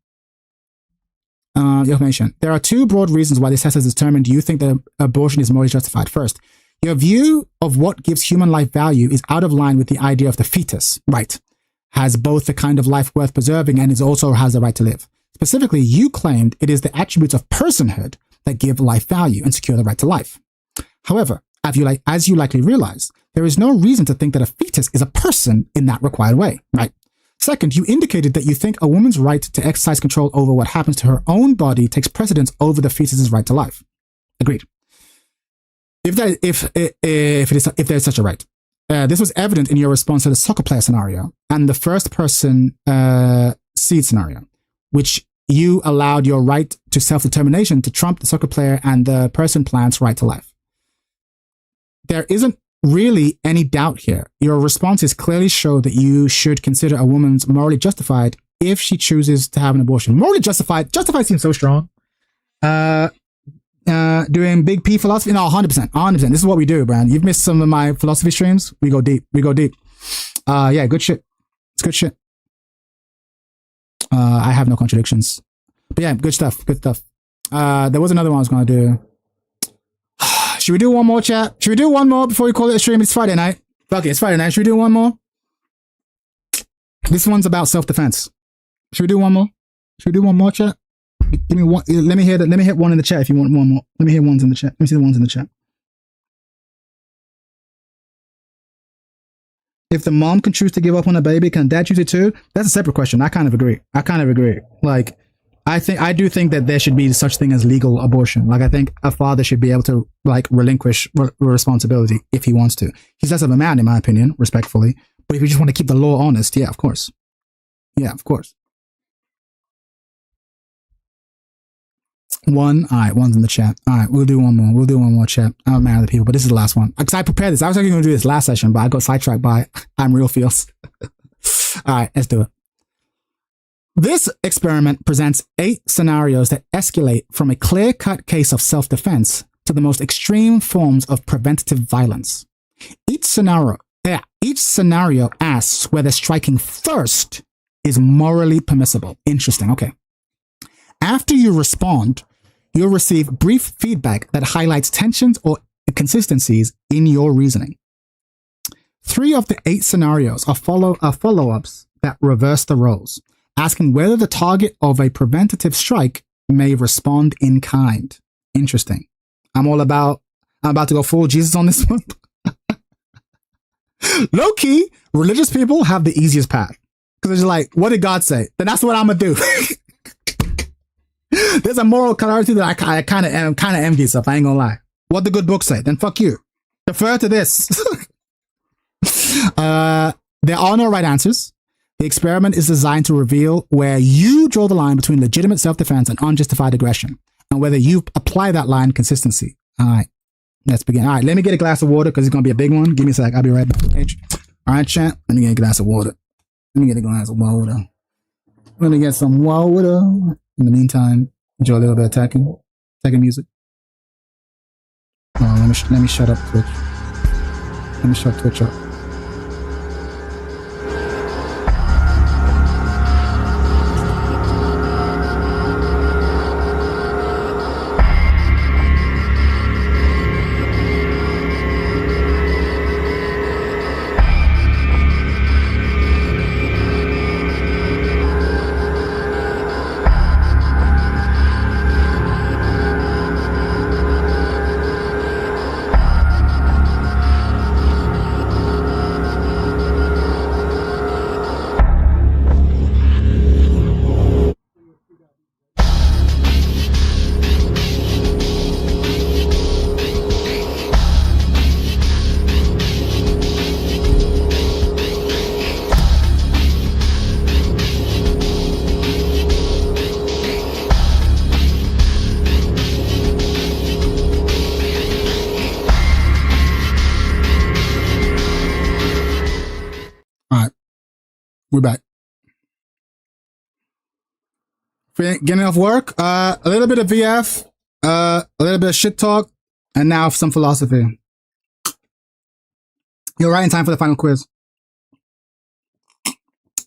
[SPEAKER 3] The explanation. There are two broad reasons why this test has determined you think that abortion is morally justified. First, your view of what gives human life value is out of line with the idea of the fetus, right? Has both the kind of life worth preserving and it also has the right to live. Specifically, you claimed it is the attributes of personhood that give life value and secure the right to life. However, as you likely realize, there is no reason to think that a fetus is a person in that required way, right? Second, you indicated that you think a woman's right to exercise control over what happens to her own body takes precedence over the fetus's right to life. Agreed. If there's such a right. This was evident in your response to the soccer player scenario and the first person seed scenario, which you allowed your right to self-determination to trump the soccer player and the person plant's right to life. There isn't really any doubt here. Your responses clearly show that you should consider a woman's morally justified if she chooses to have an abortion. Morally justified seems so strong. Doing big P philosophy? No, 100%. This is what we do, Brand. You've missed some of my philosophy streams. We go deep. Yeah, good shit. It's good shit. I have no contradictions. But yeah, good stuff. There was another one I was going to do. Should we do one more, chat? Should we do one more before we call it a stream? It's Friday night. Fuck it, it's Friday night. Should we do one more? This one's about self-defense. Should we do one more, chat? Give me one. Let me hit one in the chat if you want one more. Let me hear ones in the chat. Let me see the ones in the chat. If the mom can choose to give up on a baby, can dad choose it too? That's a separate question. I kind of agree. Like, I do think that there should be such thing as legal abortion. Like, I think a father should be able to, like, relinquish responsibility if he wants to. He's less of a man, in my opinion, respectfully. But if you just want to keep the law honest, yeah, of course. One. All right, one's in the chat. All right, we'll do one more, chat. I'm mad at the people, but this is the last one. Because I prepared this. I was actually going to do this last session, but I got sidetracked by I'm Real Feels. All right, let's do it. This experiment presents 8 scenarios that escalate from a clear-cut case of self-defense to the most extreme forms of preventative violence. Each scenario asks whether striking first is morally permissible. Interesting, okay. After you respond, you'll receive brief feedback that highlights tensions or inconsistencies in your reasoning. 3 of the 8 scenarios are follow-ups that reverse the roles, asking whether the target of a preventative strike may respond in kind. Interesting. I'm about to go full Jesus on this one. Low key, religious people have the easiest path. Because it's just like, what did God say? Then that's what I'm going to do. There's a moral clarity that I kind of envious of. I ain't gonna lie. What the good book say? Then fuck you. Defer to this. There are no right answers. The experiment is designed to reveal where you draw the line between legitimate self-defense and unjustified aggression, and whether you apply that line consistency. All right, let's begin. All right, let me get a glass of water because it's gonna be a big one. Give me a sec. I'll be right back. All right, chat. Let me get a glass of water. Let me get a glass of water. Let me get some water. In the meantime, enjoy a little bit of attacking music. Oh, let me shut up Twitch. Let me shut Twitch up. We're back. Getting off work, a little bit of VF, a little bit of shit talk, and now some philosophy. You're right in time for the final quiz.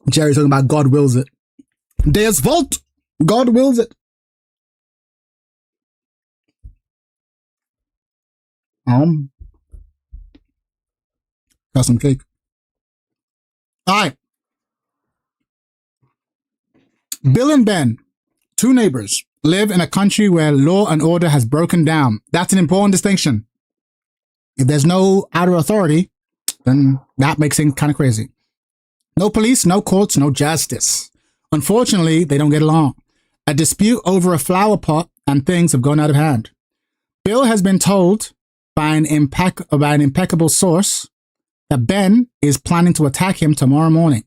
[SPEAKER 3] Jerry's talking about God wills it. There's Volt! God wills it. Got some cake. All right. Bill and Ben, two neighbors, live in a country where law and order has broken down. That's an important distinction. If there's no outer authority, then that makes things kind of crazy. No police, no courts, no justice. Unfortunately, they don't get along. A dispute over a flower pot and things have gone out of hand. Bill has been told by an impeccable source that Ben is planning to attack him tomorrow morning.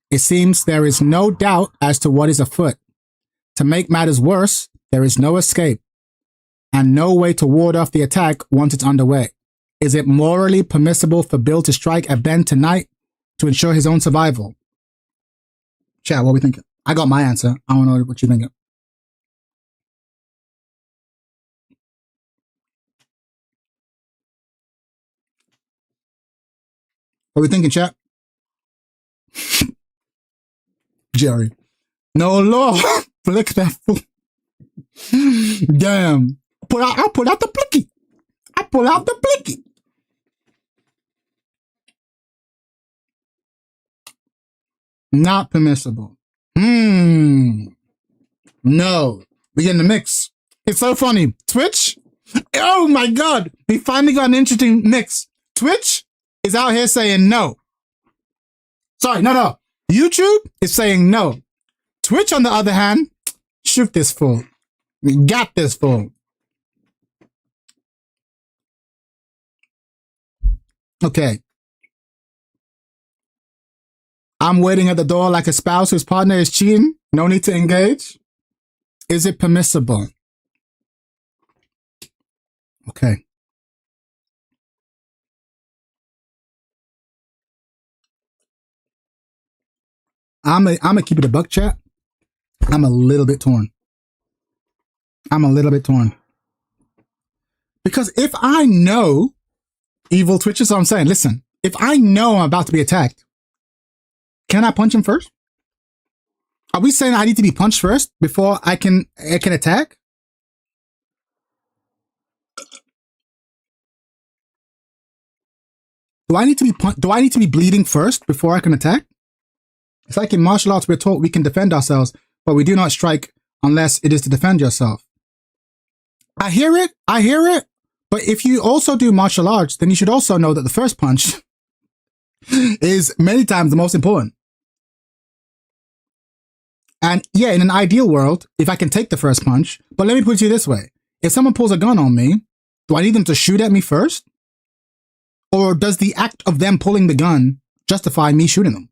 [SPEAKER 3] It seems there is no doubt as to what is afoot. To make matters worse, there is no escape and no way to ward off the attack once it's underway. Is it morally permissible for Bill to strike at Ben tonight to ensure his own survival? Chat, what are we thinking? I got my answer. I want to know what you're thinking. What are we thinking, chat? Jerry. No law. Flick that fool. Damn. I pull out the blicky. I pull out the blicky. Not permissible. No. We get in the mix. It's so funny. Twitch? Oh my God. We finally got an interesting mix. Twitch is out here saying no. Sorry, no. YouTube is saying no. Twitch, on the other hand, shoot this fool. We got this fool. Okay. I'm waiting at the door like a spouse whose partner is cheating. No need to engage. Is it permissible? Okay. I'm gonna keep it a buck, chat. I'm a little bit torn. Because if I know evil Twitch is what I'm saying, listen, if I know I'm about to be attacked, can I punch him first? Are we saying I need to be punched first before I can attack? Do I need to be bleeding first before I can attack? It's like in martial arts, we're taught we can defend ourselves, but we do not strike unless it is to defend yourself. I hear it. But if you also do martial arts, then you should also know that the first punch is many times the most important. And yeah, in an ideal world, if I can take the first punch, but let me put it to you this way. If someone pulls a gun on me, do I need them to shoot at me first? Or does the act of them pulling the gun justify me shooting them?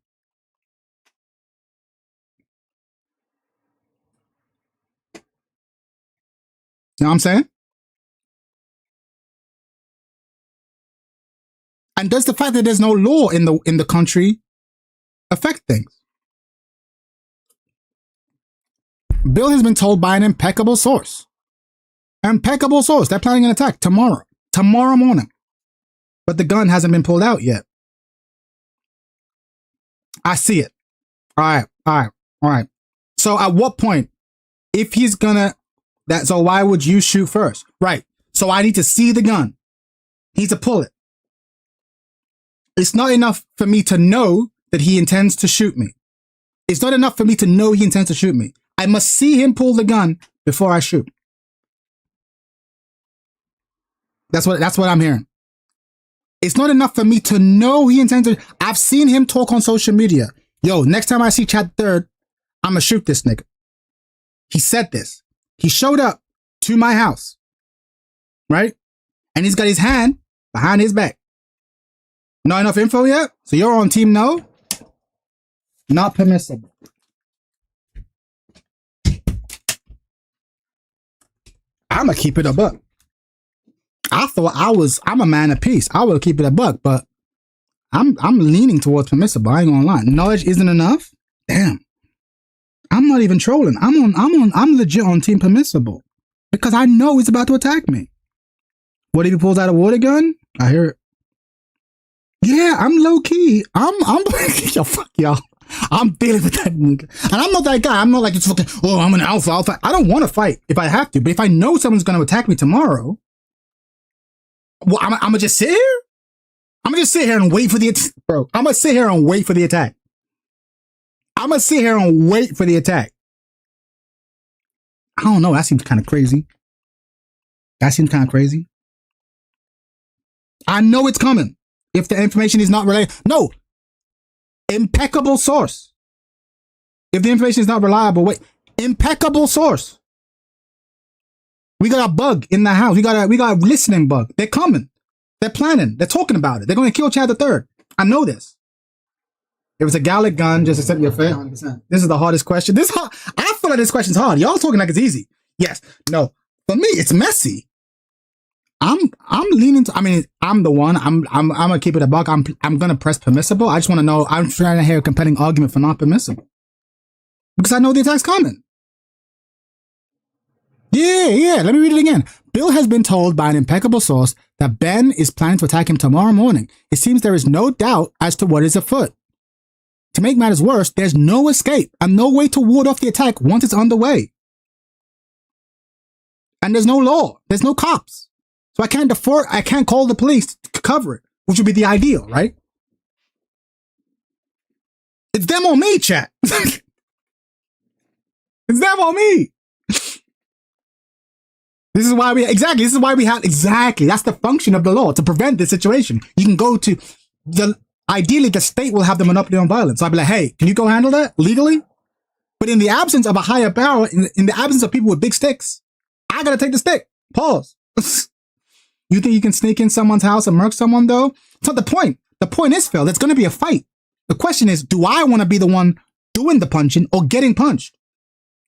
[SPEAKER 3] You know what I'm saying? And does the fact that there's no law in the country affect things? Bill has been told by an impeccable source. Impeccable source. They're planning an attack tomorrow morning. But the gun hasn't been pulled out yet. I see it. All right. So at what point, if he's gonna, so why would you shoot first? Right. So I need to see the gun. He needs to pull it. It's not enough for me to know that he intends to shoot me. It's not enough for me to know he intends to shoot me. I must see him pull the gun before I shoot. That's what I'm hearing. It's not enough for me to know he intends to. I've seen him talk on social media. Yo, next time I see Chad Third, I'm gonna shoot this nigga. He said this. He showed up to my house, right? And he's got his hand behind his back. Not enough info yet? So you're on team no? Not permissible. I'm gonna keep it a buck. I thought I'm a man of peace. I would keep it a buck, but I'm leaning towards permissible. I ain't gonna lie. Knowledge isn't enough? Damn. I'm not even trolling. I'm legit on team permissible. Because I know he's about to attack me. What if he pulls out a water gun? I hear it. Yeah, I'm low key. Yo, fuck y'all. I'm dealing with that nigga. And I'm not that guy. I'm not like, it's fucking, oh, I'm an alpha. I don't want to fight if I have to. But if I know someone's going to attack me tomorrow, well, I'm going to just sit here? I'm going to just sit here and wait for the attack. Bro, I'm going to sit here and wait for the attack. I'm going to sit here and wait for the attack. I don't know. That seems kind of crazy. I know it's coming. If the information is not related. No. Impeccable source. If the information is not reliable, wait. Impeccable source. We got a bug in the house. We got a listening bug. They're coming. They're planning. They're talking about it. They're going to kill Chad the Third. I know this. If it's a Gallic gun, just accept your fate. 100%. This is the hardest question. I feel like this question's hard. Y'all talking like it's easy. Yes. No. For me, it's messy. I'm leaning to, I'm the one. I'm gonna keep it a buck. I'm gonna press permissible. I just want to know. I'm trying to hear a compelling argument for not permissible because I know the attack's coming. Yeah. Let me read it again. Bill has been told by an impeccable source that Ben is planning to attack him tomorrow morning. It seems there is no doubt as to what is afoot. To make matters worse, there's no escape and no way to ward off the attack once it's underway. And there's no law. There's no cops. So I can't call the police to cover it, which would be the ideal, right? It's them on me, chat. It's them on me. This is why we that's the function of the law, to prevent this situation. You can go to ideally the state will have the monopoly on violence. So I'll be like, hey, can you go handle that legally? But in the absence of a higher power, in the absence of people with big sticks, I gotta take the stick. Pause. You think you can sneak in someone's house and murk someone, though? It's not the point. The point is, Phil, there's going to be a fight. The question is, do I want to be the one doing the punching or getting punched?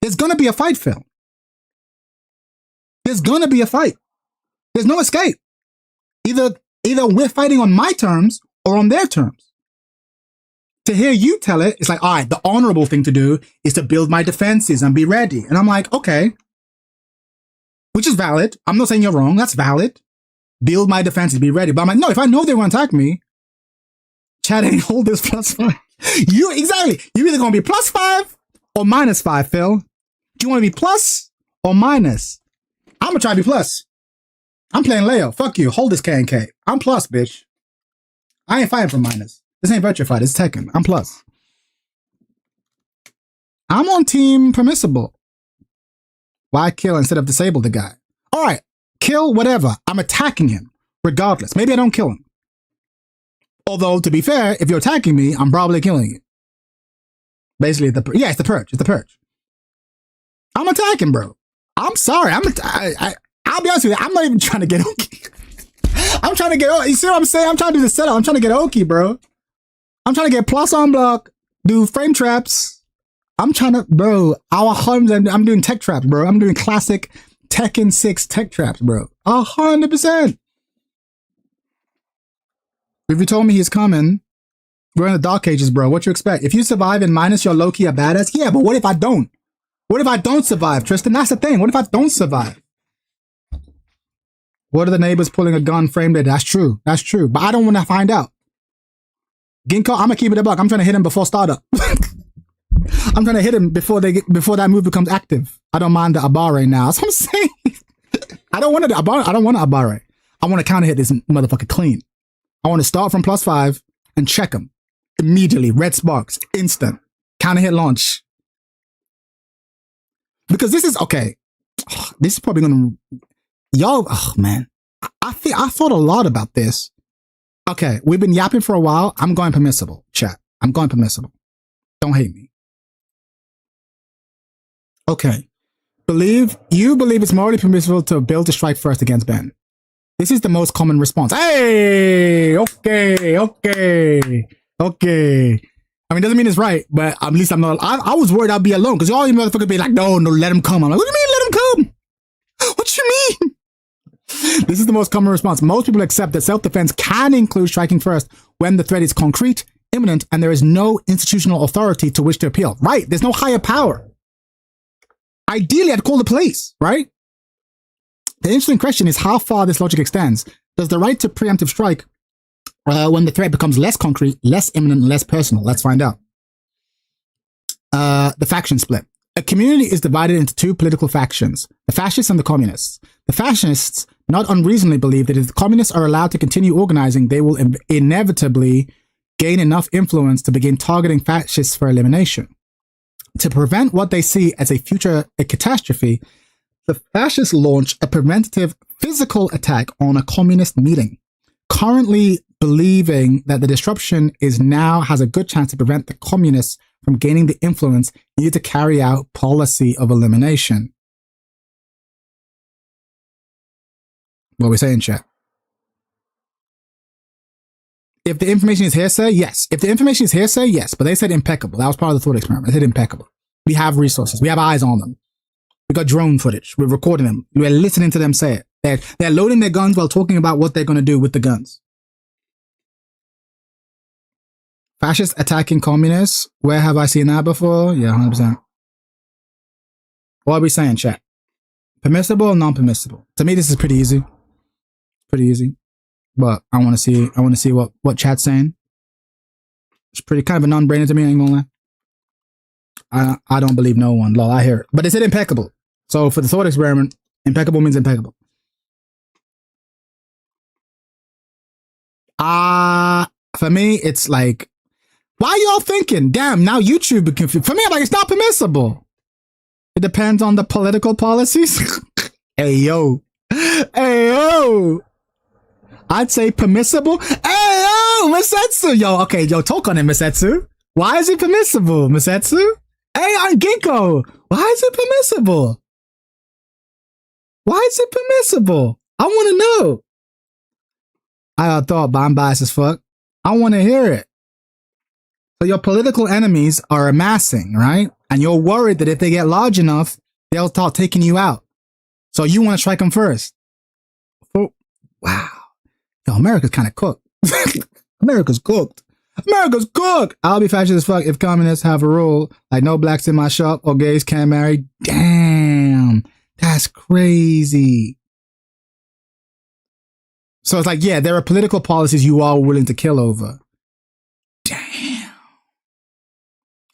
[SPEAKER 3] There's going to be a fight, Phil. There's going to be a fight. There's no escape. Either we're fighting on my terms or on their terms. To hear you tell it, it's like, all right, the honorable thing to do is to build my defenses and be ready. And I'm like, okay. Which is valid. I'm not saying you're wrong. That's valid. Build my defenses, be ready. But I'm like, no, if I know they want to attack me, Chad ain't hold this +5. You're either going to be +5 or -5, Phil. Do you want to be plus or minus? I'm going to try to be plus. I'm playing Leo. Fuck you. Hold this K&K. I'm plus, bitch. I ain't fighting for minus. This ain't Virtua Fight. It's Tekken. I'm plus. I'm on team permissible. Why kill instead of disable the guy? All right, kill whatever. I'm attacking him regardless. Maybe I don't kill him. Although, to be fair, if you're attacking me, I'm probably killing you. Basically, it's the purge. It's the purge. I'm attacking, bro. I'm sorry. I'll be honest with you. I'm not even trying to get Oki. I'm trying to get. You see what I'm saying? I'm trying to do the setup. I'm trying to get Oki, bro. I'm trying to get plus on block, do frame traps. I'm trying to, bro. I'm doing tech traps, bro. I'm doing classic Tekken 6 tech traps, bro. 100%. If you told me he's coming, we're in the dark ages, bro. What you expect? If you survive and minus your low-key a badass, yeah, but what if I don't? What if I don't survive, Tristan? That's the thing. What if I don't survive? What are the neighbors pulling a gun framed it? That's true. That's true. But I don't want to find out. Ginkgo, I'm gonna keep it a buck. I'm trying to hit him before startup. I'm trying to hit him before that move becomes active. I don't mind the Abare now. That's what I'm saying. I don't want to Abare. I want to counter hit this motherfucker clean. I want to start from +5 and check him immediately. Red sparks, instant counter hit launch. Because this is okay. This is probably gonna oh man. I thought a lot about this. Okay, we've been yapping for a while. I'm going permissible, chat. I'm going permissible. Don't hate me. Okay. You believe it's morally permissible to build to strike first against Ben. This is the most common response. Hey, okay. I mean, doesn't mean it's right, but at least I'm not. I was worried I'd be alone because all you motherfuckers be like, no, let him come. I'm like, what do you mean let him come? What you mean? This is the most common response. Most people accept that self-defense can include striking first when the threat is concrete, imminent, and there is no institutional authority to which to appeal. Right? There's no higher power. Ideally, I'd call the police, right? The interesting question is how far this logic extends. Does the right to preemptive strike when the threat becomes less concrete, less imminent, and less personal? Let's find out. The faction split. A community is divided into two political factions, the fascists and the communists. The fascists not unreasonably believe that if the communists are allowed to continue organizing, they will inevitably gain enough influence to begin targeting fascists for elimination. To prevent what they see as a catastrophe, the fascists launch a preventative physical attack on a communist meeting, currently believing that the disruption has a good chance to prevent the communists from gaining the influence needed to carry out policy of elimination. What are we saying, chat? If the information is hearsay, yes. If the information is hearsay, yes. But they said impeccable. That was part of the thought experiment. They said impeccable. We have resources. We have eyes on them. We got drone footage. We're recording them. We're listening to them say it. They're loading their guns while talking about what they're going to do with the guns. Fascists attacking communists. Where have I seen that before? Yeah, 100%. What are we saying, chat? Permissible or non-permissible? To me, this is pretty easy. Pretty easy. But I want to see what chat's saying. It's pretty kind of a non-brainer to me, I ain't gonna lie. I don't believe no one. Lol, I hear it. But it said impeccable. So for the thought experiment, impeccable means impeccable. For me, it's like, why y'all thinking? Damn, now YouTube be confused. For me, I'm like, it's not permissible. It depends on the political policies. Hey, yo. I'd say permissible. Hey, yo, Misetsu. Yo, okay, yo, talk on it, Misetsu. Why is it permissible, Misetsu? Hey, I'm Ginkgo. Why is it permissible? Why is it permissible? I want to know. I thought, but I'm biased as fuck. I want to hear it. So your political enemies are amassing, right? And you're worried that if they get large enough, they'll start taking you out. So you want to strike them first. Oh, wow. Yo, America's kind of cooked. America's cooked. America's cooked. I'll be fascist as fuck if communists have a rule like no blacks in my shop or gays can't marry. Damn. That's crazy. So it's like, yeah, there are political policies you are willing to kill over. Damn.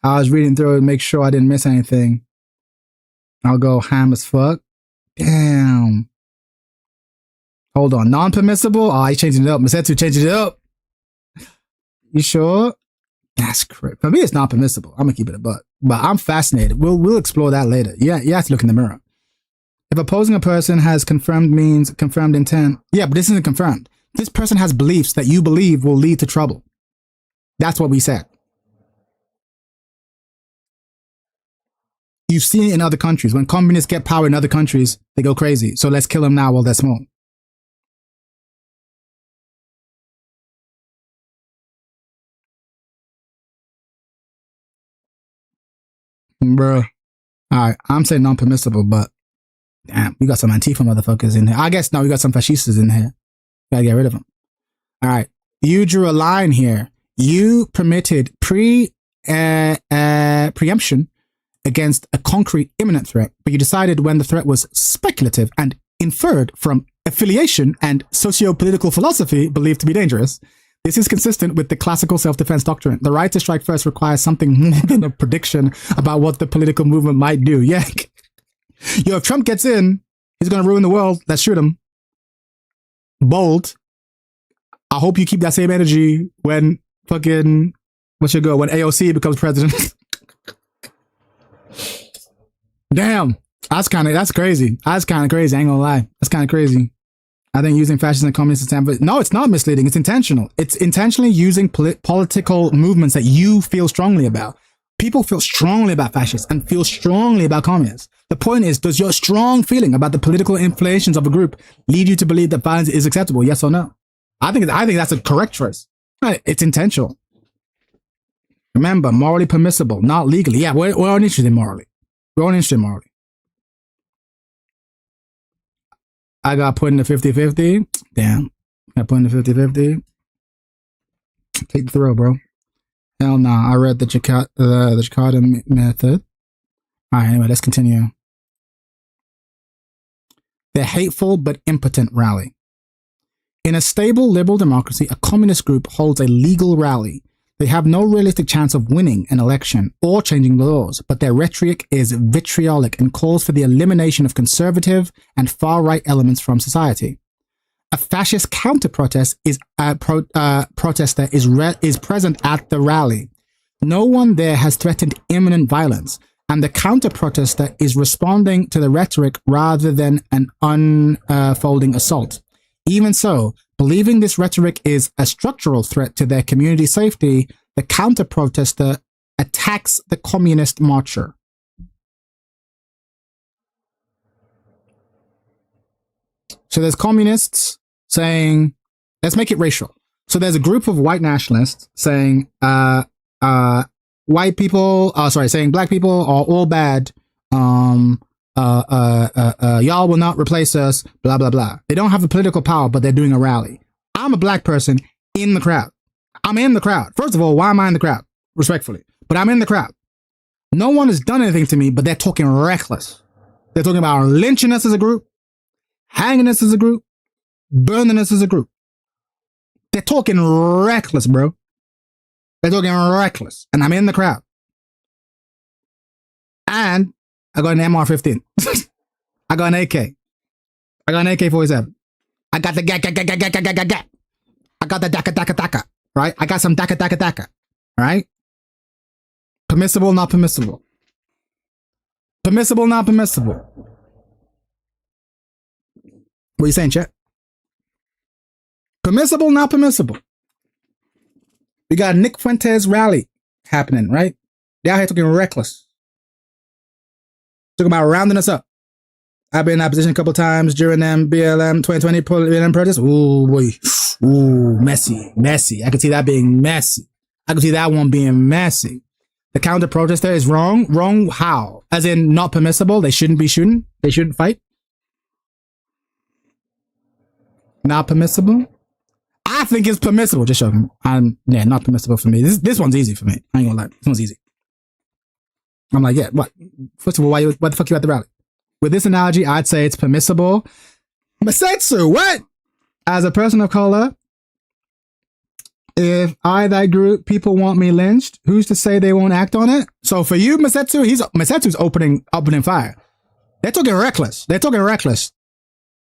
[SPEAKER 3] I was reading through it to make sure I didn't miss anything. I'll go ham as fuck. Damn. Hold on. Non-permissible? Oh, he's changing it up. Misetsu changing it up. You sure? That's crazy. For me, it's not permissible. I'm gonna keep it a buck. But I'm fascinated. We'll explore that later. Yeah, you have to look in the mirror. If opposing a person has confirmed means confirmed intent. Yeah, but this isn't confirmed. This person has beliefs that you believe will lead to trouble. That's what we said. You've seen it in other countries. When communists get power in other countries, they go crazy. So let's kill them now while they're small. Bro. All right, I'm saying non-permissible, but damn, we got some Antifa motherfuckers in here. I guess, no, we got some fascistas in here. Gotta get rid of them. All right, you drew a line here. You permitted preemption against a concrete imminent threat, but you decided when the threat was speculative and inferred from affiliation and socio-political philosophy believed to be dangerous. This is consistent with the classical self-defense doctrine. The right to strike first requires something more than a prediction about what the political movement might do. Yeah. Yo, if Trump gets in, he's going to ruin the world. Let's shoot him. Bold. I hope you keep that same energy when fucking, when AOC becomes president. Damn. That's crazy. That's kind of crazy. I ain't gonna lie. That's kind of crazy. I think using fascism and communism stand no, it's not misleading. It's intentional. It's intentionally using political movements that you feel strongly about. People feel strongly about fascists and feel strongly about communists. The point is, does your strong feeling about the political inflations of a group lead you to believe that violence is acceptable? Yes or no? I think that's a correct choice. It's intentional. Remember, morally permissible, not legally. Yeah, we're all interested in morally. We're all interested in morally. I got put in the 50-50. Damn. Got put in the 50-50. Take the throw, bro. Hell nah. I read the Jakarta method. Alright, anyway, let's continue. The hateful but impotent rally. In a stable liberal democracy, a communist group holds a legal rally. They have no realistic chance of winning an election or changing the laws, but their rhetoric is vitriolic and calls for the elimination of conservative and far-right elements from society. A fascist counter-protest protester is present at the rally. No one there has threatened imminent violence, and the counter-protester is responding to the rhetoric rather than an unfolding assault. Even so, believing this rhetoric is a structural threat to their community safety, the counter-protester attacks the communist marcher. So there's communists saying, let's make it racial. So there's a group of white nationalists saying, saying black people are all bad. Y'all will not replace us, blah, blah, blah. They don't have the political power, but they're doing a rally. I'm a black person in the crowd. I'm in the crowd. First of all, why am I in the crowd? Respectfully. But I'm in the crowd. No one has done anything to me, but they're talking reckless. They're talking about lynching us as a group, hanging us as a group, burning us as a group. They're talking reckless, bro. They're talking reckless. And I'm in the crowd. And I got an MR-15. I got an AK. I got an AK-47. I got the ga. I got the daka. Right? I got some daka. Right? Permissible, not permissible. Permissible, not permissible. What are you saying, Chet? Permissible, not permissible. We got Nick Fuentes rally happening, right? They're out here talking reckless. Talking about rounding us up. I've been in that position a couple times during them BLM 2020 BLM protests. Ooh, boy. Ooh, messy. I can see that being messy. I can see that one being messy. The counter protester is wrong. Wrong how? As in not permissible. They shouldn't be shooting. They shouldn't fight. Not permissible. I think it's permissible. Just joking. Not permissible for me. This one's easy for me. I ain't gonna lie. This one's easy. I'm like, yeah, what? First of all, why the fuck you at the rally? With this analogy, I'd say it's permissible. Masetsu, what? As a person of color, if that group people want me lynched, who's to say they won't act on it? So for you, Masetsu's opening fire. They're talking reckless.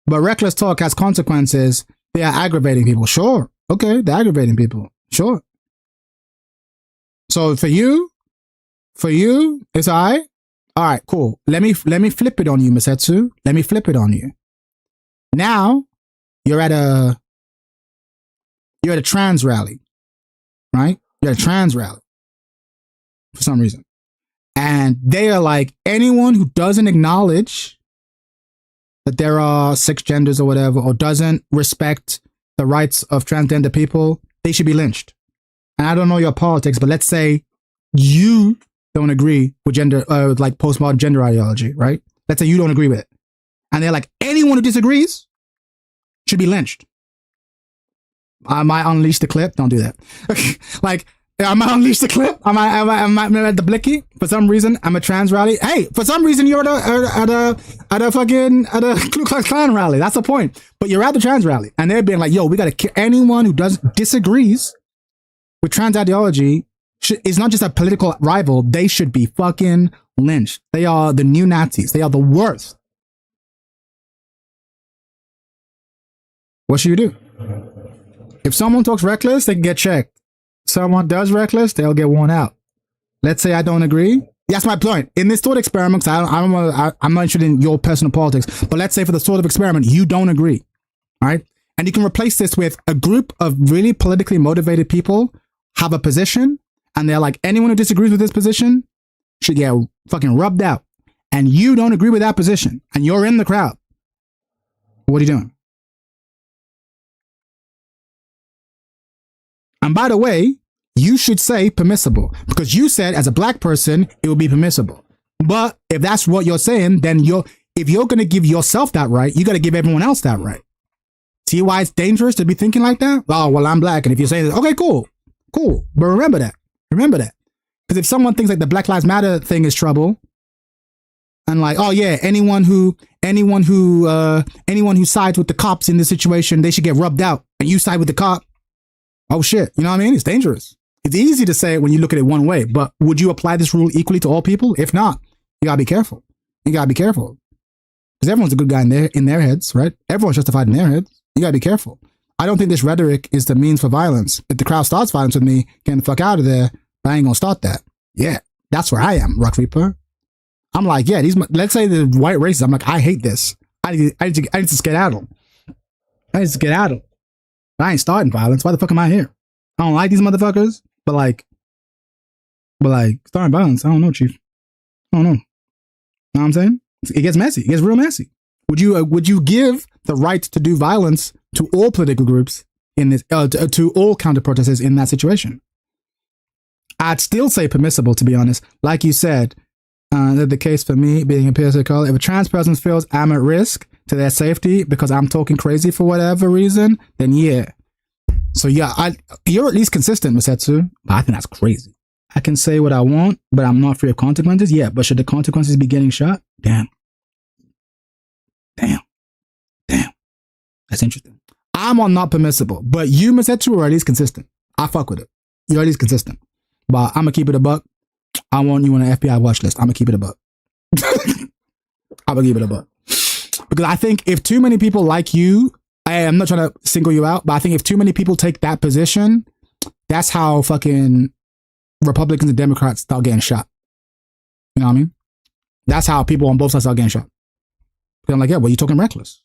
[SPEAKER 3] But reckless talk has consequences. They are aggravating people. Sure. Okay, they're aggravating people. Sure. So for you, it's all right. All right, cool. Let me flip it on you, Masetsu. Let me flip it on you. Now you're at a trans rally, right? You're at a trans rally for some reason. And they are like, anyone who doesn't acknowledge that there are 6 genders or whatever, or doesn't respect the rights of transgender people, they should be lynched. And I don't know your politics, but let's say you don't agree with gender, like postmodern gender ideology, right? Let's say you don't agree with it. And they're like, anyone who disagrees should be lynched. I might unleash the clip. Don't do that. Like, I might unleash the clip. I might at the blicky. For some reason, I'm a trans rally. Hey, for some reason, you're at a Ku Klux Klan rally. That's the point. But you're at the trans rally, and they're being like, "Yo, we got to kill anyone who disagrees with trans ideology. Is not just a political rival. They should be fucking lynched. They are the new Nazis. They are the worst." What should you do? If someone talks reckless, they can get checked. Someone does reckless, they'll get worn out. Let's say I don't agree. That's my point. In this thought experiment, I'm not interested in your personal politics, but let's say for the sort of experiment, you don't agree. All right? And you can replace this with a group of really politically motivated people have a position, and they're like, anyone who disagrees with this position should get fucking rubbed out. And you don't agree with that position, and you're in the crowd. What are you doing? And by the way, you should say permissible, because you said as a black person, it would be permissible. But if that's what you're saying, then if you're going to give yourself that right, you got to give everyone else that right. See why it's dangerous to be thinking like that? Oh, well, I'm black. And if you say that, okay, cool. But remember that. Because if someone thinks like the Black Lives Matter thing is trouble, and like, oh yeah, anyone who sides with the cops in this situation, they should get rubbed out, and you side with the cop. Oh shit, you know what I mean? It's dangerous. It's easy to say it when you look at it one way, but would you apply this rule equally to all people? If not, you gotta be careful. Because everyone's a good guy in their heads, right? Everyone's justified in their heads. You gotta be careful. I don't think this rhetoric is the means for violence. If the crowd starts violence with me, get the fuck out of there. But I ain't gonna start that. Yeah, that's where I am, Rock Reaper. I'm like, yeah, let's say the white races. I'm like, I hate this. I need to skedaddle. I need to skedaddle. I ain't starting violence. Why the fuck am I here? I don't like these motherfuckers. But starting violence, I don't know, Chief. I don't know. Know what I'm saying? It gets messy. It gets real messy. Would you give the right to do violence to all political groups in this, to all counter protesters in that situation? I'd still say permissible, to be honest. Like you said, the case for me being a PSA, if a trans person feels I'm at risk to their safety because I'm talking crazy for whatever reason, then yeah. So yeah, you're at least consistent, Masetsu. But I think that's crazy. I can say what I want, but I'm not free of consequences. Yeah, but should the consequences be getting shot? Damn. That's interesting. I'm on not permissible, but you, Masetsu, are at least consistent. I fuck with it. You're at least consistent. But I'm gonna keep it a buck. I want you on an FBI watch list. I'm gonna keep it a buck. Because I think if too many people like you, I'm not trying to single you out, but I think if too many people take that position, that's how fucking Republicans and Democrats start getting shot. You know what I mean? That's how people on both sides start getting shot. Because I'm like, yeah, well, you're talking reckless.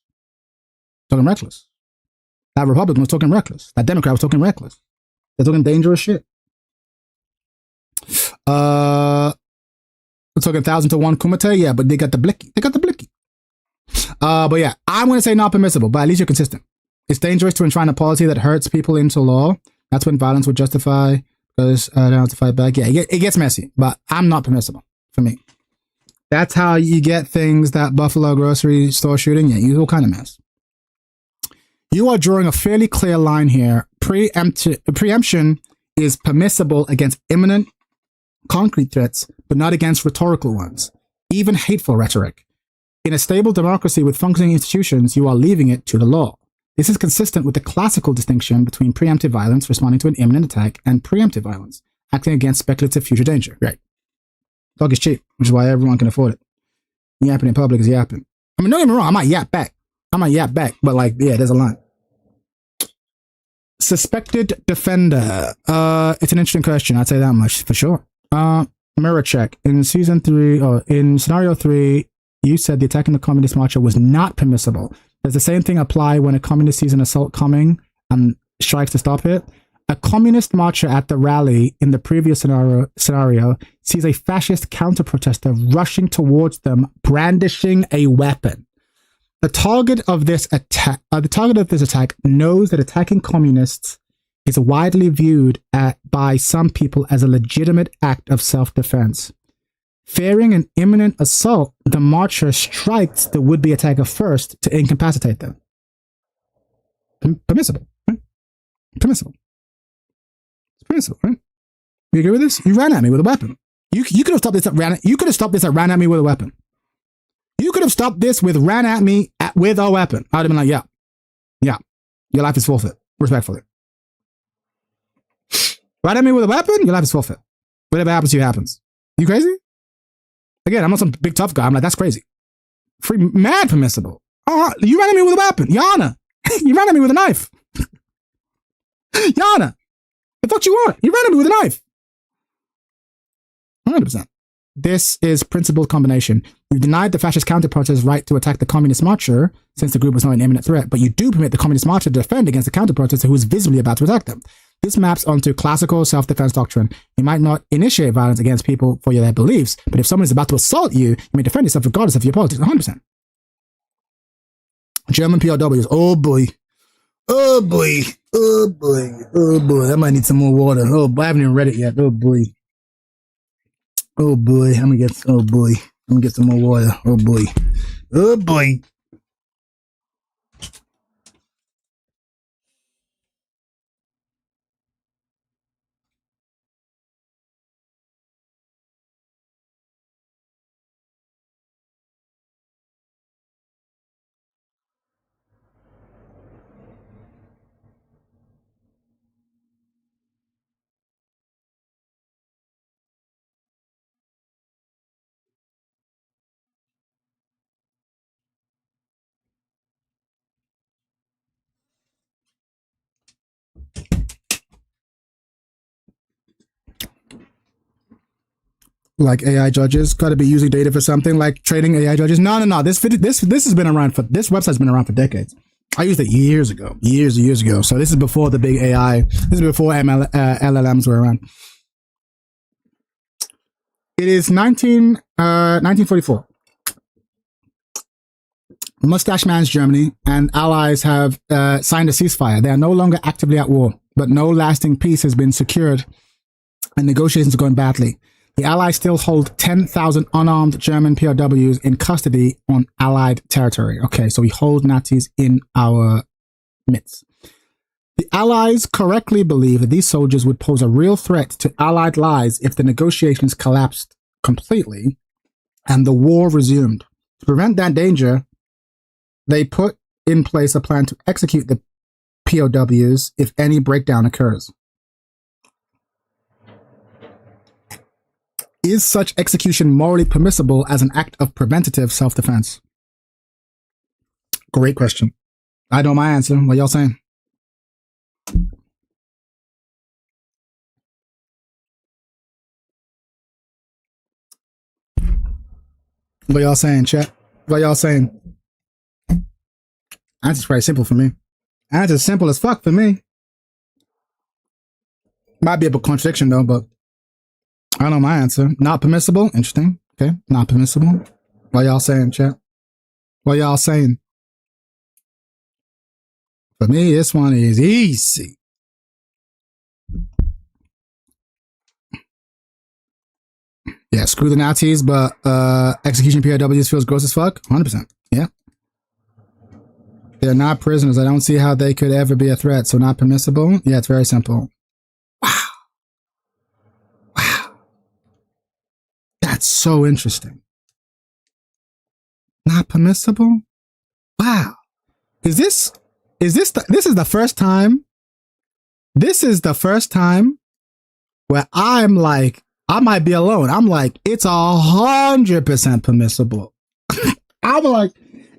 [SPEAKER 3] That Republican was talking reckless. That Democrat was talking reckless. They're talking dangerous shit. We're talking 1,000 to 1 Kumite, yeah, but they got the blicky. But yeah, I'm going to say not permissible, but at least you're consistent. It's dangerous to enshrine a policy that hurts people into law. That's when violence would justify, because I don't have to fight back. Yeah, it gets messy, but I'm not permissible for me. That's how you get things that Buffalo grocery store shooting. Yeah, you all kind of mess. You are drawing a fairly clear line here. Preemption is permissible against imminent concrete threats, but not against rhetorical ones, even hateful rhetoric. In a stable democracy with functioning institutions, you are leaving it to the law. This is consistent with the classical distinction between preemptive violence, responding to an imminent attack, and preemptive violence, acting against speculative future danger. Right. Dog is cheap, which is why everyone can afford it. Yapping in public is yapping. I mean, don't get me wrong, I might yap back, but like, yeah, there's a line. Suspected defender. It's an interesting question. I'd say that much for sure. Mirror check. In season 3, or in scenario 3, you said the attacking the communist marcher was not permissible. Does the same thing apply when a communist sees an assault coming and strikes to stop it? A communist marcher at the rally in the previous scenario sees a fascist counter-protester rushing towards them, brandishing a weapon. The target of this attack knows that attacking communists is widely viewed by some people as a legitimate act of self-defense. Fearing an imminent assault, the marcher strikes the would-be attacker first to incapacitate them. Permissible, right? Permissible. It's permissible, right? You agree with this? You ran at me with a weapon. You could have stopped this. You could have stopped this. Ran at me with a weapon. You could have stopped this with ran at me with a weapon. I'd have been like, yeah. Your life is forfeit. Respectfully. Ran at me with a weapon. Your life is forfeit. Whatever happens to you happens. You crazy? Again, I'm not some big tough guy. I'm like, that's crazy. Mad permissible. You ran at me with a weapon. Yana. You ran at me with a knife. Yana. The fuck you want? You ran at me with a knife. 100%. This is principled combination. You denied the fascist counter-protester's right to attack the communist marcher since the group was not an imminent threat, but you do permit the communist marcher to defend against the counter-protester who is visibly about to attack them. This maps onto classical self-defense doctrine. You might not initiate violence against people for their beliefs, but if someone is about to assault you, you may defend yourself regardless of your politics. 100%. German POWs. Oh boy. Oh boy. Oh boy. Oh boy. I might need some more water. Oh boy. I haven't even read it yet. Oh boy. Oh boy. I'm gonna get some more water. Oh boy. Oh boy. Like AI judges, got to be using data for something like trading AI judges. No. This has been around this website's been around for decades. I used it years ago. So this is before the big AI. This is before LLMs were around. It is 1944. Mustache Man's Germany and allies have signed a ceasefire. They are no longer actively at war, but no lasting peace has been secured, and negotiations are going badly. The Allies still hold 10,000 unarmed German POWs in custody on Allied territory. Okay, so we hold Nazis in our midst. The Allies correctly believe that these soldiers would pose a real threat to Allied lives if the negotiations collapsed completely and the war resumed. To prevent that danger, they put in place a plan to execute the POWs if any breakdown occurs. Is such execution morally permissible as an act of preventative self-defense? Great question. I know my answer. What y'all saying? What y'all saying, chat? What y'all saying? Answer's pretty simple for me. Answer's simple as fuck for me. Might be a contradiction though, but I know my answer. Not permissible. Interesting. Okay. Not permissible. What y'all saying, chat? What y'all saying? For me, this one is easy. Yeah, screw the Nazis, but execution POWs feels gross as fuck. 100%. Yeah. They're not prisoners. I don't see how they could ever be a threat. So not permissible? Yeah, it's very simple. That's so interesting. Not permissible? Wow. This is the first time where I'm like, I might be alone. I'm like, it's 100% permissible. I'm like,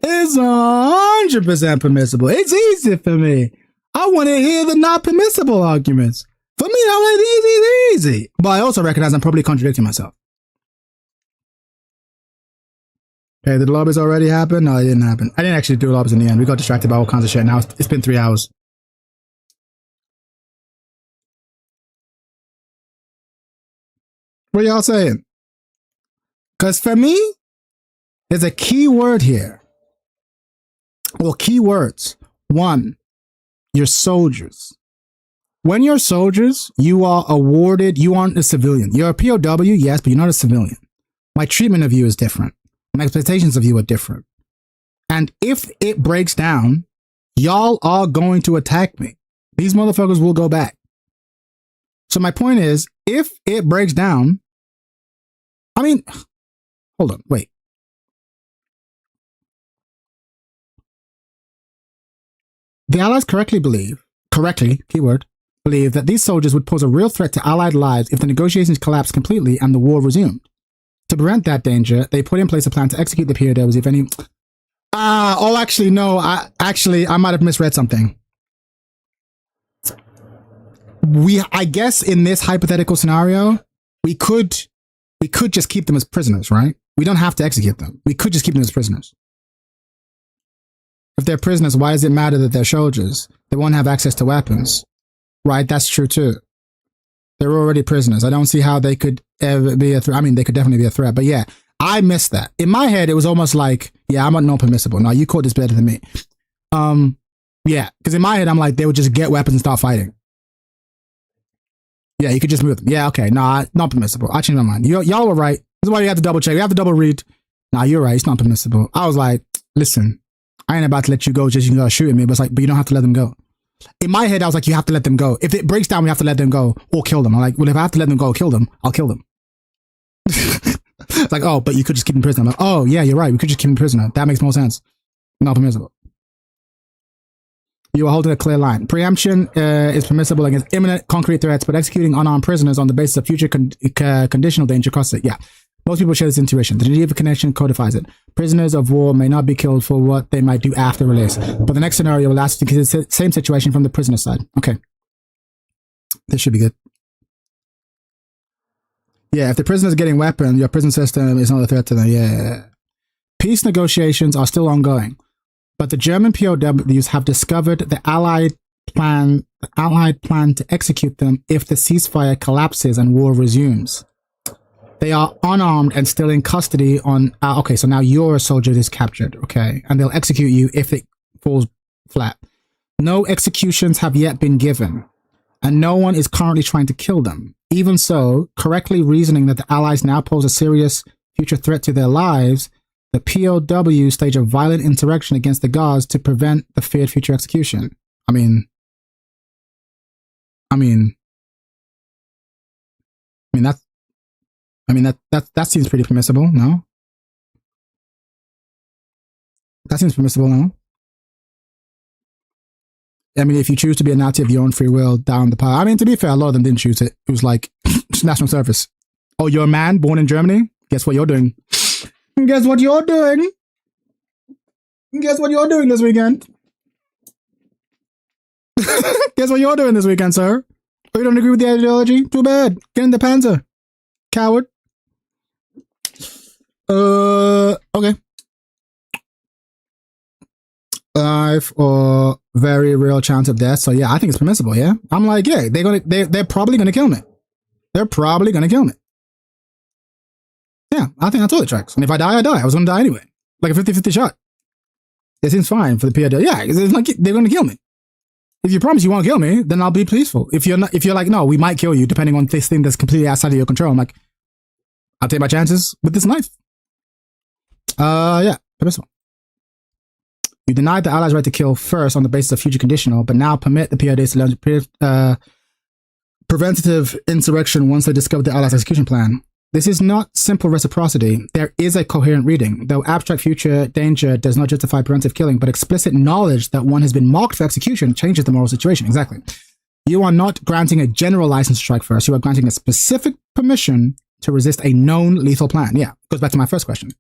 [SPEAKER 3] it's 100% permissible. It's easy for me. I want to hear the not permissible arguments. For me, I'm like, easy. But I also recognize I'm probably contradicting myself. Okay, did the lobbies already happen? No, it didn't happen. I didn't actually do lobbies in the end. We got distracted by all kinds of shit. Now it's been 3 hours. What are y'all saying? Because for me, there's a key word here. Well, key words. One, you're soldiers. When you're soldiers, you are awarded, you aren't a civilian. You're a POW, yes, but you're not a civilian. My treatment of you is different. My expectations of you are different. And if it breaks down, y'all are going to attack me. These motherfuckers will go back. So my point is, if it breaks down, I mean, hold on, wait. The Allies keyword, believe that these soldiers would pose a real threat to Allied lives if the negotiations collapsed completely and the war resumed. To prevent that danger, they put in place a plan to execute the POWs if any... actually, no, I might have misread something. I guess in this hypothetical scenario, we could just keep them as prisoners, right? We don't have to execute them. We could just keep them as prisoners. If they're prisoners, why does it matter that they're soldiers? They won't have access to weapons. Right, that's true too. They're already prisoners. I don't see how they could ever be a threat. I mean, they could definitely be a threat, but yeah, I missed that. In my head, it was almost like, yeah, I'm not permissible. No, you caught this better than me. Yeah, because in my head, I'm like, they would just get weapons and start fighting. Yeah, you could just move them. Yeah, okay, no, not permissible. I changed my mind. Y'all were right. This is why you have to double check. You have to double read. Nah, you're right. It's not permissible. I was like, listen, I ain't about to let you go just you can go shoot at me. But it's like, but you don't have to let them go. In my head, I was like, you have to let them go. If it breaks down, we have to let them go or kill them. I'm like, well, if I have to let them go or kill them, I'll kill them. It's like, oh, but you could just keep them prisoner. I'm like, oh, yeah, you're right. We could just keep them prisoner. That makes more sense. Not permissible. You are holding a clear line. Preemption is permissible against imminent concrete threats, but executing unarmed prisoners on the basis of future conditional danger costs it. Yeah. Most people share this intuition. The Geneva Convention codifies it. Prisoners of war may not be killed for what they might do after release. But the next scenario will ask to consider the same situation from the prisoner side. Okay. This should be good. Yeah, if the prisoner's getting weapons, your prison system is not a threat to them. Yeah. Peace negotiations are still ongoing. But the German POWs have discovered the Allied plan to execute them if the ceasefire collapses and war resumes. They are unarmed and still in custody on... okay, so now your soldier is captured, okay? And they'll execute you if it falls flat. No executions have yet been given, and no one is currently trying to kill them. Even so, correctly reasoning that the Allies now pose a serious future threat to their lives, the POW stage a violent insurrection against the guards to prevent the feared future execution. I mean, that seems pretty permissible, no? That seems permissible, no? I mean, if you choose to be a Nazi of your own free will, down the path. I mean, to be fair, a lot of them didn't choose it. It was like national service. Oh, you're a man born in Germany? Guess what you're doing? Guess what you're doing? Guess what you're doing this weekend? Guess what you're doing this weekend, sir? Oh, you don't agree with the ideology? Too bad. Get in the panzer. Coward. Okay. Life or very real chance of death. So yeah, I think it's permissible, yeah? I'm like, yeah, they're probably gonna kill me. They're probably gonna kill me. Yeah, I think that's all it tracks. And if I die, I die. I was gonna die anyway. Like a 50-50 shot. It seems fine for the POW. Yeah, it's like they're gonna kill me. If you promise you won't kill me, then I'll be peaceful. If you're like, no, we might kill you depending on this thing that's completely outside of your control. I'm like, I'll take my chances with this knife. Yeah, permissible. You denied the Allies' right to kill first on the basis of future conditional, but now permit the POWs to launch preventative insurrection once they discover the Allies' execution plan. This is not simple reciprocity. There is a coherent reading. Though abstract future danger does not justify preventive killing, but explicit knowledge that one has been marked for execution changes the moral situation. Exactly. You are not granting a general license to strike first. You are granting a specific permission to resist a known lethal plan. Yeah, goes back to my first question.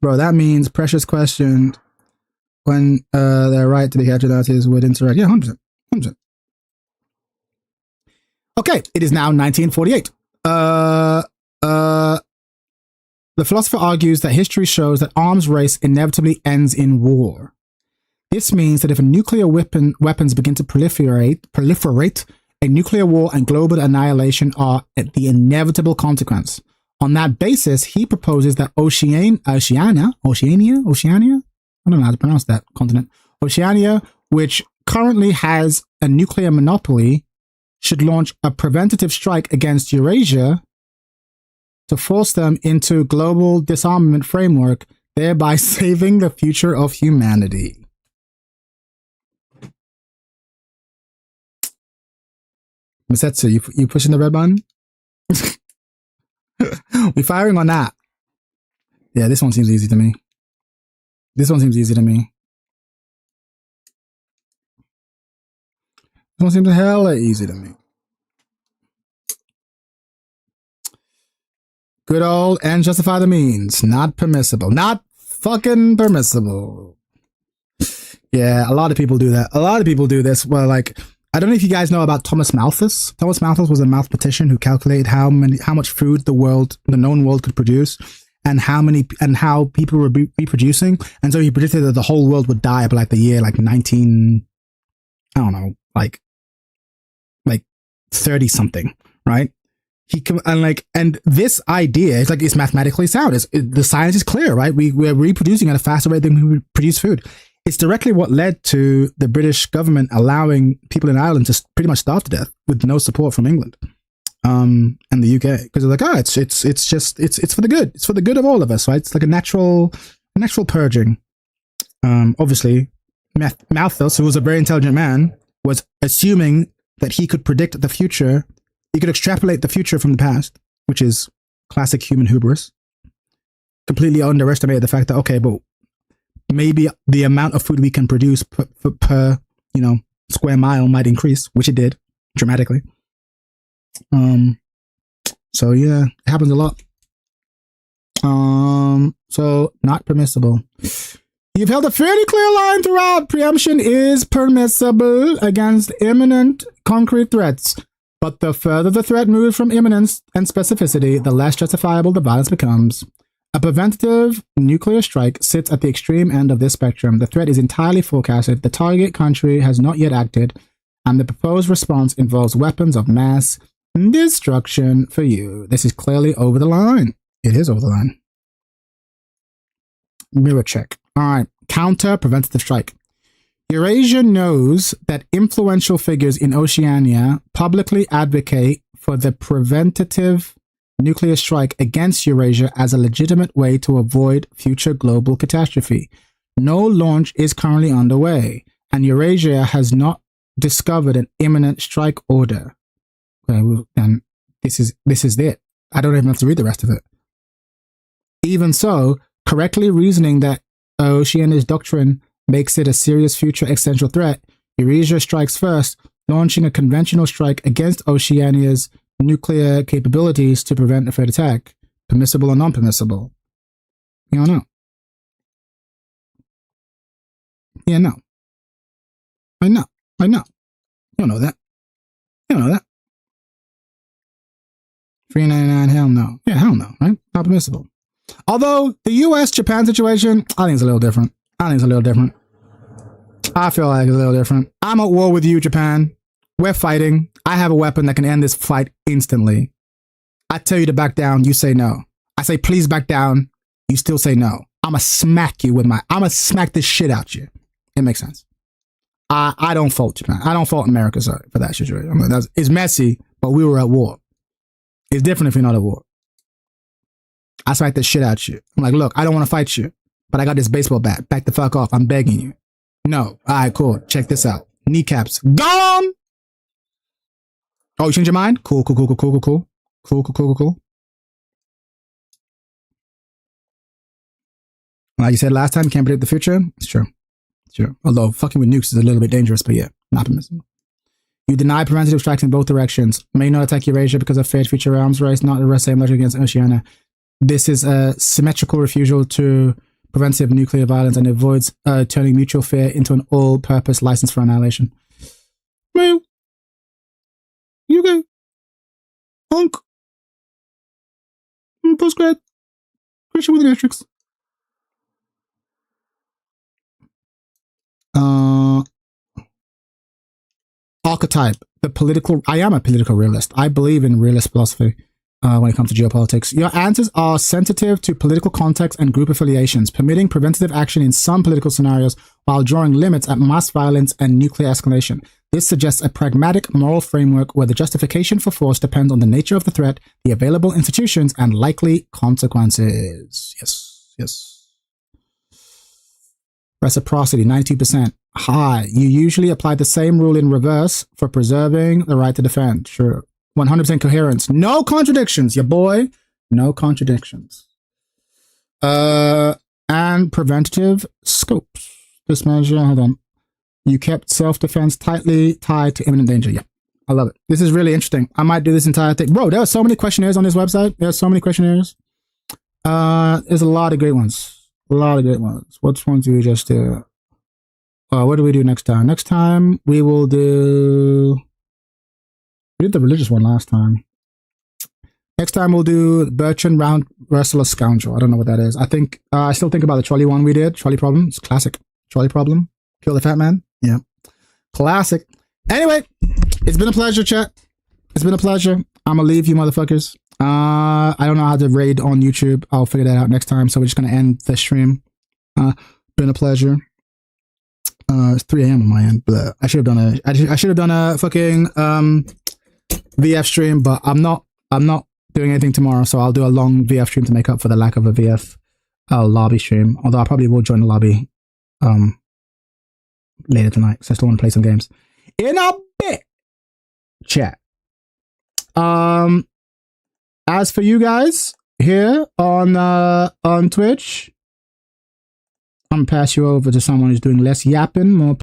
[SPEAKER 3] Bro, that means precious question. when their right to be captured would interact. Yeah, 100%. 100%. Okay, it is now 1948. The philosopher argues that history shows that arms race inevitably ends in war. This means that if nuclear weapons begin to proliferate, a nuclear war and global annihilation are the inevitable consequence. On that basis, he proposes that Oceania, I don't know how to pronounce that continent, Oceania, which currently has a nuclear monopoly, should launch a preventative strike against Eurasia to force them into global disarmament framework, thereby saving the future of humanity. Misetsu, you pushing the red button? We firing on that. Yeah, this one seems easy to me. This one seems hella easy to me. Good old and justify the means. Not permissible. Not fucking permissible. Yeah, a lot of people do that. A lot of people do this. Well, like, I don't know if you guys know about Thomas Malthus. Thomas Malthus was a mathematician who calculated how much food the known world could produce, and how people were reproducing. And so he predicted that the whole world would die by like the year 19, I don't know, like 30 something, right? And this idea is it's mathematically sound. The science is clear, right? We're reproducing at a faster rate than we produce food. It's directly what led to the British government allowing people in Ireland to pretty much starve to death with no support from England, and the UK, because they're like, oh, it's for the good. It's for the good of all of us, right? It's like a natural purging. Obviously, Malthus, who was a very intelligent man, was assuming that he could predict the future. He could extrapolate the future from the past, which is classic human hubris. Completely underestimated the fact that, okay, but maybe the amount of food we can produce per square mile might increase, which it did dramatically. So yeah, it happens a lot. So not permissible. You've held a fairly clear line throughout. Preemption is permissible against imminent concrete threats. But the further the threat moves from imminence and specificity, the less justifiable the violence becomes. A preventative nuclear strike sits at the extreme end of this spectrum. The threat is entirely forecasted, the target country has not yet acted, and the proposed response involves weapons of mass destruction for you. This is clearly over the line. It is over the line. Mirror check. All right. Counter preventative strike. Eurasia knows that influential figures in Oceania publicly advocate for the preventative nuclear strike against Eurasia as a legitimate way to avoid future global catastrophe. No launch is currently underway, and Eurasia has not discovered an imminent strike order. Okay, well, then this is it. I don't even have to read the rest of it. Even so, correctly reasoning that Oceania's doctrine makes it a serious future existential threat, Eurasia strikes first, launching a conventional strike against Oceania's nuclear capabilities to prevent a third attack. Permissible or non-permissible? You don't know. Yeah, no. I know. You don't know that. 399, hell no. Yeah, hell no, right? Not permissible. Although the US-Japan situation, I think it's a little different. I feel like it's a little different. I'm at war with you, Japan. We're fighting. I have a weapon that can end this fight instantly. I tell you to back down, you say no. I say, please back down. You still say no. I'ma smack this shit out you. It makes sense. I don't fault Japan. I don't fault America, sorry, for that situation. I mean, it's messy, but we were at war. It's different if you're not at war. I smack this shit out you. I'm like, look, I don't want to fight you, but I got this baseball bat. Back the fuck off. I'm begging you. No. All right, cool. Check this out. Kneecaps gone. Oh, you changed your mind? Cool. Like you said last time, can't predict the future. It's true. Although fucking with nukes is a little bit dangerous, but yeah, not permissible. You deny preventative strikes in both directions. May not attack Eurasia because of feared future arms race, not the same logic against Oceania. This is a symmetrical refusal to preventive nuclear violence and avoids turning mutual fear into an all-purpose license for annihilation. Well, you go. Honk. Postgrad. Christian with the metrics. Archetype. I am a political realist. I believe in realist philosophy when it comes to geopolitics. Your answers are sensitive to political context and group affiliations, permitting preventative action in some political scenarios while drawing limits at mass violence and nuclear escalation. This suggests a pragmatic moral framework where the justification for force depends on the nature of the threat, the available institutions, and likely consequences. Yes. Reciprocity, 92%. High. You usually apply the same rule in reverse for preserving the right to defend. Sure. 100% coherence. No contradictions, your boy. No contradictions. And preventative scopes. This measure, hold on. You kept self-defense tightly tied to imminent danger. Yeah, I love it. This is really interesting. I might do this entire thing. Bro, there are so many questionnaires on this website. There's so many questionnaires. There's a lot of great ones. Which ones do we just do? What do we do next time? Next time we will do... We did the religious one last time. Next time we'll do Bertrand Round Wrestler Scoundrel. I don't know what that is. I still think about the trolley one we did. Trolley problem. It's classic. Trolley problem. Kill the fat man. Yeah. Classic. Anyway, it's been a pleasure, chat. It's been a pleasure. I'm gonna leave you motherfuckers. I don't know how to raid on YouTube. I'll figure that out next time. So we're just gonna end the stream. Been a pleasure. It's 3 a.m. on my end, but I should have done a fucking VF stream, but I'm not doing anything tomorrow, so I'll do a long VF stream to make up for the lack of a VF lobby stream. Although I probably will join the lobby later tonight, because I still want to play some games. In a bit, chat. As for you guys here on Twitch, I'm gonna pass you over to someone who's doing less yapping, more